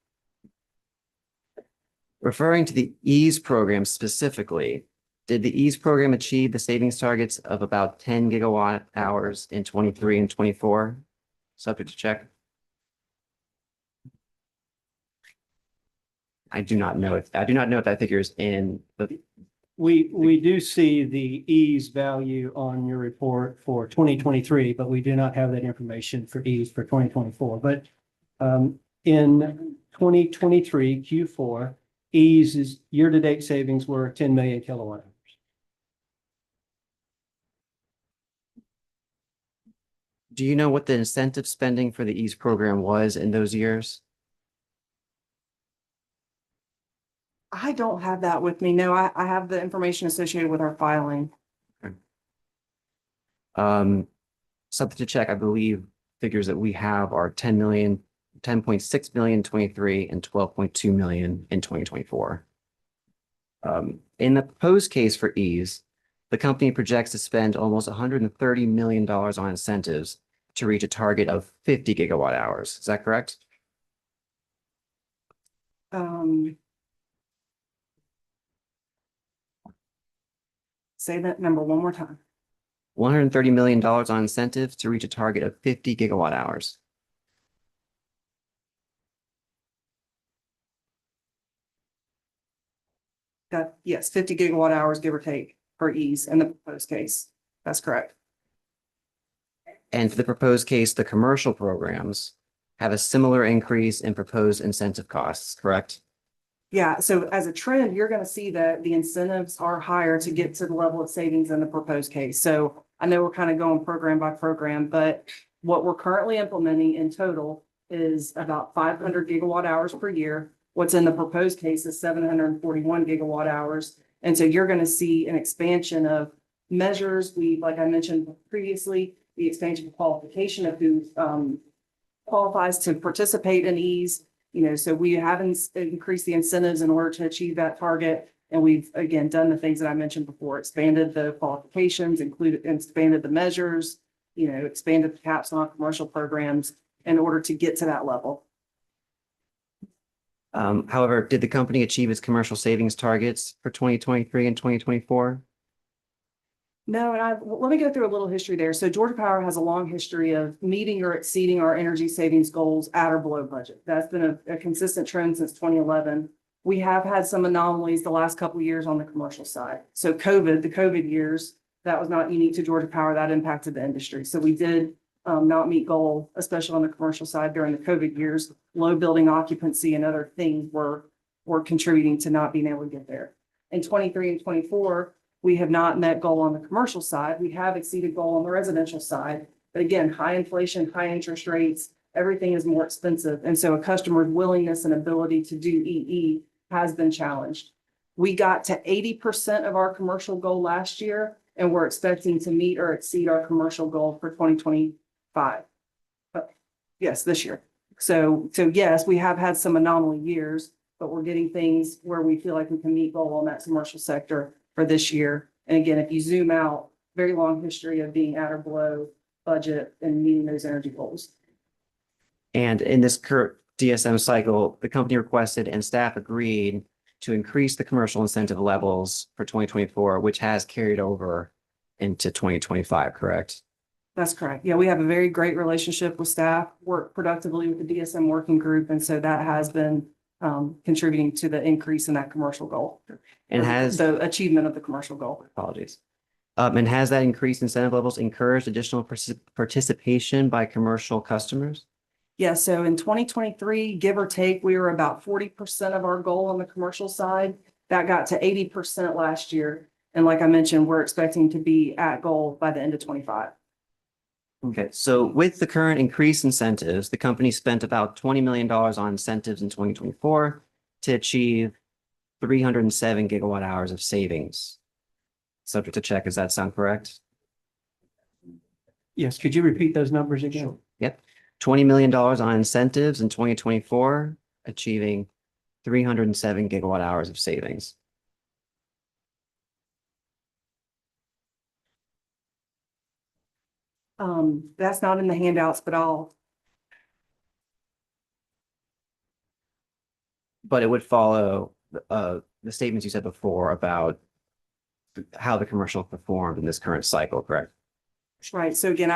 [SPEAKER 16] Referring to the EASE program specifically, did the EASE program achieve the savings targets of about 10 gigawatt hours in 23 and 24? Subject to check. I do not know if that figure is in the.
[SPEAKER 9] We do see the ease value on your report for 2023, but we do not have that information for ease for 2024. But in 2023 Q4, ease's year-to-date savings were 10 million kilowatt hours.
[SPEAKER 16] Do you know what the incentive spending for the EASE program was in those years?
[SPEAKER 18] I don't have that with me. No, I have the information associated with our filing.
[SPEAKER 16] Subject to check, I believe figures that we have are 10 million, 10.6 million in 23 and 12.2 million in 2024. In the proposed case for EASE, the company projects to spend almost $130 million on incentives to reach a target of 50 gigawatt hours. Is that correct?
[SPEAKER 18] Say that number one more time.
[SPEAKER 16] $130 million on incentives to reach a target of 50 gigawatt hours.
[SPEAKER 18] Yes, 50 gigawatt hours, give or take, for ease in the proposed case. That's correct.
[SPEAKER 16] And for the proposed case, the commercial programs have a similar increase in proposed incentive costs, correct?
[SPEAKER 18] Yeah, so as a trend, you're going to see that the incentives are higher to get to the level of savings in the proposed case. So I know we're kind of going program by program, but what we're currently implementing in total is about 500 gigawatt hours per year. What's in the proposed case is 741 gigawatt hours. And so you're going to see an expansion of measures. Like I mentioned previously, the expansion of qualification of who qualifies to participate in EASE. So we haven't increased the incentives in order to achieve that target. And we've, again, done the things that I mentioned before, expanded the qualifications, expanded the measures, expanded the caps on commercial programs in order to get to that level.
[SPEAKER 16] However, did the company achieve its commercial savings targets for 2023 and 2024?
[SPEAKER 18] No, and let me go through a little history there. So Georgia Power has a long history of meeting or exceeding our energy savings goals at or below budget. That's been a consistent trend since 2011. We have had some anomalies the last couple of years on the commercial side. So the COVID years, that was not unique to Georgia Power. That impacted the industry. So we did not meet goal, especially on the commercial side during the COVID years. Low building occupancy and other things were contributing to not being able to get there. In 23 and 24, we have not met goal on the commercial side. We have exceeded goal on the residential side. But again, high inflation, high interest rates, everything is more expensive. And so a customer's willingness and ability to do EE has been challenged. We got to 80% of our commercial goal last year, and we're expecting to meet or exceed our commercial goal for 2025. Yes, this year. So yes, we have had some anomaly years, but we're getting things where we feel like we can meet goal on that commercial sector for this year. And again, if you zoom out, very long history of being at or below budget and meeting those energy goals.
[SPEAKER 16] And in this current DSM cycle, the company requested and staff agreed to increase the commercial incentive levels for 2024, which has carried over into 2025, correct?
[SPEAKER 18] That's correct. Yeah, we have a very great relationship with staff, work productively with the DSM working group, and so that has been contributing to the increase in that commercial goal.
[SPEAKER 16] And has,
[SPEAKER 18] The achievement of the commercial goal.
[SPEAKER 16] apologies. And has that increased incentive levels encouraged additional participation by commercial customers?
[SPEAKER 18] Yeah, so in 2023, give or take, we were about 40% of our goal on the commercial side. That got to 80% last year. And like I mentioned, we're expecting to be at goal by the end of 25.
[SPEAKER 16] Okay, so with the current increased incentives, the company spent about $20 million on incentives in 2024 to achieve 307 gigawatt hours of savings. Subject to check, does that sound correct?
[SPEAKER 9] Yes, could you repeat those numbers again?
[SPEAKER 16] Yep. $20 million on incentives in 2024, achieving 307 gigawatt hours of savings.
[SPEAKER 18] That's not in the handouts, but
[SPEAKER 16] But it would follow the statements you said before about how the commercial performed in this current cycle, correct?
[SPEAKER 18] right. So again,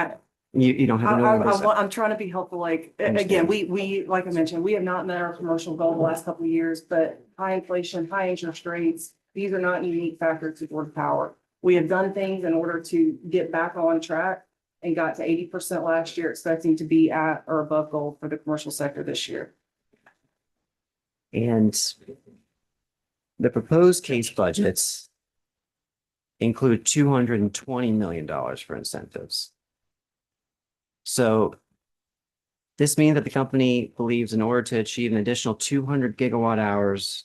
[SPEAKER 16] You don't have the numbers?
[SPEAKER 18] I'm trying to be helpful. Like, again, we, like I mentioned, we have not met our commercial goal the last couple of years, but high inflation, high interest rates, these are not unique factors to Georgia Power. We have done things in order to get back on track and got to 80% last year, expecting to be at or above goal for the commercial sector this year.
[SPEAKER 16] And the proposed case budgets include $220 million for incentives. So this means that the company believes in order to achieve an additional 200 gigawatt hours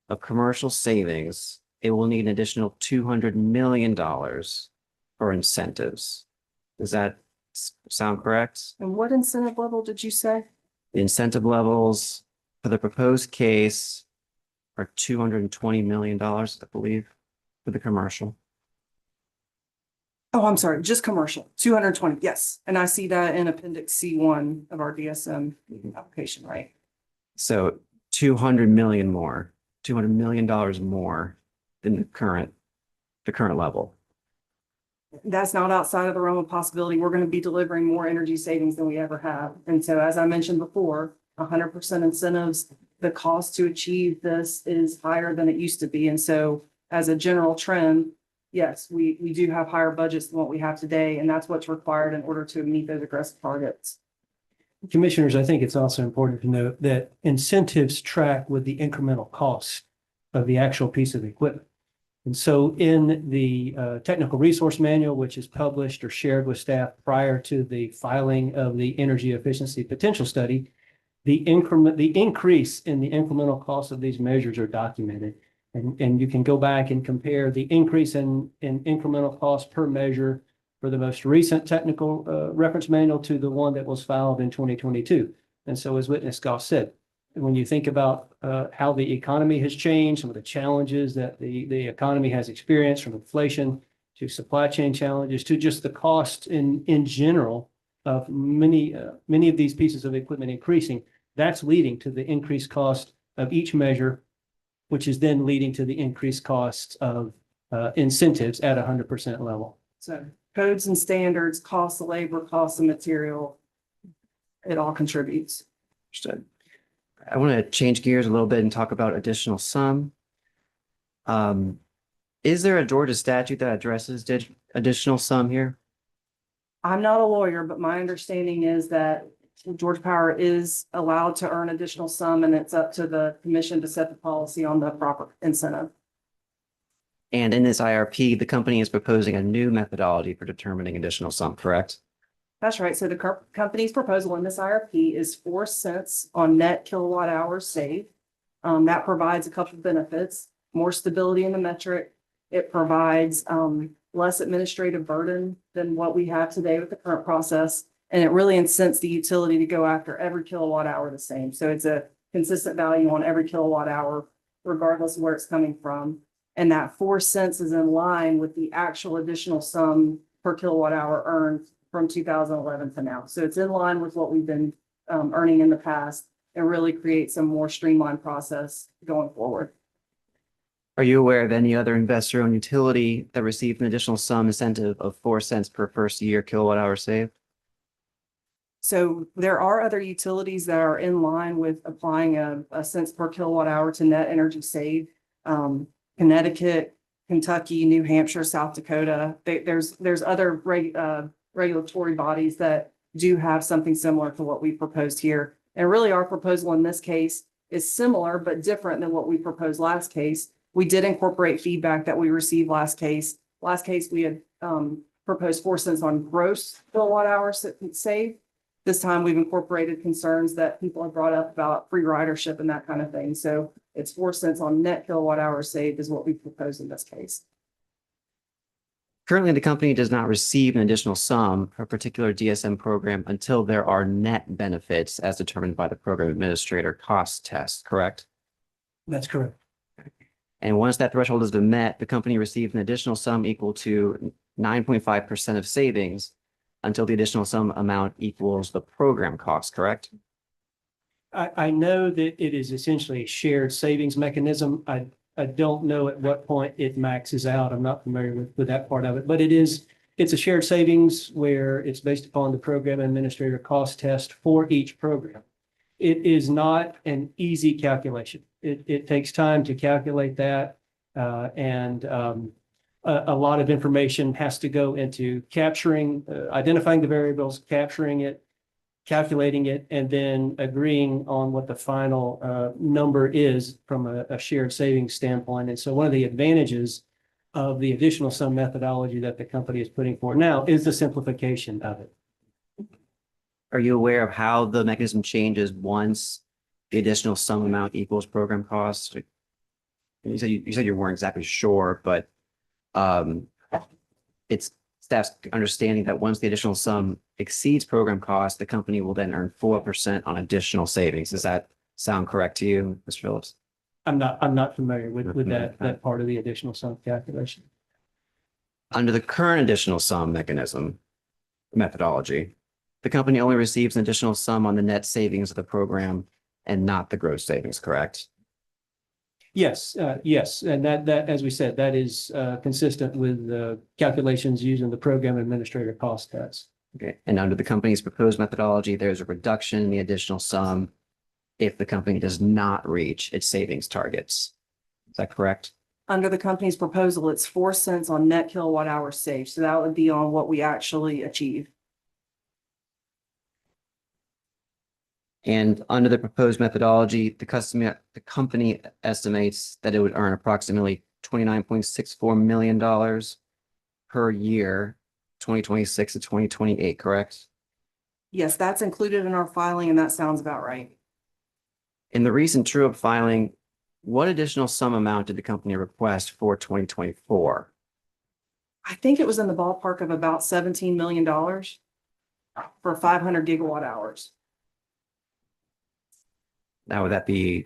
[SPEAKER 16] of commercial savings, it will need an additional $200 million for incentives. Does that sound correct?
[SPEAKER 18] And what incentive level did you say?
[SPEAKER 16] The incentive levels for the proposed case are $220 million, I believe, for the commercial.
[SPEAKER 18] Oh, I'm sorry, just commercial, 220, yes. And I see that in Appendix C1 of our DSM application, right?
[SPEAKER 16] So 200 million more, $200 million more than the current level.
[SPEAKER 18] That's not outside of the realm of possibility. We're going to be delivering more energy savings than we ever have. And so, as I mentioned before, 100% incentives, the cost to achieve this is higher than it used to be. And so, as a general trend, yes, we do have higher budgets than what we have today, and that's what's required in order to meet those aggressive targets.
[SPEAKER 9] Commissioners, I think it's also important to note that incentives track with the incremental cost of the actual piece of equipment. And so in the technical resource manual, which is published or shared with staff prior to the filing of the energy efficiency potential study, the increase in the incremental cost of these measures are documented. And you can go back and compare the increase in incremental cost per measure for the most recent technical reference manual to the one that was filed in 2022. And so as Witness Goff said, when you think about how the economy has changed, some of the challenges that the economy has experienced, from inflation to supply chain challenges to just the cost in general of many of these pieces of equipment increasing, that's leading to the increased cost of each measure, which is then leading to the increased costs of incentives at 100% level.
[SPEAKER 18] So codes and standards, cost of labor, cost of material, it all contributes.
[SPEAKER 16] Understood. I want to change gears a little bit and talk about additional sum. Is there a Georgia statute that addresses additional sum here?
[SPEAKER 18] I'm not a lawyer, but my understanding is that Georgia Power is allowed to earn additional sum, and it's up to the commission to set the policy on the proper incentive.
[SPEAKER 16] And in this IRP, the company is proposing a new methodology for determining additional sum, correct?
[SPEAKER 18] That's right. So the company's proposal in this IRP is 4 cents on net kilowatt hours saved. That provides a couple of benefits: more stability in the metric. It provides less administrative burden than what we have today with the current process. And it really incents the utility to go after every kilowatt hour the same. So it's a consistent value on every kilowatt hour, regardless of where it's coming from. And that 4 cents is in line with the actual additional sum per kilowatt hour earned from 2011 to now. So it's in line with what we've been earning in the past, and really creates a more streamlined process going forward.
[SPEAKER 16] Are you aware of any other investor-owned utility that received an additional sum incentive of 4 cents per first year kilowatt hour saved?
[SPEAKER 18] So there are other utilities that are in line with applying a cents per kilowatt hour to net energy saved. Connecticut, Kentucky, New Hampshire, South Dakota. There's other regulatory bodies that do have something similar to what we proposed here. And really our proposal in this case is similar but different than what we proposed last case. We did incorporate feedback that we received last case. Last case, we had proposed 4 cents on gross kilowatt hours saved. This time we've incorporated concerns that people have brought up about free ridership and that kind of thing. So it's 4 cents on net kilowatt hours saved is what we propose in this case.
[SPEAKER 16] Currently, the company does not receive an additional sum for a particular DSM program until there are net benefits as determined by the program administrator cost test, correct?
[SPEAKER 9] That's correct.
[SPEAKER 16] And once that threshold has been met, the company receives an additional sum equal to 9.5% of savings until the additional sum amount equals the program cost, correct?
[SPEAKER 9] I know that it is essentially a shared savings mechanism. I don't know at what point it maxes out. I'm not familiar with that part of it, but it's a shared savings where it's based upon the program administrator cost test for each program. It is not an easy calculation. It takes time to calculate that. A lot of information has to go into capturing, identifying the variables, capturing it, calculating it, and then agreeing on what the final number is from a shared savings standpoint. And so one of the advantages of the additional sum methodology that the company is putting forward now is the simplification of it.
[SPEAKER 16] Are you aware of how the mechanism changes once the additional sum amount equals program costs? You said you weren't exactly sure, but it's staff's understanding that once the additional sum exceeds program cost, the company will then earn 4% on additional savings. Does that sound correct to you, Mr. Phillips?
[SPEAKER 9] I'm not familiar with that part of the additional sum calculation.
[SPEAKER 16] Under the current additional sum methodology, the company only receives an additional sum on the net savings of the program and not the gross savings, correct?
[SPEAKER 9] Yes, yes. And that, as we said, that is consistent with the calculations using the program administrator cost test.
[SPEAKER 16] Okay. And under the company's proposed methodology, there's a reduction in the additional sum if the company does not reach its savings targets. Is that correct?
[SPEAKER 18] Under the company's proposal, it's 4 cents on net kilowatt hours saved. So that would be on what we actually achieve.
[SPEAKER 16] And under the proposed methodology, the company estimates that it would earn approximately $29.64 million per year, 2026 to 2028, correct?
[SPEAKER 18] Yes, that's included in our filing, and that sounds about right.
[SPEAKER 16] In the recent true-up filing, what additional sum amount did the company request for 2024?
[SPEAKER 18] I think it was in the ballpark of about $17 million for 500 gigawatt hours.
[SPEAKER 16] Now, would that be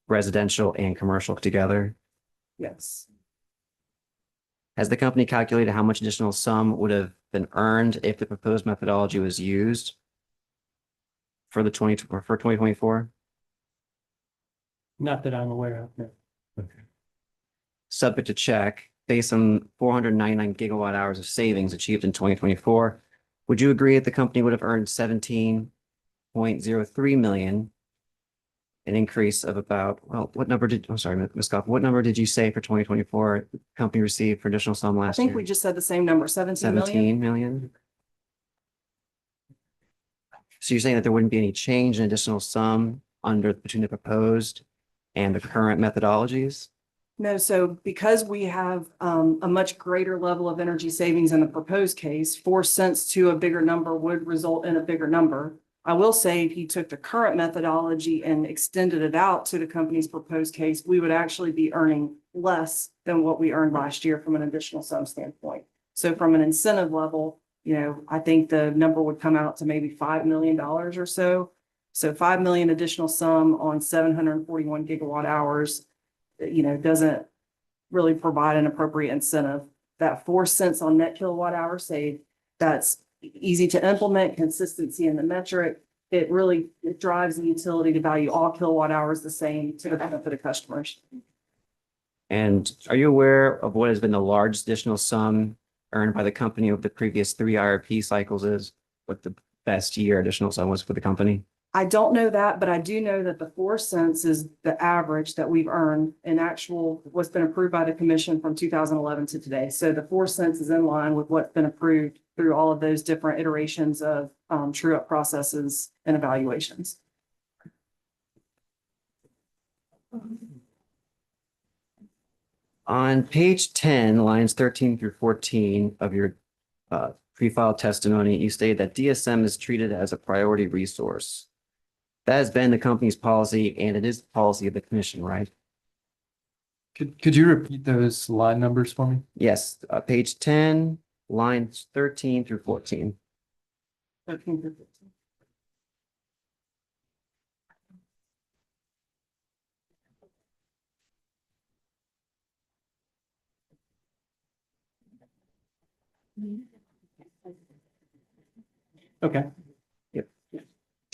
[SPEAKER 16] residential and commercial together?
[SPEAKER 18] Yes.
[SPEAKER 16] Has the company calculated how much additional sum would have been earned if the proposed methodology was used for 2024?
[SPEAKER 9] Not that I'm aware of. No.
[SPEAKER 16] Okay. Subject to check, based on 499 gigawatt hours of savings achieved in 2024, would you agree that the company would have earned 17.03 million? An increase of about, well, what number did, I'm sorry, Ms. Goff, what number did you say for 2024 the company received for additional sum
[SPEAKER 18] I
[SPEAKER 16] last year?
[SPEAKER 18] think we just said the same number, 17 million.
[SPEAKER 16] 17 million? So you're saying that there wouldn't be any change in additional sum between the proposed and the current methodologies?
[SPEAKER 18] No, so because we have a much greater level of energy savings in the proposed case, 4 cents to a bigger number would result in a bigger number. I will say if you took the current methodology and extended it out to the company's proposed case, we would actually be earning less than what we earned last year from an additional sum standpoint. So from an incentive level, I think the number would come out to maybe $5 million or so. So 5 million additional sum on 741 gigawatt hours, doesn't really provide an appropriate incentive. That 4 cents on net kilowatt hour saved, that's easy to implement, consistency in the metric. It drives the utility to value all kilowatt hours the same to the benefit of customers.
[SPEAKER 16] And are you aware of what has been the largest additional sum earned by the company over the previous 3 IRP cycles is? What the best year additional sum was for the company?
[SPEAKER 18] I don't know that, but I do know that the 4 cents is the average that we've earned in actual, what's been approved by the commission from 2011 to today. So the 4 cents is in line with what's been approved through all of those different iterations of true up processes and evaluations.
[SPEAKER 16] On page 10, lines 13 through 14 of your pre-filed testimony, you stated that DSM is treated as a priority resource. That has been the company's policy, and it is the policy of the commission, right?
[SPEAKER 17] Could you repeat those line numbers for me?
[SPEAKER 16] Yes, page 10, lines 13 through 14.
[SPEAKER 18] 13 through 15.
[SPEAKER 17] Okay.
[SPEAKER 16] Yep.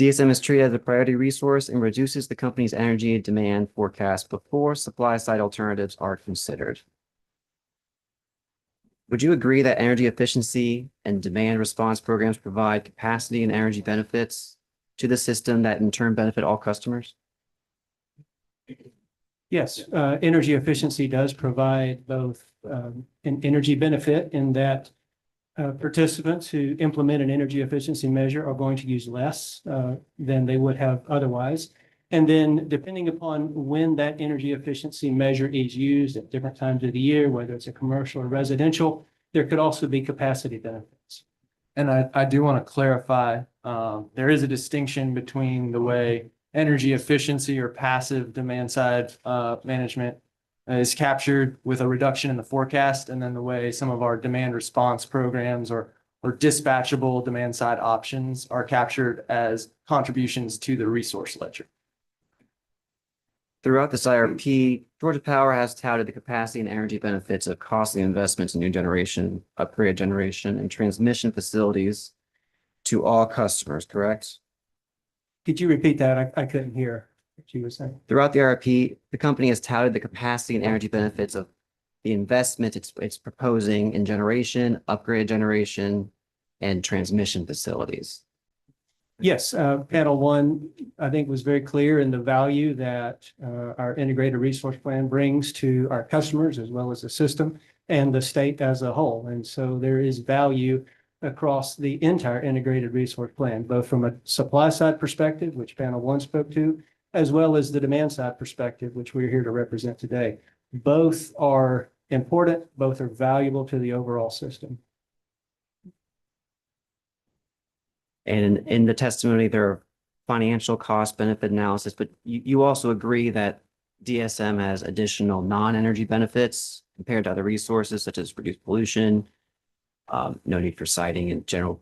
[SPEAKER 16] DSM is treated as a priority resource and reduces the company's energy demand forecast before supply side alternatives are considered. Would you agree that energy efficiency and demand response programs provide capacity and energy benefits to the system that in turn benefit all customers?
[SPEAKER 9] Yes, energy efficiency does provide both an energy benefit in that participants who implement an energy efficiency measure are going to use less than they would have otherwise. And then depending upon when that energy efficiency measure is used at different times of the year, whether it's a commercial or residential, there could also be capacity benefits.
[SPEAKER 17] And I do want to clarify, there is a distinction between the way energy efficiency or passive demand side management is captured with a reduction in the forecast, and then the way some of our demand response programs or dispatchable demand side options are captured as contributions to the resource ledger.
[SPEAKER 16] Throughout this IRP, Georgia Power has touted the capacity and energy benefits of costly investments in new generation, upgrade generation, and transmission facilities to all customers, correct?
[SPEAKER 9] Could you repeat that? I couldn't hear what you were saying.
[SPEAKER 16] Throughout the IRP, the company has touted the capacity and energy benefits of the investment it's proposing in generation, upgrade generation, and transmission facilities.
[SPEAKER 9] Yes, panel one, I think was very clear in the value that our integrated resource plan brings to our customers as well as the system and the state as a whole. And so there is value across the entire integrated resource plan, both from a supply side perspective, which panel one spoke to, as well as the demand side perspective, which we're here to represent today. Both are important, both are valuable to the overall system.
[SPEAKER 16] And in the testimony, there are financial cost benefit analysis, but you also agree that DSM has additional non-energy benefits compared to other resources such as reduced pollution, no need for siting in general,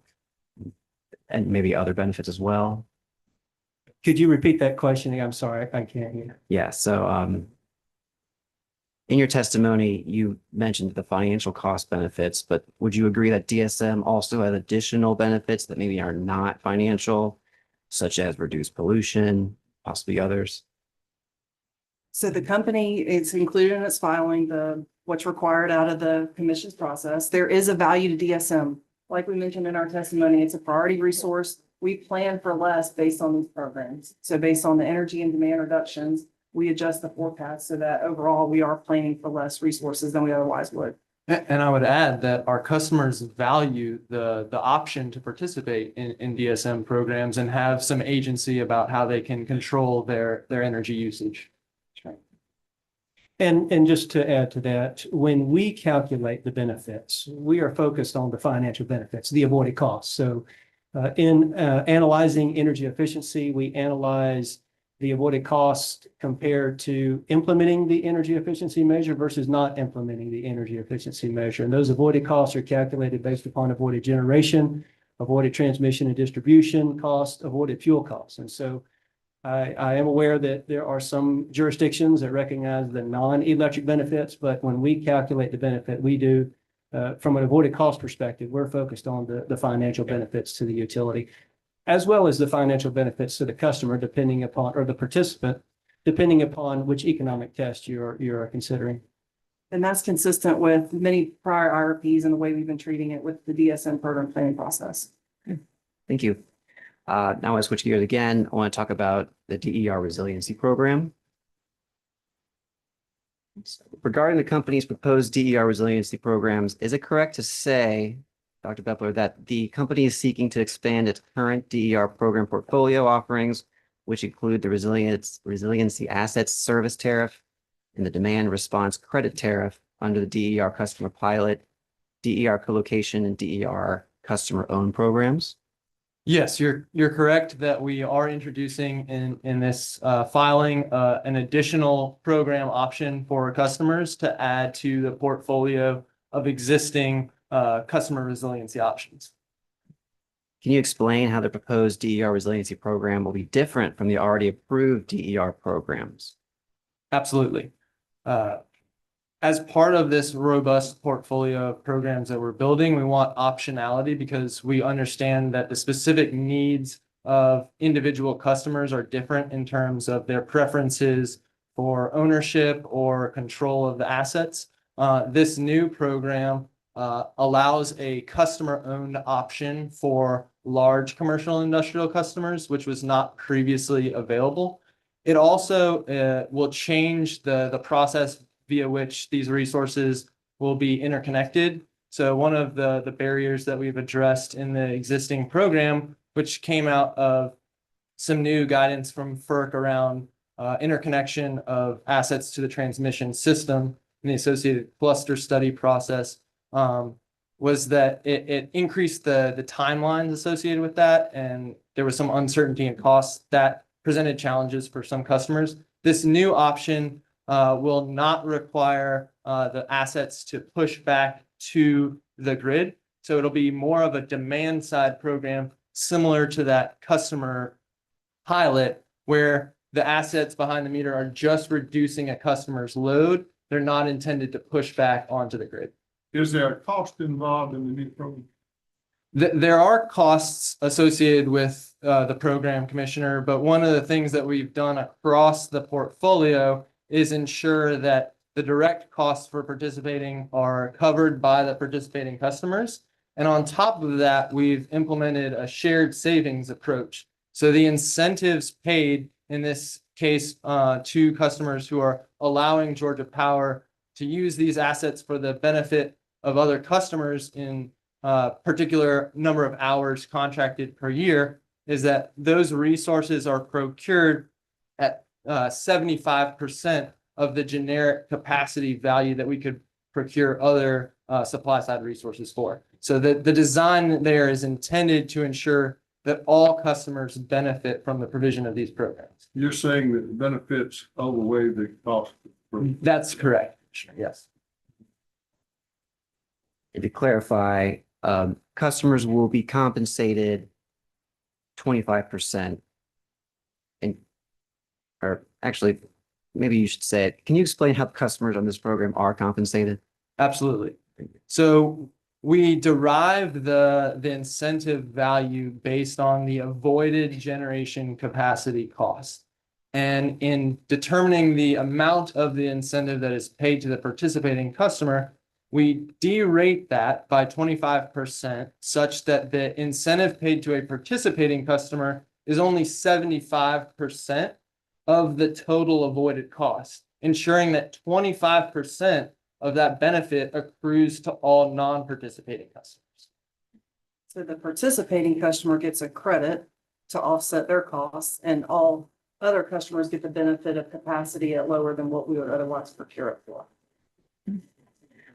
[SPEAKER 16] and maybe other benefits as well.
[SPEAKER 9] Could you repeat that question? I'm sorry, I can't hear.
[SPEAKER 16] Yeah, so in your testimony, you mentioned the financial cost benefits, but would you agree that DSM also has additional benefits that maybe are not financial, such as reduced pollution, possibly others?
[SPEAKER 18] So the company, it's included in its filing, what's required out of the commission's process. There is a value to DSM. Like we mentioned in our testimony, it's a priority resource. We plan for less based on these programs. So based on the energy and demand reductions, we adjust the forecast so that overall we are planning for less resources than we otherwise would.
[SPEAKER 17] And I would add that our customers value the option to participate in DSM programs and have some agency about how they can control their energy usage.
[SPEAKER 9] And just to add to that, when we calculate the benefits, we are focused on the financial benefits, the avoided costs. So in analyzing energy efficiency, we analyze the avoided cost compared to implementing the energy efficiency measure versus not implementing the energy efficiency measure. And those avoided costs are calculated based upon avoided generation, avoided transmission and distribution cost, avoided fuel costs. And so I am aware that there are some jurisdictions that recognize the non-electric benefits, but when we calculate the benefit, we do from an avoided cost perspective, we're focused on the financial benefits to the utility, as well as the financial benefits to the customer, depending upon, or the participant, depending upon which economic test you're considering.
[SPEAKER 18] And that's consistent with many prior IRPs and the way we've been treating it with the DSM program planning process.
[SPEAKER 16] Thank you. Now I switch gears again. I want to talk about the DER resiliency program. Regarding the company's proposed DER resiliency programs, is it correct to say, Dr. Bepler, that the company is seeking to expand its current DER program portfolio offerings, which include the resiliency assets service tariff and the demand response credit tariff under the DER customer pilot, DER co-location, and DER customer owned programs?
[SPEAKER 17] Yes, you're correct that we are introducing in this filing an additional program option for customers to add to the portfolio of existing customer resiliency options.
[SPEAKER 16] Can you explain how the proposed DER resiliency program will be different from the already approved DER programs?
[SPEAKER 17] Absolutely. As part of this robust portfolio of programs that we're building, we want optionality because we understand that the specific needs of individual customers are different in terms of their preferences for ownership or control of the assets. This new program allows a customer-owned option for large commercial industrial customers, which was not previously available. It also will change the process via which these resources will be interconnected. So one of the barriers that we've addressed in the existing program, which came out of some new guidance from FERC around interconnection of assets to the transmission system and the associated cluster study process, was that it increased the timelines associated with that. And there was some uncertainty and costs that presented challenges for some customers. This new option will not require the assets to push back to the grid. So it'll be more of a demand side program similar to that customer pilot where the assets behind the meter are just reducing a customer's load. They're not intended to push back onto the grid.
[SPEAKER 11] Is there a cost involved in the new program?
[SPEAKER 17] There are costs associated with the program, Commissioner, but one of the things that we've done across the portfolio is ensure that the direct costs for participating are covered by the participating customers. And on top of that, we've implemented a shared savings approach. So the incentives paid in this case to customers who are allowing Georgia Power to use these assets for the benefit of other customers in particular number of hours contracted per year is that those resources are procured at 75% of the generic capacity value that we could procure other supply side resources for. So the design there is intended to ensure that all customers benefit from the provision of these programs.
[SPEAKER 11] You're saying that the benefits outweigh the cost?
[SPEAKER 17] That's correct. Yes.
[SPEAKER 16] And to clarify, customers will be compensated 25%. And, or actually, maybe you should say it. Can you explain how the customers on this program are compensated?
[SPEAKER 17] Absolutely. So we derive the incentive value based on the avoided generation capacity cost. And in determining the amount of the incentive that is paid to the participating customer, we derate that by 25% such that the incentive paid to a participating customer is only 75% of the total avoided cost, ensuring that 25% of that benefit accrues to all non-participating customers.
[SPEAKER 18] So the participating customer gets a credit to offset their costs, and all other customers get the benefit of capacity at lower than what we would otherwise procure it for.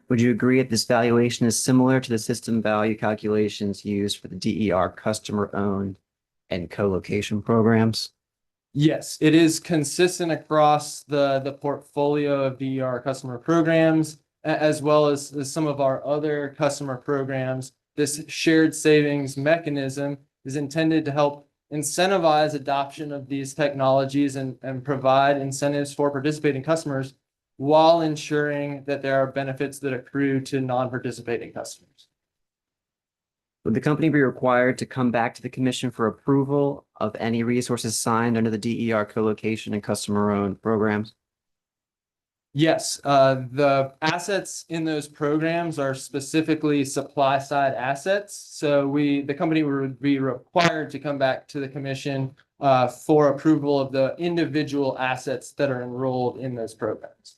[SPEAKER 16] Would you agree that this valuation is similar to the system value calculations used for the DER customer-owned and co-location programs?
[SPEAKER 17] Yes, it is consistent across the portfolio of DER customer programs, as well as some of our other customer programs. This shared savings mechanism is intended to help incentivize adoption of these technologies and provide incentives for participating customers while ensuring that there are benefits that accrue to non-participating customers.
[SPEAKER 16] Would the company be required to come back to the commission for approval of any resources signed under the DER co-location and customer-owned programs?
[SPEAKER 17] Yes, the assets in those programs are specifically supply side assets. So the company would be required to come back to the commission for approval of the individual assets that are enrolled in those programs.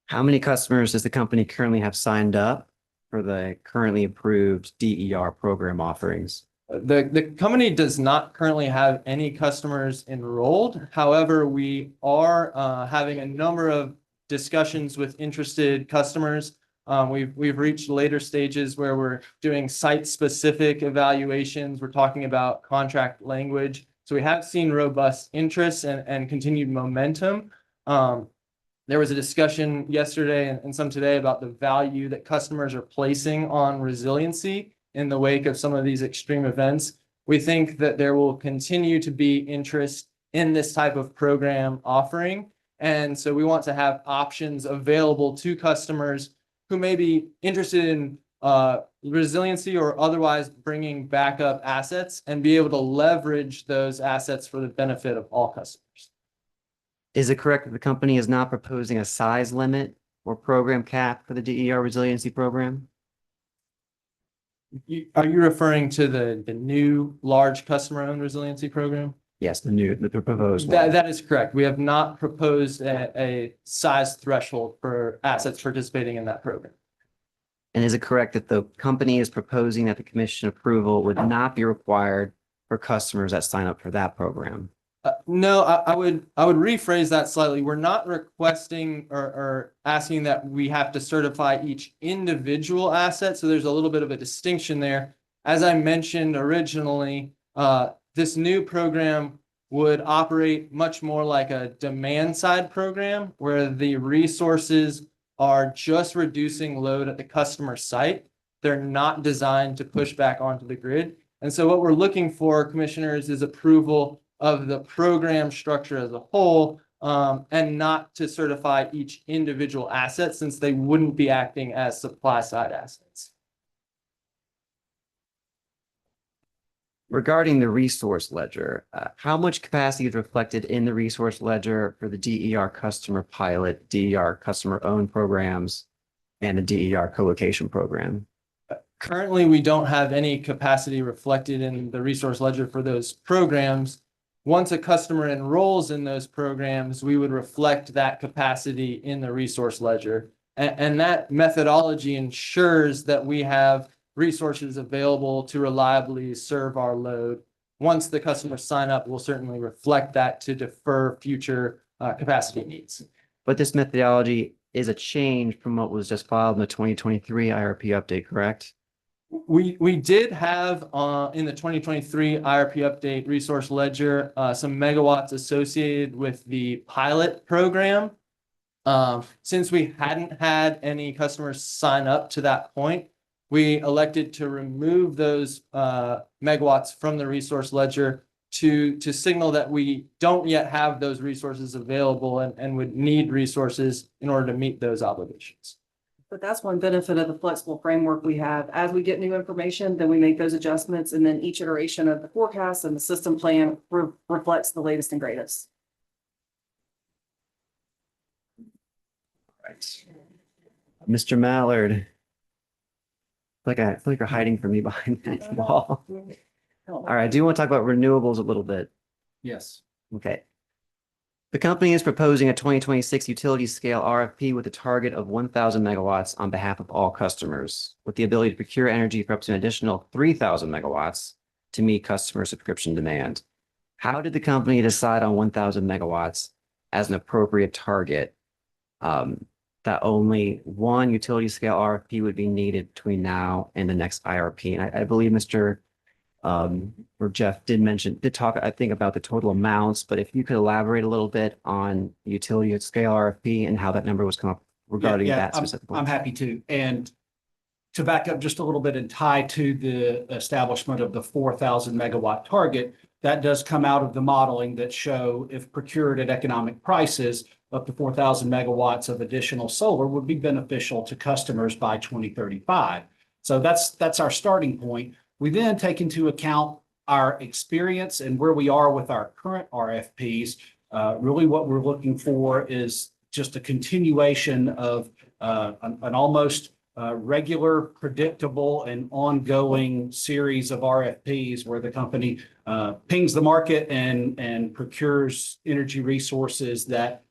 [SPEAKER 16] How many customers does the company currently have signed up for the currently approved DER program offerings?
[SPEAKER 17] The company does not currently have any customers enrolled. However, we are having a number of discussions with interested customers. We've reached later stages where we're doing site-specific evaluations. We're talking about contract language. So we have seen robust interest and continued momentum. There was a discussion yesterday and some today about the value that customers are placing on resiliency in the wake of some of these extreme events. We think that there will continue to be interest in this type of program offering. And so we want to have options available to customers who may be interested in resiliency or otherwise bringing backup assets and be able to leverage those assets for the benefit of all customers.
[SPEAKER 16] Is it correct that the company is not proposing a size limit or program cap for the DER resiliency program?
[SPEAKER 17] Are you referring to the new large customer-owned resiliency program?
[SPEAKER 16] Yes, the proposed one.
[SPEAKER 17] That is correct. We have not proposed a size threshold for assets participating in that program.
[SPEAKER 16] And is it correct that the company is proposing that the commission approval would not be required for customers that sign up for that program?
[SPEAKER 17] No, I would rephrase that slightly. We're not requesting or asking that we have to certify each individual asset. So there's a little bit of a distinction there. As I mentioned originally, this new program would operate much more like a demand side program where the resources are just reducing load at the customer site. They're not designed to push back onto the grid. And so what we're looking for, commissioners, is approval of the program structure as a whole, and not to certify each individual asset since they wouldn't be acting as supply side assets.
[SPEAKER 16] Regarding the resource ledger, how much capacity is reflected in the resource ledger for the DER customer pilot, DER customer owned programs, and the DER co-location program?
[SPEAKER 17] Currently, we don't have any capacity reflected in the resource ledger for those programs. Once a customer enrolls in those programs, we would reflect that capacity in the resource ledger. And that methodology ensures that we have resources available to reliably serve our load. Once the customers sign up, we'll certainly reflect that to defer future capacity needs.
[SPEAKER 16] But this methodology is a change from what was just filed in the 2023 IRP update, correct?
[SPEAKER 17] We did have in the 2023 IRP update resource ledger some megawatts associated with the pilot program. Since we hadn't had any customers sign up to that point, we elected to remove those megawatts from the resource ledger to signal that we don't yet have those resources available and would need resources in order to meet those obligations.
[SPEAKER 18] But that's one benefit of the flexible framework we have. As we get new information, then we make those adjustments, and then each iteration of the forecast and the system plan reflects the latest and greatest.
[SPEAKER 16] Right. Mr. Mallard. I feel like you're hiding from me behind that wall. All right, I do want to talk about renewables a little bit.
[SPEAKER 19] Yes.
[SPEAKER 16] Okay. The company is proposing a 2026 utility scale RFP with a target of 1,000 megawatts on behalf of all customers, with the ability to procure energy for up to an additional 3,000 megawatts to meet customer subscription demand. How did the company decide on 1,000 megawatts as an appropriate target? That only one utility scale RFP would be needed between now and the next IRP. And I believe Mr. Or Jeff did talk, I think, about the total amounts, but if you could elaborate a little bit on the utility scale RFP and how that number was come up regarding that specifically.
[SPEAKER 19] I'm happy to. And to back up just a little bit and tie to the establishment of the 4,000 megawatt target, that does come out of the modeling that show if procured at economic prices, up to 4,000 megawatts of additional solar would be beneficial to customers by 2035. So that's our starting point. We then take into account our experience and where we are with our current RFPs. Really what we're looking for is just a continuation of an almost regular, predictable, and ongoing series of RFPs where the company pings the market and procures energy resources that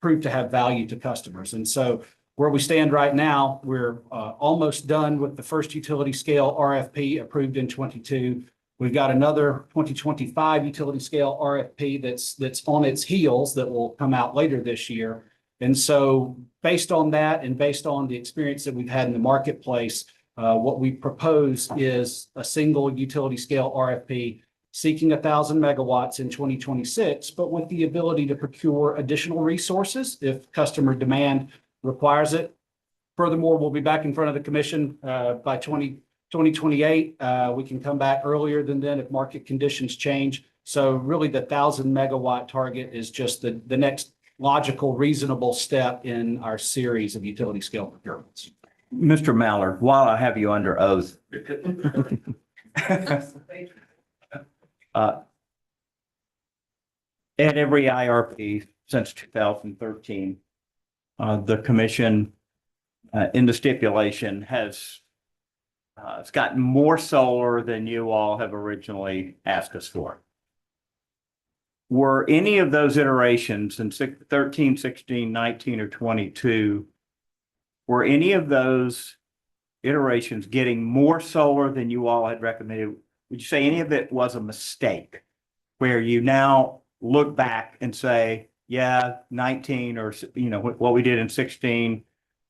[SPEAKER 19] prove to have value to customers. And so where we stand right now, we're almost done with the first utility scale RFP approved in 22. We've got another 2025 utility scale RFP that's on its heels that will come out later this year. And so based on that and based on the experience that we've had in the marketplace, what we propose is a single utility scale RFP seeking 1,000 megawatts in 2026, but with the ability to procure additional resources if customer demand requires it. Furthermore, we'll be back in front of the commission by 2028. We can come back earlier than then if market conditions change. So really the 1,000 megawatt target is just the next logical, reasonable step in our series of utility scale procurements.
[SPEAKER 5] Mr. Mallard, while I have you under oath. At every IRP since 2013, the commission in the stipulation has it's gotten more solar than you all have originally asked us for. Were any of those iterations in 13, 16, 19, or 22, were any of those iterations getting more solar than you all had recommended? Would you say any of it was a mistake where you now look back and say, yeah, 19 or, what we did in 16,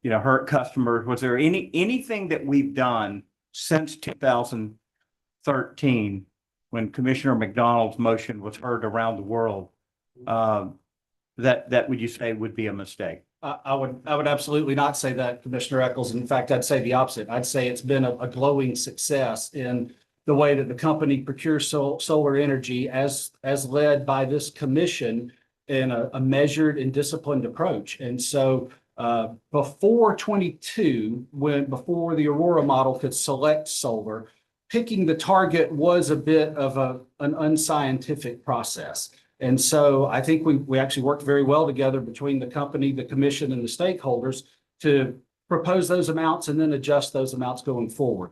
[SPEAKER 5] hurt customers? Was there anything that we've done since 2013 when Commissioner McDonald's motion was heard around the world that would you say would be a mistake?
[SPEAKER 19] I would absolutely not say that, Commissioner Eccles. In fact, I'd say the opposite. I'd say it's been a glowing success in the way that the company procures solar energy as led by this commission in a measured and disciplined approach. And so before 22, before the Aurora model could select solar, picking the target was a bit of an unscientific process. And so I think we actually worked very well together between the company, the commission, and the stakeholders to propose those amounts and then adjust those amounts going forward.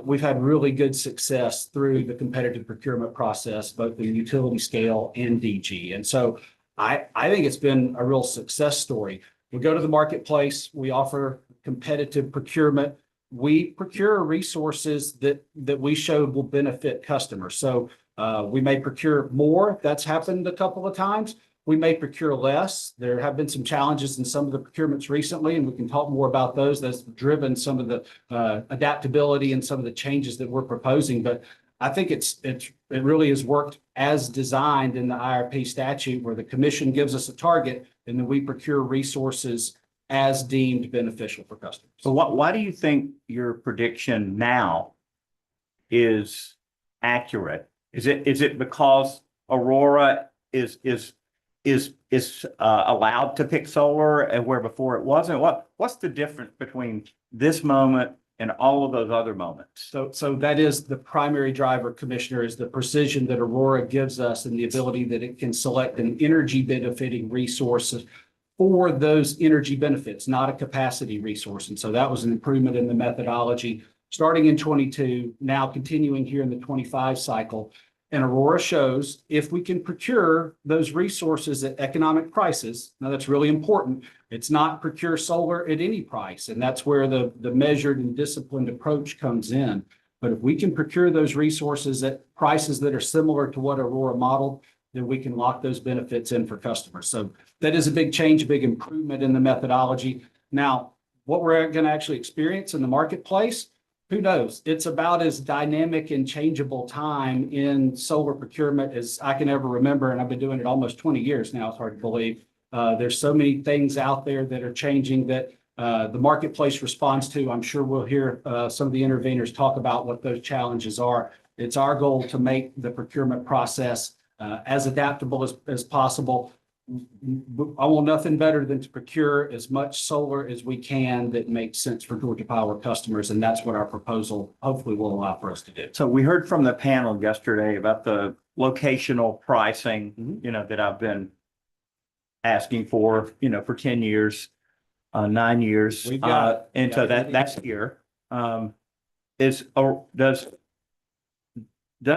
[SPEAKER 19] We've had really good success through the competitive procurement process, both the utility scale and DG. And so I think it's been a real success story. We go to the marketplace, we offer competitive procurement. We procure resources that we show will benefit customers. So we may procure more. That's happened a couple of times. We may procure less. There have been some challenges in some of the procurements recently, and we can talk more about those. That's driven some of the adaptability and some of the changes that we're proposing. But I think it really has worked as designed in the IRP statute, where the commission gives us a target and then we procure resources as deemed beneficial for customers.
[SPEAKER 5] So why do you think your prediction now is accurate? Is it because Aurora is allowed to pick solar and where before it wasn't? What's the difference between this moment and all of those other moments?
[SPEAKER 19] So that is the primary driver, Commissioner, is the precision that Aurora gives us and the ability that it can select an energy benefiting resource for those energy benefits, not a capacity resource. And so that was an improvement in the methodology starting in 22, now continuing here in the 25 cycle. And Aurora shows if we can procure those resources at economic prices. Now that's really important. It's not procure solar at any price. And that's where the measured and disciplined approach comes in. But if we can procure those resources at prices that are similar to what Aurora modeled, then we can lock those benefits in for customers. So that is a big change, a big improvement in the methodology. Now, what we're going to actually experience in the marketplace, who knows? It's about as dynamic and changeable time in solar procurement as I can ever remember. And I've been doing it almost 20 years now. It's hard to believe. There's so many things out there that are changing that the marketplace responds to. I'm sure we'll hear some of the interveners talk about what those challenges are. It's our goal to make the procurement process as adaptable as possible. I want nothing better than to procure as much solar as we can that makes sense for Georgia Power customers. And that's what our proposal hopefully will allow for us to do.
[SPEAKER 5] So we heard from the panel yesterday about the locational pricing, that I've been asking for, for 10 years, 9 years.
[SPEAKER 19] We've got-
[SPEAKER 5] And so that's here. Does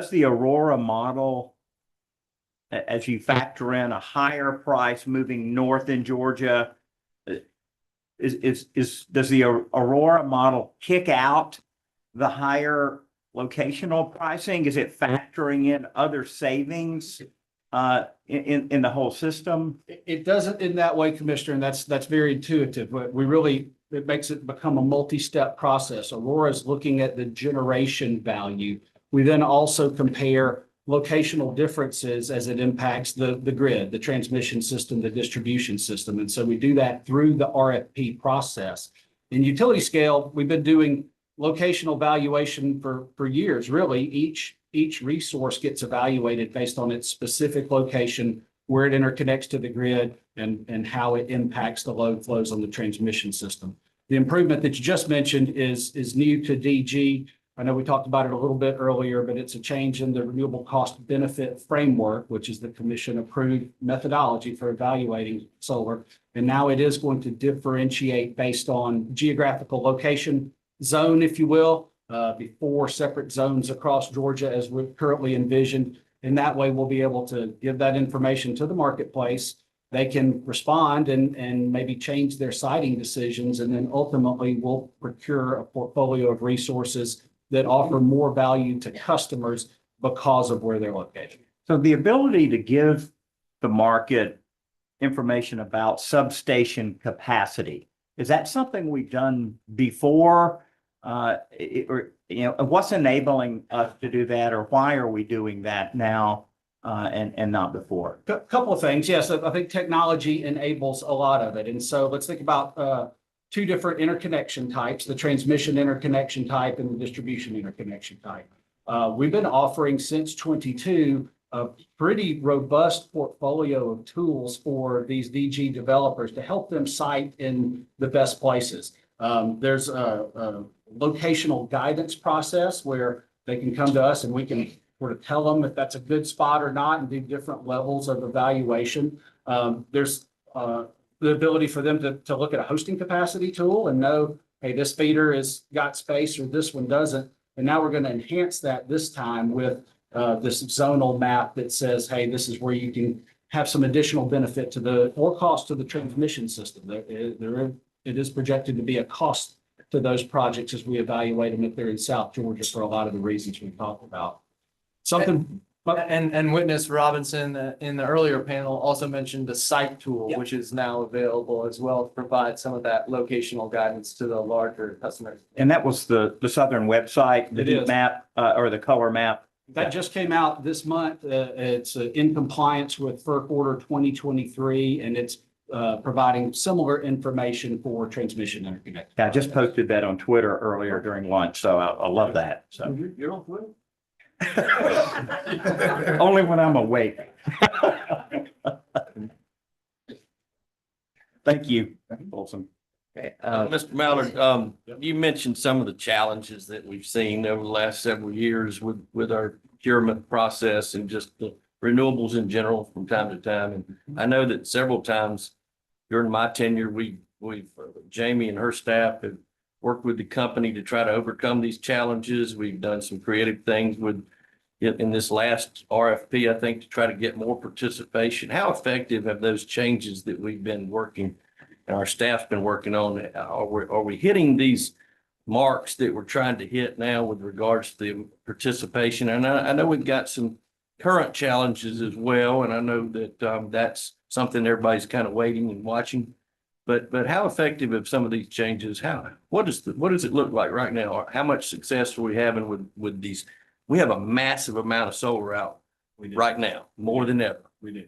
[SPEAKER 5] the Aurora model, as you factor in a higher price moving north in Georgia, does the Aurora model kick out the higher locational pricing? Is it factoring in other savings in the whole system?
[SPEAKER 19] It doesn't in that way, Commissioner, and that's very intuitive, but it makes it become a multi-step process. Aurora is looking at the generation value. We then also compare locational differences as it impacts the grid, the transmission system, the distribution system. And so we do that through the RFP process. In utility scale, we've been doing locational valuation for years. Really, each resource gets evaluated based on its specific location, where it interconnects to the grid, and how it impacts the load flows on the transmission system. The improvement that you just mentioned is new to DG. I know we talked about it a little bit earlier, but it's a change in the renewable cost benefit framework, which is the commission approved methodology for evaluating solar. And now it is going to differentiate based on geographical location, zone, if you will, be 4 separate zones across Georgia as we're currently envisioned. And that way we'll be able to give that information to the marketplace. They can respond and maybe change their siting decisions. And then ultimately we'll procure a portfolio of resources that offer more value to customers because of where they're located.
[SPEAKER 5] So the ability to give the market information about substation capacity, is that something we've done before? What's enabling us to do that, or why are we doing that now and not before?
[SPEAKER 19] A couple of things. Yes, I think technology enables a lot of it. And so let's think about 2 different interconnection types, the transmission interconnection type and the distribution interconnection type. We've been offering since 22 a pretty robust portfolio of tools for these DG developers to help them site in the best places. There's a locational guidance process where they can come to us and we can sort of tell them if that's a good spot or not and do different levels of evaluation. There's the ability for them to look at a hosting capacity tool and know, hey, this feeder has got space or this one doesn't. And now we're going to enhance that this time with this zonal map that says, hey, this is where you can have some additional benefit or cost to the transmission system. It is projected to be a cost to those projects as we evaluate them if they're in South Georgia for a lot of the reasons we talked about.
[SPEAKER 17] And Witness Robinson in the earlier panel also mentioned the site tool, which is now available as well to provide some of that locational guidance to the larger customers.
[SPEAKER 5] And that was the Southern website, the heat map or the color map.
[SPEAKER 19] That just came out this month. It's in compliance with FERC Order 2023, and it's providing similar information for transmission interconnect.
[SPEAKER 5] Yeah, I just posted that on Twitter earlier during lunch, so I love that. So
[SPEAKER 19] You're on Twitter?
[SPEAKER 5] only when I'm awake. Thank you, Wilson.
[SPEAKER 1] Okay, Mr. Mallard, you mentioned some of the challenges that we've seen over the last several years with our procurement process and just the renewables in general from time to time. And I know that several times during my tenure, we've Jamie and her staff have worked with the company to try to overcome these challenges. We've done some creative things in this last RFP, I think, to try to get more participation. How effective have those changes that we've been working and our staff's been working on, are we hitting these marks that we're trying to hit now with regards to the participation? And I know we've got some current challenges as well, and I know that that's something everybody's kind of waiting and watching. But how effective have some of these changes? What does it look like right now? How much success are we having with these? We have a massive amount of solar out right now, more than ever.
[SPEAKER 19] We do.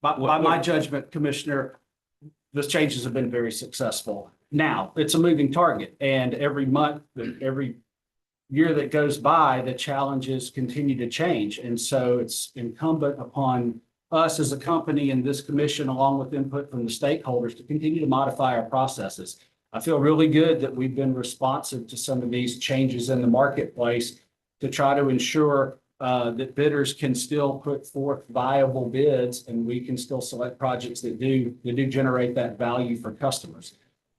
[SPEAKER 19] By my judgment, Commissioner, those changes have been very successful. Now, it's a moving target, and every month, every year that goes by, the challenges continue to change. And so it's incumbent upon us as a company and this commission, along with input from the stakeholders, to continue to modify our processes. I feel really good that we've been responsive to some of these changes in the marketplace to try to ensure that bidders can still put forth viable bids and we can still select projects that do generate that value for customers.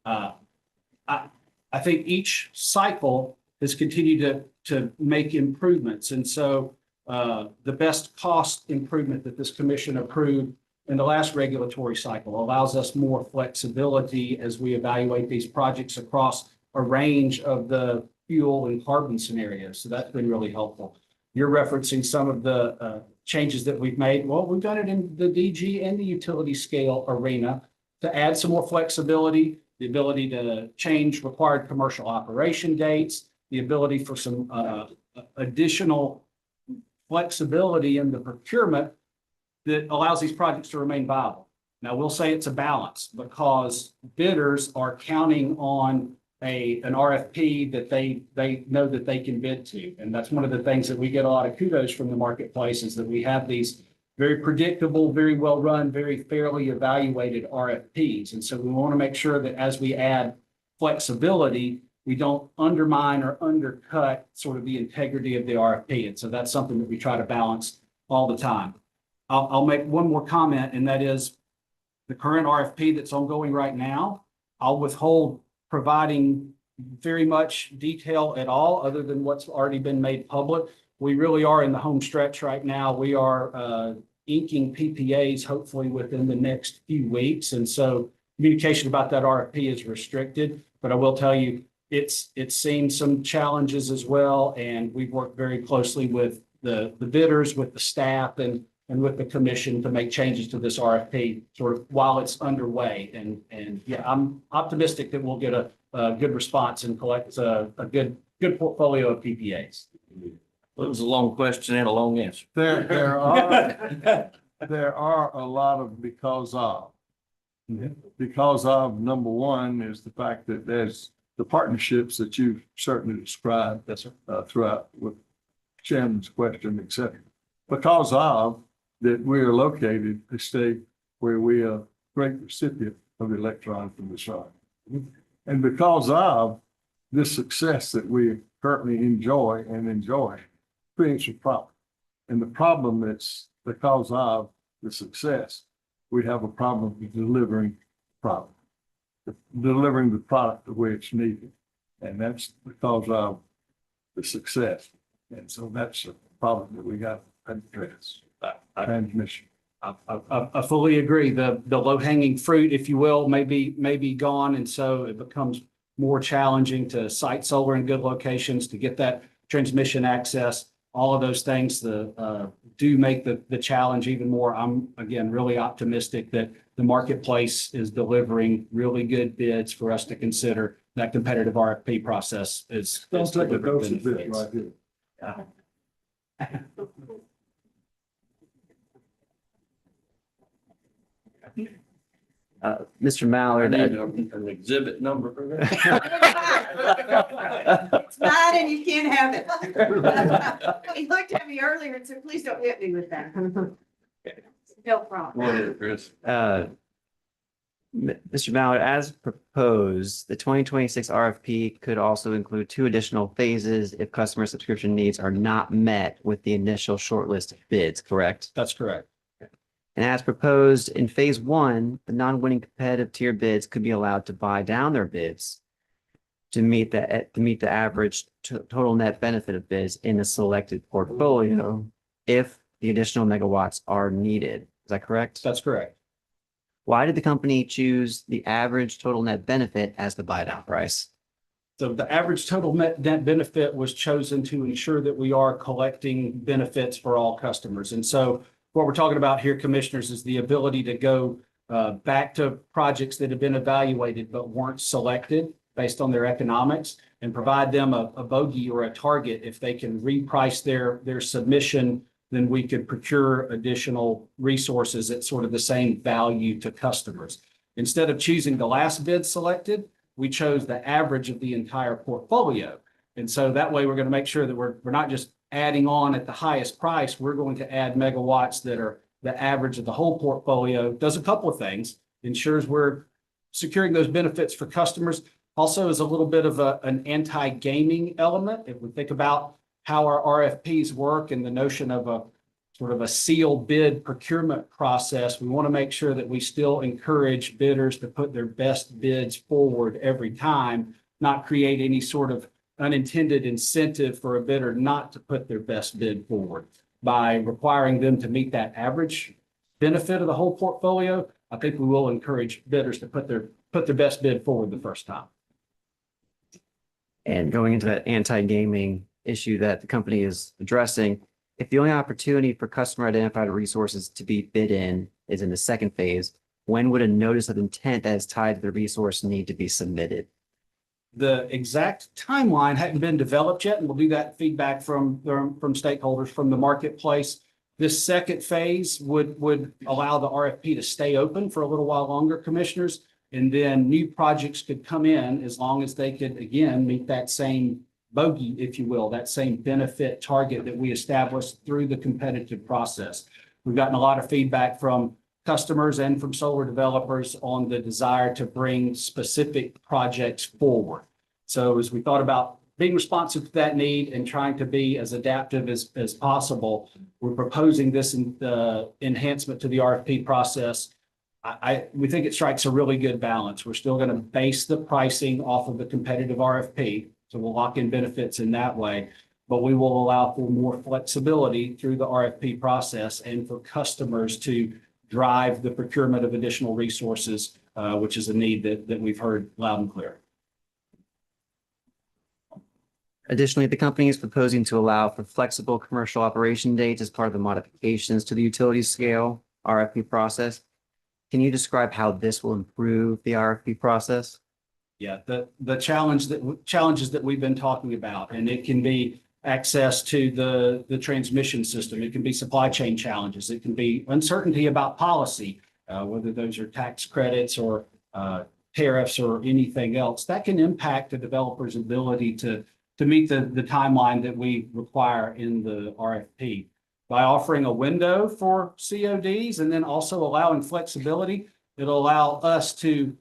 [SPEAKER 19] I think each cycle has continued to make improvements. And so the best cost improvement that this commission approved in the last regulatory cycle allows us more flexibility as we evaluate these projects across a range of the fuel and carbon scenarios. So that's been really helpful. You're referencing some of the changes that we've made. Well, we've done it in the DG and the utility scale arena to add some more flexibility, the ability to change required commercial operation dates, the ability for some additional flexibility in the procurement that allows these projects to remain viable. Now, we'll say it's a balance because bidders are counting on an RFP that they know that they can bid to. And that's one of the things that we get a lot of kudos from the marketplace is that we have these very predictable, very well-run, very fairly evaluated RFPs. And so we want to make sure that as we add flexibility, we don't undermine or undercut sort of the integrity of the RFP. And so that's something that we try to balance all the time. I'll make one more comment, and that is the current RFP that's ongoing right now, I'll withhold providing very much detail at all other than what's already been made public. We really are in the home stretch right now. We are inking PPAs hopefully within the next few weeks. And so communication about that RFP is restricted, but I will tell you, it's seen some challenges as well. And we've worked very closely with the bidders, with the staff and with the commission to make changes to this RFP sort of while it's underway. And yeah, I'm optimistic that we'll get a good response and collect a good portfolio of PPAs.
[SPEAKER 1] Well, it was a long question and a long answer.
[SPEAKER 11] There are a lot of because of. Because of, number one, is the fact that there's the partnerships that you've certainly described throughout with Chairman's question, et cetera. Because of that we are located a state where we are a great recipient of the electrons from the sun. And because of this success that we currently enjoy creates a problem. And the problem that's because of the success, we have a problem with delivering the product the way it's needed. And that's because of the success. And so that's a problem that we got to address. Transmission.
[SPEAKER 19] I fully agree. The low-hanging fruit, if you will, may be gone. And so it becomes more challenging to site solar in good locations to get that transmission access. All of those things do make the challenge even more. I'm, again, really optimistic that the marketplace is delivering really good bids for us to consider. That competitive RFP process is.
[SPEAKER 11] Don't take a dose of this right here.
[SPEAKER 19] Yeah.
[SPEAKER 16] Mr. Mallard.
[SPEAKER 1] An exhibit number for that.
[SPEAKER 13] It's mine and you can't have it. He looked at me earlier and said, please don't hit me with that. No problem.
[SPEAKER 1] Go ahead, Chris.
[SPEAKER 16] Mr. Mallard, as proposed, the 2026 RFP could also include 2 additional phases if customer subscription needs are not met with the initial shortlist of bids, correct?
[SPEAKER 19] That's correct.
[SPEAKER 16] And as proposed in phase 1, the non-winning competitive tier bids could be allowed to buy down their bids to meet the average total net benefit of bids in the selected portfolio if the additional megawatts are needed. Is that correct?
[SPEAKER 19] That's correct.
[SPEAKER 16] Why did the company choose the average total net benefit as the buy down price?
[SPEAKER 19] So the average total net benefit was chosen to ensure that we are collecting benefits for all customers. And so what we're talking about here, commissioners, is the ability to go back to projects that have been evaluated but weren't selected based on their economics and provide them a bogey or a target. If they can reprice their submission, then we could procure additional resources at sort of the same value to customers. Instead of choosing the last bid selected, we chose the average of the entire portfolio. And so that way we're going to make sure that we're not just adding on at the highest price. We're going to add megawatts that are the average of the whole portfolio. Does a couple of things, ensures we're securing those benefits for customers. Also is a little bit of an anti-gaming element. If we think about how our RFPs work and the notion of a sort of a sealed bid procurement process, we want to make sure that we still encourage bidders to put their best bids forward every time, not create any sort of unintended incentive for a bidder not to put their best bid forward. By requiring them to meet that average benefit of the whole portfolio, I think we will encourage bidders to put their best bid forward the first time.
[SPEAKER 16] And going into that anti-gaming issue that the company is addressing, if the only opportunity for customer identified resources to be bid in is in the second phase, when would a notice of intent that is tied to the resource need to be submitted?
[SPEAKER 19] The exact timeline hadn't been developed yet, and we'll do that feedback from stakeholders from the marketplace. This second phase would allow the RFP to stay open for a little while longer, commissioners, and then new projects could come in as long as they could, again, meet that same bogey, if you will, that same benefit target that we established through the competitive process. We've gotten a lot of feedback from customers and from solar developers on the desire to bring specific projects forward. So as we thought about being responsive to that need and trying to be as adaptive as possible, we're proposing this enhancement to the RFP process. We think it strikes a really good balance. We're still going to base the pricing off of the competitive RFP. So we'll lock in benefits in that way, but we will allow for more flexibility through the RFP process and for customers to drive the procurement of additional resources, which is a need that we've heard loud and clear.
[SPEAKER 16] Additionally, the company is proposing to allow for flexible commercial operation dates as part of the modifications to the utility scale RFP process. Can you describe how this will improve the RFP process?
[SPEAKER 19] Yeah, the challenges that we've been talking about, and it can be access to the transmission system. It can be supply chain challenges. It can be uncertainty about policy, whether those are tax credits or tariffs or anything else. That can impact a developer's ability to meet the timeline that we require in the RFP. By offering a window for CODs and then also allowing flexibility, it'll allow us to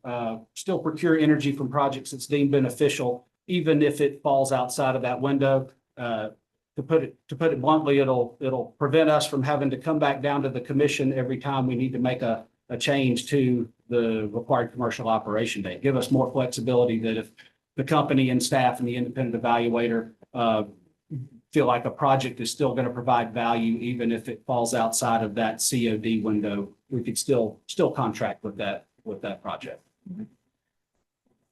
[SPEAKER 19] still procure energy from projects that's deemed beneficial, even if it falls outside of that window. To put it bluntly, it'll prevent us from having to come back down to the commission every time we need to make a change to the required commercial operation date. Give us more flexibility that if the company and staff and the independent evaluator feel like a project is still going to provide value, even if it falls outside of that COD window, we could still contract with that project.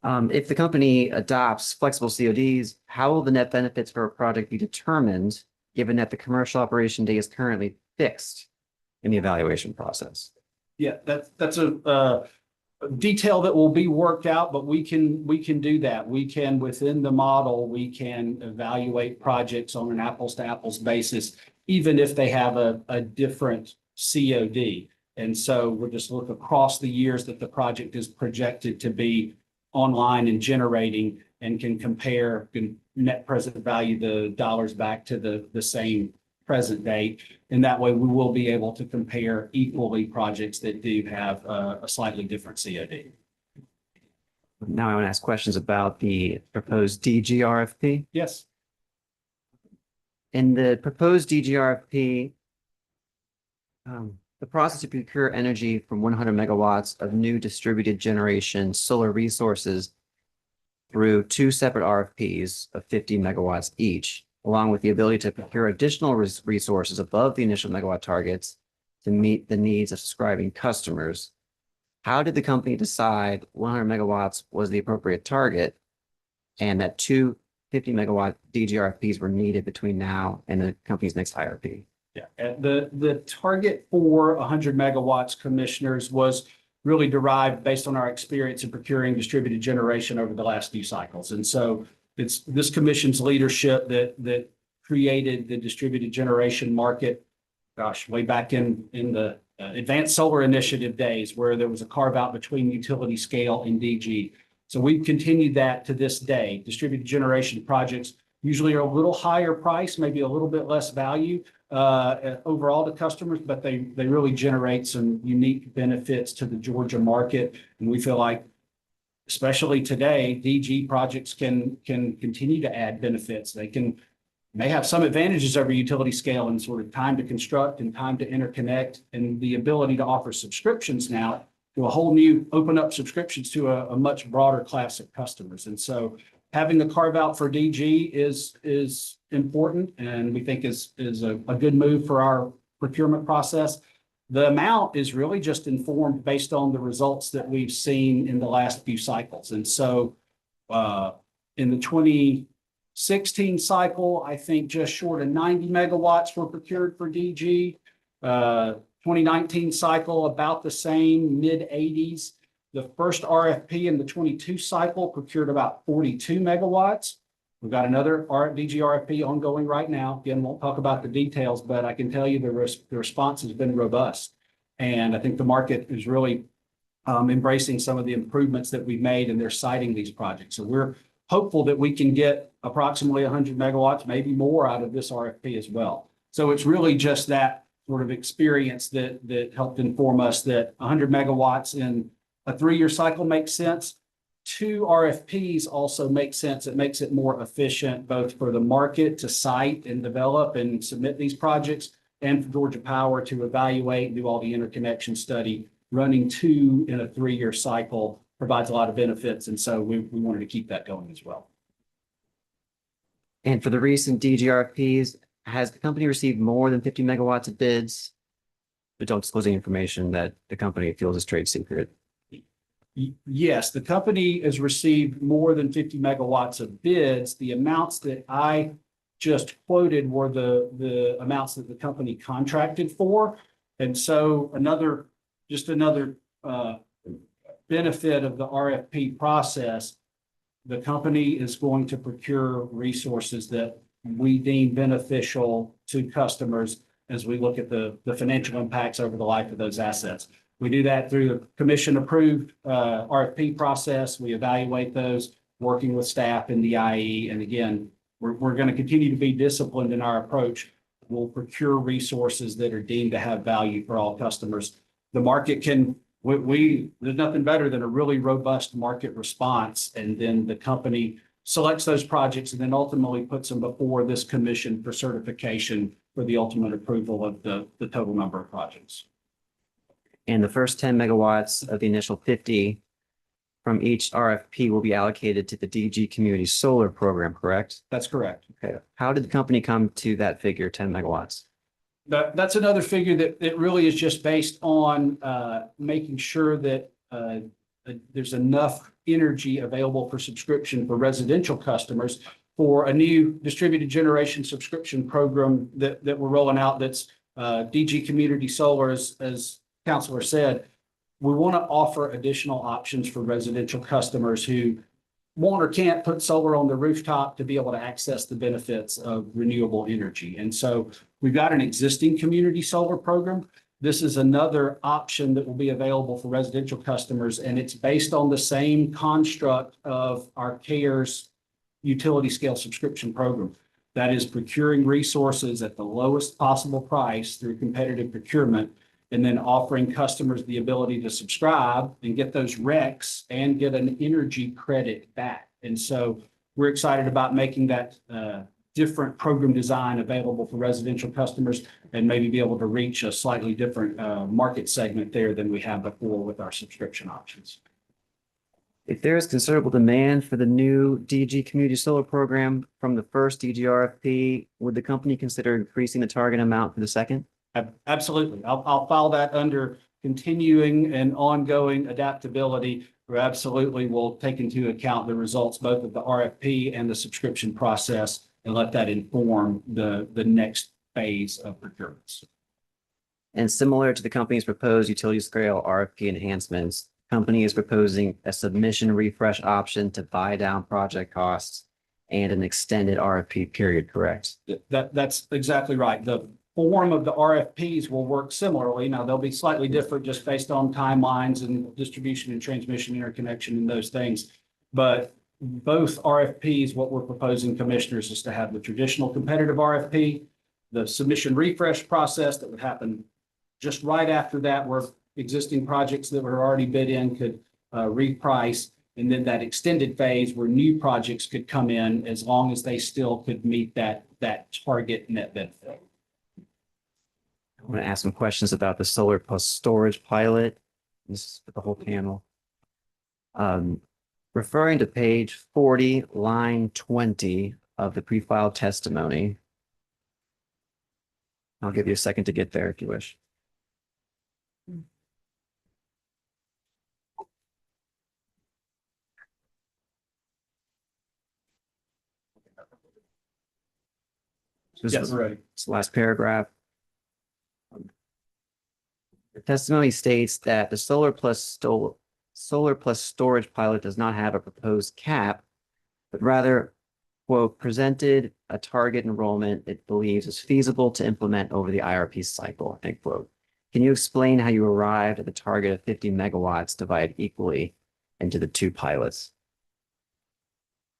[SPEAKER 16] If the company adopts flexible CODs, how will the net benefits for a project be determined, given that the commercial operation date is currently fixed in the evaluation process?
[SPEAKER 19] Yeah, that's a detail that will be worked out, but we can do that. We can, within the model, we can evaluate projects on an apples to apples basis, even if they have a different COD. And so we'll just look across the years that the project is projected to be online and generating, and can compare net present value, the dollars back to the same present date. And that way we will be able to compare equally projects that do have a slightly different COD.
[SPEAKER 16] Now I want to ask questions about the proposed DG RFP.
[SPEAKER 19] Yes.
[SPEAKER 16] In the proposed DG RFP, the process to procure energy from 100 megawatts of new distributed generation solar resources through two separate RFPs of 50 megawatts each, along with the ability to procure additional resources above the initial megawatt targets to meet the needs of subscribing customers. How did the company decide 100 megawatts was the appropriate target and that two 50 megawatt DG RFPs were needed between now and the company's next IRP?
[SPEAKER 19] Yeah, the target for 100 megawatts, commissioners, was really derived based on our experience in procuring distributed generation over the last few cycles. And so it's this commission's leadership that created the distributed generation market, gosh, way back in the Advanced Solar Initiative days, where there was a carve out between utility scale and DG. So we've continued that to this day. Distributed generation projects usually are a little higher price, maybe a little bit less value overall to customers, but they really generate some unique benefits to the Georgia market. And we feel like, especially today, DG projects can continue to add benefits. They can may have some advantages over utility scale and sort of time to construct and time to interconnect and the ability to offer subscriptions now to a whole new, open up subscriptions to a much broader class of customers. And so having the carve out for DG is important and we think is a good move for our procurement process. The amount is really just informed based on the results that we've seen in the last few cycles. And so in the 2016 cycle, I think just short of 90 megawatts were procured for DG. 2019 cycle, about the same, mid 80s. The first RFP in the 22 cycle procured about 42 megawatts. We've got another DG RFP ongoing right now. Again, won't talk about the details, but I can tell you the response has been robust. And I think the market is really embracing some of the improvements that we've made, and they're citing these projects. So we're hopeful that we can get approximately 100 megawatts, maybe more, out of this RFP as well. So it's really just that sort of experience that helped inform us that 100 megawatts in a 3-year cycle makes sense. 2 RFPs also make sense. It makes it more efficient, both for the market to site and develop and submit these projects, and for Georgia Power to evaluate and do all the interconnection study. Running 2 in a 3-year cycle provides a lot of benefits. And so we wanted to keep that going as well.
[SPEAKER 16] And for the recent DG RFPs, has the company received more than 50 megawatts of bids? But don't disclose any information that the company feels is trade secret.
[SPEAKER 19] Yes, the company has received more than 50 megawatts of bids. The amounts that I just quoted were the amounts that the company contracted for. And so another benefit of the RFP process, the company is going to procure resources that we deem beneficial to customers as we look at the financial impacts over the life of those assets. We do that through the commission-approved RFP process. We evaluate those, working with staff in the IE. And again, we're going to continue to be disciplined in our approach. We'll procure resources that are deemed to have value for all customers. The market can, there's nothing better than a really robust market response. And then the company selects those projects and then ultimately puts them before this commission for certification for the ultimate approval of the total number of projects.
[SPEAKER 16] And the first 10 megawatts of the initial 50 from each RFP will be allocated to the DG Community Solar Program, correct?
[SPEAKER 19] That's correct.
[SPEAKER 16] Okay. How did the company come to that figure, 10 megawatts?
[SPEAKER 19] That's another figure that really is just based on making sure that there's enough energy available for subscription for residential customers for a new distributed generation subscription program that we're rolling out. That's DG Community Solar, as Councilor said. We want to offer additional options for residential customers who want or can't put solar on the rooftop to be able to access the benefits of renewable energy. And so we've got an existing community solar program. This is another option that will be available for residential customers, and it's based on the same construct of our CARES utility scale subscription program. That is procuring resources at the lowest possible price through competitive procurement, and then offering customers the ability to subscribe and get those RECs and get an energy credit back. And so we're excited about making that different program design available for residential customers and maybe be able to reach a slightly different market segment there than we have before with our subscription options.
[SPEAKER 16] If there is considerable demand for the new DG Community Solar Program from the first DG RFP, would the company consider increasing the target amount for the second?
[SPEAKER 19] Absolutely. I'll file that under continuing and ongoing adaptability. We absolutely will take into account the results both of the RFP and the subscription process and let that inform the next phase of procurements.
[SPEAKER 16] And similar to the company's proposed utility scale RFP enhancements, the company is proposing a submission refresh option to buy down project costs and an extended RFP period, correct?
[SPEAKER 19] That's exactly right. The form of the RFPs will work similarly. Now, they'll be slightly different just based on timelines and distribution and transmission interconnection and those things. But both RFPs, what we're proposing, commissioners, is to have the traditional competitive RFP, the submission refresh process that would happen just right after that, where existing projects that were already bid in could reprice, And then that extended phase where new projects could come in as long as they still could meet that target net benefit.
[SPEAKER 16] I want to ask some questions about the solar plus storage pilot. This is for the whole panel. Referring to page 40, line 20 of the pre-filed testimony. I'll give you a second to get there if you wish.
[SPEAKER 3] Yes, ready.
[SPEAKER 16] It's the last paragraph. The testimony states that the solar plus storage pilot does not have a proposed cap, but rather, quote, presented a target enrollment it believes is feasible to implement over the IRP cycle, end quote. Can you explain how you arrived at the target of 50 megawatts divided equally into the two pilots?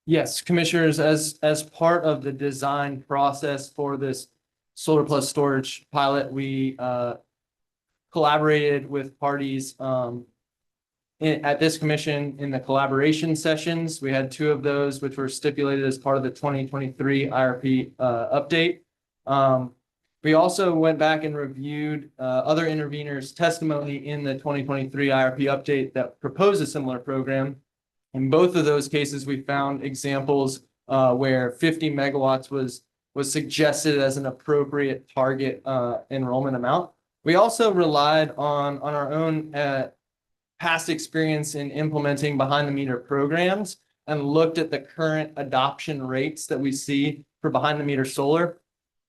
[SPEAKER 17] Yes, commissioners, as part of the design process for this solar plus storage pilot, we collaborated with parties at this commission in the collaboration sessions. We had 2 of those, which were stipulated as part of the 2023 IRP update. We also went back and reviewed other interveners' testimony in the 2023 IRP update that proposed a similar program. In both of those cases, we found examples where 50 megawatts was suggested as an appropriate target enrollment amount. We also relied on our own past experience in implementing behind the meter programs and looked at the current adoption rates that we see for behind the meter solar.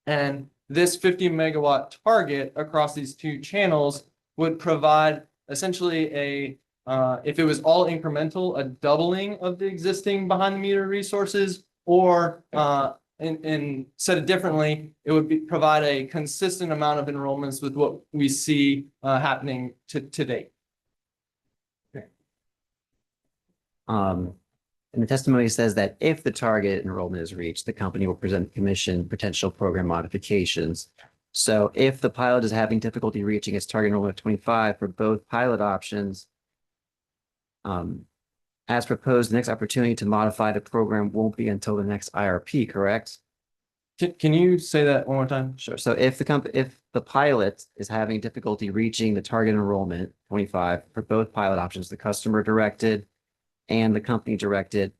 [SPEAKER 17] And this 50 megawatt target across these 2 channels would provide essentially if it was all incremental, a doubling of the existing behind the meter resources, or and said it differently, it would provide a consistent amount of enrollments with what we see happening to date.
[SPEAKER 16] And the testimony says that if the target enrollment is reached, the company will present the commission potential program modifications. So if the pilot is having difficulty reaching its target enrollment of 25 for both pilot options, as proposed, the next opportunity to modify the program won't be until the next IRP, correct?
[SPEAKER 17] Can you say that one more time?
[SPEAKER 16] Sure. So if the pilot is having difficulty reaching the target enrollment 25 for both pilot options, the customer directed and the company directed,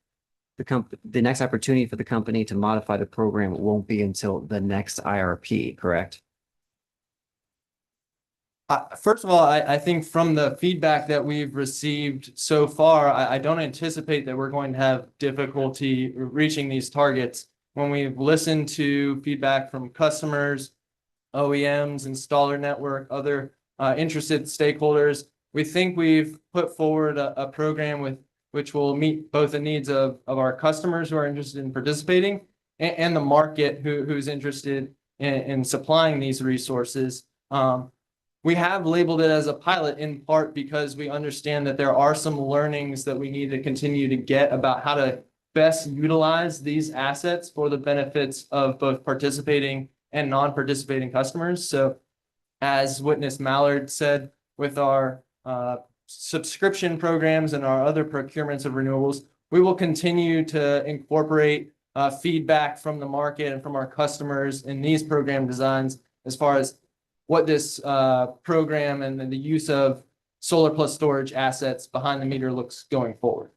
[SPEAKER 16] the next opportunity for the company to modify the program won't be until the next IRP, correct?
[SPEAKER 17] First of all, I think from the feedback that we've received so far, I don't anticipate that we're going to have difficulty reaching these targets. When we've listened to feedback from customers, OEMs, installer network, other interested stakeholders, we think we've put forward a program which will meet both the needs of our customers who are interested in participating and the market who's interested in supplying these resources. We have labeled it as a pilot in part because we understand that there are some learnings that we need to continue to get about how to best utilize these assets for the benefits of both participating and non-participating customers. So as Witness Mallard said, with our subscription programs and our other procurements of renewables, we will continue to incorporate feedback from the market and from our customers in these program designs as far as what this program and the use of solar plus storage assets behind the meter looks going forward.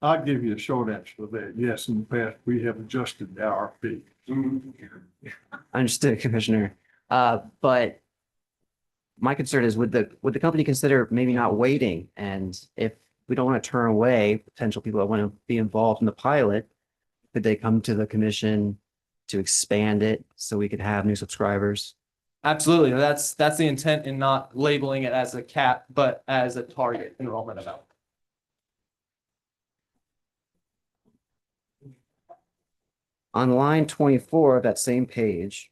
[SPEAKER 11] I'll give you a short answer to that. Yes, in the past, we have adjusted the IRP.
[SPEAKER 16] Understood, Commissioner. But my concern is, would the company consider maybe not waiting? And if we don't want to turn away potential people that want to be involved in the pilot, could they come to the commission to expand it so we could have new subscribers?
[SPEAKER 17] Absolutely. That's the intent in not labeling it as a cap, but as a target enrollment amount.
[SPEAKER 16] On line 24 of that same page,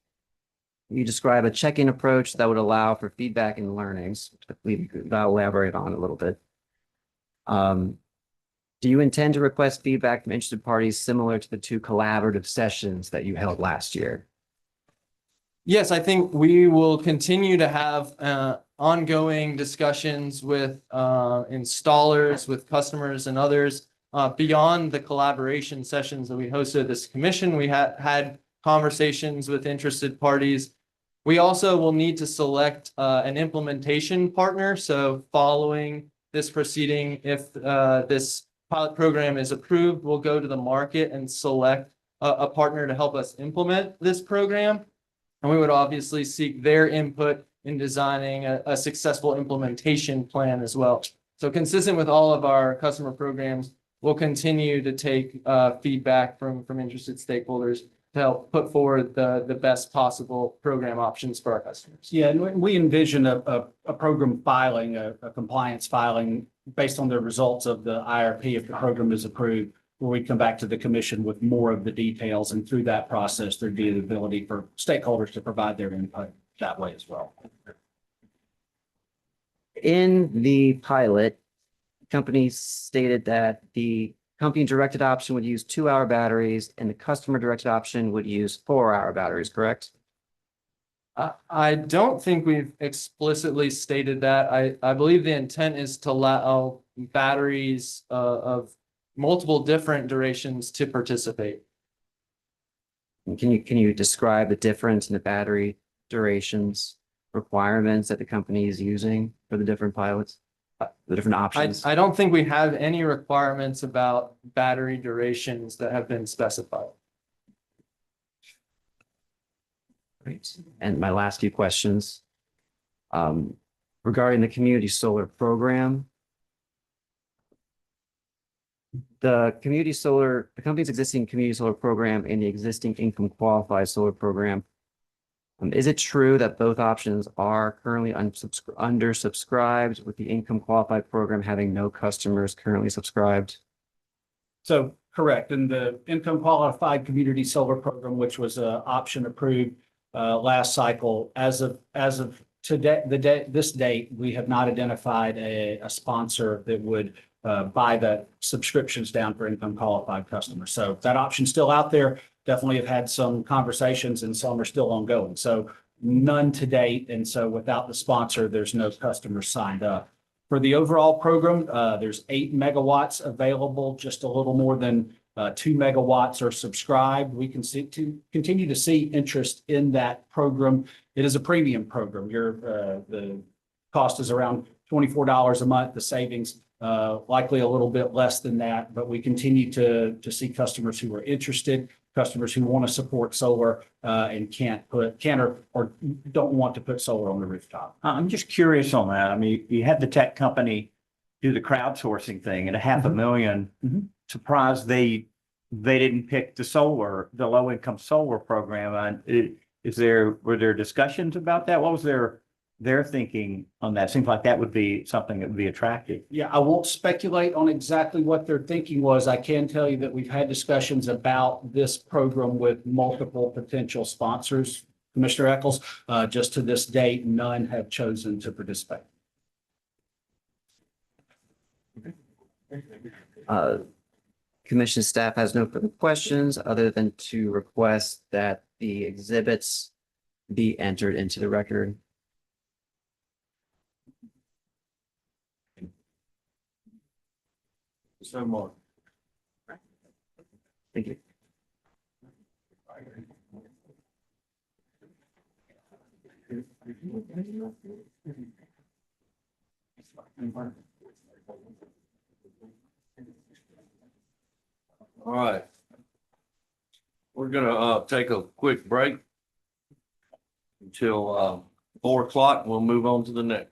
[SPEAKER 16] you describe a check-in approach that would allow for feedback and learnings, which I believe you could elaborate on a little bit. Do you intend to request feedback from interested parties similar to the 2 collaborative sessions that you held last year?
[SPEAKER 17] Yes, I think we will continue to have ongoing discussions with installers, with customers and others beyond the collaboration sessions that we hosted at this commission, we had conversations with interested parties. We also will need to select an implementation partner. So following this proceeding, if this pilot program is approved, we'll go to the market and select a partner to help us implement this program. And we would obviously seek their input in designing a successful implementation plan as well. So consistent with all of our customer programs, we'll continue to take feedback from interested stakeholders to help put forward the best possible program options for our customers.
[SPEAKER 19] Yeah, and we envision a program filing, a compliance filing based on the results of the IRP if the program is approved, where we come back to the commission with more of the details, and through that process, there'd be the ability for stakeholders to provide their input that way as well.
[SPEAKER 16] In the pilot, companies stated that the company directed option would use 2-hour batteries and the customer directed option would use 4-hour batteries, correct?
[SPEAKER 17] I don't think we've explicitly stated that. I believe the intent is to allow batteries of multiple different durations to participate.
[SPEAKER 16] Can you describe the difference in the battery durations requirements that the company is using for the different pilots, the different options?
[SPEAKER 17] I don't think we have any requirements about battery durations that have been specified.
[SPEAKER 16] Great. And my last few questions. Regarding the community solar program. The company's existing community solar program and the existing income qualified solar program. Is it true that both options are currently undersubscribed, with the income qualified program having no customers currently subscribed?
[SPEAKER 19] So correct. In the income qualified community solar program, which was an option approved last cycle, as of today, this date, we have not identified a sponsor that would buy the subscriptions down for income qualified customers. So that option's still out there. Definitely have had some conversations and some are still ongoing. So none to date. And so without the sponsor, there's no customers signed up. For the overall program, there's 8 megawatts available, just a little more than 2 megawatts are subscribed. We can continue to see interest in that program. It is a premium program. The cost is around $24 a month. The savings likely a little bit less than that, but we continue to see customers who are interested, customers who want to support solar and can't or don't want to put solar on the rooftop.
[SPEAKER 4] I'm just curious on that. I mean, you had the tech company do the crowdsourcing thing at $500,000. Surprised they didn't pick the low income solar program. Were there discussions about that? What was their thinking on that? Seems like that would be something that would be attractive.
[SPEAKER 19] Yeah, I won't speculate on exactly what their thinking was. I can tell you that we've had discussions about this program with multiple potential sponsors. Commissioner Eccles, just to this date, none have chosen to participate.
[SPEAKER 16] Commission staff has no further questions other than to request that the exhibits be entered into the record.
[SPEAKER 11] So much.
[SPEAKER 16] Thank you.
[SPEAKER 1] All right. We're gonna take a quick break until 4 o'clock. We'll move on to the next.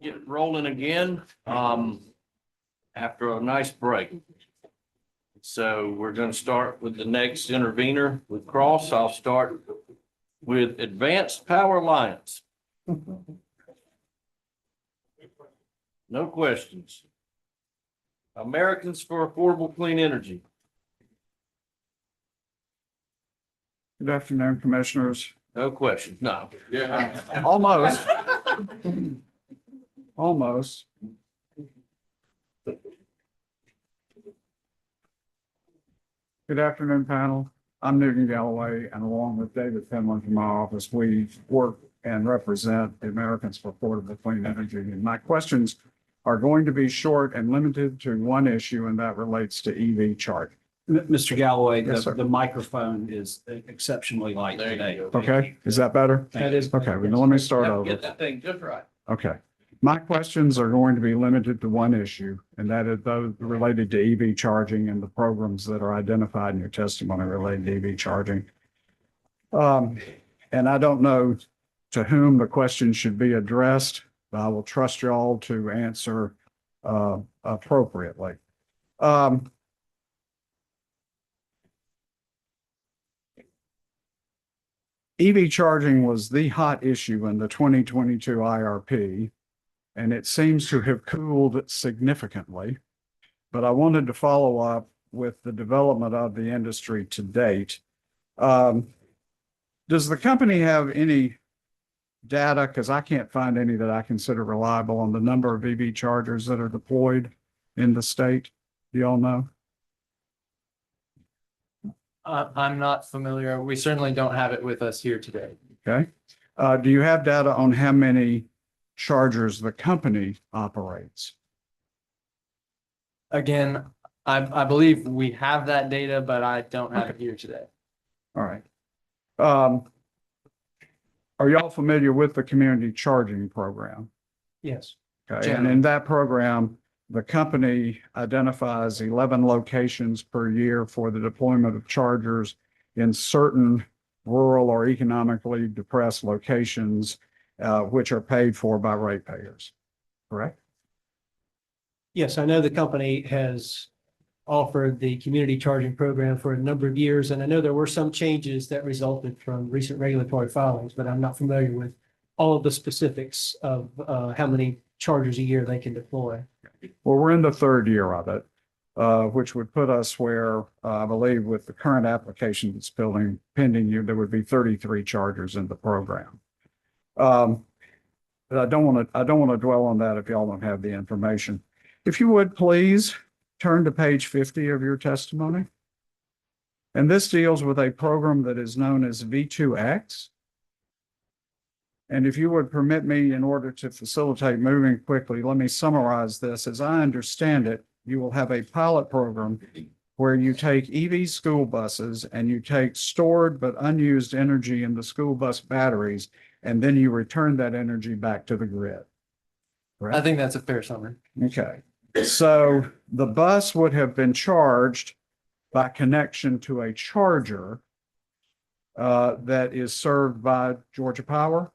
[SPEAKER 1] get rolling again, after a nice break. So we're going to start with the next intervener with Cross. I'll start with Advanced Power Alliance. No questions. Americans for Affordable Clean Energy.
[SPEAKER 7] Good afternoon, Commissioners.
[SPEAKER 1] No questions. No.
[SPEAKER 7] Almost. Almost. Good afternoon, panel. I'm Newton Galloway, and along with David Finland from my office, we work and represent the Americans for Affordable Clean Energy. And my questions are going to be short and limited to one issue, and that relates to EV charging.
[SPEAKER 19] Mr. Galloway,
[SPEAKER 7] Yes, sir.
[SPEAKER 19] the microphone is exceptionally light today.
[SPEAKER 7] Okay, is that better?
[SPEAKER 19] That is.
[SPEAKER 7] Okay, well, let me start over.
[SPEAKER 1] Get that thing just right.
[SPEAKER 7] Okay. My questions are going to be limited to one issue, and that is those related to EV charging and the programs that are identified in your testimony related to EV charging. And I don't know to whom the question should be addressed, but I will trust you all to answer appropriately. EV charging was the hot issue in the 2022 IRP, and it seems to have cooled significantly. But I wanted to follow up with the development of the industry to date. Does the company have any data, because I can't find any that I consider reliable, on the number of EV chargers that are deployed in the state? Do y'all know?
[SPEAKER 17] I'm not familiar. We certainly don't have it with us here today.
[SPEAKER 7] Okay. Do you have data on how many chargers the company operates?
[SPEAKER 17] Again, I believe we have that data, but I don't have it here today.
[SPEAKER 7] All right. Are y'all familiar with the community charging program?
[SPEAKER 9] Yes.
[SPEAKER 7] Okay, and in that program, the company identifies 11 locations per year for the deployment of chargers in certain rural or economically depressed locations, which are paid for by ratepayers, correct?
[SPEAKER 9] Yes, I know the company has offered the community charging program for a number of years, and I know there were some changes that resulted from recent regulatory filings, but I'm not familiar with all of the specifics of how many chargers a year they can deploy.
[SPEAKER 7] Well, we're in the third year of it, which would put us where I believe with the current application that's pending, there would be 33 chargers in the program. But I don't want to dwell on that if y'all don't have the information. If you would please turn to page 50 of your testimony. And this deals with a program that is known as V2X. And if you would permit me, in order to facilitate moving quickly, let me summarize this. As I understand it, you will have a pilot program where you take EV school buses and you take stored but unused energy in the school bus batteries, and then you return that energy back to the grid. Correct?
[SPEAKER 17] I think that's a fair summary.
[SPEAKER 7] Okay. So the bus would have been charged by connection to a charger that is served by Georgia Power.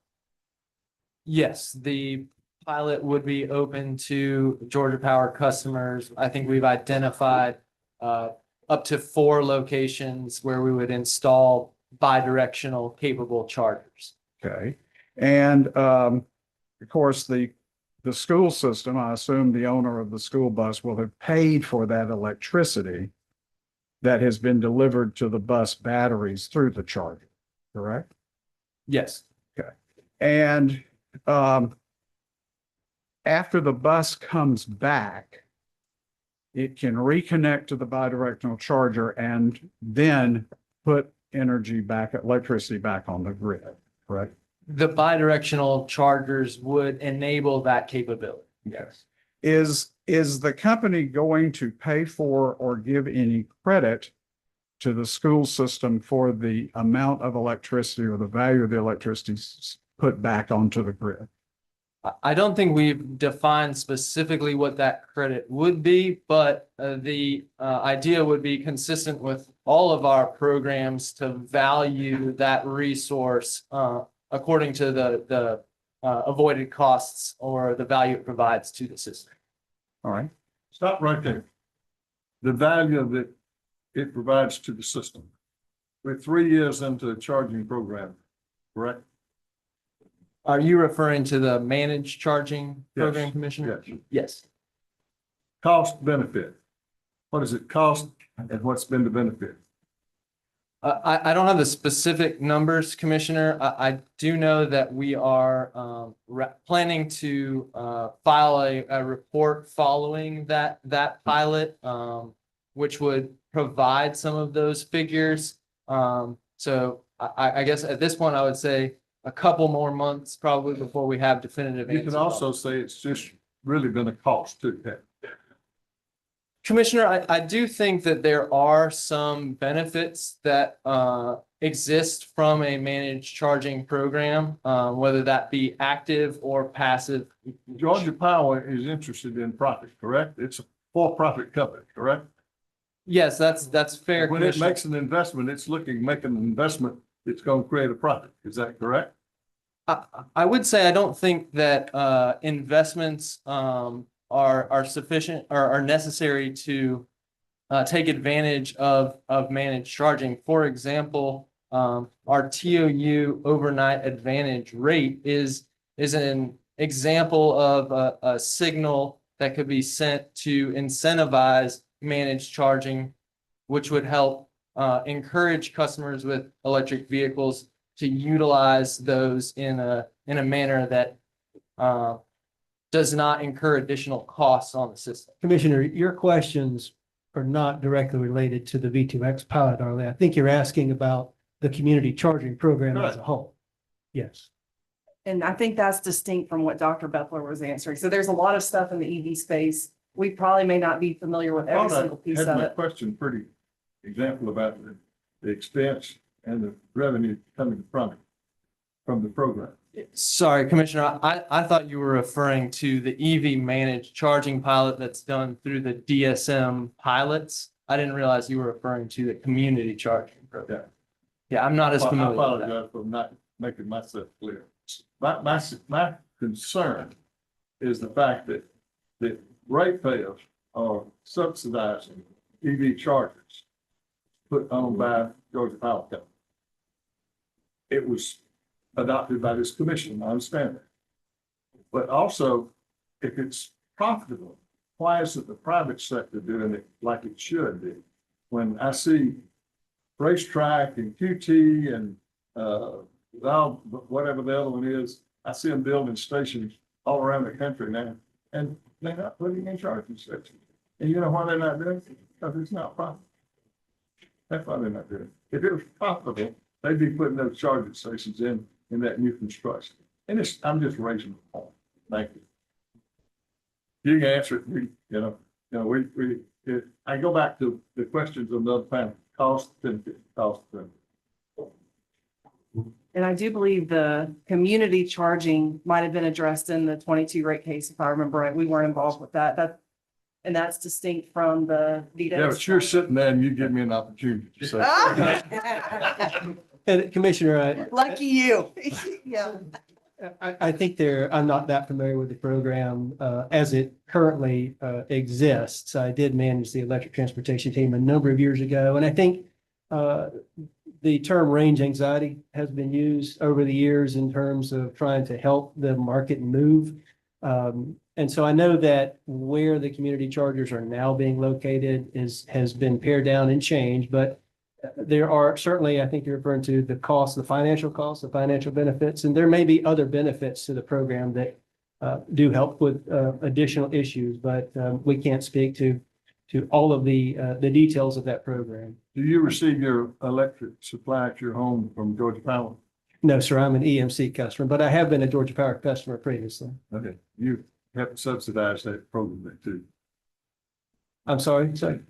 [SPEAKER 17] Yes, the pilot would be open to Georgia Power customers. I think we've identified up to 4 locations where we would install bi-directional capable chargers.
[SPEAKER 7] Okay. And of course, the school system, I assume the owner of the school bus will have paid for that electricity that has been delivered to the bus batteries through the charger, correct?
[SPEAKER 17] Yes.
[SPEAKER 7] Okay. And after the bus comes back, it can reconnect to the bidirectional charger and then put electricity back on the grid, correct?
[SPEAKER 17] The bidirectional chargers would enable that capability.
[SPEAKER 7] Yes. Is the company going to pay for or give any credit to the school system for the amount of electricity or the value of the electricity put back onto the grid?
[SPEAKER 17] I don't think we've defined specifically what that credit would be, but the idea would be consistent with all of our programs to value that resource according to the avoided costs or the value it provides to the system.
[SPEAKER 7] All right.
[SPEAKER 11] Stop right there. The value that it provides to the system. We're 3 years into a charging program, correct?
[SPEAKER 17] Are you referring to the managed charging program,
[SPEAKER 11] Yes,
[SPEAKER 17] Commissioner?
[SPEAKER 11] yes.
[SPEAKER 17] Yes.
[SPEAKER 11] Cost benefit. What does it cost and what's been the benefit?
[SPEAKER 17] I don't have the specific numbers, Commissioner. I do know that we are planning to file a report following that pilot, which would provide some of those figures. So I guess at this point, I would say a couple more months probably before we have definitive
[SPEAKER 11] You
[SPEAKER 17] answers.
[SPEAKER 11] can also say it's just really been a cost too.
[SPEAKER 17] Commissioner, I do think that there are some benefits that exist from a managed charging program, whether that be active or passive.
[SPEAKER 11] Georgia Power is interested in profit, correct? It's a for-profit company, correct?
[SPEAKER 17] Yes, that's fair,
[SPEAKER 11] When it
[SPEAKER 17] Commissioner.
[SPEAKER 11] makes an investment, it's making an investment that's going to create a profit. Is that correct?
[SPEAKER 17] I would say I don't think that investments are sufficient or are necessary to take advantage of managed charging. For example, our TOU overnight advantage rate is an example of a signal that could be sent to incentivize managed charging, which would help encourage customers with electric vehicles to utilize those in a manner that does not incur additional costs on the system.
[SPEAKER 9] Commissioner, your questions are not directly related to the V2X pilot, are they? I think you're asking about the community charging program as a whole. Yes.
[SPEAKER 18] And I think that's distinct from what Dr. Bethler was answering. So there's a lot of stuff in the EV space. We probably may not be familiar with every single piece
[SPEAKER 11] Had
[SPEAKER 18] of
[SPEAKER 11] my
[SPEAKER 18] it.
[SPEAKER 11] question pretty example about the expense and the revenue coming from it, from the program.
[SPEAKER 17] Sorry, Commissioner, I thought you were referring to the EV managed charging pilot that's done through the DSM pilots. I didn't realize you were referring to the community charging program. Yeah, I'm not as
[SPEAKER 11] Well, I
[SPEAKER 17] familiar with that.
[SPEAKER 11] apologize for not making myself clear. My concern is the fact that ratepayers are subsidizing EV chargers put on by Georgia Power Company. It was adopted by this commission, I understand that. But also, if it's profitable, why isn't the private sector doing it like it should be? When I see Racetrack and QT and whatever the other one is, I see them building stations all around the country now, and they're not putting in charging stations. And you know why they're not doing it? Because it's not profitable. That's why they're not doing it. If it was profitable, they'd be putting those charging stations in that new construction. And I'm just raising the point. Thank you. You can answer it. I go back to the questions of the other panel, cost, benefit, cost, benefit.
[SPEAKER 18] And I do believe the community charging might have been addressed in the 22 rate case, if I remember right. We weren't involved with that. And that's distinct from the VDEX.
[SPEAKER 11] Yeah, but you're sitting there and you give me an opportunity to say.
[SPEAKER 9] And Commissioner,
[SPEAKER 13] Lucky you. Yeah.
[SPEAKER 9] I think I'm not that familiar with the program as it currently exists. I did manage the electric transportation team a number of years ago, and I think the term range anxiety has been used over the years in terms of trying to help the market move. And so I know that where the community chargers are now being located has been pared down and changed, but there are certainly, I think you're referring to the cost, the financial benefits, and there may be other benefits to the program that do help with additional issues, but we can't speak to all of the details of that program.
[SPEAKER 11] Do you receive your electric supply at your home from Georgia Power?
[SPEAKER 9] No, sir, I'm an EMC customer, but I have been a Georgia Power customer previously.
[SPEAKER 11] Okay, you have to subsidize that program too.
[SPEAKER 9] I'm sorry, sir.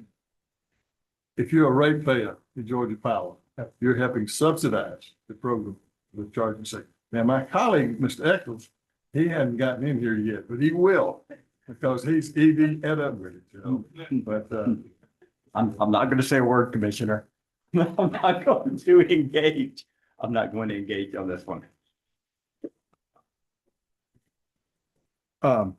[SPEAKER 11] If you're a ratepayer to Georgia Power, you're helping subsidize the program with charging station. Now, my colleague, Mr. Eccles, he hasn't gotten in here yet, but he will because he's EV ed up with it, you know. But
[SPEAKER 4] I'm not going to say a word, Commissioner. I'm not going to engage. I'm not going to engage on this one.
[SPEAKER 7] Let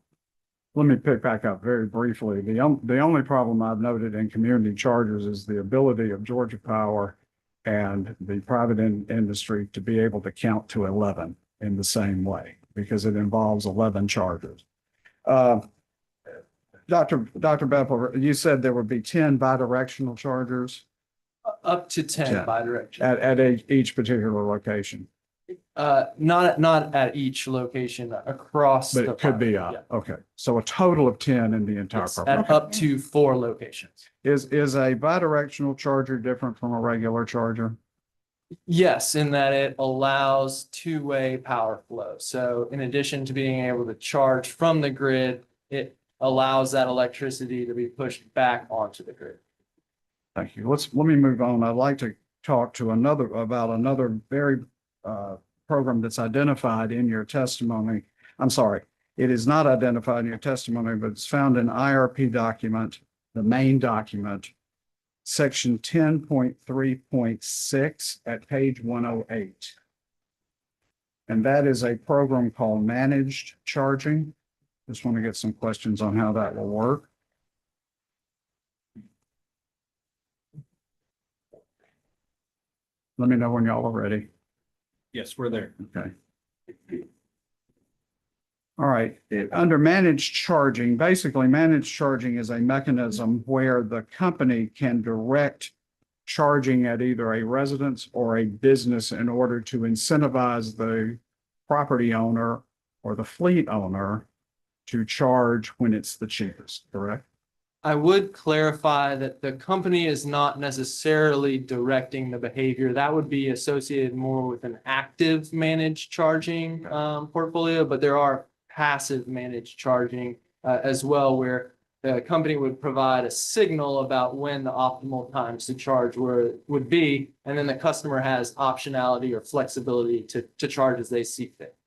[SPEAKER 7] me pick back up very briefly. The only problem I've noted in community chargers is the ability of Georgia Power and the private industry to be able to count to 11 in the same way, because it involves 11 chargers. Dr. Bethel, you said there would be 10 bidirectional chargers
[SPEAKER 17] Up to 10
[SPEAKER 7] Yeah.
[SPEAKER 17] bidirectional.
[SPEAKER 7] at each particular location,
[SPEAKER 17] Not at each location across.
[SPEAKER 7] but
[SPEAKER 17] the
[SPEAKER 7] it could be
[SPEAKER 17] park. Yeah.
[SPEAKER 7] okay. So a total of 10 in the entire
[SPEAKER 17] Yes,
[SPEAKER 7] program.
[SPEAKER 17] at up to 4 locations.
[SPEAKER 7] Is a bidirectional charger different from a regular charger?
[SPEAKER 17] Yes, in that it allows two-way power flow. So in addition to being able to charge from the grid, it allows that electricity to be pushed back onto the grid.
[SPEAKER 7] Thank you. Let me move on. I'd like to talk to about another very program that's identified in your testimony. I'm sorry, it is not identified in your testimony, but it's found in IRP document, the main document, section 10.3.6 at page 108. And that is a program called Managed Charging. Just want to get some questions on how that will work. Let me know when y'all are ready.
[SPEAKER 19] Yes, we're there.
[SPEAKER 7] Okay. All right, under managed charging, basically managed charging is a mechanism where the company can direct charging at either a residence or a business in order to incentivize the property owner or the fleet owner to charge when it's the cheapest, correct?
[SPEAKER 17] I would clarify that the company is not necessarily directing the behavior. That would be associated more with an active managed charging portfolio, but there are passive managed charging as well, where the company would provide a signal about when the optimal times to charge would be, and then the customer has optionality or flexibility to charge as they see fit.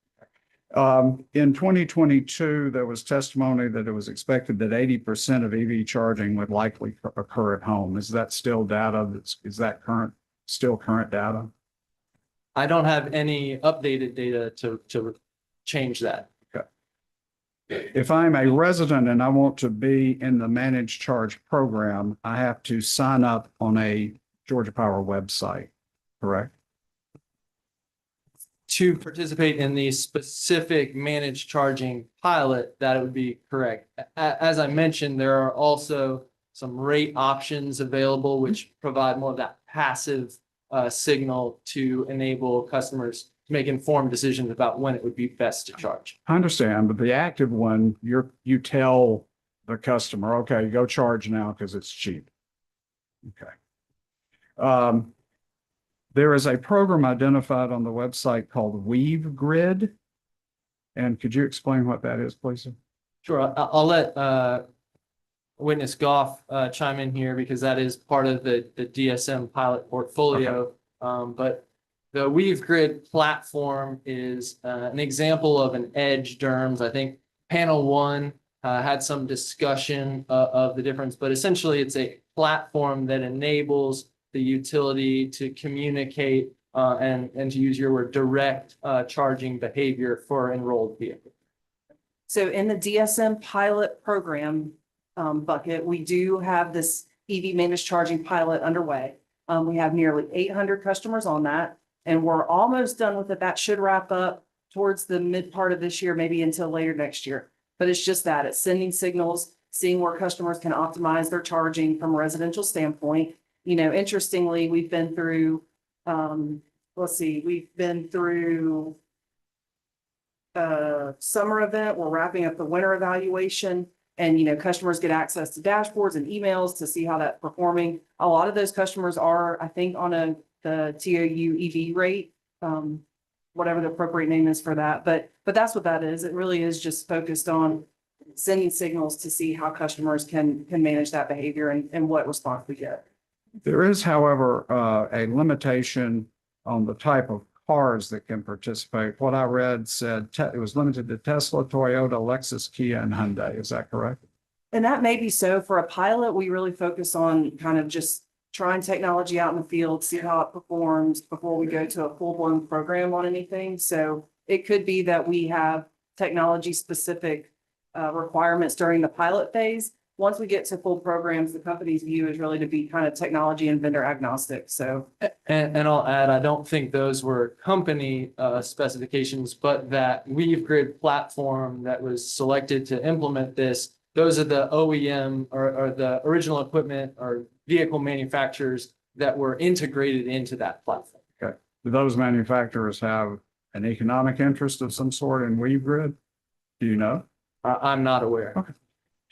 [SPEAKER 7] In 2022, there was testimony that it was expected that 80% of EV charging would likely occur at home. Is that still data? Is that still current data?
[SPEAKER 17] I don't have any updated data to change that.
[SPEAKER 7] Okay. If I'm a resident and I want to be in the managed charge program, I have to sign up on a Georgia Power website, correct?
[SPEAKER 17] To participate in the specific managed charging pilot, that would be correct. As I mentioned, there are also some rate options available, which provide more of that passive signal to enable customers to make informed decisions about when it would be best to charge.
[SPEAKER 7] I understand, but the active one, you tell the customer, okay, go charge now because it's cheap. Okay. There is a program identified on the website called Weave Grid. And could you explain what that is, please?
[SPEAKER 17] Sure, I'll let Witness Goff chime in here because that is part of the DSM pilot portfolio. But the Weave Grid platform is an example of an edge DERMS. I think panel one had some discussion of the difference, but essentially it's a platform that enables the utility to communicate and to use your word, direct charging behavior for enrolled vehicles.
[SPEAKER 18] So in the DSM pilot program bucket, we do have this EV managed charging pilot underway. We have nearly 800 customers on that, and we're almost done with it. That should wrap up towards the mid part of this year, maybe until later next year. But it's just that it's sending signals, seeing where customers can optimize their charging from a residential standpoint. You know, interestingly, we've been through, we've been through a summer event. We're wrapping up the winter evaluation, and, you know, customers get access to dashboards and emails to see how that's performing. A lot of those customers are, I think, on the TOU EV rate, whatever the appropriate name is for that. But that's what that is. It really is just focused on sending signals to see how customers can manage that behavior and what response we get.
[SPEAKER 7] There is, however, a limitation on the type of cars that can participate. What I read said it was limited to Tesla, Toyota, Lexus, Kia, and Hyundai. Is that correct?
[SPEAKER 18] And that may be so. For a pilot, we really focus on kind of just trying technology out in the field, see how it performs before we go to a full-blown program on anything. So it could be that we have technology specific requirements during the pilot phase. Once we get to full programs, the company's view is really to be kind of technology and vendor agnostic. So
[SPEAKER 17] And I'll add, I don't think those were company specifications, but that Weave Grid platform that was selected to implement this, those are the OEM or the original equipment or vehicle manufacturers that were integrated into that platform.
[SPEAKER 7] Okay. Do those manufacturers have an economic interest of some sort in Weave Grid? Do you know?
[SPEAKER 17] I'm not aware.
[SPEAKER 7] Okay.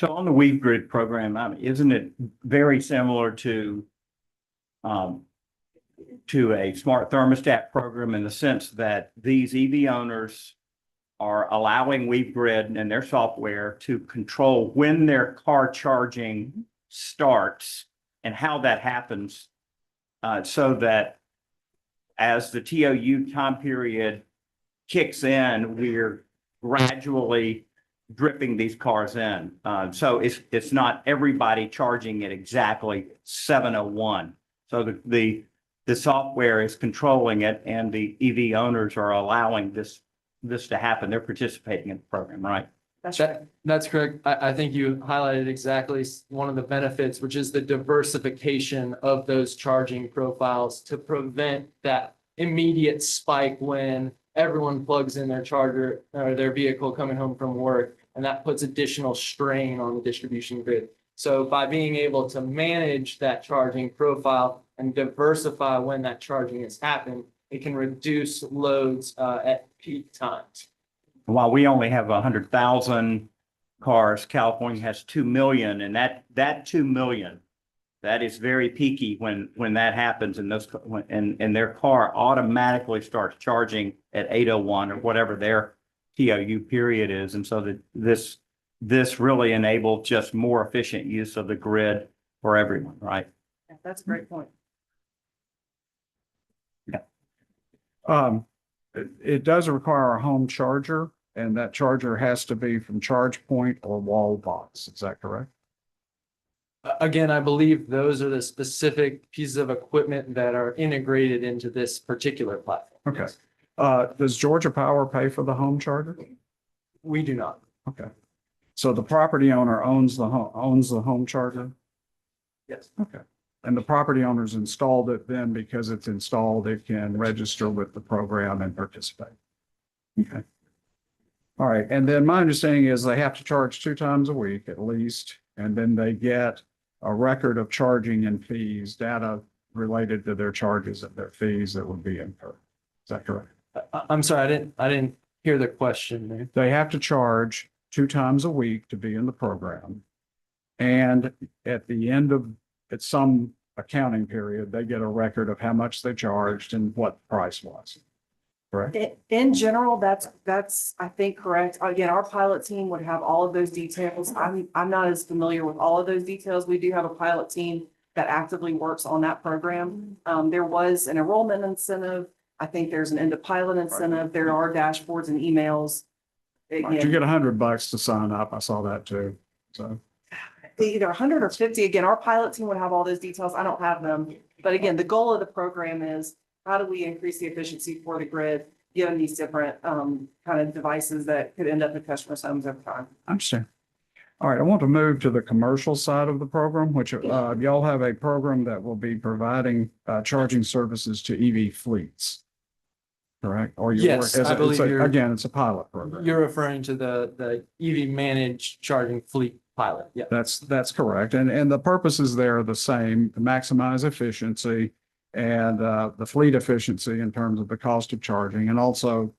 [SPEAKER 4] So on the Weave Grid program, isn't it very similar to a smart thermostat program in the sense that these EV owners are allowing Weave Grid and their software to control when their car charging starts and how that happens, so that as the TOU time period kicks in, we're gradually dripping these cars in. So it's not everybody charging at exactly 7:01. So the software is controlling it and the EV owners are allowing this to happen. They're participating in the program, right?
[SPEAKER 17] That's correct. I think you highlighted exactly one of the benefits, which is the diversification of those charging profiles to prevent that immediate spike when everyone plugs in their charger or their vehicle coming home from work, and that puts additional strain on the distribution grid. So by being able to manage that charging profile and diversify when that charging has happened, it can reduce loads at peak times.
[SPEAKER 4] While we only have 100,000 cars, California has 2 million, and that 2 million, that is very peaky when that happens, and and their car automatically starts charging at 8:01 or whatever their TOU period is, and so that this really enables just more efficient use of the grid for everyone, right?
[SPEAKER 18] yeah, that's a great point.
[SPEAKER 7] It does require a home charger, and that charger has to be from charge point or wall box. Is that correct?
[SPEAKER 17] Again, I believe those are the specific pieces of equipment that are integrated into this particular platform.
[SPEAKER 7] Okay. Does Georgia Power pay for the home charger?
[SPEAKER 17] We do not.
[SPEAKER 7] Okay. So the property owner owns the home charger?
[SPEAKER 17] Yes.
[SPEAKER 7] Okay. And the property owner's installed it, then because it's installed, it can register with the program and participate. Okay. All right. And then my understanding is they have to charge 2 times a week at least, and then they get a record of charging and fees, data related to their charges and their fees that would be incurred. Is that correct?
[SPEAKER 17] I'm sorry, I didn't hear the question there.
[SPEAKER 7] They have to charge 2 times a week to be in the program. And at the end of, at some accounting period, they get a record of how much they charged and what the price was. Correct?
[SPEAKER 18] In general, that's, I think, correct. Again, our pilot team would have all of those details. I'm not as familiar with all of those details. We do have a pilot team that actively works on that program. There was an enrollment incentive. I think there's an end of pilot incentive. There are dashboards and emails.
[SPEAKER 7] Right. You get $100 to sign up. I saw that too. So
[SPEAKER 18] Either 100 or 50. Again, our pilot team would have all those details. I don't have them. But again, the goal of the program is how do we increase the efficiency for the grid, given these different kind of devices that could end up in customers' homes over time.
[SPEAKER 7] I understand. All right, I want to move to the commercial side of the program, which y'all have a program that will be providing charging services to EV fleets. Correct? Or
[SPEAKER 17] Yes, I believe
[SPEAKER 7] again, it's a pilot program.
[SPEAKER 17] You're referring to the EV managed charging fleet pilot. Yeah.
[SPEAKER 7] That's correct. And the purposes there are the same, to maximize efficiency and the fleet efficiency in terms of the cost of charging, and also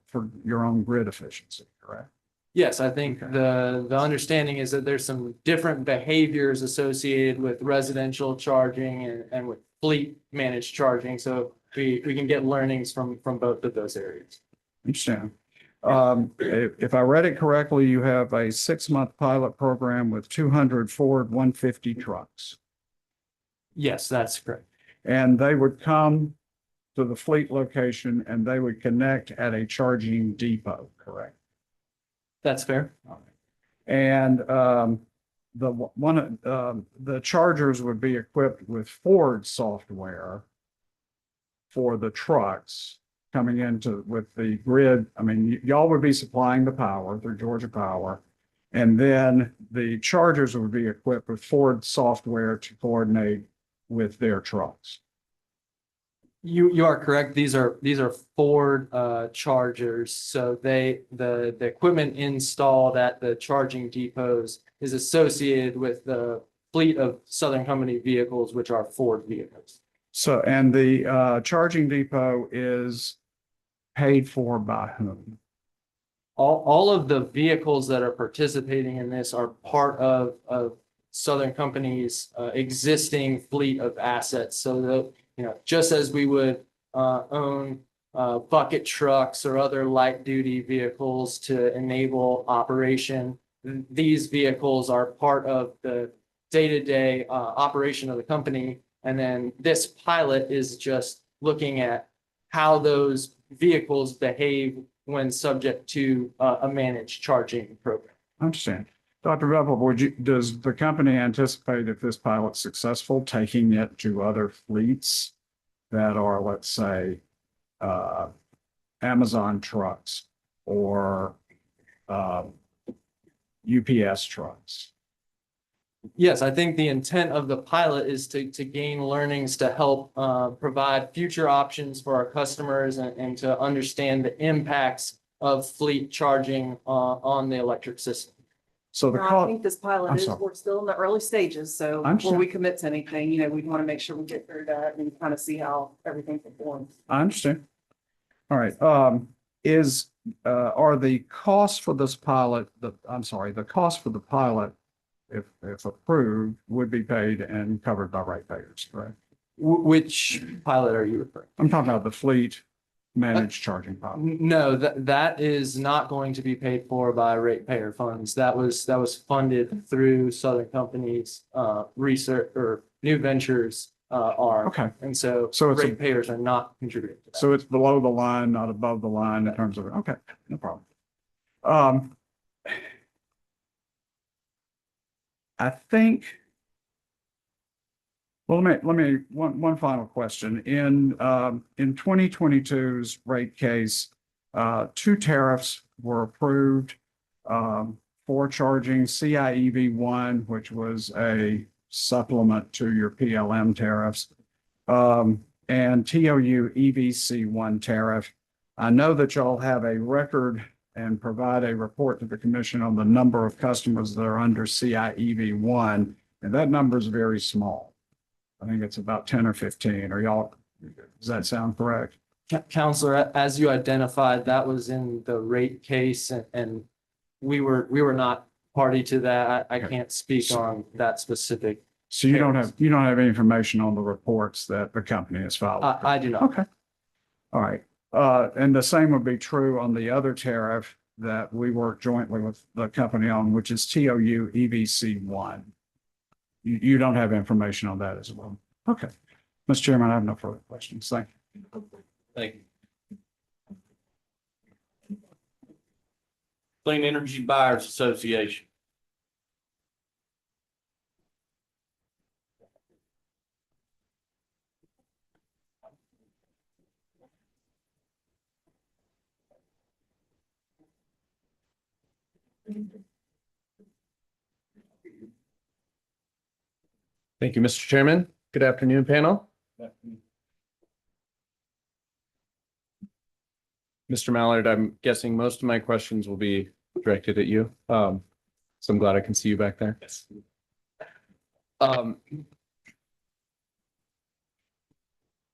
[SPEAKER 7] for your own grid efficiency, correct?
[SPEAKER 17] Yes, I think the understanding is that there's some different behaviors associated with residential charging and with fleet managed charging. So we can get learnings from both of those areas.
[SPEAKER 7] Understand. If I read it correctly, you have a 6-month pilot program with 200 Ford 150 trucks.
[SPEAKER 17] Yes, that's correct.
[SPEAKER 7] And they would come to the fleet location and they would connect at a charging depot, correct?
[SPEAKER 17] That's fair.
[SPEAKER 7] And the chargers would be equipped with Ford software for the trucks coming into with the grid. I mean, y'all would be supplying the power through Georgia Power, And then the chargers would be equipped with Ford software to coordinate with their trucks.
[SPEAKER 17] You are correct. These are Ford chargers. So the equipment installed at the charging depots is associated with the fleet of Southern Company vehicles, which are Ford vehicles.
[SPEAKER 7] So, and the charging depot is paid for by whom?
[SPEAKER 17] All of the vehicles that are participating in this are part of Southern Company's existing fleet of assets. So that, you know, just as we would own bucket trucks or other light duty vehicles to enable operation, these vehicles are part of the day-to-day operation of the company. And then this pilot is just looking at how those vehicles behave when subject to a managed charging program.
[SPEAKER 7] I understand. Dr. Bevel, does the company anticipate, if this pilot's successful, taking it to other fleets that are, let's say, Amazon trucks or UPS trucks?
[SPEAKER 17] Yes, I think the intent of the pilot is to gain learnings to help provide future options for our customers and to understand the impacts of fleet charging on the electric system.
[SPEAKER 7] So the
[SPEAKER 18] I think this pilot
[SPEAKER 7] I'm
[SPEAKER 18] is,
[SPEAKER 7] sorry.
[SPEAKER 18] we're still in the early stages, so
[SPEAKER 7] I
[SPEAKER 18] before
[SPEAKER 7] understand.
[SPEAKER 18] we commit to anything, you know, we want to make sure we get through that and kind of see how everything performs.
[SPEAKER 7] I understand. All right, are the costs for this pilot, the cost for the pilot, if approved, would be paid and covered by ratepayers, correct?
[SPEAKER 17] Which pilot are you referring?
[SPEAKER 7] I'm talking about the fleet managed charging pilot.
[SPEAKER 17] No, that is not going to be paid for by ratepayer funds. That was funded through Southern Company's research or new ventures arm.
[SPEAKER 7] Okay.
[SPEAKER 17] And so
[SPEAKER 7] it's
[SPEAKER 17] ratepayers are not contributing to that.
[SPEAKER 7] So it's below the line, not above the line in terms of, okay, no problem. I think, well, let me, one final question. In 2022's rate case, 2 tariffs were approved for charging: CIEV1, which was a supplement to your PLM tariffs, and TOU EVC1 tariff. I know that y'all have a record and provide a report to the commission on the number of customers that are under CIEV1, and that number is very small. I think it's about 10 or 15. Are y'all, does that sound correct?
[SPEAKER 17] Counselor, as you identified, that was in the rate case and we were not party to that. I can't speak on that specific.
[SPEAKER 7] So you don't have any information on the reports that the company has filed?
[SPEAKER 17] I do not.
[SPEAKER 7] Okay. All right. And the same would be true on the other tariff that we work jointly with the company on, which is TOU EVC1. You don't have information on that as well. Okay. Mr. Chairman, I have no further questions. Thank you.
[SPEAKER 1] Thank you. Clean Energy Buyers Association.
[SPEAKER 3] Thank you, Mr. Chairman. Good afternoon, panel. Mr. Mallard, I'm guessing most of my questions will be directed at you. So I'm glad I can see you back there. Yes.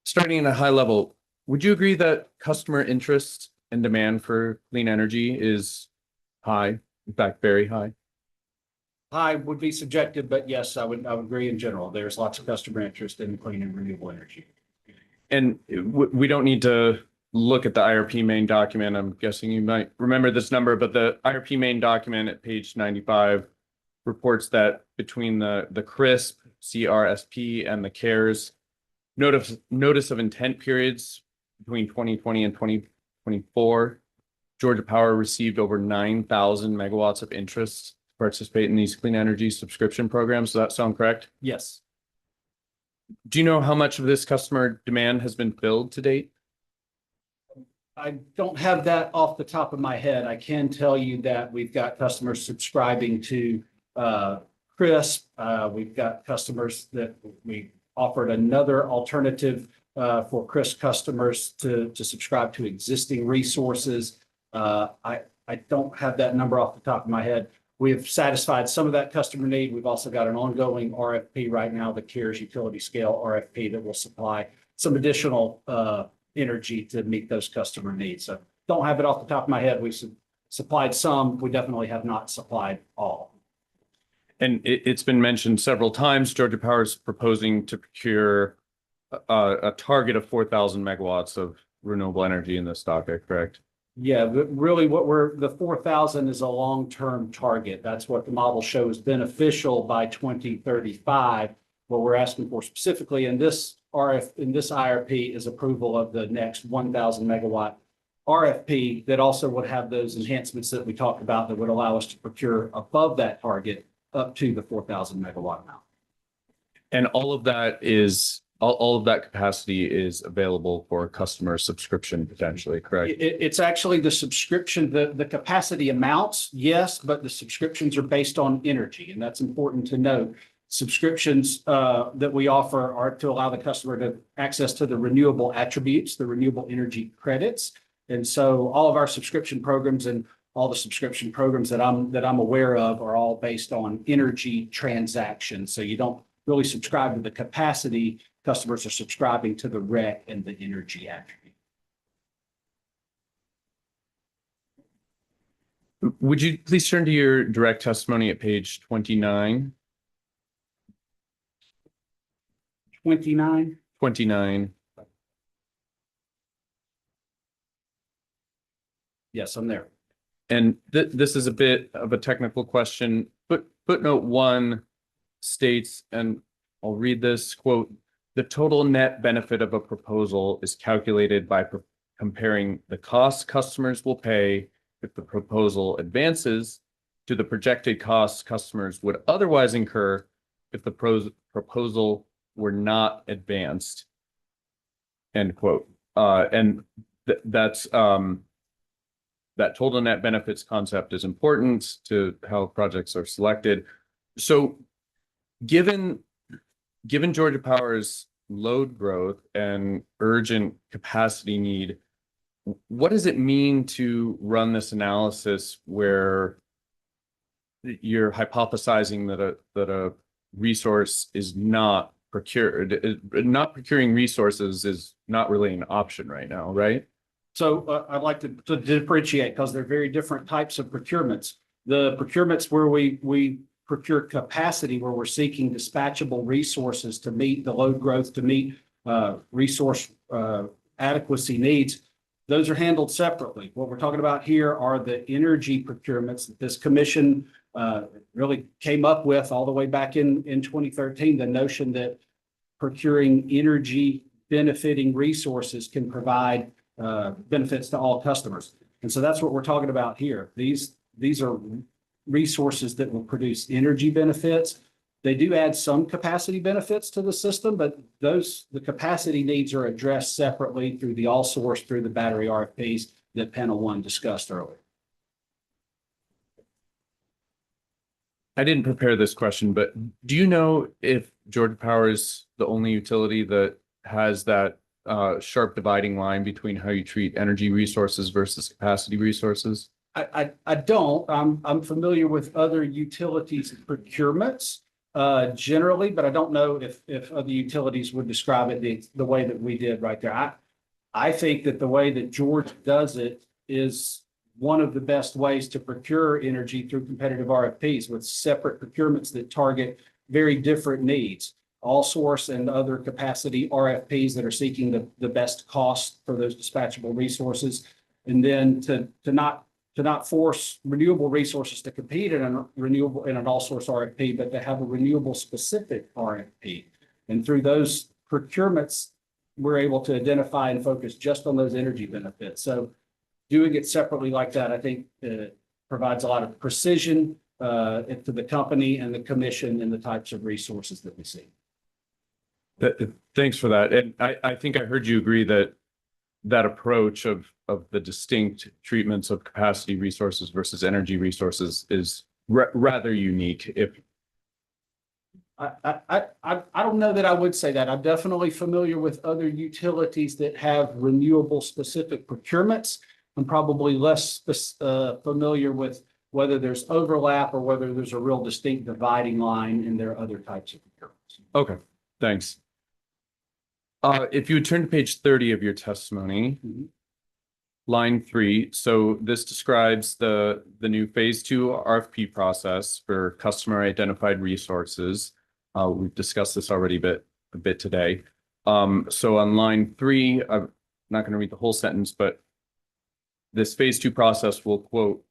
[SPEAKER 3] Starting at a high level, would you agree that customer interest and demand for clean energy is high, in fact, very high?
[SPEAKER 19] High would be subjective, but yes, I would agree in general. There's lots of customer interest in clean and renewable energy.
[SPEAKER 3] And we don't need to look at the IRP main document. I'm guessing you might remember this number, but the IRP main document at page 95 reports that between the CRISP, CRSP, and the CARES notice of intent periods between 2020 and 2024, Georgia Power received over 9,000 megawatts of interest to participate in these clean energy subscription programs. Does that sound correct?
[SPEAKER 19] Yes.
[SPEAKER 3] Do you know how much of this customer demand has been filled to date?
[SPEAKER 19] I don't have that off the top of my head. I can tell you that we've got customers subscribing to CRISP. We've got customers that we offered another alternative for CRISP customers to subscribe to existing resources. I don't have that number off the top of my head. We have satisfied some of that customer need. We've also got an ongoing RFP right now, the CARES utility scale RFP, that will supply some additional energy to meet those customer needs. So don't have it off the top of my head. We supplied some. We definitely have not supplied all.
[SPEAKER 22] And it's been mentioned several times, Georgia Power is proposing to procure a target of 4,000 megawatts of renewable energy in this docket, correct?
[SPEAKER 19] Yeah, but really the 4,000 is a long-term target. That's what the model shows beneficial by 2035. What we're asking for specifically in this IRP is approval of the next 1,000 megawatt RFP that also would have those enhancements that we talked about that would allow us to procure above that target up to the 4,000 megawatt amount.
[SPEAKER 22] And all of that capacity is available for customer subscription potentially, correct?
[SPEAKER 19] It's actually the subscription, the capacity amounts, yes, but the subscriptions are based on energy, and that's important to note. Subscriptions that we offer are to allow the customer to access to the renewable attributes, the renewable energy credits. And so all of our subscription programs and all the subscription programs that I'm aware of are all based on energy transactions. So you don't really subscribe to the capacity. Customers are subscribing to the REC and the energy attribute.
[SPEAKER 22] Would you please turn to your direct testimony at page 29?
[SPEAKER 19] 29.
[SPEAKER 22] 29.
[SPEAKER 19] Yes, I'm there.
[SPEAKER 22] And this is a bit of a technical question, but footnote 1 states, and I'll read this quote, "The total net benefit of a proposal is calculated by comparing the costs customers will pay if the proposal advances to the projected costs customers would otherwise incur if the proposal were not advanced." End quote. And that's that total net benefits concept is important to how projects are selected. So given Georgia Power's load growth and urgent capacity need, what does it mean to run this analysis where you're hypothesizing that a resource is not procured? Not procuring resources is not really an option right now, right?
[SPEAKER 19] So I'd like to differentiate because they're very different types of procurements. The procurements where we procure capacity, where we're seeking dispatchable resources to meet the load growth, to meet resource adequacy needs, those are handled separately. What we're talking about here are the energy procurements that this commission really came up with all the way back in 2013, the notion that procuring energy benefiting resources can provide benefits to all customers. And so that's what we're talking about here. These are resources that will produce energy benefits. They do add some capacity benefits to the system, but the capacity needs are addressed separately through the all source, through the battery RFPs that panel 1 discussed earlier.
[SPEAKER 22] I didn't prepare this question, but do you know if Georgia Power is the only utility that has that sharp dividing line between how you treat energy resources versus capacity resources?
[SPEAKER 19] I don't. I'm familiar with other utilities procurements generally, but I don't know if other utilities would describe it the way that we did right there. I think that the way that Georgia does it is one of the best ways to procure energy through competitive RFPs with separate procurements that target very different needs. All source and other capacity RFPs that are seeking the best cost for those dispatchable resources. And then to not force renewable resources to compete in an all source RFP, but to have a renewable specific RFP. And through those procurements, we're able to identify and focus just on those energy benefits. So doing it separately like that, I think provides a lot of precision to the company and the commission and the types of resources that we see.
[SPEAKER 22] Thanks for that. And I think I heard you agree that approach of of the distinct treatments of capacity resources versus energy resources is rather unique. If
[SPEAKER 19] I don't know that I would say that. I'm definitely familiar with other utilities that have renewable specific procurements. I'm probably less familiar with whether there's overlap or whether there's a real distinct dividing line in their other types of procurements.
[SPEAKER 22] okay, thanks. If you would turn to page 30 of your testimony, line 3. So this describes the new phase 2 RFP process for customer identified resources. We've discussed this already a bit today. So on line 3, I'm not going to read the whole sentence, but this phase 2 process will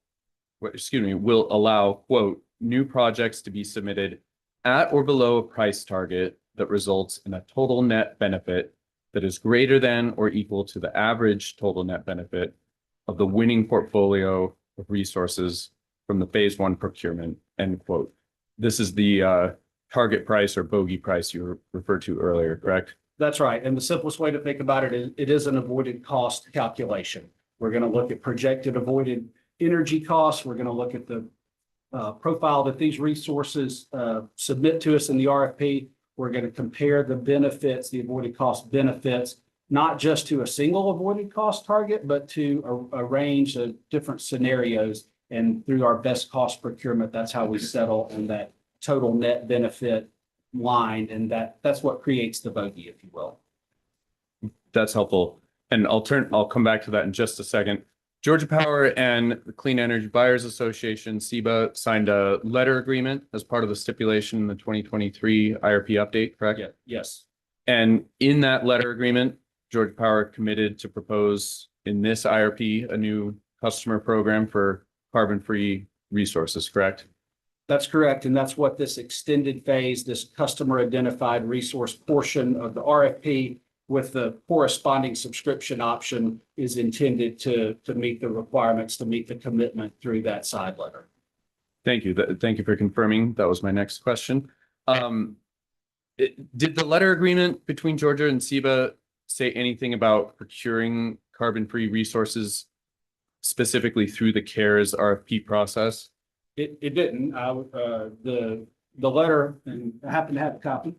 [SPEAKER 22] will allow, quote, new projects to be submitted at or below a price target that results in a total net benefit that is greater than or equal to the average total net benefit of the winning portfolio of resources from the phase 1 procurement, end quote. This is the target price or bogey price you referred to earlier, correct?
[SPEAKER 19] That's right. And the simplest way to think about it is it is an avoided cost calculation. We're going to look at projected avoided energy costs. We're going to look at the profile that these resources submit to us in the RFP. We're going to compare the benefits, the avoided cost benefits, not just to a single avoided cost target, but to a range of different scenarios. And through our best cost procurement, that's how we settle on that total net benefit line. And that's what creates the bogey, if you will.
[SPEAKER 22] That's helpful. And I'll come back to that in just a second. Georgia Power and the Clean Energy Buyers Association, CEBA, signed a letter agreement as part of the stipulation in the 2023 IRP update, correct?
[SPEAKER 19] Yeah, yes.
[SPEAKER 22] And in that letter agreement, Georgia Power committed to propose in this IRP a new customer program for carbon-free resources, correct?
[SPEAKER 19] That's correct. And that's what this extended phase, this customer identified resource portion of the RFP with the corresponding subscription option is intended to meet the requirements, to meet the commitment through that side letter.
[SPEAKER 22] Thank you. Thank you for confirming. That was my next question. Did the letter agreement between Georgia and CEBA say anything about procuring carbon-free resources specifically through the CARES RFP process?
[SPEAKER 19] It didn't. The letter, and I happen to have a copy.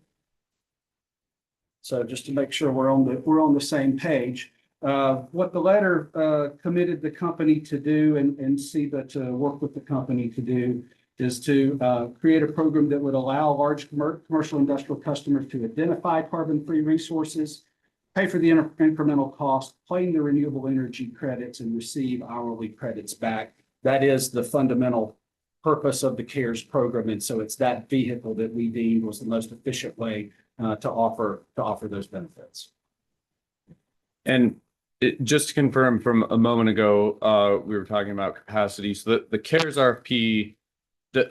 [SPEAKER 19] So just to make sure we're on the same page, what the letter committed the company to do and CEBA to work with the company to do is to create a program that would allow large commercial industrial customers to identify carbon-free resources, pay for the incremental cost, claim the renewable energy credits, and receive hourly credits back. That is the fundamental purpose of the CARES program. And so it's that vehicle that we deemed was the most efficient way to offer those benefits.
[SPEAKER 22] And just to confirm from a moment ago, we were talking about capacity. So the CARES RFP,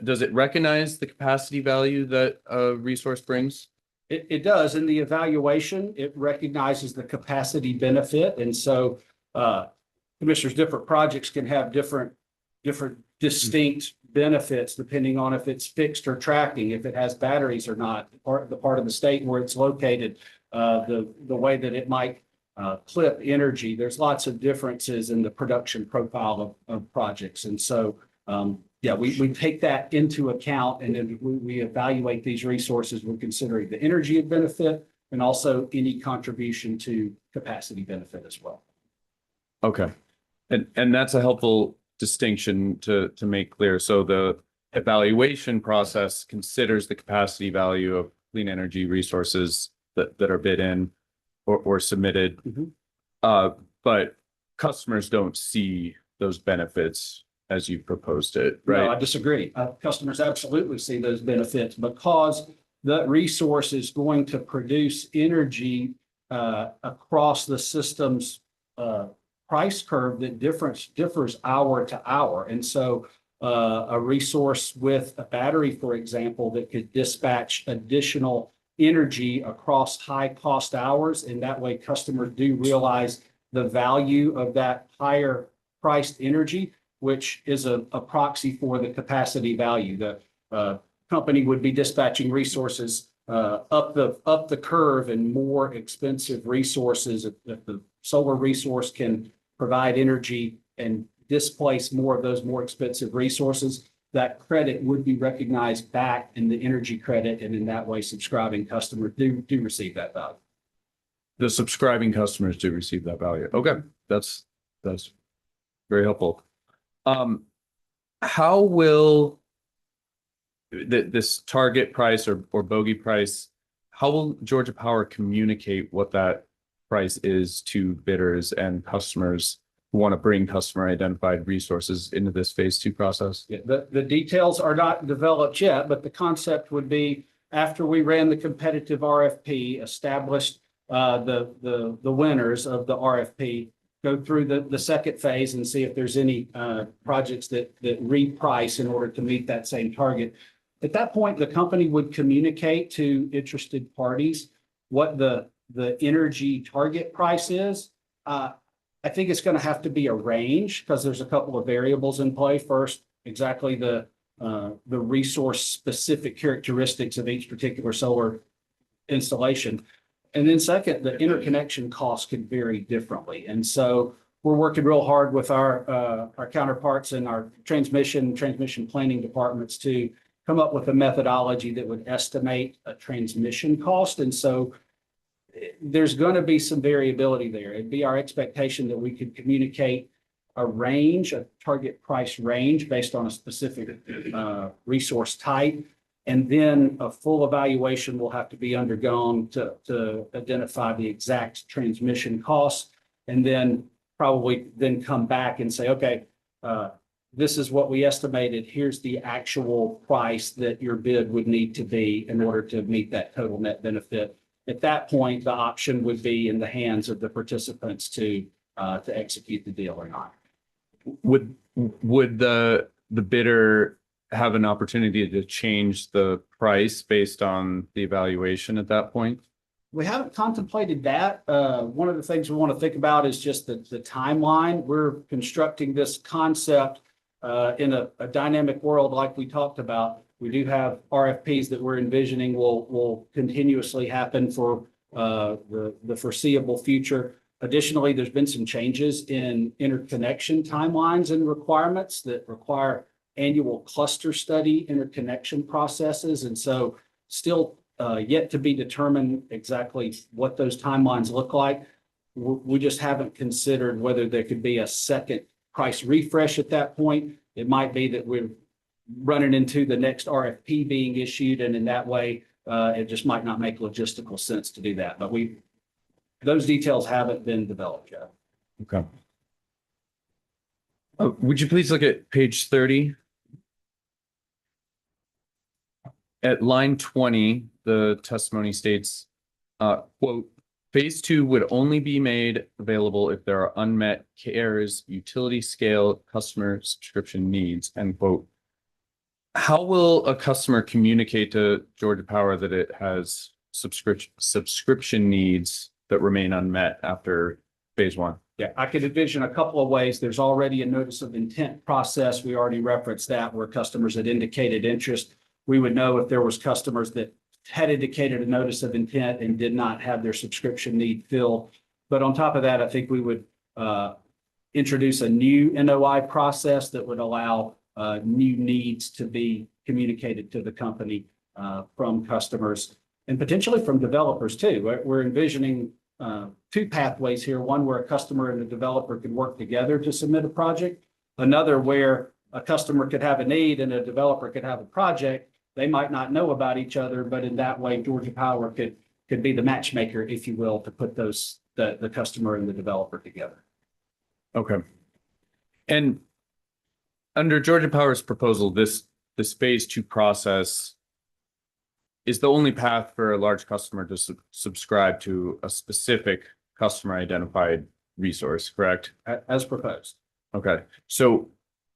[SPEAKER 22] does it recognize the capacity value that a resource brings?
[SPEAKER 19] It does. In the evaluation, it recognizes the capacity benefit. And so commissioners, different projects can have different distinct benefits depending on if it's fixed or tracking, if it has batteries or not, the part of the state where it's located, the way that it might clip energy. There's lots of differences in the production profile of projects. And so, yeah, we take that into account, and then we evaluate these resources. We're considering the energy benefit and also any contribution to capacity benefit as well.
[SPEAKER 22] Okay. And that's a helpful distinction to make clear. So the evaluation process considers the capacity value of clean energy resources that are bid in or submitted. But customers don't see those benefits as you proposed it, right?
[SPEAKER 19] No, I disagree. Customers absolutely see those benefits because the resource is going to produce energy across the system's price curve that differs hour to hour. And so a resource with a battery, for example, that could dispatch additional energy across high cost hours. And that way customers do realize the value of that higher priced energy, which is a proxy for the capacity value. The company would be dispatching resources up the curve and more expensive resources. If the solar resource can provide energy and displace more of those more expensive resources, that credit would be recognized back in the energy credit, and in that way, subscribing customers do receive that value.
[SPEAKER 22] The subscribing customers do receive that value. Okay, that's very helpful. How will this target price or bogey price, how will Georgia Power communicate what that price is to bidders and customers who want to bring customer identified resources into this phase 2 process?
[SPEAKER 19] Yeah, the details are not developed yet, but the concept would be after we ran the competitive RFP, established the winners of the RFP, go through the second phase and see if there's any projects that reprice in order to meet that same target. At that point, the company would communicate to interested parties what the energy target price is. I think it's going to have to be a range because there's a couple of variables in play. First, exactly the resource specific characteristics of each particular solar installation. And then second, the interconnection costs could vary differently. And so we're working real hard with our counterparts in our transmission planning departments to come up with a methodology that would estimate a transmission cost. And so there's going to be some variability there. It'd be our expectation that we could communicate a range, a target price range based on a specific resource type. And then a full evaluation will have to be undergone to identify the exact transmission costs. And then probably then come back and say, okay, this is what we estimated. Here's the actual price that your bid would need to be in order to meet that total net benefit. At that point, the option would be in the hands of the participants to execute the deal or not.
[SPEAKER 22] Would the bidder have an opportunity to change the price based on the evaluation at that point?
[SPEAKER 19] We haven't contemplated that. One of the things we want to think about is just the timeline. We're constructing this concept in a dynamic world like we talked about. We do have RFPs that we're envisioning will continuously happen for the foreseeable future. Additionally, there's been some changes in interconnection timelines and requirements that require annual cluster study interconnection processes. And so still yet to be determined exactly what those timelines look like. We just haven't considered whether there could be a second price refresh at that point. It might be that we're running into the next RFP being issued, and in that way, it just might not make logistical sense to do that. But those details haven't been developed yet.
[SPEAKER 22] Okay. Would you please look at page 30? At line 20, the testimony states, quote, phase 2 would only be made available if there are unmet CARES utility scale customer subscription needs, end quote. How will a customer communicate to Georgia Power that it has subscription needs that remain unmet after phase 1?
[SPEAKER 19] Yeah, I could envision a couple of ways. There's already a notice of intent process. We already referenced that where customers had indicated interest. We would know if there was customers that had indicated a notice of intent and did not have their subscription need filled. But on top of that, I think we would introduce a new NOI process that would allow new needs to be communicated to the company from customers and potentially from developers too. We're envisioning two pathways here, one where a customer and a developer could work together to submit a project, another where a customer could have a need and a developer could have a project. They might not know about each other, but in that way, Georgia Power could be the matchmaker, if you will, to put the customer and the developer together.
[SPEAKER 22] Okay. And under Georgia Power's proposal, this phase 2 process is the only path for a large customer to subscribe to a specific customer identified resource, correct?
[SPEAKER 19] As proposed.
[SPEAKER 22] Okay. So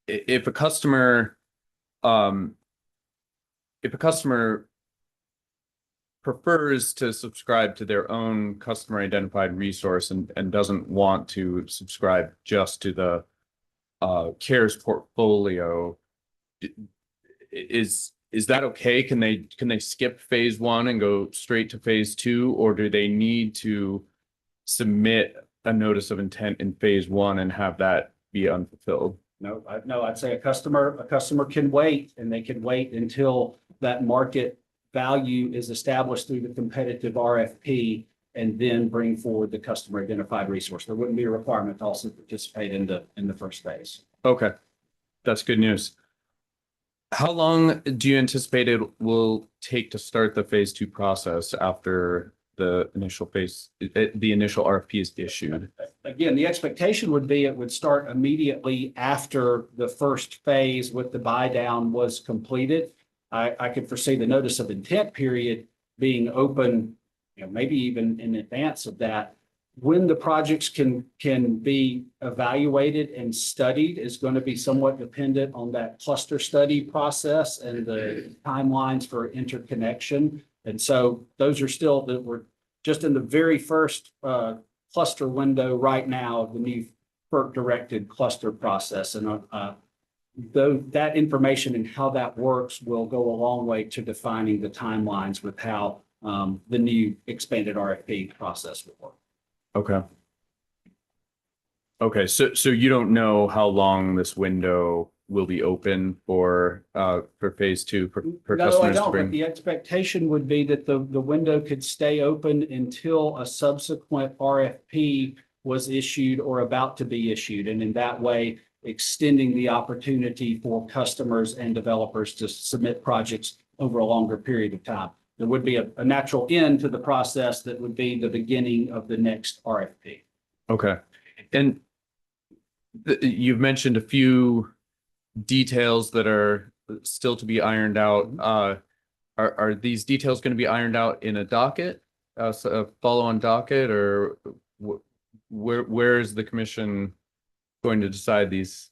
[SPEAKER 22] if a customer prefers to subscribe to their own customer identified resource and doesn't want to subscribe just to the CARES portfolio, is that okay? Can they skip phase 1 and go straight to phase 2, or do they need to submit a notice of intent in phase one and have that be unfulfilled.
[SPEAKER 19] No, I'd say a customer can wait, and they can wait until that market value is established through the competitive RFP and then bring forward the customer identified resource. There wouldn't be a requirement to also participate in the first phase.
[SPEAKER 22] Okay, that's good news. How long do you anticipate it will take to start the phase two process after the initial the initial RFP is issued?
[SPEAKER 19] Again, the expectation would be it would start immediately after the first phase with the buy down was completed. I could foresee the notice of intent period being open, maybe even in advance of that. When the projects can be evaluated and studied is going to be somewhat dependent on that cluster study process and the timelines for interconnection. And so those are still that we're just in the very first cluster window right now of the new FERC directed cluster process. And though that information and how that works will go a long way to defining the timelines with how the new expanded RFP process will work.
[SPEAKER 22] Okay. Okay, so you don't know how long this window will be open for phase two for
[SPEAKER 19] No, I
[SPEAKER 22] customers to
[SPEAKER 19] don't, but
[SPEAKER 22] bring?
[SPEAKER 19] the expectation would be that the window could stay open until a subsequent RFP was issued or about to be issued. And in that way, extending the opportunity for customers and developers to submit projects over a longer period of time. There would be a natural end to the process that would be the beginning of the next RFP.
[SPEAKER 22] Okay, and you've mentioned a few details that are still to be ironed out. Are these details going to be ironed out in a docket, a follow-on docket, or where is the commission going to decide these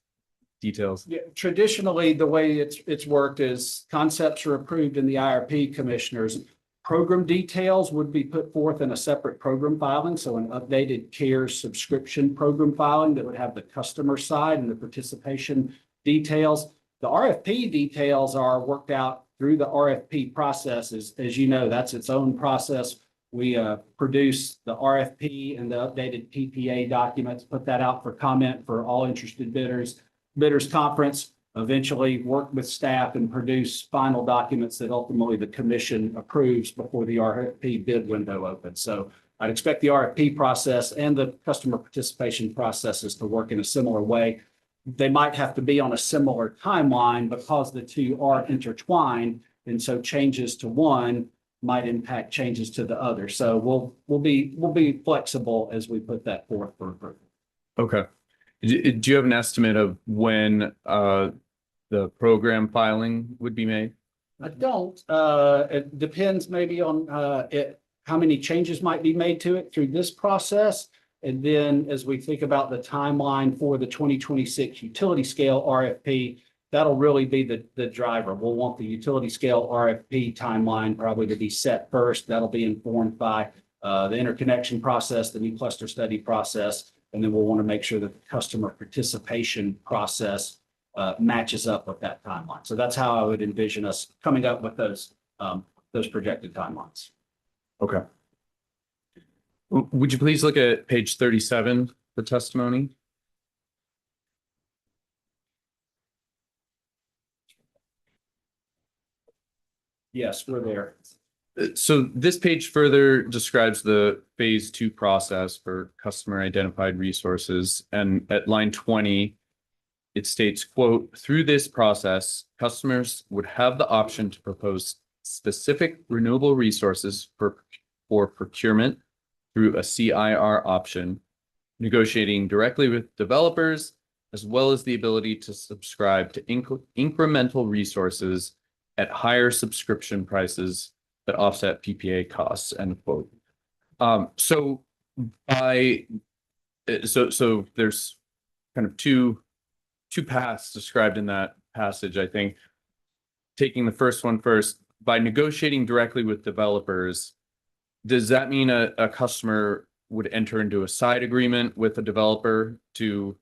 [SPEAKER 22] details?
[SPEAKER 19] Yeah, traditionally, the way it's worked is concepts are approved in the IRP commissioners. Program details would be put forth in a separate program filing. So an updated CARES subscription program filing that would have the customer side and the participation details. The RFP details are worked out through the RFP process. As you know, that's its own process. We produce the RFP and the updated PPA documents, put that out for comment for all interested bidders. Bidders conference, eventually work with staff and produce final documents that ultimately the commission approves before the RFP bid window opens. So I'd expect the RFP process and the customer participation processes to work in a similar way. They might have to be on a similar timeline because the two are intertwined. And so changes to one might impact changes to the other. So we'll be flexible as we put that forth for approval.
[SPEAKER 22] Okay. Do you have an estimate of when the program filing would be made?
[SPEAKER 19] I don't. It depends maybe on how many changes might be made to it through this process. And then as we think about the timeline for the 2026 utility scale RFP, that'll really be the driver. We'll want the utility scale RFP timeline probably to be set first. That'll be informed by the interconnection process, the new cluster study process. And then we'll want to make sure that the customer participation process matches up with that timeline. So that's how I would envision us coming up with those projected timelines.
[SPEAKER 22] Okay. Would you please look at page 37, the testimony?
[SPEAKER 19] Yes, we're there.
[SPEAKER 22] So this page further describes the phase two process for customer identified resources. And at line 20, it states, quote, "Through this process, customers would have the option to propose specific renewable resources for procurement through a CIR option, negotiating directly with developers, as well as the ability to subscribe to incremental resources at higher subscription prices that offset PPA costs," end quote. So there's kind of two paths described in that passage, I think. Taking the first one first, by negotiating directly with developers, does that mean a customer would enter into a side agreement with a developer to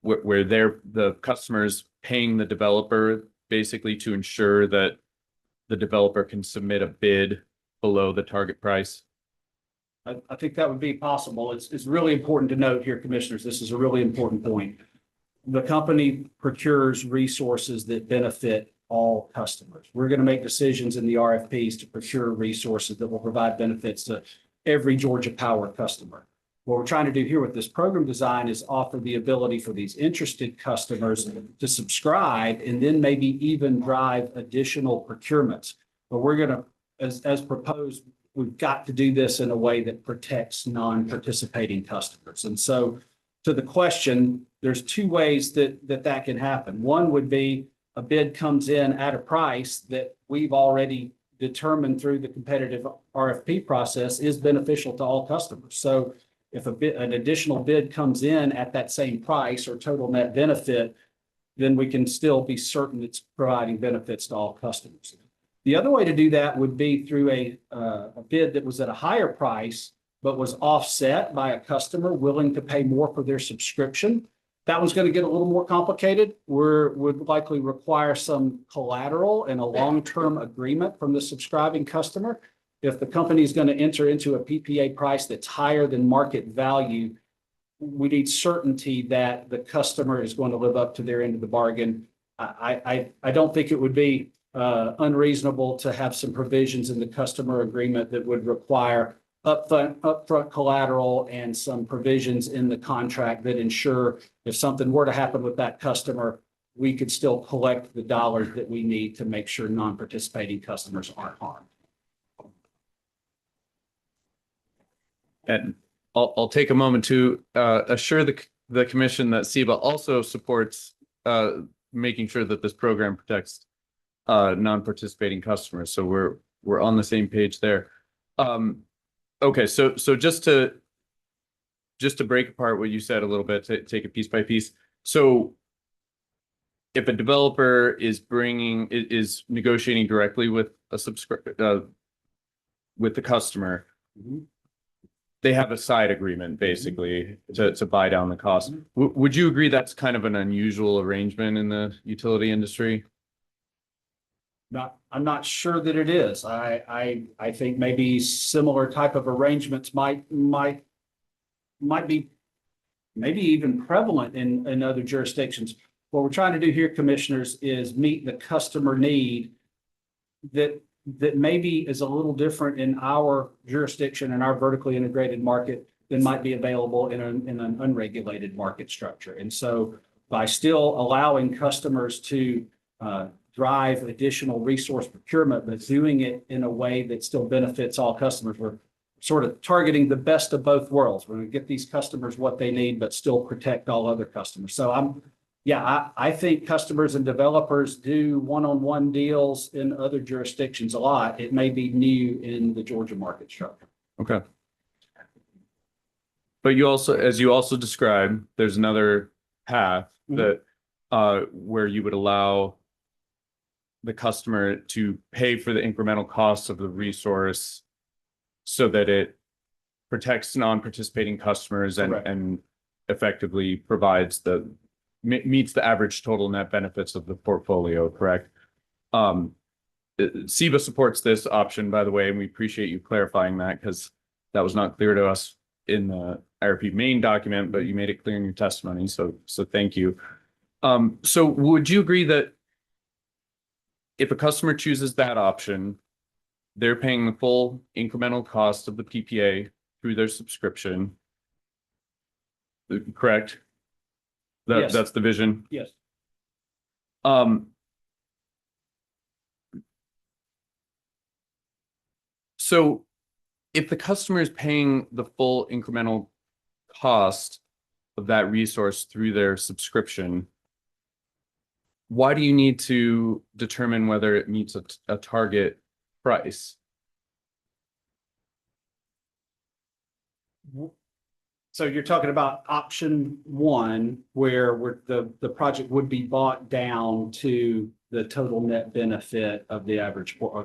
[SPEAKER 22] where the customer's paying the developer basically to ensure that the developer can submit a bid below the target price?
[SPEAKER 19] I think that would be possible. It's really important to note here, commissioners, this is a really important point. The company procures resources that benefit all customers. We're going to make decisions in the RFPs to procure resources that will provide benefits to every Georgia Power customer. What we're trying to do here with this program design is offer the ability for these interested customers to subscribe and then maybe even drive additional procurements. But we're going to, as proposed, we've got to do this in a way that protects non-participating customers. And so to the question, there's two ways that can happen. One would be a bid comes in at a price that we've already determined through the competitive RFP process is beneficial to all customers. So if an additional bid comes in at that same price or total net benefit, then we can still be certain it's providing benefits to all customers. The other way to do that would be through a bid that was at a higher price, but was offset by a customer willing to pay more for their subscription. That one's going to get a little more complicated. Would likely require some collateral and a long-term agreement from the subscribing customer. If the company is going to enter into a PPA price that's higher than market value, we need certainty that the customer is going to live up to their end of the bargain. I don't think it would be unreasonable to have some provisions in the customer agreement that would require upfront collateral and some provisions in the contract that ensure if something were to happen with that customer, we could still collect the dollars that we need to make sure non-participating customers aren't harmed.
[SPEAKER 22] And I'll take a moment to assure the commission that SEBA also supports making sure that this program protects non-participating customers. So we're on the same page there. Okay, so just to break apart what you said a little bit, to take it piece by piece. So if a developer is negotiating directly with a with the customer, they have a side agreement basically to buy down the cost. Would you agree that's kind of an unusual arrangement in the utility industry?
[SPEAKER 19] I'm not sure that it is. I think maybe similar type of arrangements might be maybe even prevalent in other jurisdictions. What we're trying to do here, commissioners, is meet the customer need that maybe is a little different in our jurisdiction and our vertically integrated market than might be available in an unregulated market structure. And so by still allowing customers to drive additional resource procurement, but doing it in a way that still benefits all customers, we're sort of targeting the best of both worlds. We're going to get these customers what they need, but still protect all other customers. So I think customers and developers do one-on-one deals in other jurisdictions a lot. It may be new in the Georgia market structure.
[SPEAKER 22] Okay. But you also, as you also described, there's another path that where you would allow the customer to pay for the incremental costs of the resource so that it protects non-participating customers and effectively provides meets the average total net benefits of the portfolio, correct? SEBA supports this option, by the way, and we appreciate you clarifying that because that was not clear to us in the IRP main document, but you made it clear in your testimony. So thank you. So would you agree that if a customer chooses that option, they're paying the full incremental cost of the PPA through their subscription, correct?
[SPEAKER 19] Yes.
[SPEAKER 22] That's the vision?
[SPEAKER 19] Yes.
[SPEAKER 22] So if the customer is paying the full incremental cost of that resource through their subscription, why do you need to determine whether it meets a target price?
[SPEAKER 19] So you're talking about option one, where the project would be bought down to the total net benefit of the average total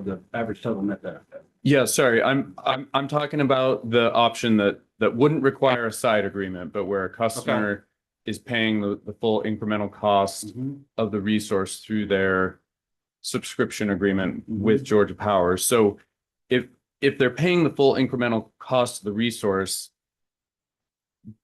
[SPEAKER 19] net benefit.
[SPEAKER 22] Yeah, sorry, I'm talking about the option that wouldn't require a side agreement, but where a customer is paying the full incremental cost of the resource through their subscription agreement with Georgia Power. So if they're paying the full incremental cost of the resource,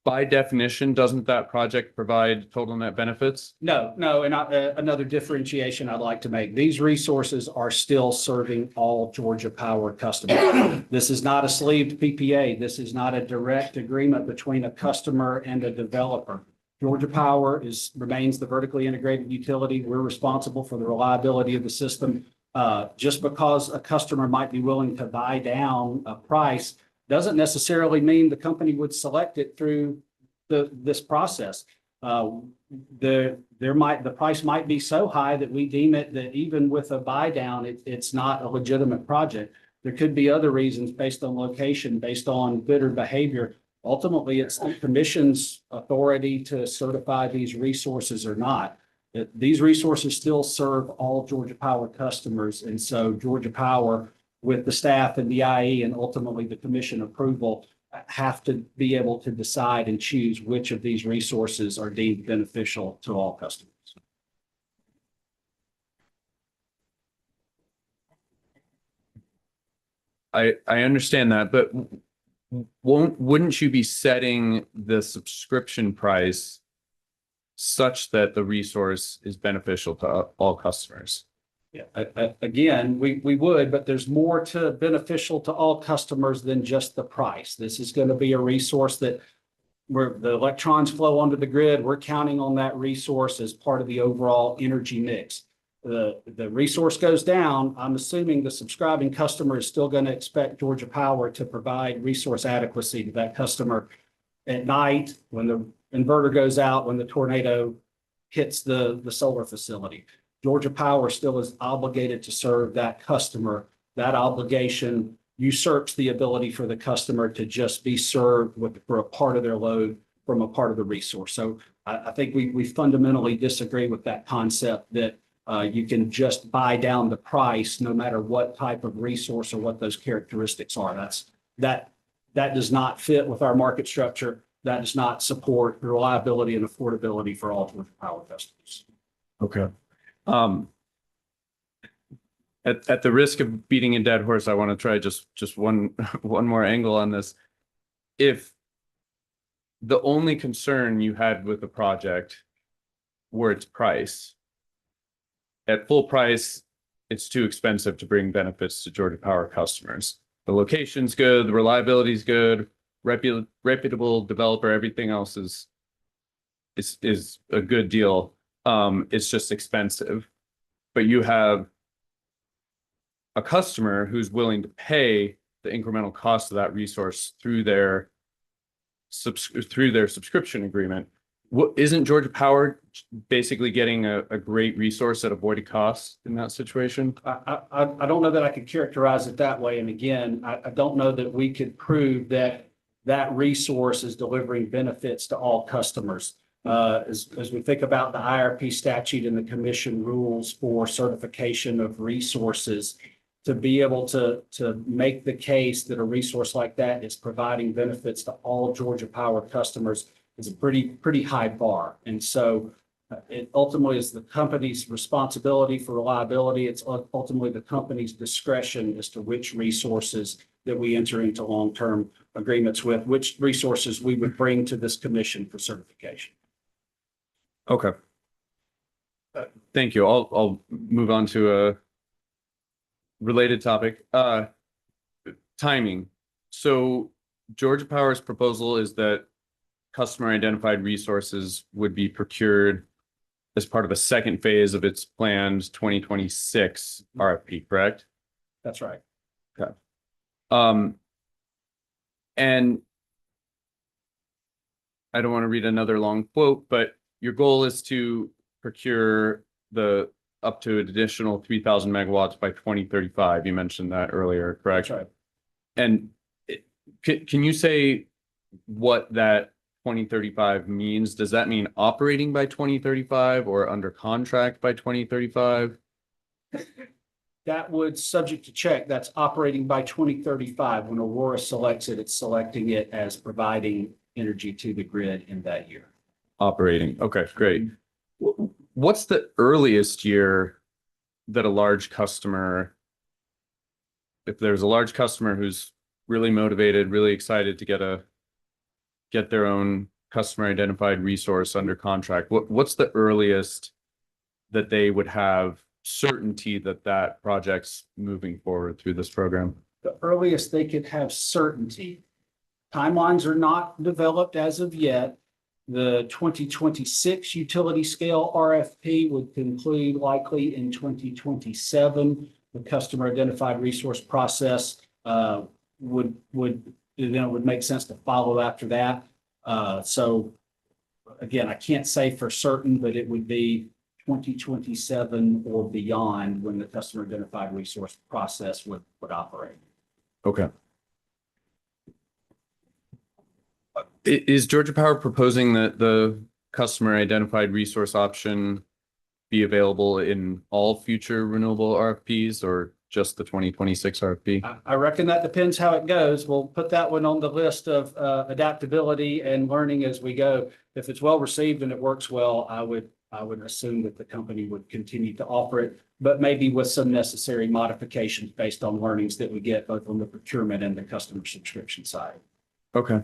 [SPEAKER 22] by definition, doesn't that project provide total net benefits?
[SPEAKER 19] No, and another differentiation I'd like to make, these resources are still serving all Georgia Power customers. This is not a sleeved PPA. This is not a direct agreement between a customer and a developer. Georgia Power remains the vertically integrated utility. We're responsible for the reliability of the system. Just because a customer might be willing to buy down a price doesn't necessarily mean the company would select it through this process. The price might be so high that we deem it that even with a buy down, it's not a legitimate project. There could be other reasons based on location, based on bidder behavior. Ultimately, it's the commission's authority to certify these resources or not. These resources still serve all Georgia Power customers. And so Georgia Power, with the staff and the IE and ultimately the commission approval, have to be able to decide and choose which of these resources are deemed beneficial to all customers.
[SPEAKER 22] I understand that, but wouldn't you be setting the subscription price such that the resource is beneficial to all customers?
[SPEAKER 19] Yeah, again, we would, but there's more to beneficial to all customers than just the price. This is going to be a resource that where the electrons flow onto the grid. We're counting on that resource as part of the overall energy mix. The resource goes down. I'm assuming the subscribing customer is still going to expect Georgia Power to provide resource adequacy to that customer at night when the inverter goes out, when the tornado hits the solar facility. Georgia Power still is obligated to serve that customer. That obligation usurps the ability for the customer to just be served for a part of their load from a part of the resource. So I think we fundamentally disagree with that concept that you can just buy down the price no matter what type of resource or what those characteristics are. That does not fit with our market structure. That does not support the reliability and affordability for all Georgia Power customers.
[SPEAKER 22] Okay. At the risk of beating a dead horse, I want to try just one more angle on this. If the only concern you had with the project were its price, at full price, it's too expensive to bring benefits to Georgia Power customers. The location's good, the reliability's good, reputable developer, everything else is a good deal. It's just expensive, but you have a customer who's willing to pay the incremental cost of that resource through their subscription agreement. Isn't Georgia Power basically getting a great resource at avoided cost in that situation?
[SPEAKER 19] I don't know that I could characterize it that way. And again, I don't know that we could prove that resource is delivering benefits to all customers. As we think about the IRP statute and the commission rules for certification of resources, to be able to make the case that a resource like that is providing benefits to all Georgia Power customers is a pretty high bar. And so it ultimately is the company's responsibility for reliability. It's ultimately the company's discretion as to which resources that we enter into long-term agreements with, which resources we would bring to this commission for certification.
[SPEAKER 22] Okay. Thank you. I'll move on to a related topic. Timing. So Georgia Power's proposal is that customer identified resources would be procured as part of a second phase of its planned 2026 RFP, correct?
[SPEAKER 19] That's right.
[SPEAKER 22] Okay. And I don't want to read another long quote, but your goal is to procure up to an additional 3,000 megawatts by 2035. You mentioned that earlier, correct?
[SPEAKER 19] That's right.
[SPEAKER 22] And can you say what that 2035 means? Does that mean operating by 2035 or under contract by 2035?
[SPEAKER 19] That would subject to check. That's operating by 2035. When Aurora selects it, it's selecting it as providing energy to the grid in that year.
[SPEAKER 22] Operating. Okay, great. What's the earliest year that a large customer
[SPEAKER 2] if there's a large customer who's really motivated, really excited to get their own customer identified resource under contract, what's the earliest that they would have certainty that that project's moving forward through this program?
[SPEAKER 19] The earliest they could have certainty. Timelines are not developed as of yet. The 2026 utility scale RFP would conclude likely in 2027. The customer identified resource process would make sense to follow after that. So again, I can't say for certain, but it would be 2027 or beyond when the customer identified resource process would operate.
[SPEAKER 2] Okay. Is Georgia Power proposing that the customer identified resource option be available in all future renewable RFPs or just the 2026 RFP?
[SPEAKER 19] I reckon that depends how it goes. We'll put that one on the list of adaptability and learning as we go. If it's well received and it works well, I would assume that the company would continue to offer it, but maybe with some necessary modifications based on learnings that we get both on the procurement and the customer subscription side.
[SPEAKER 2] Okay.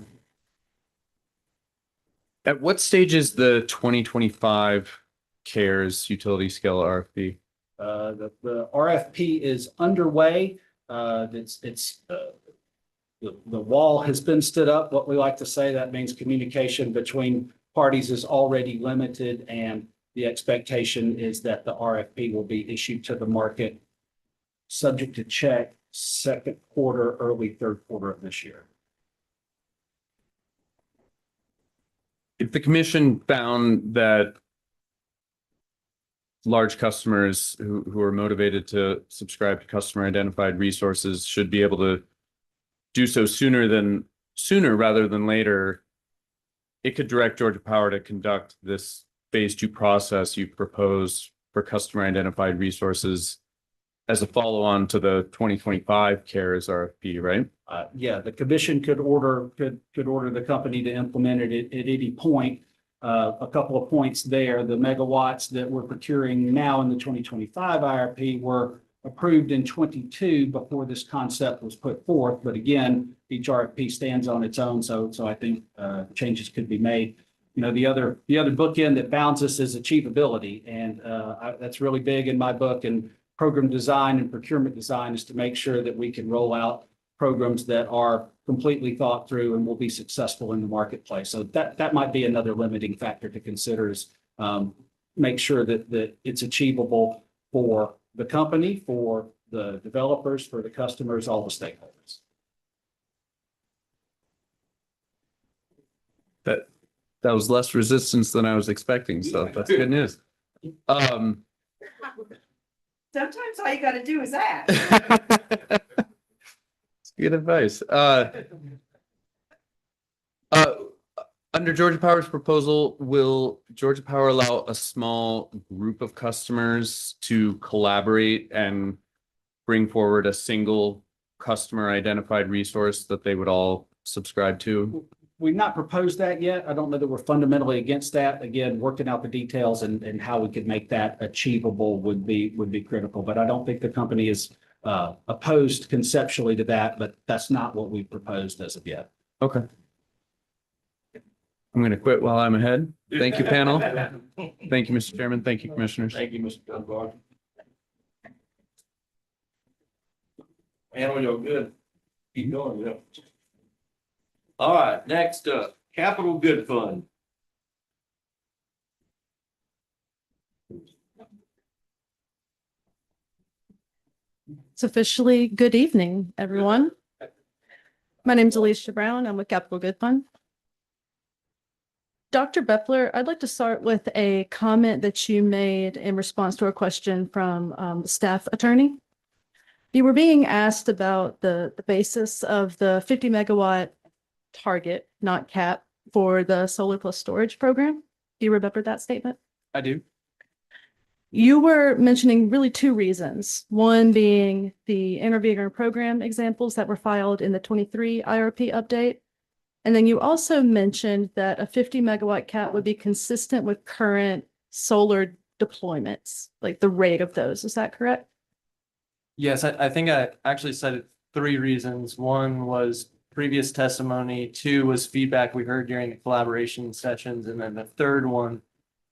[SPEAKER 2] At what stage is the 2025 CARES utility scale RFP?
[SPEAKER 19] The RFP is underway. The wall has been stood up. What we like to say, that means communication between parties is already limited, and the expectation is that the RFP will be issued to the market, subject to check, second quarter, early third quarter of this year.
[SPEAKER 2] If the commission found that large customers who are motivated to subscribe to customer identified resources should be able to do so sooner rather than later, it could direct Georgia Power to conduct this phase 2 process you propose for customer identified resources as a follow-on to the 2025 CARES RFP, right?
[SPEAKER 19] Yeah, the commission could order the company to implement it at any point. A couple of points there. The megawatts that we're procuring now in the 2025 IRP were approved in 22 before this concept was put forth. But again, each RFP stands on its own. So I think changes could be made. You know, the other bookend that bounds us is achievability. And that's really big in my book. And program design and procurement design is to make sure that we can roll out programs that are completely thought through and will be successful in the marketplace. So that might be another limiting factor to consider, is make sure that it's achievable for the company, for the developers, for the customers, all the stakeholders.
[SPEAKER 2] That was less resistance than I was expecting, so that's good news.
[SPEAKER 13] Sometimes all you got to do is ask.
[SPEAKER 2] Good advice. Under Georgia Power's proposal, will Georgia Power allow a small group of customers to collaborate and bring forward a single customer identified resource that they would all subscribe to?
[SPEAKER 19] We've not proposed that yet. I don't know that we're fundamentally against that. Again, working out the details and how we could make that achievable would be critical. But I don't think the company is opposed conceptually to that, but that's not what we proposed as of yet.
[SPEAKER 2] Okay. I'm going to quit while I'm ahead. Thank you, panel. Thank you, Mr. Chairman. Thank you, commissioners.
[SPEAKER 1] Thank you, Mr. Dunbar. Panel, you're good. Keep going, yeah. All right, next up, Capital Good Fund.
[SPEAKER 12] It's officially good evening, everyone. My name is Alicia Brown. I'm with Capital Good Fund. Dr. Bepler, I'd like to start with a comment that you made in response to a question from the staff attorney. You were being asked about the basis of the 50 megawatt target, not cap, for the solar plus storage program. Do you remember that statement?
[SPEAKER 2] I do.
[SPEAKER 12] You were mentioning really two reasons. One being the intervenor program examples that were filed in the 23 IRP update. And then you also mentioned that a 50 megawatt cap would be consistent with current solar deployments, like the rate of those. Is that correct?
[SPEAKER 17] Yes, I think I actually cited 3 reasons. One was previous testimony, 2 was feedback we heard during the collaboration sessions, and then the third one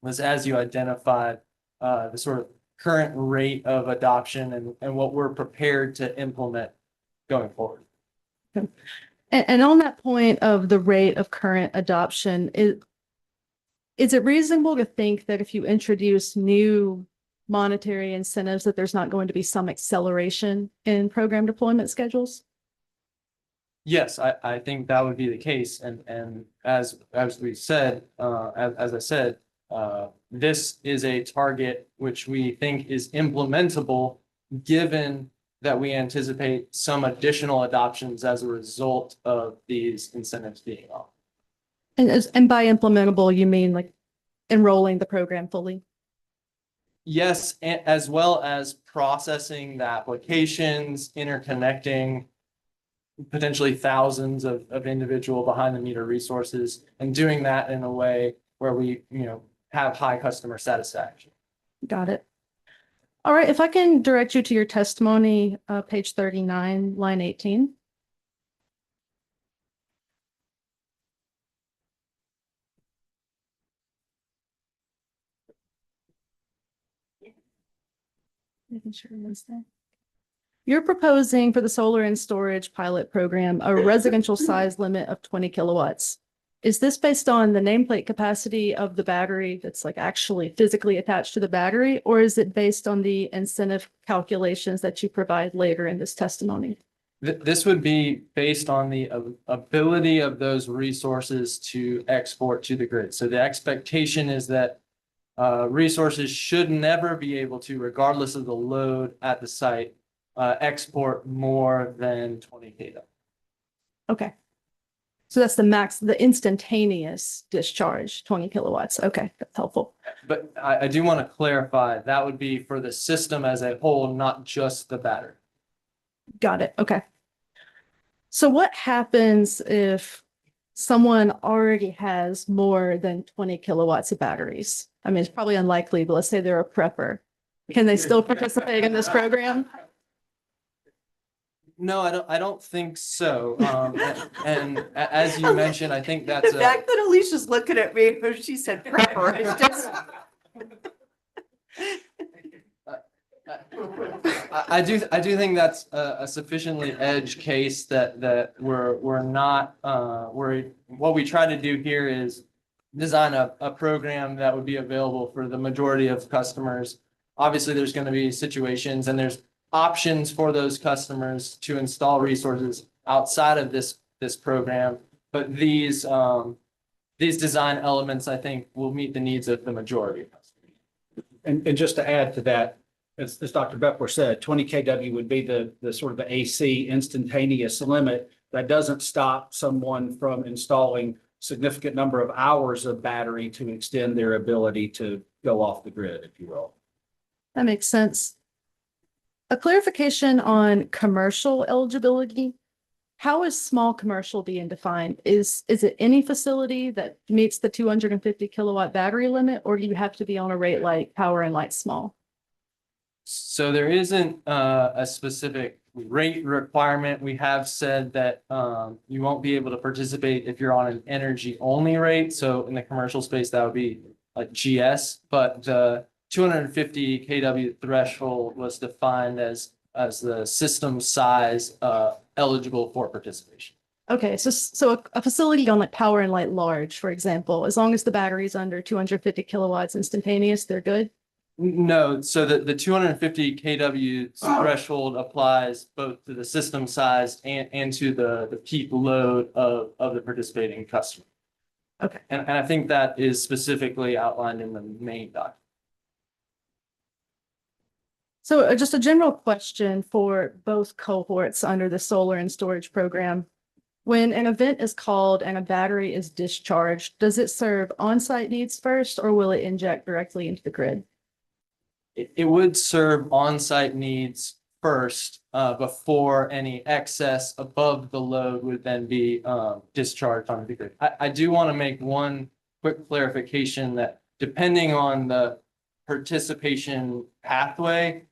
[SPEAKER 17] was, as you identified, the sort of current rate of adoption and what we're prepared to implement going forward.
[SPEAKER 12] And on that point of the rate of current adoption, is it reasonable to think that if you introduce new monetary incentives, that there's not going to be some acceleration in program deployment schedules?
[SPEAKER 17] Yes, I think that would be the case. And as we said, as I said, this is a target which we think is implementable, given that we anticipate some additional adoptions as a result of these incentives being offered.
[SPEAKER 12] And by implementable, you mean like enrolling the program fully?
[SPEAKER 17] Yes, as well as processing the applications, interconnecting potentially thousands of individual behind the meter resources, and doing that in a way where we, have high customer satisfaction.
[SPEAKER 12] Got it. All right, if I can direct you to your testimony, page 39, line 18. Making sure it was there. You're proposing for the solar and storage pilot program a residential size limit of 20 kilowatts. Is this based on the nameplate capacity of the battery that's like actually physically attached to the battery, or is it based on the incentive calculations that you provide later in this testimony?
[SPEAKER 17] This would be based on the ability of those resources to export to the grid. So the expectation is that resources should never be able to, regardless of the load at the site, export more than 20 kW.
[SPEAKER 12] Okay. So that's the max, the instantaneous discharge, 20 kilowatts. Okay, that's helpful.
[SPEAKER 17] But I do want to clarify, that would be for the system as a whole, not just the battery.
[SPEAKER 12] Got it. Okay. So what happens if someone already has more than 20 kilowatts of batteries? I mean, it's probably unlikely, but let's say they're a prepper. Can they still participate in this program?
[SPEAKER 17] No, I don't think so. And as you mentioned, I think that's
[SPEAKER 13] The fact that Alicia's looking at me when she said prepper, it's just.
[SPEAKER 17] I do think that's a sufficiently edge case that we're not worried. What we try to do here is design a program that would be available for the majority of customers. Obviously, there's going to be situations and there's options for those customers to install resources outside of this program, but these design elements, I think, will meet the needs of the majority of customers.
[SPEAKER 19] And just to add to that, as Dr. Bepler said, 20 kW would be the sort of the AC instantaneous limit that doesn't stop someone from installing significant number of hours of battery to extend their ability to go off the grid, if you will.
[SPEAKER 12] That makes sense. A clarification on commercial eligibility. How is small commercial being defined? Is it any facility that meets the 250 kilowatt battery limit, or do you have to be on a rate like Power and Light Small?
[SPEAKER 17] So there isn't a specific rate requirement. We have said that you won't be able to participate if you're on an energy only rate. So in the commercial space, that would be like GS, but the 250 kW threshold was defined as the system size eligible for participation.
[SPEAKER 12] Okay, so a facility on like Power and Light Large, for example, as long as the battery is under 250 kilowatts instantaneous, they're good?
[SPEAKER 17] No, so the 250 kW threshold applies both to the system size and to the peak load of the participating customer.
[SPEAKER 12] Okay.
[SPEAKER 17] And I think that is specifically outlined in the main document.
[SPEAKER 12] So just a general question for both cohorts under the solar and storage program. When an event is called and a battery is discharged, does it serve on-site needs first, or will it inject directly into the grid?
[SPEAKER 17] It would serve on-site needs first before any excess above the load would then be discharged onto the grid. I do want to make one quick clarification that depending on the participation pathway,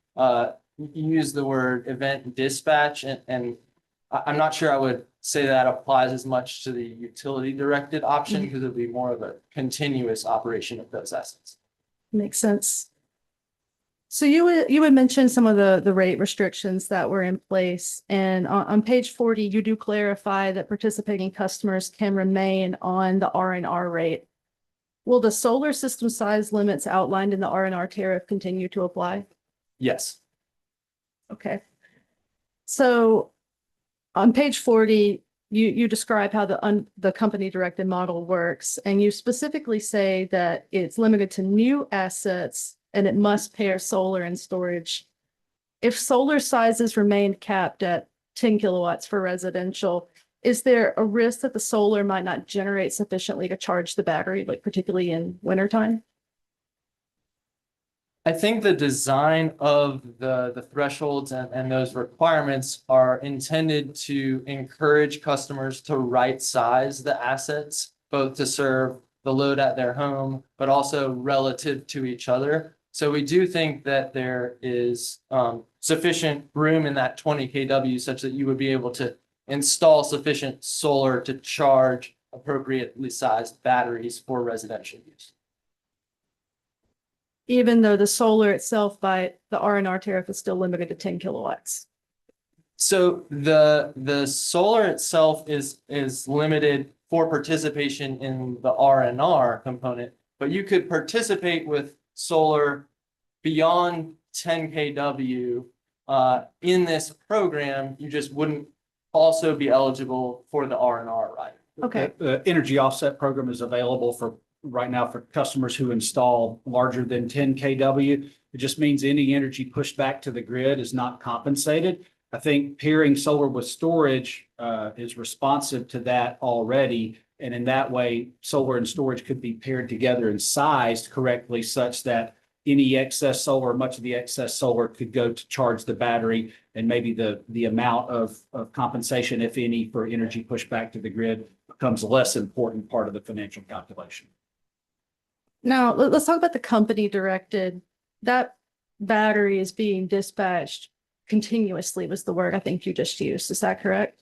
[SPEAKER 17] you use the word event dispatch and I'm not sure I would say that applies as much to the utility directed option because it would be more of a continuous operation of those assets.
[SPEAKER 12] Makes sense. So you would mention some of the rate restrictions that were in place, and on page 40, you do clarify that participating customers can remain on the R&R rate. Will the solar system size limits outlined in the R&R tariff continue to apply?
[SPEAKER 17] Yes.
[SPEAKER 12] Okay. So on page 40, you describe how the company directed model works, and you specifically say that it's limited to new assets and it must pair solar and storage. If solar sizes remain capped at 10 kilowatts for residential, is there a risk that the solar might not generate sufficiently to charge the battery, like particularly in wintertime?
[SPEAKER 17] I think the design of the thresholds and those requirements are intended to encourage customers to right size the assets, both to serve the load at their home, but also relative to each other. So we do think that there is sufficient room in that 20 kW such that you would be able to install sufficient solar to charge appropriately sized batteries for residential use.
[SPEAKER 12] Even though the solar itself by the R&R tariff is still limited to 10 kilowatts.
[SPEAKER 17] So the solar itself is limited for participation in the R&R component, but you could participate with solar beyond 10 kW in this program. You just wouldn't also be eligible for the R&R right.
[SPEAKER 12] Okay.
[SPEAKER 19] The energy offset program is available for right now for customers who install larger than 10 kW. It just means any energy pushed back to the grid is not compensated. I think pairing solar with storage is responsive to that already. And in that way, solar and storage could be paired together and sized correctly such that any excess solar, much of the excess solar could go to charge the battery, and maybe the amount of compensation, if any, for energy pushed back to the grid becomes a less important part of the financial calculation.
[SPEAKER 12] Now, let's talk about the company directed. That battery is being dispatched continuously was the word I think you just used. Is that correct?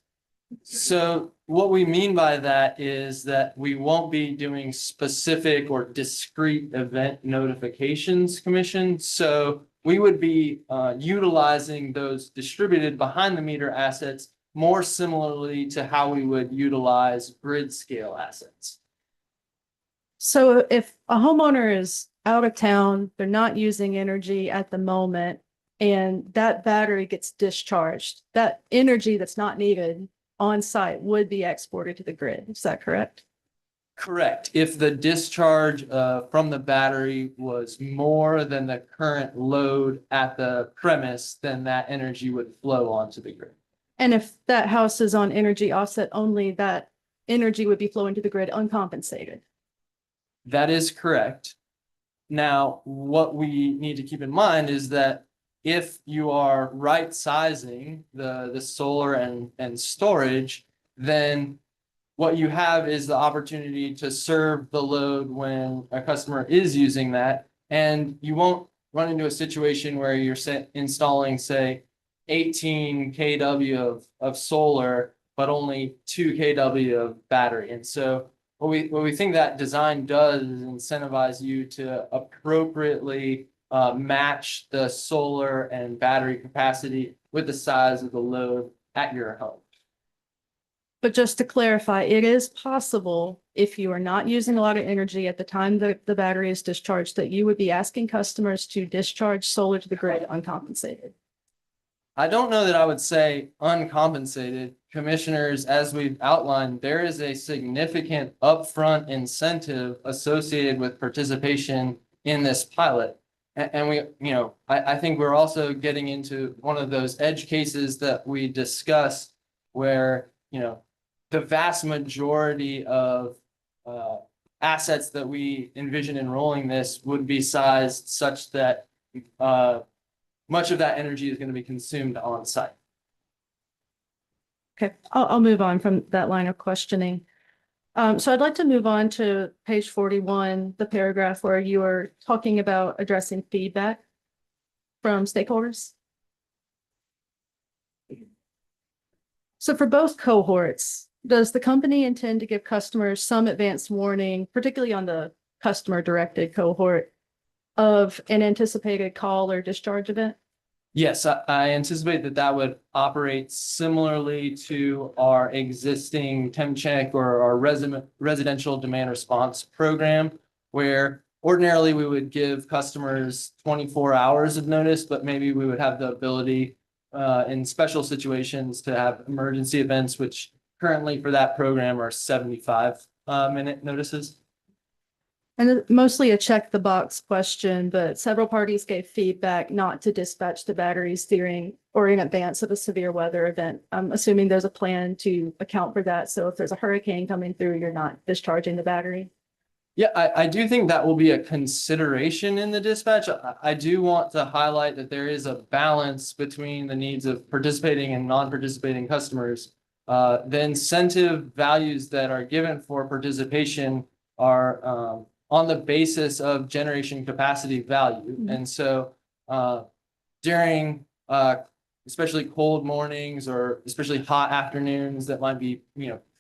[SPEAKER 17] So what we mean by that is that we won't be doing specific or discrete event notifications, Commission. So we would be utilizing those distributed behind the meter assets more similarly to how we would utilize grid scale assets.
[SPEAKER 12] So if a homeowner is out of town, they're not using energy at the moment, and that battery gets discharged, that energy that's not needed on site would be exported to the grid. Is that correct?
[SPEAKER 17] Correct. If the discharge from the battery was more than the current load at the premise, then that energy would flow onto the grid.
[SPEAKER 12] And if that house is on energy offset only, that energy would be flowing to the grid uncompensated.
[SPEAKER 17] That is correct. Now, what we need to keep in mind is that if you are right sizing the solar and storage, then what you have is the opportunity to serve the load when a customer is using that, and you won't run into a situation where you're installing, say, 18 kW of solar, but only 2 kW of battery. And so what we think that design does is incentivize you to appropriately match the solar and battery capacity with the size of the load at your home.
[SPEAKER 12] But just to clarify, it is possible if you are not using a lot of energy at the time that the battery is discharged, that you would be asking customers to discharge solar to the grid uncompensated.
[SPEAKER 17] I don't know that I would say uncompensated. Commissioners, as we've outlined, there is a significant upfront incentive associated with participation in this pilot. And we, I think we're also getting into one of those edge cases that we discussed where, the vast majority of assets that we envision enrolling this would be sized such that much of that energy is going to be consumed on site.
[SPEAKER 12] Okay, I'll move on from that line of questioning. So I'd like to move on to page 41, the paragraph where you are talking about addressing feedback from stakeholders. So for both cohorts, does the company intend to give customers some advanced warning, particularly on the customer directed cohort, of an anticipated call or discharge event?
[SPEAKER 17] Yes, I anticipate that that would operate similarly to our existing temp check or our residential demand response program, where ordinarily we would give customers 24 hours of notice, but maybe we would have the ability in special situations to have emergency events, which currently for that program are 75 minute notices.
[SPEAKER 12] And mostly a check the box question, but several parties gave feedback not to dispatch the batteries during or in advance of a severe weather event. I'm assuming there's a plan to account for that. So if there's a hurricane coming through, you're not discharging the battery.
[SPEAKER 17] Yeah, I do think that will be a consideration in the dispatch. I do want to highlight that there is a balance between the needs of participating and non-participating customers. The incentive values that are given for participation are on the basis of generation capacity value. And so during especially cold mornings or especially hot afternoons that might be,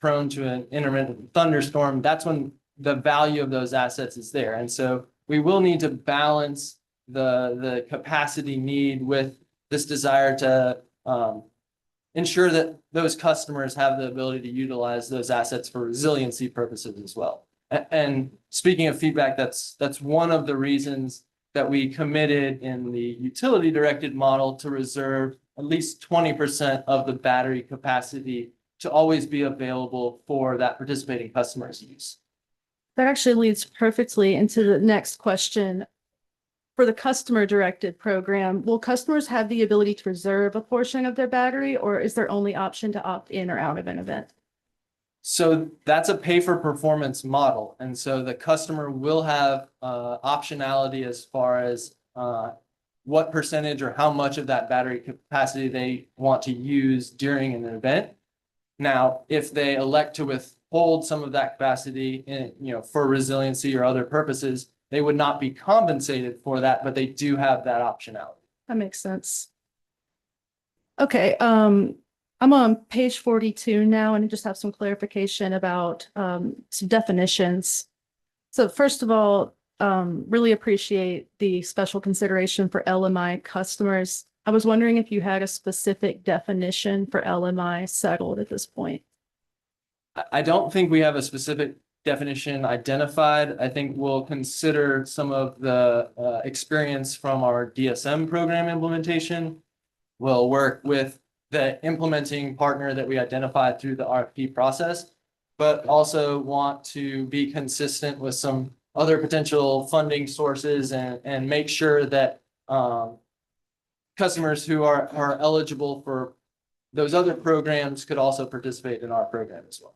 [SPEAKER 17] prone to an intermittent thunderstorm, that's when the value of those assets is there. And so we will need to balance the capacity need with this desire to ensure that those customers have the ability to utilize those assets for resiliency purposes as well. And speaking of feedback, that's one of the reasons that we committed in the utility directed model to reserve at least 20% of the battery capacity to always be available for that participating customer's use.
[SPEAKER 12] That actually leads perfectly into the next question. For the customer directed program, will customers have the ability to reserve a portion of their battery, or is there only option to opt in or out of an event?
[SPEAKER 17] So that's a pay for performance model. And so the customer will have optionality as far as what percentage or how much of that battery capacity they want to use during an event. Now, if they elect to withhold some of that capacity for resiliency or other purposes, they would not be compensated for that, but they do have that optionality.
[SPEAKER 12] That makes sense. Okay, I'm on page 42 now, and I just have some clarification about some definitions. So first of all, really appreciate the special consideration for LMI customers. I was wondering if you had a specific definition for LMI settled at this point.
[SPEAKER 17] I don't think we have a specific definition identified. I think we'll consider some of the experience from our DSM program implementation. We'll work with the implementing partner that we identified through the RFP process, but also want to be consistent with some other potential funding sources and make sure that customers who are eligible for those other programs could also participate in our program as well.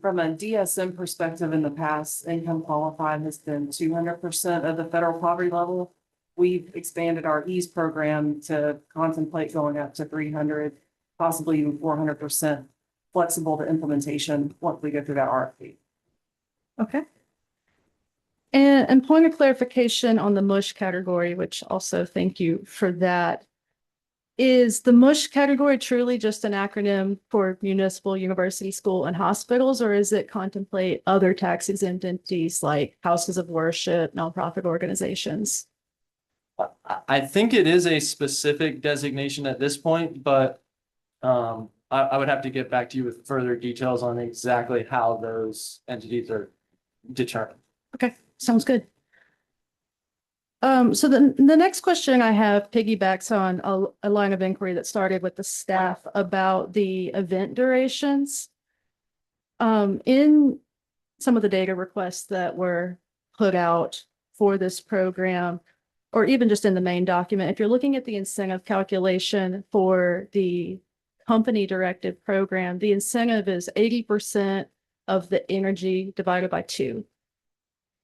[SPEAKER 18] From a DSM perspective, in the past, income qualified has been 200% of the federal poverty level. We've expanded our EASE program to contemplate going up to 300, possibly even 400% flexible to implementation once we go through that RFP.
[SPEAKER 12] Okay. And point of clarification on the MUSH category, which also thank you for that. Is the MUSH category truly just an acronym for municipal, university, school, and hospitals, or is it contemplate other tax exempt entities like houses of worship, nonprofit organizations?
[SPEAKER 17] I think it is a specific designation at this point, but I would have to get back to you with further details on exactly how those entities are determined.
[SPEAKER 12] Okay, sounds good. So the next question I have piggybacks on a line of inquiry that started with the staff about the event durations. In some of the data requests that were put out for this program, or even just in the main document, if you're looking at the incentive calculation for the company directed program, the incentive is 80% of the energy divided by 2.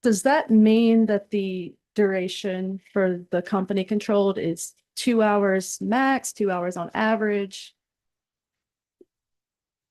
[SPEAKER 12] Does that mean that the duration for the company controlled is 2 hours max, 2 hours on average?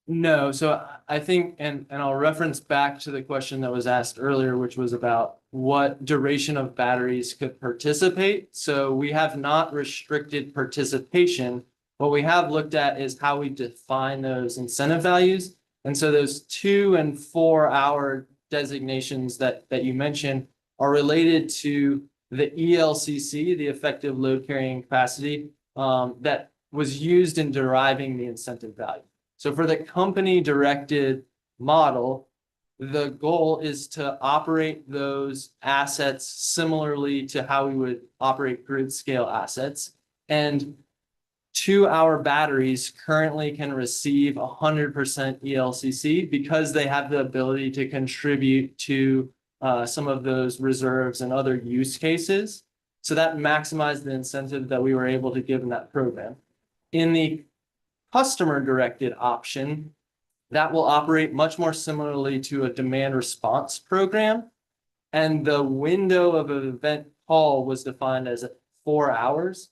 [SPEAKER 17] No, so I think, and I'll reference back to the question that was asked earlier, which was about what duration of batteries could participate. So we have not restricted participation, What we have looked at is how we define those incentive values. And so those 2 and 4 hour designations that you mentioned are related to the ELCC, the effective load carrying capacity, that was used in deriving the incentive value. So for the company directed model, the goal is to operate those assets similarly to how we would operate grid scale assets. And 2 hour batteries currently can receive 100% ELCC because they have the ability to contribute to some of those reserves and other use cases. So that maximized the incentive that we were able to give in that program. In the customer directed option, that will operate much more similarly to a demand response program. And the window of an event call was defined as 4 hours.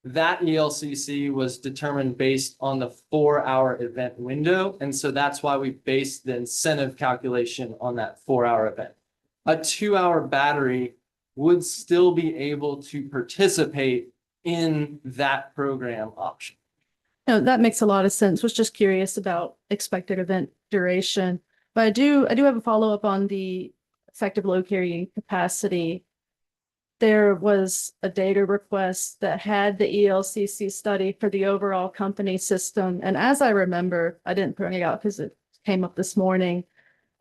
[SPEAKER 17] That ELCC was determined based on the 4 hour event window. And so that's why we based the incentive calculation on that 4 hour event. A 2 hour battery would still be able to participate in that program option.
[SPEAKER 12] No, that makes a lot of sense. Was just curious about expected event duration. But I do have a follow-up on the effective load carrying capacity. There was a data request that had the ELCC study for the overall company system. And as I remember, I didn't bring it out because it came up this morning.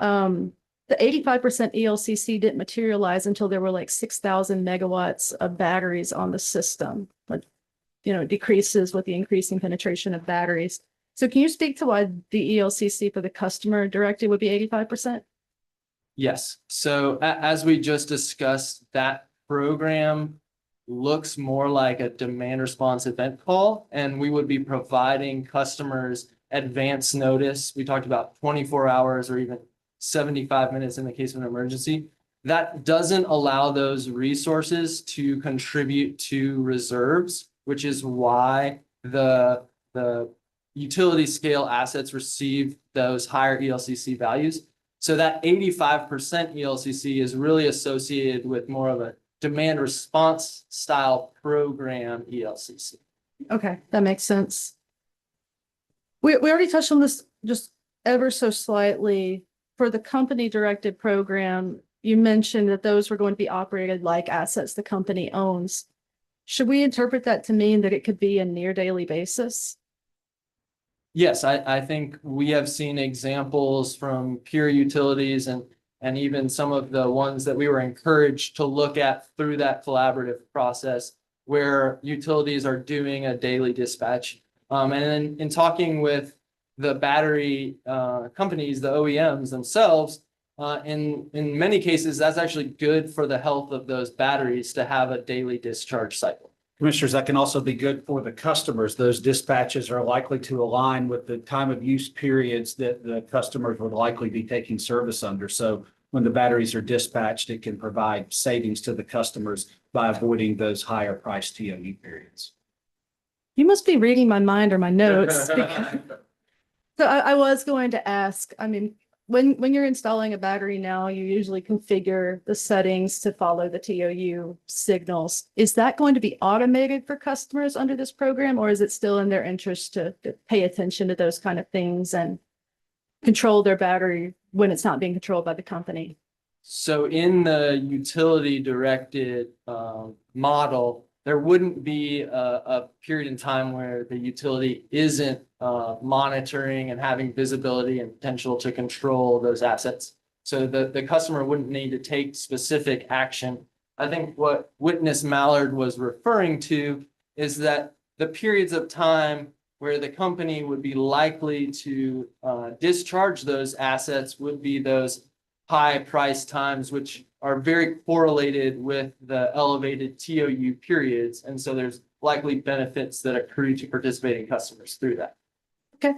[SPEAKER 12] The 85% ELCC didn't materialize until there were like 6,000 megawatts of batteries on the system. But it decreases with the increasing penetration of batteries. So can you speak to why the ELCC for the customer directed would be 85%?
[SPEAKER 17] Yes. So as we just discussed, that program looks more like a demand response event call, and we would be providing customers advance notice. We talked about 24 hours or even 75 minutes in the case of an emergency. That doesn't allow those resources to contribute to reserves, which is why the utility scale assets receive those higher ELCC values. So that 85% ELCC is really associated with more of a demand response style program ELCC.
[SPEAKER 12] Okay, that makes sense. We already touched on this just ever so slightly. For the company directed program, you mentioned that those were going to be operated like assets the company owns. Should we interpret that to mean that it could be a near daily basis?
[SPEAKER 17] Yes, I think we have seen examples from peer utilities and even some of the ones that we were encouraged to look at through that collaborative process where utilities are doing a daily dispatch. And then in talking with the battery companies, the OEMs themselves, in many cases, that's actually good for the health of those batteries to have a daily discharge cycle.
[SPEAKER 19] Commissioners, that can also be good for the customers. Those dispatches are likely to align with the time of use periods that the customers would likely be taking service under. So when the batteries are dispatched, it can provide savings to the customers by avoiding those higher price TOU periods.
[SPEAKER 12] You must be reading my mind or my notes. So I was going to ask, I mean, when you're installing a battery now, you usually configure the settings to follow the TOU signals. Is that going to be automated for customers under this program, or is it still in their interest to pay attention to those kind of things and control their battery when it's not being controlled by the company?
[SPEAKER 17] So in the utility directed model, there wouldn't be a period in time where the utility isn't monitoring and having visibility and potential to control those assets. So the customer wouldn't need to take specific action. I think what Witness Mallard was referring to is that the periods of time where the company would be likely to discharge those assets would be those high price times, which are very correlated with the elevated TOU periods. And so there's likely benefits that accrue to participating customers through that.
[SPEAKER 12] Okay.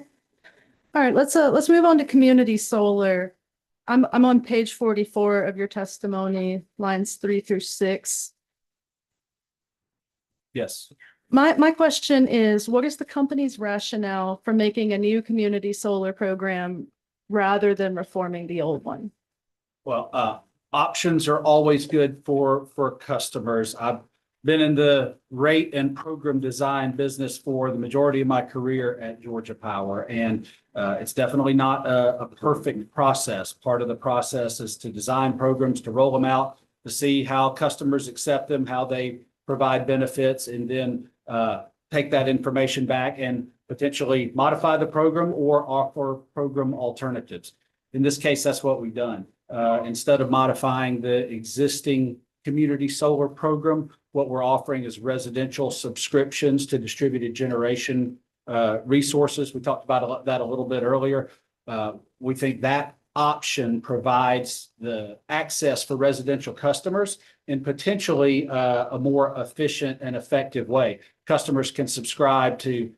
[SPEAKER 12] All right, let's move on to community solar. I'm on page 44 of your testimony, lines 3 through 6.
[SPEAKER 19] Yes.
[SPEAKER 12] My question is, what is the company's rationale for making a new community solar program rather than reforming the old one?
[SPEAKER 19] Well, options are always good for customers. been in the rate and program design business for the majority of my career at Georgia Power. And it's definitely not a perfect process. Part of the process is to design programs, to roll them out, to see how customers accept them, how they provide benefits, and then take that information back and potentially modify the program or offer program alternatives. In this case, that's what we've done. Instead of modifying the existing community solar program, what we're offering is residential subscriptions to distributed generation resources. We talked about that a little bit earlier. We think that option provides the access for residential customers in potentially a more efficient and effective way. Customers can subscribe to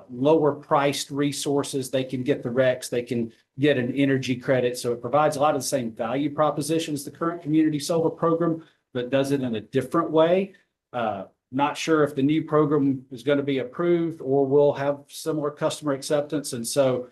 [SPEAKER 19] lower priced resources. They can get the RECs, they can get an energy credit. So it provides a lot of the same value propositions as the current community solar program, but does it in a different way. Not sure if the new program is going to be approved or will have similar customer acceptance. And so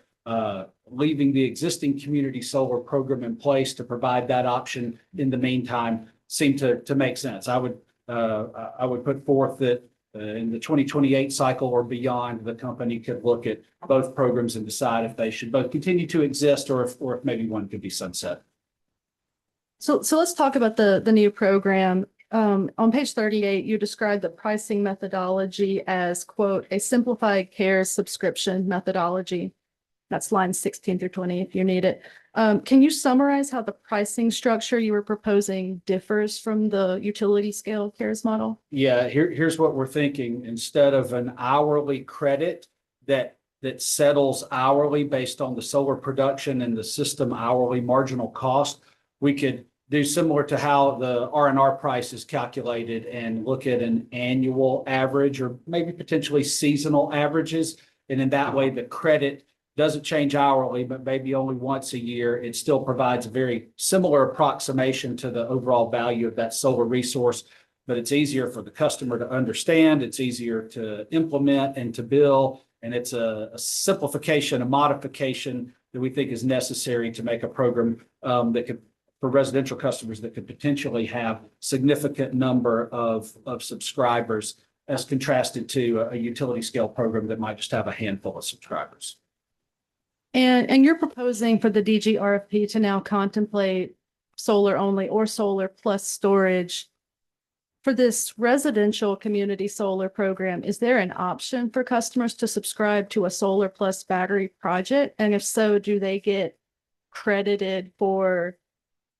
[SPEAKER 19] leaving the existing community solar program in place to provide that option in the meantime seemed to make sense. I would put forth that in the 2028 cycle or beyond, the company could look at both programs and decide if they should both continue to exist or if maybe one could be sunset.
[SPEAKER 12] So let's talk about the new program. On page 38, you described the pricing methodology as, quote, a simplified care subscription methodology. That's lines 16 through 20 if you need it. Can you summarize how the pricing structure you were proposing differs from the utility scale CARES model?
[SPEAKER 19] Yeah, here's what we're thinking. Instead of an hourly credit that settles hourly based on the solar production and the system hourly marginal cost, we could do similar to how the R&R price is calculated and look at an annual average or maybe potentially seasonal averages. And in that way, the credit doesn't change hourly, but maybe only once a year. It still provides a very similar approximation to the overall value of that solar resource, but it's easier for the customer to understand. It's easier to implement and to bill. And it's a simplification, a modification that we think is necessary to make a program that could, for residential customers, that could potentially have significant number of subscribers as contrasted to a utility scale program that might just have a handful of subscribers.
[SPEAKER 12] And you're proposing for the DG RFP to now contemplate solar only or solar plus storage. For this residential community solar program, is there an option for customers to subscribe to a solar plus battery project? And if so, do they get credited for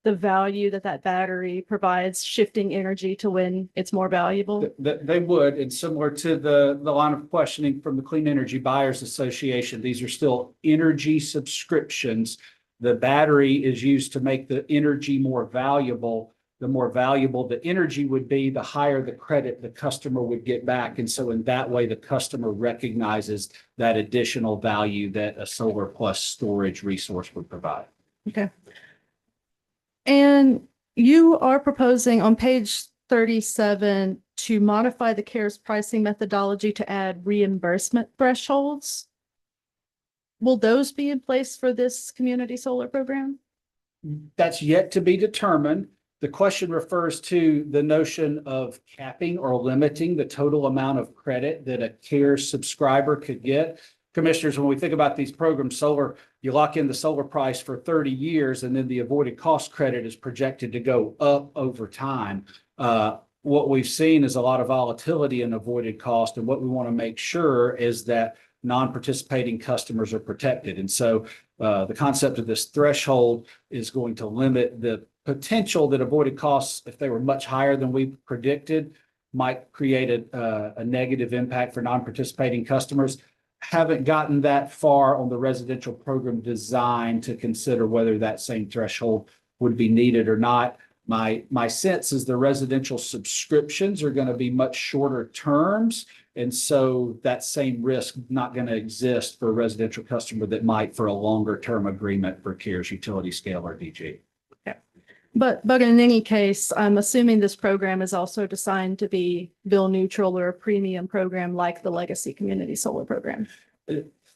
[SPEAKER 12] the value that battery provides, shifting energy to when it's more valuable?
[SPEAKER 19] They would, and similar to the line of questioning from the Clean Energy Buyers Association, these are still energy subscriptions. The battery is used to make the energy more valuable. The more valuable the energy would be, the higher the credit the customer would get back. And so in that way, the customer recognizes that additional value that a solar plus storage resource would provide.
[SPEAKER 12] Okay. And you are proposing on page 37 to modify the CARES pricing methodology to add reimbursement thresholds. Will those be in place for this community solar program?
[SPEAKER 19] That's yet to be determined. The question refers to the notion of capping or limiting the total amount of credit that a CARES subscriber could get. Commissioners, when we think about these programs, solar, you lock in the solar price for 30 years, and then the avoided cost credit is projected to go up over time. What we've seen is a lot of volatility in avoided cost, and what we want to make sure is that non-participating customers are protected. And so the concept of this threshold is going to limit the potential that avoided costs, if they were much higher than we predicted, might create a negative impact for non-participating customers. Haven't gotten that far on the residential program design to consider whether that same threshold would be needed or not. My sense is the residential subscriptions are going to be much shorter terms. And so that same risk not going to exist for a residential customer that might for a longer term agreement for CARES utility scale or DG.
[SPEAKER 12] But in any case, I'm assuming this program is also designed to be bill neutral or a premium program like the legacy community solar program.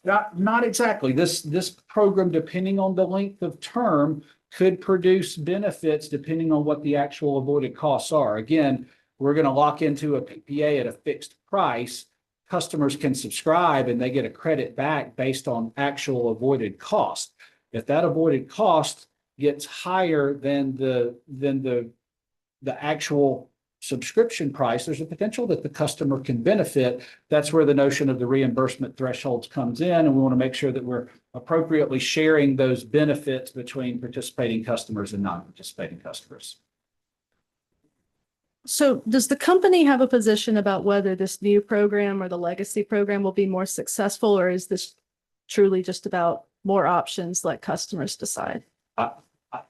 [SPEAKER 19] Not exactly. This program, depending on the length of term, could produce benefits depending on what the actual avoided costs are. Again, we're going to lock into a PPA at a fixed price. Customers can subscribe and they get a credit back based on actual avoided cost. If that avoided cost gets higher than the actual subscription price, there's a potential that the customer can benefit. That's where the notion of the reimbursement thresholds comes in, and we want to make sure that we're appropriately sharing those benefits between participating customers and non-participating customers.
[SPEAKER 12] So does the company have a position about whether this new program or the legacy program will be more successful, or is this truly just about more options, let customers decide?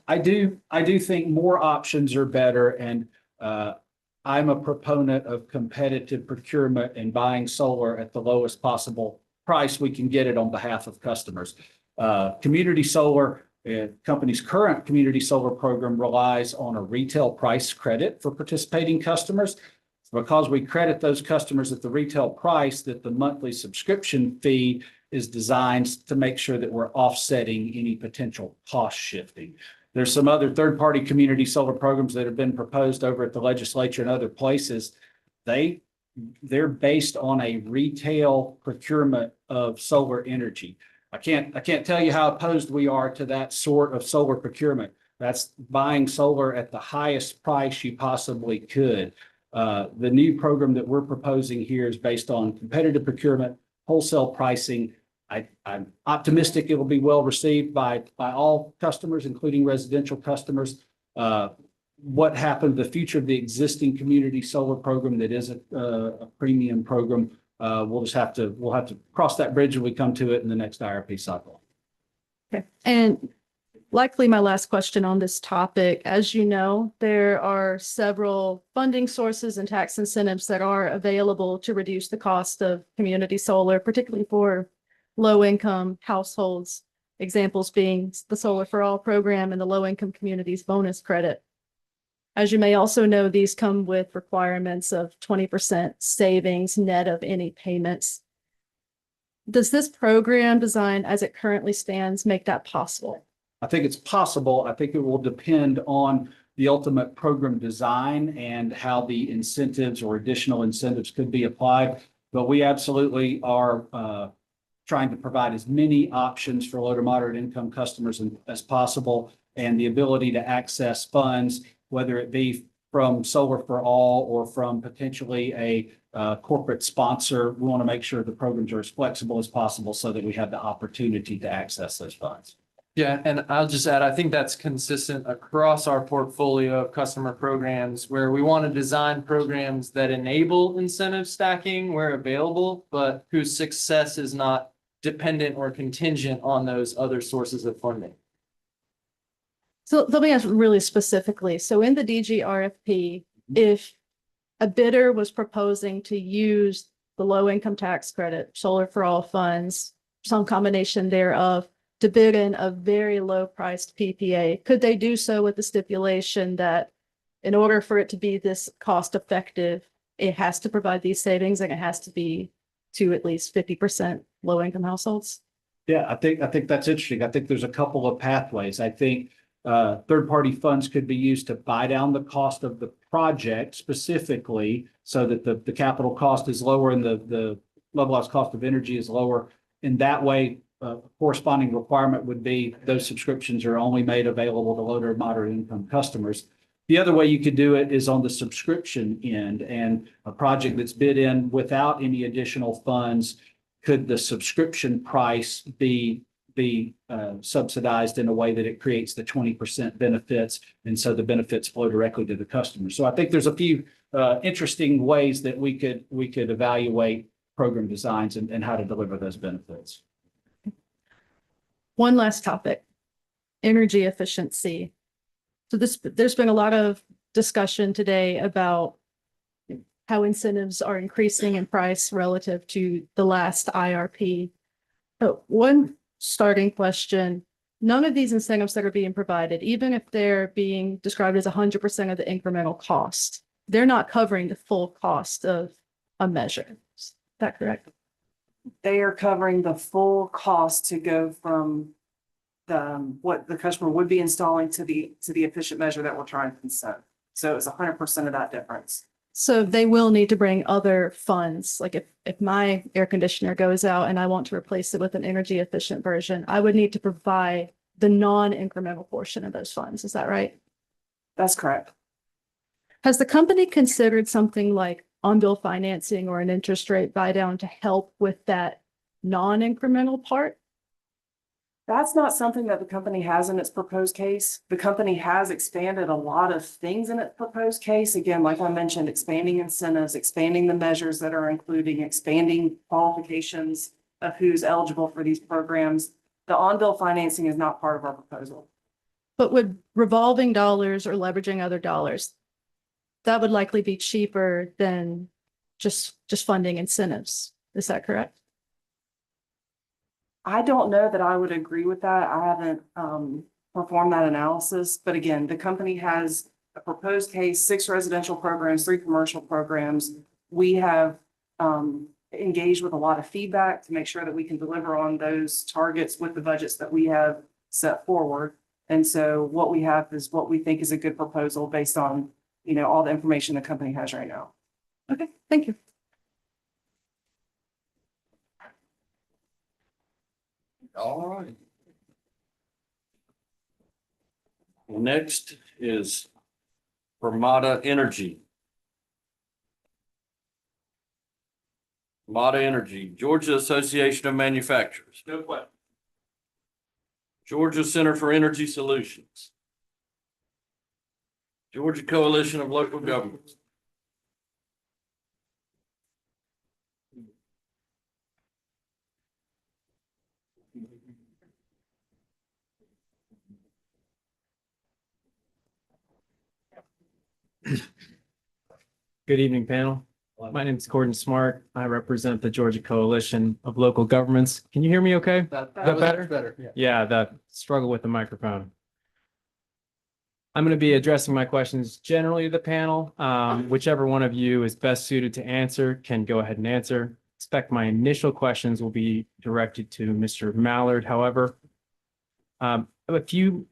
[SPEAKER 19] I do think more options are better, and I'm a proponent of competitive procurement and buying solar at the lowest possible price we can get it on behalf of customers. Community solar, company's current community solar program relies on a retail price credit for participating customers. Because we credit those customers at the retail price, that the monthly subscription fee is designed to make sure that we're offsetting any potential cost shifting. There's some other third-party community solar programs that have been proposed over at the legislature and other places. They're based on a retail procurement of solar energy. I can't tell you how opposed we are to that sort of solar procurement. That's buying solar at the highest price you possibly could. The new program that we're proposing here is based on competitive procurement, wholesale pricing. I'm optimistic it will be well received by all customers, including residential customers. What happened, the future of the existing community solar program that is a premium program, we'll have to cross that bridge when we come to it in the next IRP cycle.
[SPEAKER 12] Okay. And likely my last question on this topic, as you know, there are several funding sources and tax incentives that are available to reduce the cost of community solar, particularly for low-income households, examples being the Solar for All program and the Low-Income Communities Bonus Credit. As you may also know, these come with requirements of 20% savings net of any payments. Does this program design as it currently stands make that possible?
[SPEAKER 19] I think it's possible. I think it will depend on the ultimate program design and how the incentives or additional incentives could be applied. But we absolutely are trying to provide as many options for low to moderate income customers as possible, and the ability to access funds, whether it be from Solar for All or from potentially a corporate sponsor. We want to make sure the programs are as flexible as possible so that we have the opportunity to access those funds.
[SPEAKER 17] Yeah, and I'll just add, I think that's consistent across our portfolio of customer programs, where we want to design programs that enable incentive stacking where available, but whose success is not dependent or contingent on those other sources of funding.
[SPEAKER 12] So let me ask really specifically. So in the DG RFP, if a bidder was proposing to use the low income tax credit, Solar for All funds, some combination thereof, to bid in a very low priced PPA, could they do so with the stipulation that in order for it to be this cost effective, it has to provide these savings and it has to be to at least 50% low income households?
[SPEAKER 19] Yeah, I think that's interesting. I think there's a couple of pathways. I think third-party funds could be used to buy down the cost of the project specifically so that the capital cost is lower and the levelized cost of energy is lower. In that way, a corresponding requirement would be those subscriptions are only made available to low to moderate income customers. The other way you could do it is on the subscription end, and a project that's bid in without any additional funds, could the subscription price be subsidized in a way that it creates the 20% benefits, and so the benefits flow directly to the customer. So I think there's a few interesting ways that we could evaluate program designs and how to deliver those benefits.
[SPEAKER 12] One last topic, energy efficiency. So there's been a lot of discussion today about how incentives are increasing in price relative to the last IRP. But one starting question, none of these incentives that are being provided, even if they're being described as 100% of the incremental cost, they're not covering the full cost of a measure. Is that correct?
[SPEAKER 18] They are covering the full cost to go from what the customer would be installing to the efficient measure that we're trying to consent. So it's 100% of that difference.
[SPEAKER 12] So they will need to bring other funds. Like if my air conditioner goes out and I want to replace it with an energy efficient version, I would need to provide the non-incremental portion of those funds. Is that right?
[SPEAKER 18] That's correct.
[SPEAKER 12] Has the company considered something like on-bill financing or an interest rate buy down to help with that non-incremental part?
[SPEAKER 18] That's not something that the company has in its proposed case. The company has expanded a lot of things in its proposed case. Again, like I mentioned, expanding incentives, expanding the measures that are including, expanding qualifications of who's eligible for these programs. The on-bill financing is not part of our proposal.
[SPEAKER 12] But would revolving dollars or leveraging other dollars, that would likely be cheaper than just funding incentives. Is that correct?
[SPEAKER 18] I don't know that I would agree with that. I haven't performed that analysis, but again, the company has a proposed case, 6 residential programs, 3 commercial programs. We have engaged with a lot of feedback to make sure that we can deliver on those targets with the budgets that we have set forward. And so what we have is what we think is a good proposal based on, you know, all the information the company has right now.
[SPEAKER 12] Okay, thank you.
[SPEAKER 1] All right. Next is Vermata Energy. Vermata Energy, Georgia Association of Manufacturers.
[SPEAKER 3] No question.
[SPEAKER 1] Georgia Center for Energy Solutions. Georgia Coalition of Local Governments.
[SPEAKER 17] Good evening, panel. My name is Gordon Smart. I represent the Georgia Coalition of Local Governments. Can you hear me okay? Is that better?
[SPEAKER 9] Better.
[SPEAKER 17] Yeah, that struggle with the microphone. I'm going to be addressing my questions generally to the panel. Whichever one of you is best suited to answer can go ahead and answer. Expect my initial questions will be directed to Mr. Mallard. However, I have a few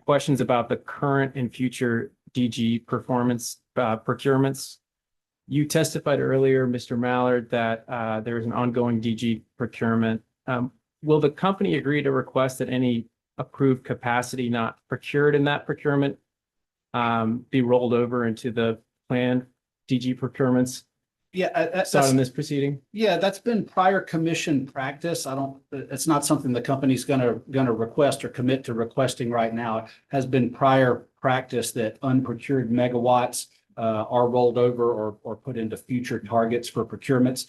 [SPEAKER 17] questions about the current and future DG performance procurements. You testified earlier, Mr. Mallard, that there is an ongoing DG procurement. Will the company agree to request that any approved capacity not procured in that procurement be rolled over into the planned DG procurements sought in this proceeding?
[SPEAKER 19] Yeah, that's been prior commission practice. It's not something the company's gonna request or commit to requesting right now. It has been prior practice that unprocured megawatts are rolled over or put into future targets for procurements.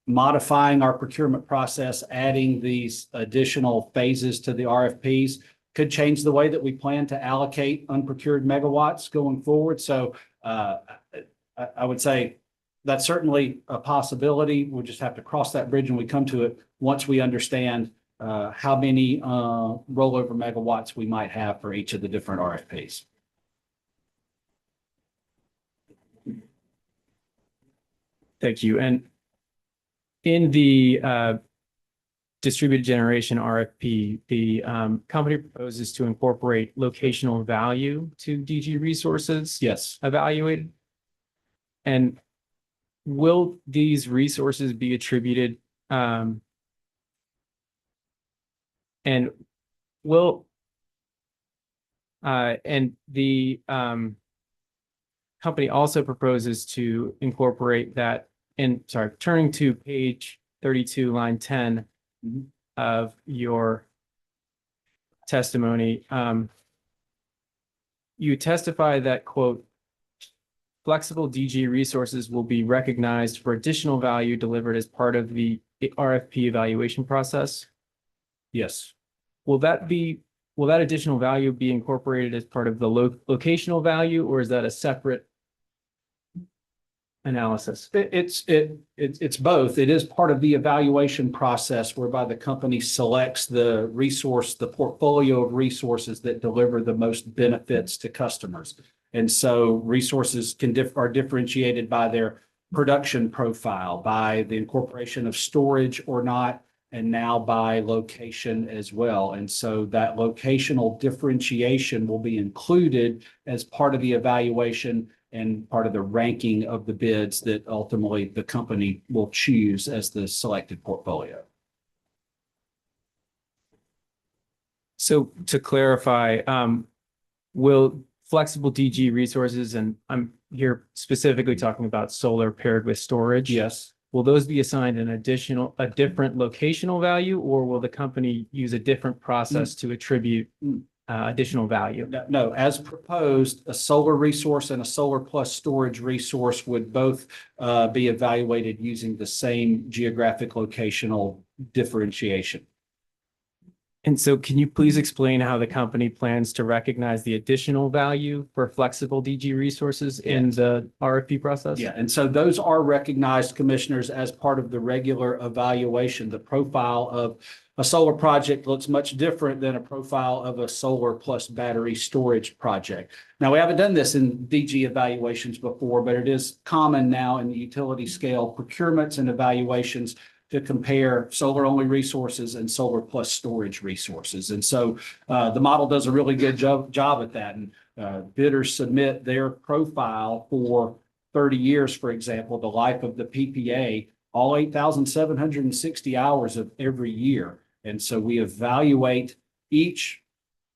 [SPEAKER 19] Modifying our procurement process, adding these additional phases to the RFPs could change the way that we plan to allocate unprocured megawatts going forward. So I would say that's certainly a possibility. We'll just have to cross that bridge when we come to it once we understand how many rollover megawatts we might have for each of the different RFPs.
[SPEAKER 17] Thank you. And in the distributed generation RFP, the company proposes to incorporate locational value to DG resources.
[SPEAKER 19] Yes.
[SPEAKER 17] Evaluated. And will these resources be attributed and will and the company also proposes to incorporate that turning to page 32, line 10 of your testimony, you testify that, quote, flexible DG resources will be recognized for additional value delivered as part of the RFP evaluation process.
[SPEAKER 19] Yes.
[SPEAKER 17] Will that additional value be incorporated as part of the locational value, or is that a separate analysis?
[SPEAKER 19] It's both. It is part of the evaluation process whereby the company selects the portfolio of resources that deliver the most benefits to customers. And so resources are differentiated by their production profile, by the incorporation of storage or not, and now by location as well. And so that locational differentiation will be included as part of the evaluation and part of the ranking of the bids that ultimately the company will choose as the selected portfolio.
[SPEAKER 2] So to clarify, will flexible DG resources, and I'm here specifically talking about solar paired with storage.
[SPEAKER 19] Yes.
[SPEAKER 2] Will those be assigned a different locational value, or will the company use a different process to attribute additional value?
[SPEAKER 19] No, as proposed, a solar resource and a solar plus storage resource would both be evaluated using the same geographic locational differentiation.
[SPEAKER 2] And so can you please explain how the company plans to recognize the additional value for flexible DG resources in the RFP process?
[SPEAKER 19] Yeah, and so those are recognized, commissioners, as part of the regular evaluation. The profile of a solar project looks much different than a profile of a solar plus battery storage project. Now, we haven't done this in DG evaluations before, but it is common now in the utility scale procurements and evaluations to compare solar-only resources and solar plus storage resources. And so the model does a really good job at that. And bidders submit their profile for 30 years, for example, the life of the PPA, all 8,760 hours of every year. And so we evaluate each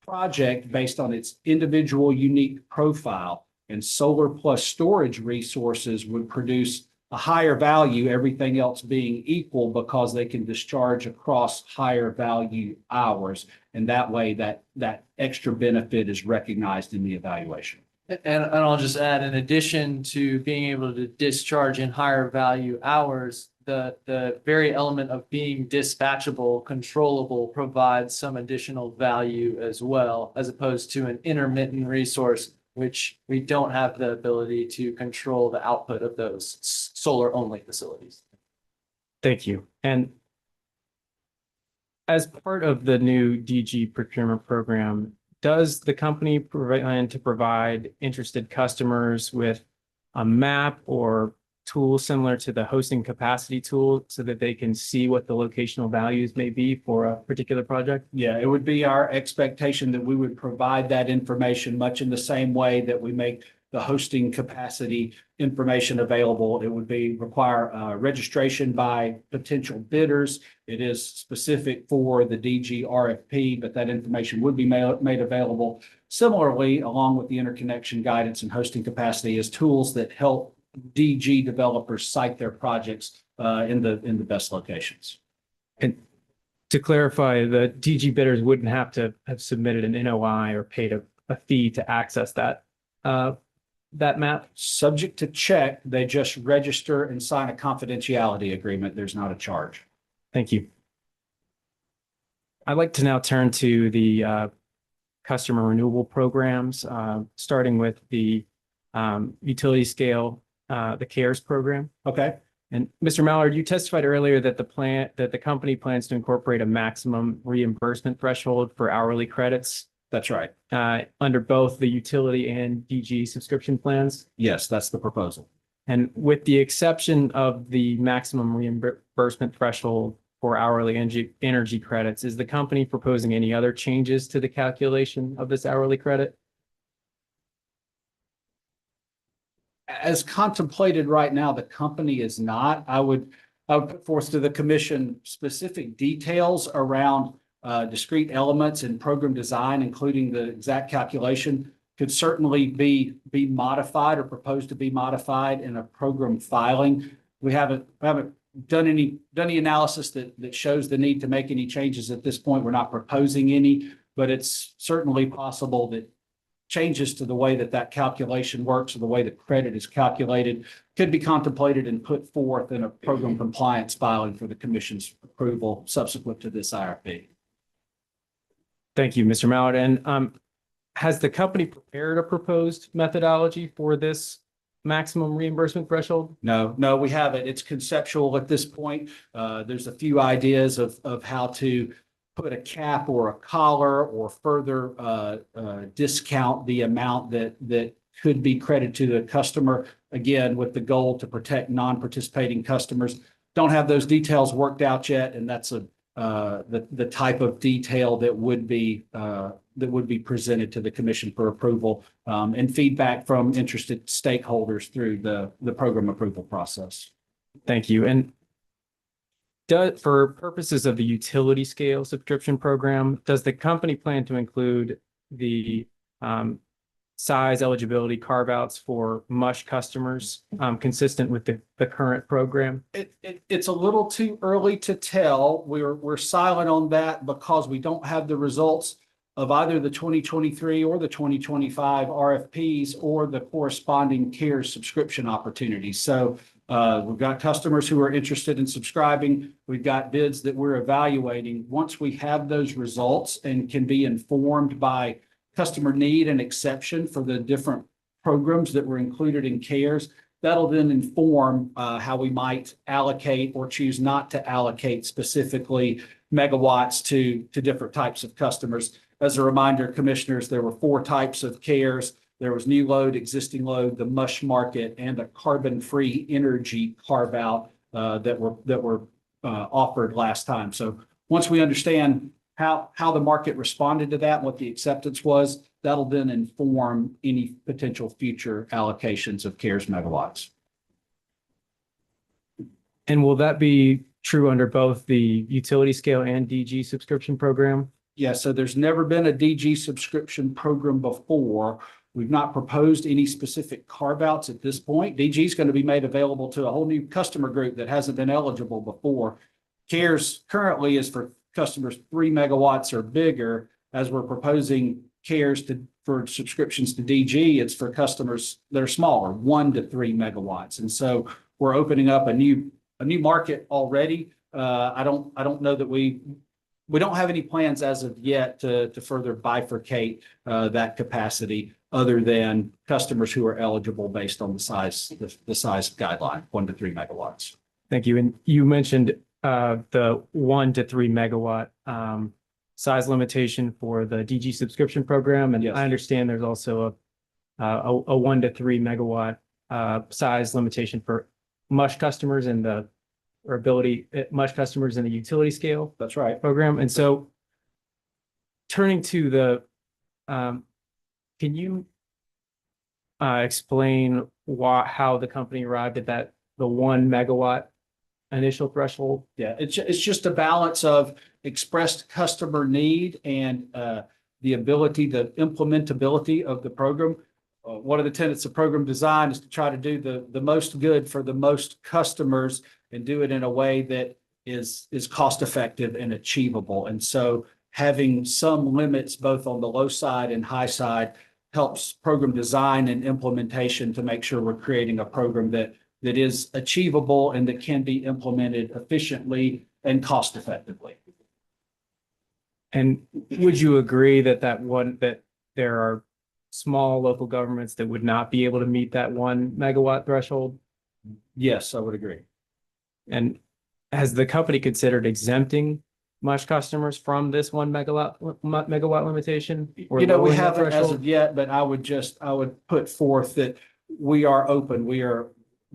[SPEAKER 19] project based on its individual unique profile, and solar plus storage resources would produce a higher value, everything else being equal, because they can discharge across higher value hours. And that way that extra benefit is recognized in the evaluation.
[SPEAKER 17] And I'll just add, in addition to being able to discharge in higher value hours, the very element of being dispatchable, controllable provides some additional value as well, as opposed to an intermittent resource, which we don't have the ability to control the output of those solar only facilities.
[SPEAKER 2] Thank you. And as part of the new DG procurement program, does the company plan to provide interested customers with a map or tool similar to the hosting capacity tool so that they can see what the locational values may be for a particular project?
[SPEAKER 19] Yeah, it would be our expectation that we would provide that information much in the same way that we make the hosting capacity information available. It would require registration by potential bidders. It is specific for the DG RFP, but that information would be made available similarly, along with the interconnection guidance and hosting capacity, as tools that help DG developers site their projects in the best locations.
[SPEAKER 2] And to clarify, the DG bidders wouldn't have to have submitted an NOI or paid a fee to access that map?
[SPEAKER 19] Subject to check, they just register and sign a confidentiality agreement. There's not a charge.
[SPEAKER 2] Thank you. I'd like to now turn to the customer renewable programs, starting with the utility scale, the CARES program.
[SPEAKER 19] Okay.
[SPEAKER 2] And Mr. Mallard, you testified earlier that the company plans to incorporate a maximum reimbursement threshold for hourly credits.
[SPEAKER 19] That's right.
[SPEAKER 2] Under both the utility and DG subscription plans.
[SPEAKER 19] Yes, that's the proposal.
[SPEAKER 2] And with the exception of the maximum reimbursement threshold for hourly energy credits, is the company proposing any other changes to the calculation of this hourly credit?
[SPEAKER 19] As contemplated right now, the company is not. I would put forth to the commission specific details around discrete elements in program design, including the exact calculation, could certainly be modified or proposed to be modified in a program filing. We haven't done any analysis that shows the need to make any changes at this point. We're not proposing any, but it's certainly possible that changes to the way that calculation works or the way the credit is calculated could be contemplated and put forth in a program compliance filing for the commission's approval subsequent to this IRP.
[SPEAKER 2] Thank you, Mr. Mallard. And has the company prepared a proposed methodology for this maximum reimbursement threshold?
[SPEAKER 19] No, we haven't. It's conceptual at this point. There's a few ideas of how to put a cap or a collar or further discount the amount that could be credited to the customer, again, with the goal to protect non-participating customers. Don't have those details worked out yet, and that's the type of detail that would be presented to the commission for approval, and feedback from interested stakeholders through the program approval process.
[SPEAKER 2] Thank you. And for purposes of the utility scale subscription program, does the company plan to include the size eligibility carve outs for MUSH customers consistent with the current program?
[SPEAKER 19] It's a little too early to tell. We're silent on that because we don't have the results of either the 2023 or the 2025 RFPs or the corresponding CARES subscription opportunities. So we've got customers who are interested in subscribing. We've got bids that we're evaluating. Once we have those results and can be informed by customer need and exception for the different programs that were included in CARES, that'll then inform how we might allocate or choose not to allocate specifically megawatts to different types of customers. As a reminder, commissioners, there were 4 types of CARES. There was new load, existing load, the MUSH market, and a carbon-free energy carve-out that were offered last time. So once we understand how the market responded to that, what the acceptance was, that'll then inform any potential future allocations of CARES megawatts.
[SPEAKER 2] And will that be true under both the utility scale and DG subscription program?
[SPEAKER 19] Yeah, so there's never been a DG subscription program before. We've not proposed any specific carve-outs at this point. DG is going to be made available to a whole new customer group that hasn't been eligible before. CARES currently is for customers 3 megawatts or bigger. As we're proposing CARES for subscriptions to DG, it's for customers that are smaller, 1 to 3 megawatts. And so we're opening up a new market already. I don't know that we don't have any plans as of yet to further bifurcate that capacity other than customers who are eligible based on the size guideline, 1 to 3 megawatts.
[SPEAKER 2] Thank you. And you mentioned the 1 to 3 megawatt size limitation for the DG subscription program. And
[SPEAKER 19] Yes.
[SPEAKER 2] I understand there's also a 1 to 3 megawatt size limitation for MUSH customers and MUSH customers in the utility scale.
[SPEAKER 19] That's right.
[SPEAKER 2] Program. And so turning to the, can you explain how the company arrived at the 1 megawatt initial threshold?
[SPEAKER 19] Yeah, it's just a balance of expressed customer need and the ability, the implementability of the program. One of the tenets of program design is to try to do the most good for the most customers and do it in a way that is cost effective and achievable. And so having some limits both on the low side and high side helps program design and implementation to make sure we're creating a program that is achievable and that can be implemented efficiently and cost effectively.
[SPEAKER 2] And would you agree that there are small local governments that would not be able to meet that 1 megawatt threshold?
[SPEAKER 19] Yes, I would agree.
[SPEAKER 2] And has the company considered exempting MUSH customers from this 1 megawatt limitation? Or
[SPEAKER 19] We
[SPEAKER 2] lowering that
[SPEAKER 19] haven't as
[SPEAKER 2] threshold?
[SPEAKER 19] of yet, but I would put forth that we are open.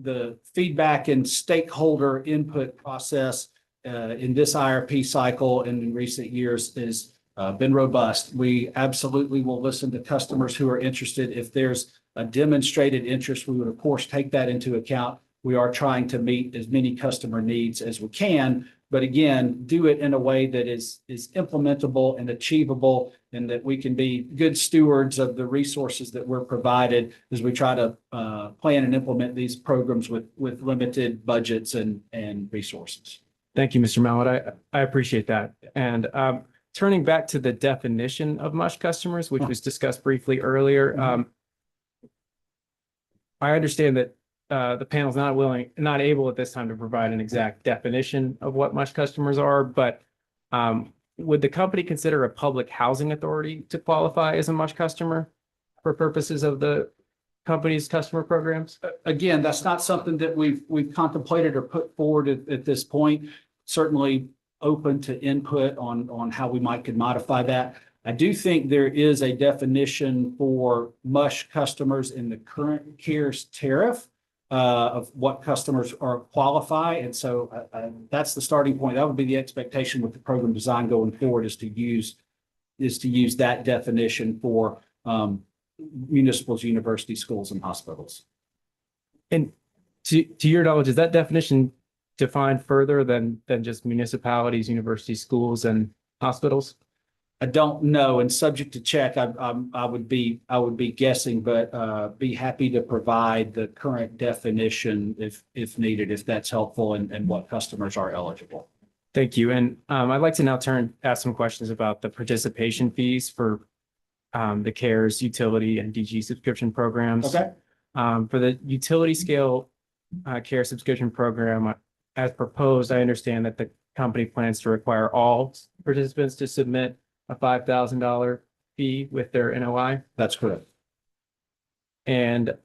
[SPEAKER 19] The feedback and stakeholder input process in this IRP cycle and in recent years has been robust. We absolutely will listen to customers who are interested. If there's a demonstrated interest, we would of course take that into account. We are trying to meet as many customer needs as we can, but again, do it in a way that is implementable and achievable, and that we can be good stewards of the resources that we're provided as we try to plan and implement these programs with limited budgets and resources.
[SPEAKER 2] Thank you, Mr. Mallett. I appreciate that. And turning back to the definition of MUSH customers, which was discussed briefly earlier, I understand that the panel's not able at this time to provide an exact definition of what MUSH customers are, but would the company consider a public housing authority to qualify as a MUSH customer for purposes of the company's customer programs?
[SPEAKER 19] Again, that's not something that we've contemplated or put forward at this point. Certainly open to input on how we could modify that. I do think there is a definition for MUSH customers in the current CARES tariff. of what customers are qualify. And so that's the starting point. That would be the expectation with the program design going forward is to use that definition for municipals, universities, schools, and hospitals.
[SPEAKER 17] And to your knowledge, is that definition defined further than just municipalities, universities, schools, and hospitals?
[SPEAKER 19] I don't know, and subject to check, I would be guessing, but be happy to provide the current definition if needed, if that's helpful, and what customers are eligible.
[SPEAKER 17] Thank you. And I'd like to now ask some questions about the participation fees for the CARES utility and DG subscription programs.
[SPEAKER 19] Okay.
[SPEAKER 17] For the utility scale care subscription program, as proposed, I understand that the company plans to require all participants to submit a $5,000 fee with their NOI.
[SPEAKER 19] That's correct.
[SPEAKER 17] And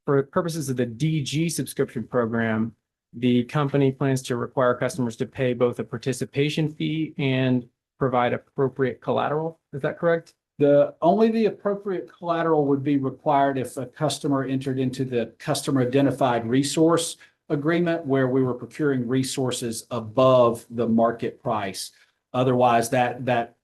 [SPEAKER 17] for purposes of the DG subscription program, the company plans to require customers to pay both a participation fee and provide appropriate collateral. Is that correct?
[SPEAKER 19] Only the appropriate collateral would be required if a customer entered into the customer identified resource agreement where we were procuring resources above the market price. Otherwise, that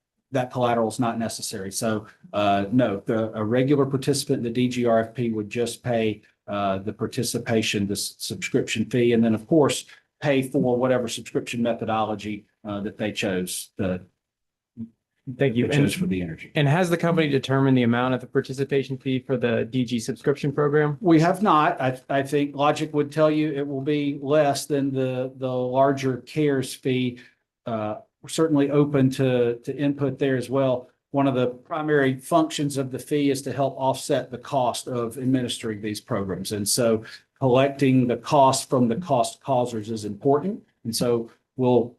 [SPEAKER 19] collateral is not necessary. So no, a regular participant in the DG RFP would just pay the participation, the subscription fee, and then of course pay for whatever subscription methodology that they chose.
[SPEAKER 17] Thank you.
[SPEAKER 19] Chose for the energy.
[SPEAKER 17] And has the company determined the amount of the participation fee for the DG subscription program?
[SPEAKER 19] We have not. I think logic would tell you it will be less than the larger CARES fee. We're certainly open to input there as well. One of the primary functions of the fee is to help offset the cost of administering these programs. And so collecting the cost from the cost causers is important. And so we'll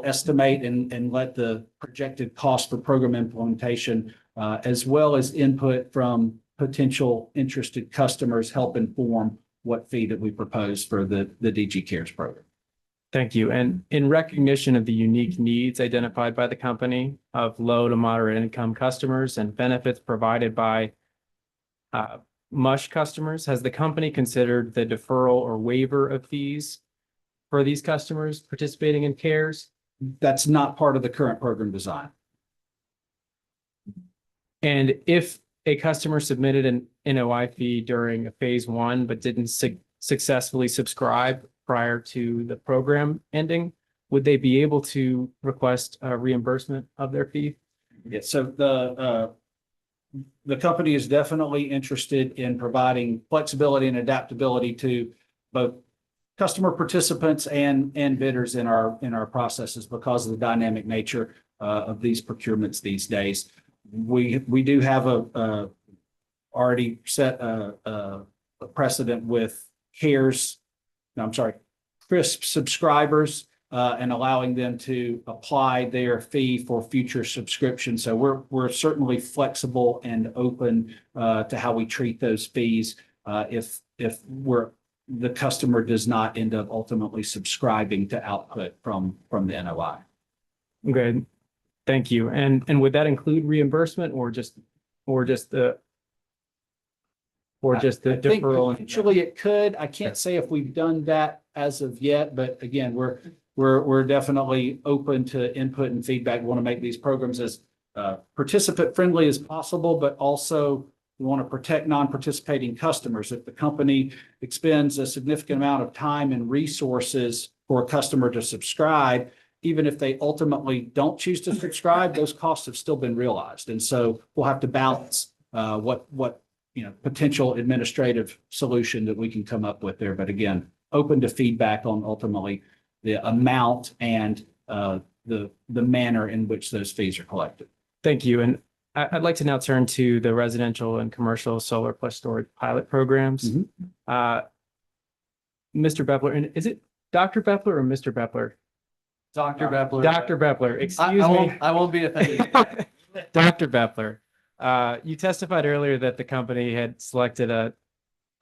[SPEAKER 19] estimate and let the projected cost for program implementation, as well as input from potential interested customers, help inform what fee that we propose for the DG CARES program.
[SPEAKER 17] Thank you. And in recognition of the unique needs identified by the company of low to moderate income customers and benefits provided by MUSH customers, has the company considered the deferral or waiver of fees for these customers participating in CARES?
[SPEAKER 19] That's not part of the current program design.
[SPEAKER 17] And if a customer submitted an NOI fee during a phase one, but didn't successfully subscribe prior to the program ending, would they be able to request a reimbursement of their fee?
[SPEAKER 19] Yes, so the company is definitely interested in providing flexibility and adaptability to both customer participants and bidders in our processes because of the dynamic nature of these procurements these days. We do have already set a precedent with CRISP subscribers and allowing them to apply their fee for future subscription. So we're certainly flexible and open to how we treat those fees if the customer does not end up ultimately subscribing to output from the NOI.
[SPEAKER 17] Okay, thank you. And would that include reimbursement or just the deferral?
[SPEAKER 19] Actually, it could. I can't say if we've done that as of yet, but again, we're definitely open to input and feedback. We want to make these programs as participant friendly as possible, but also we want to protect non-participating customers. If the company expends a significant amount of time and resources for a customer to subscribe, even if they ultimately don't choose to subscribe, those costs have still been realized. And so we'll have to balance what potential administrative solution that we can come up with there. But again, open to feedback on ultimately the amount and the manner in which those fees are collected.
[SPEAKER 17] Thank you. And I'd like to now turn to the residential and commercial solar plus storage pilot programs. Mr. Bepler, and is it Dr. Bepler or Mr. Bepler?
[SPEAKER 22] Dr. Bepler.
[SPEAKER 17] Dr. Bepler, excuse me.
[SPEAKER 22] I won't be offended.
[SPEAKER 17] Dr. Bepler, you testified earlier that the company had selected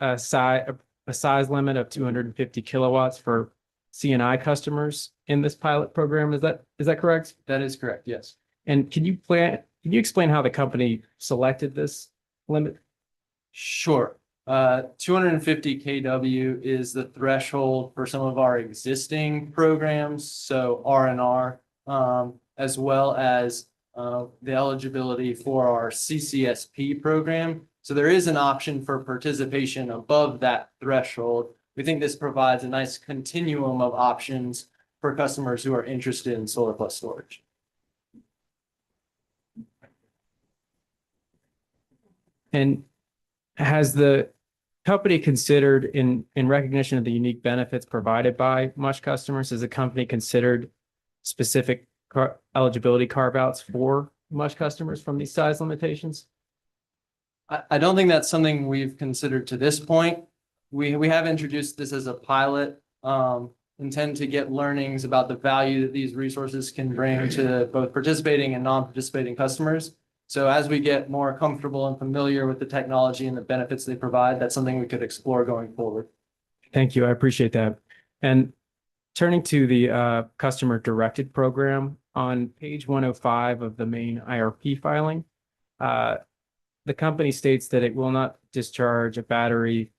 [SPEAKER 17] a size limit of 250 kilowatts for C&I customers in this pilot program. Is that correct?
[SPEAKER 22] That is correct, yes.
[SPEAKER 17] And can you explain how the company selected this limit? Sure. 250 kW is the threshold for some of our existing programs, so R&R, as well as the eligibility for our CCSP program. So there is an option for participation above that threshold. We think this provides a nice continuum of options for customers who are interested in solar plus storage.
[SPEAKER 10] And has the company considered in recognition of the unique benefits provided by MUSH customers, has the company considered specific eligibility carve-outs for MUSH customers from these size limitations?
[SPEAKER 17] I don't think that's something we've considered to this point. We have introduced this as a pilot, intend to get learnings about the value that these resources can bring to both participating and non-participating customers. So as we get more comfortable and familiar with the technology and the benefits they provide, that's something we could explore going forward.
[SPEAKER 10] Thank you. I appreciate that. And turning to the customer directed program on page 105 of the main IRP filing, the company states that it will not discharge a battery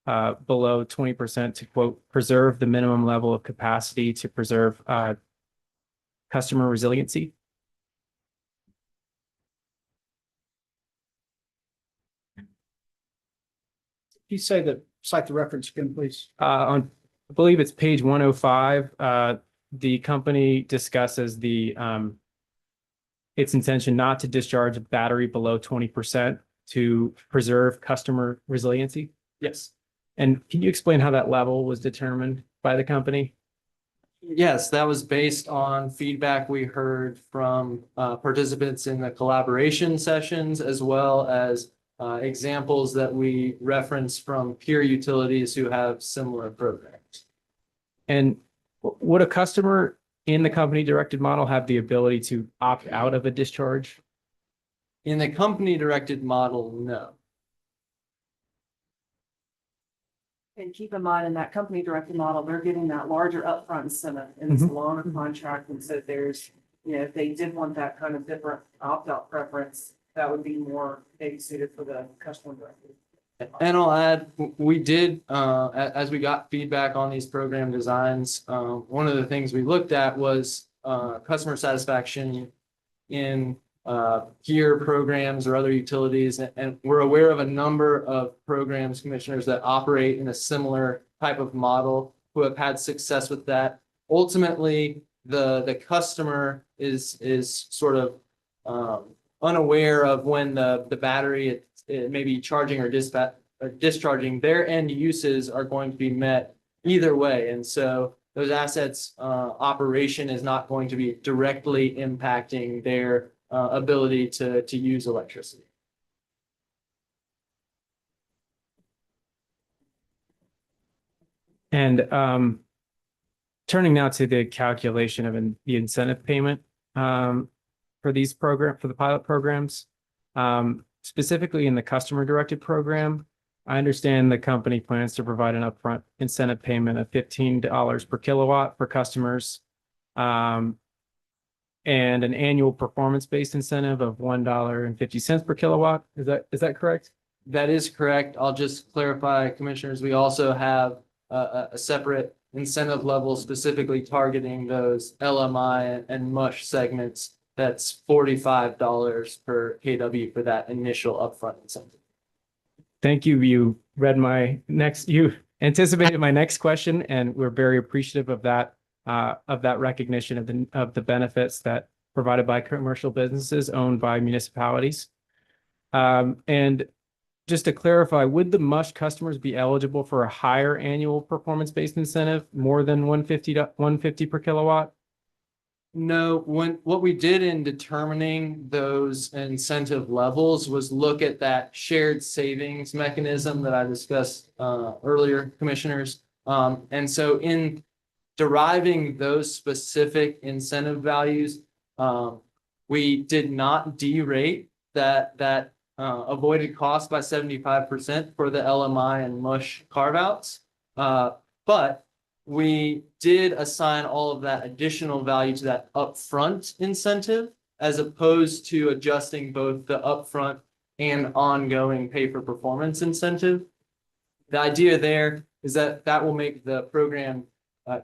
[SPEAKER 10] below 20% to quote, preserve the minimum level of capacity to preserve customer resiliency.
[SPEAKER 7] You say that, cite the reference again, please.
[SPEAKER 10] On, I believe it's page 105, the company discusses its intention not to discharge a battery below 20% to preserve customer resiliency.
[SPEAKER 17] Yes.
[SPEAKER 10] And can you explain how that level was determined by the company?
[SPEAKER 17] Yes, that was based on feedback we heard from participants in the collaboration sessions, as well as examples that we reference from peer utilities who have similar programs.
[SPEAKER 10] And would a customer in the company directed model have the ability to opt out of a discharge?
[SPEAKER 17] In the company directed model, no.
[SPEAKER 18] And keep in mind, in that company directed model, they're getting that larger upfront incentive and it's a longer contract. And so there's, if they did want that kind of different opt-out preference, that would be more maybe suited for the customer directed.
[SPEAKER 17] And I'll add, we did, as we got feedback on these program designs, one of the things we looked at was customer satisfaction in peer programs or other utilities. And we're aware of a number of programs, commissioners, that operate in a similar type of model who have had success with that. Ultimately, the customer is sort of unaware of when the battery it may be charging or discharging. Their end uses are going to be met either way. And so those assets operation is not going to be directly impacting their ability to use electricity.
[SPEAKER 10] And turning now to the calculation of the incentive payment for these for the pilot programs, specifically in the customer directed program, I understand the company plans to provide an upfront incentive payment of $15 per kilowatt for customers, and an annual performance-based incentive of $1.50 per kilowatt. Is that correct?
[SPEAKER 17] That is correct. I'll just clarify, commissioners, we also have a separate incentive level specifically targeting those LMI and MUSH segments. That's $45 per kW for that initial upfront incentive.
[SPEAKER 10] Thank you. You anticipated my next question, and we're very appreciative of that recognition of the benefits that provided by commercial businesses owned by municipalities. And just to clarify, would the MUSH customers be eligible for a higher annual performance-based incentive, more than 150 per kilowatt?
[SPEAKER 17] No, what we did in determining those incentive levels was look at that shared savings mechanism that I discussed earlier, commissioners. And so in deriving those specific incentive values, we did not derate that avoided cost by 75% for the LMI and MUSH carve-outs. But we did assign all of that additional value to that upfront incentive, as opposed to adjusting both the upfront and ongoing pay for performance incentive. The idea there is that that will make the program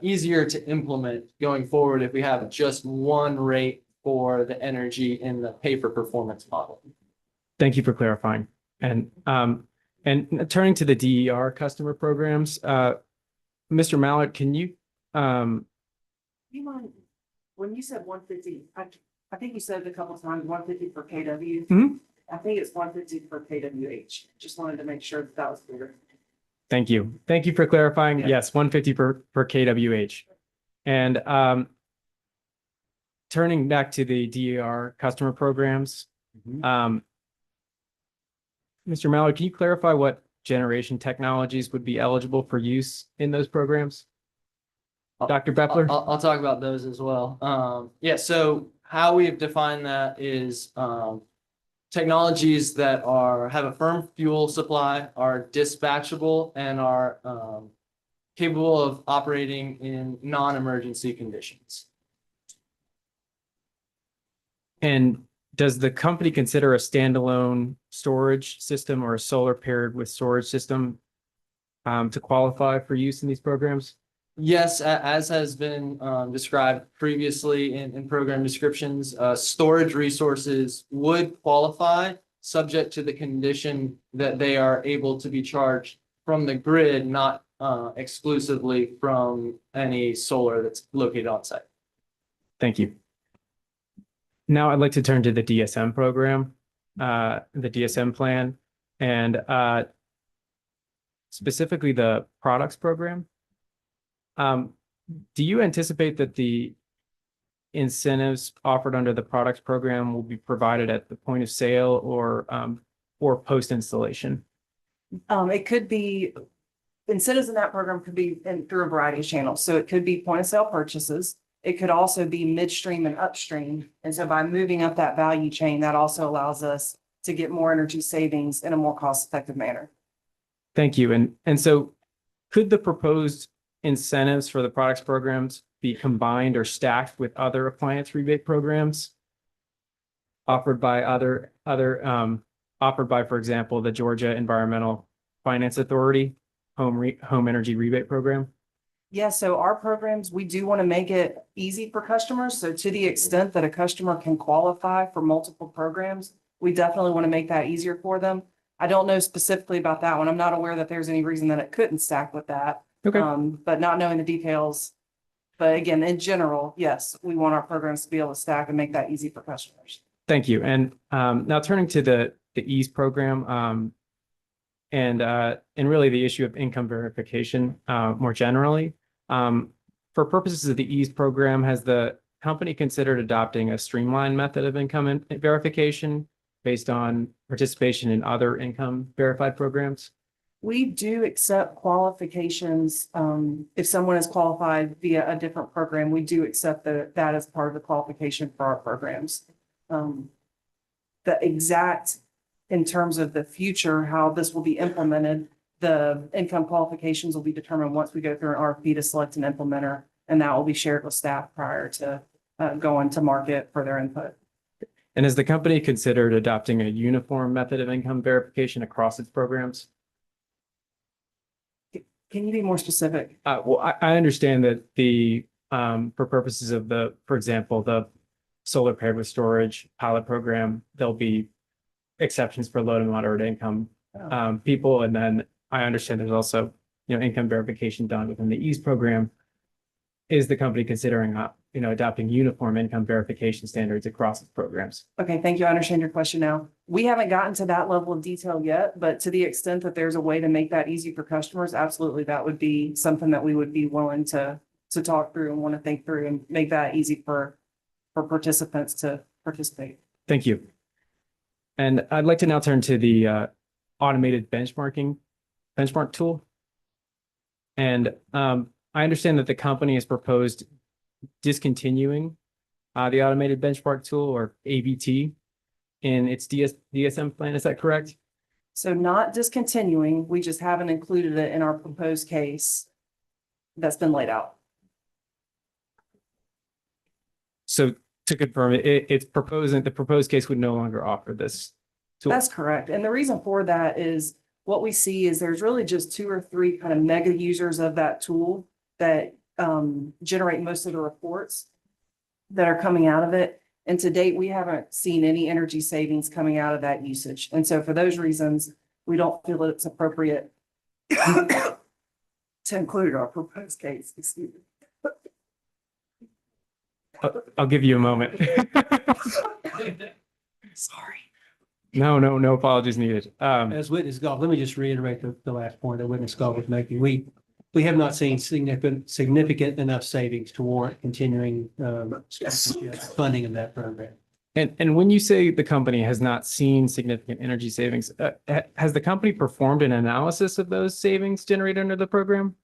[SPEAKER 17] easier to implement going forward if we have just one rate for the energy in the pay for performance model.
[SPEAKER 10] Thank you for clarifying. And turning to the DER customer programs, Mr. Mallard, can you,
[SPEAKER 18] You mind, when you said 150, I think you said it a couple times, 150 for KW.
[SPEAKER 10] Mhm.
[SPEAKER 18] I think it's 150 for KWH. Just wanted to make sure that that was clear.
[SPEAKER 10] thank you. Thank you for clarifying.
[SPEAKER 18] Yeah.
[SPEAKER 10] Yes, 150 per KWH. And turning back to the DER customer programs, Mr. Mallard, can you clarify what generation technologies would be eligible for use in those programs? Dr. Bepler?
[SPEAKER 17] I'll talk about those as well. Yeah, so how we've defined that is technologies that have a firm fuel supply, are dispatchable, and are capable of operating in non-emergency conditions.
[SPEAKER 10] And does the company consider a standalone storage system or a solar paired with storage system to qualify for use in these programs?
[SPEAKER 17] Yes, as has been described previously in program descriptions, storage resources would qualify subject to the condition that they are able to be charged from the grid, not exclusively from any solar that's located on site.
[SPEAKER 10] Thank you. Now I'd like to turn to the DSM program, the DSM plan, and specifically the products program. Do you anticipate that the incentives offered under the products program will be provided at the point of sale or post installation?
[SPEAKER 18] It could be, incentives in that program could be through a variety of channels. So it could be point of sale purchases. It could also be midstream and upstream. And so by moving up that value chain, that also allows us to get more energy savings in a more cost-effective manner.
[SPEAKER 10] Thank you. And so could the proposed incentives for the products programs be combined or stacked with other appliance rebate programs offered by for example, the Georgia Environmental Finance Authority home energy rebate program?
[SPEAKER 18] Yeah, so our programs, we do want to make it easy for customers. So to the extent that a customer can qualify for multiple programs, we definitely want to make that easier for them. I don't know specifically about that one. I'm not aware that there's any reason that it couldn't stack with that.
[SPEAKER 10] Okay.
[SPEAKER 18] But not knowing the details. But again, in general, yes, we want our programs to be able to stack and make that easy for customers.
[SPEAKER 10] Thank you. And now turning to the EASE program and really the issue of income verification more generally. For purposes of the EASE program, has the company considered adopting a streamlined method of income verification based on participation in other income verified programs?
[SPEAKER 18] We do accept qualifications. If someone is qualified via a different program, we do accept that as part of the qualification for our programs. The exact, in terms of the future, how this will be implemented, the income qualifications will be determined once we go through an RFP to select an implementer, and that will be shared with staff prior to going to market for their input.
[SPEAKER 10] And has the company considered adopting a uniform method of income verification across its programs?
[SPEAKER 18] Can you be more specific?
[SPEAKER 10] Well, I understand that for purposes of for example, the solar paired with storage pilot program, there'll be exceptions for low to moderate income people. And then I understand there's also, income verification done within the EASE program. Is the company considering, adopting uniform income verification standards across its programs?
[SPEAKER 18] Okay, thank you. I understand your question now. We haven't gotten to that level of detail yet, but to the extent that there's a way to make that easy for customers, absolutely, that would be something that we would be willing to talk through and want to think through and make that easy for participants to participate.
[SPEAKER 10] Thank you. And I'd like to now turn to the automated benchmark tool. And I understand that the company has proposed discontinuing the automated benchmark tool, or ABT, in its DSM plan. Is that correct?
[SPEAKER 18] So not discontinuing, we just haven't included it in our proposed case that's been laid out.
[SPEAKER 10] So to confirm, it's proposing the proposed case would no longer offer this tool?
[SPEAKER 18] That's correct. And the reason for that is what we see is there's really just 2 or 3 kind of mega users of that tool that generate most of the reports that are coming out of it. And to date, we haven't seen any energy savings coming out of that usage. And so for those reasons, we don't feel that it's appropriate to include our proposed case. Excuse me.
[SPEAKER 10] I'll give you a moment.
[SPEAKER 18] Sorry.
[SPEAKER 10] No apologies needed.
[SPEAKER 9] As witness golf, let me just reiterate the last point that witness golf was making. We have not seen significant enough savings to warrant continuing funding of that program.
[SPEAKER 10] And when you say the company has not seen significant energy savings, has the company performed an analysis of those savings generated under the program?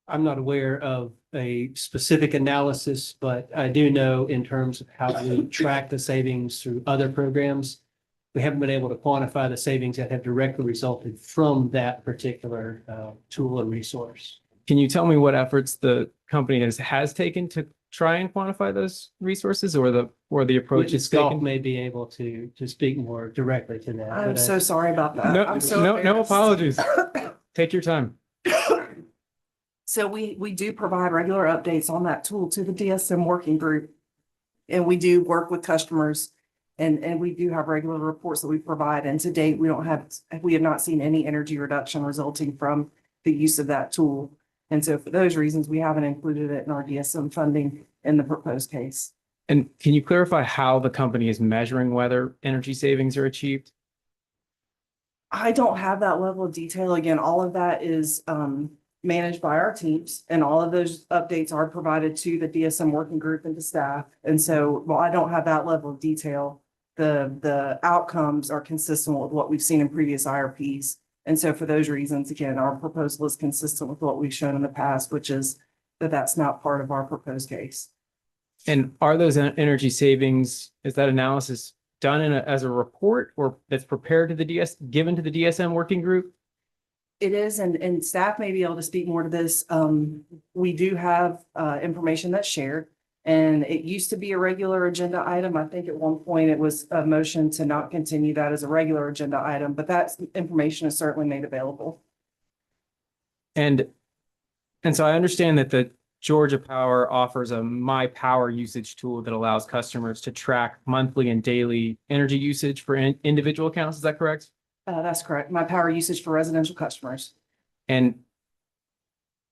[SPEAKER 9] I'm not aware of a specific analysis, but I do know in terms of how we track the savings through other programs, we haven't been able to quantify the savings that have directly resulted from that particular tool and resource.
[SPEAKER 10] Can you tell me what efforts the company has taken to try and quantify those resources, or the approach
[SPEAKER 9] Witness
[SPEAKER 10] is
[SPEAKER 9] golf
[SPEAKER 10] taken?
[SPEAKER 9] may be able to speak more directly to that.
[SPEAKER 18] I'm
[SPEAKER 9] but
[SPEAKER 18] so sorry about that.
[SPEAKER 10] No,
[SPEAKER 18] I'm so
[SPEAKER 10] no
[SPEAKER 18] embarrassed.
[SPEAKER 10] apologies. Take your time.
[SPEAKER 18] So we do provide regular updates on that tool to the DSM working group. And we do work with customers and we do have regular reports that we provide. And to date, we have not seen any energy reduction resulting from the use of that tool. And so for those reasons, we haven't included it in our DSM funding in the proposed case.
[SPEAKER 10] And can you clarify how the company is measuring whether energy savings are achieved?
[SPEAKER 18] I don't have that level of detail. Again, all of that is managed by our teams, and all of those updates are provided to the DSM working group and to staff. And so while I don't have that level of detail, the outcomes are consistent with what we've seen in previous IRPs. And so for those reasons, again, our proposal is consistent with what we've shown in the past, which is that that's not part of our proposed case.
[SPEAKER 10] And are those energy savings, is that analysis done as a report, or that's prepared to given to the DSM working group?
[SPEAKER 18] It is, and staff may be able to speak more to this. We do have information that's shared, and it used to be a regular agenda item. I think at one point it was a motion to not continue that as a regular agenda item, but that information is certainly made available.
[SPEAKER 10] And so I understand that the Georgia Power offers a My Power usage tool that allows customers to track monthly and daily energy usage for individual accounts. Is that correct?
[SPEAKER 18] That's correct. My power usage for residential customers.
[SPEAKER 10] And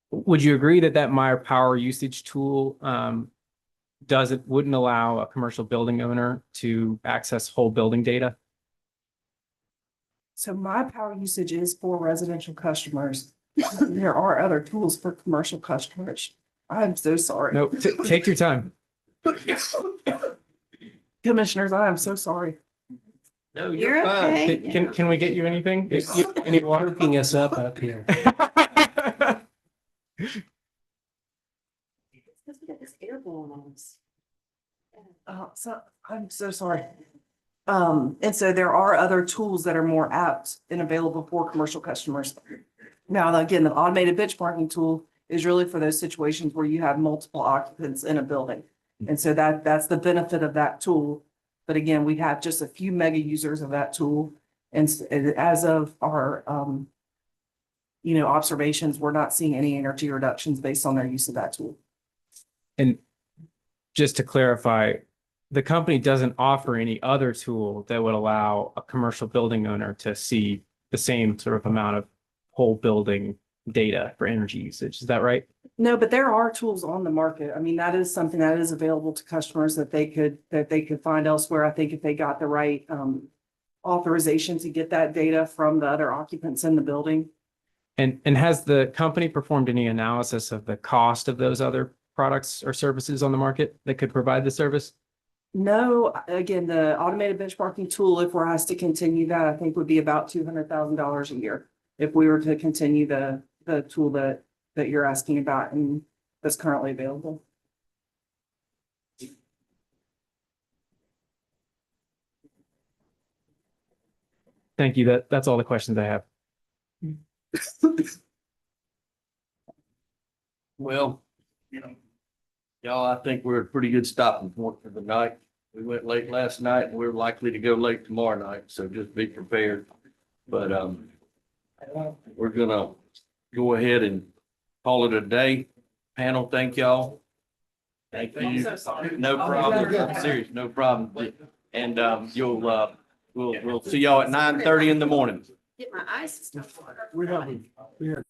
[SPEAKER 10] would you agree that My Power usage tool wouldn't allow a commercial building owner to access whole building data?
[SPEAKER 18] So my power usage is for residential customers. There are other tools for commercial customers. I'm so sorry.
[SPEAKER 10] No, take your time.
[SPEAKER 18] Commissioners, I am so sorry.
[SPEAKER 1] No,
[SPEAKER 13] You're okay.
[SPEAKER 10] Can we get you anything? Any water?
[SPEAKER 9] Hooking us up here.
[SPEAKER 18] Because we got this air blowing on us. So I'm so sorry. And so there are other tools that are more apt and available for commercial customers. Now, again, the automated benchmarking tool is really for those situations where you have multiple occupants in a building. And so that's the benefit of that tool. But again, we have just a few mega users of that tool. And as of our, observations, we're not seeing any energy reductions based on their use of that tool.
[SPEAKER 10] And just to clarify, the company doesn't offer any other tool that would allow a commercial building owner to see the same sort of amount of whole building data for energy usage. Is that right?
[SPEAKER 18] No, but there are tools on the market. I mean, that is something that is available to customers that they could find elsewhere. I think if they got the right authorization to get that data from the other occupants in the building.
[SPEAKER 10] And has the company performed any analysis of the cost of those other products or services on the market that could provide the service?
[SPEAKER 18] No, again, the automated benchmarking tool, if we're asked to continue that, I think would be about $200,000 a year if we were to continue the tool that you're asking about and that's currently available.
[SPEAKER 10] Thank you. That's all the questions I have.
[SPEAKER 1] Well, y'all, I think we're at a pretty good stopping point for the night. We went late last night and we're likely to go late tomorrow night, so just be prepared. But, we're gonna go ahead and call it a day. Panel, thank y'all. Thank you. No problem. Serious, no problem. And, we'll see y'all at 9:30 in the morning.
[SPEAKER 13] Get my eyes.
[SPEAKER 15] We have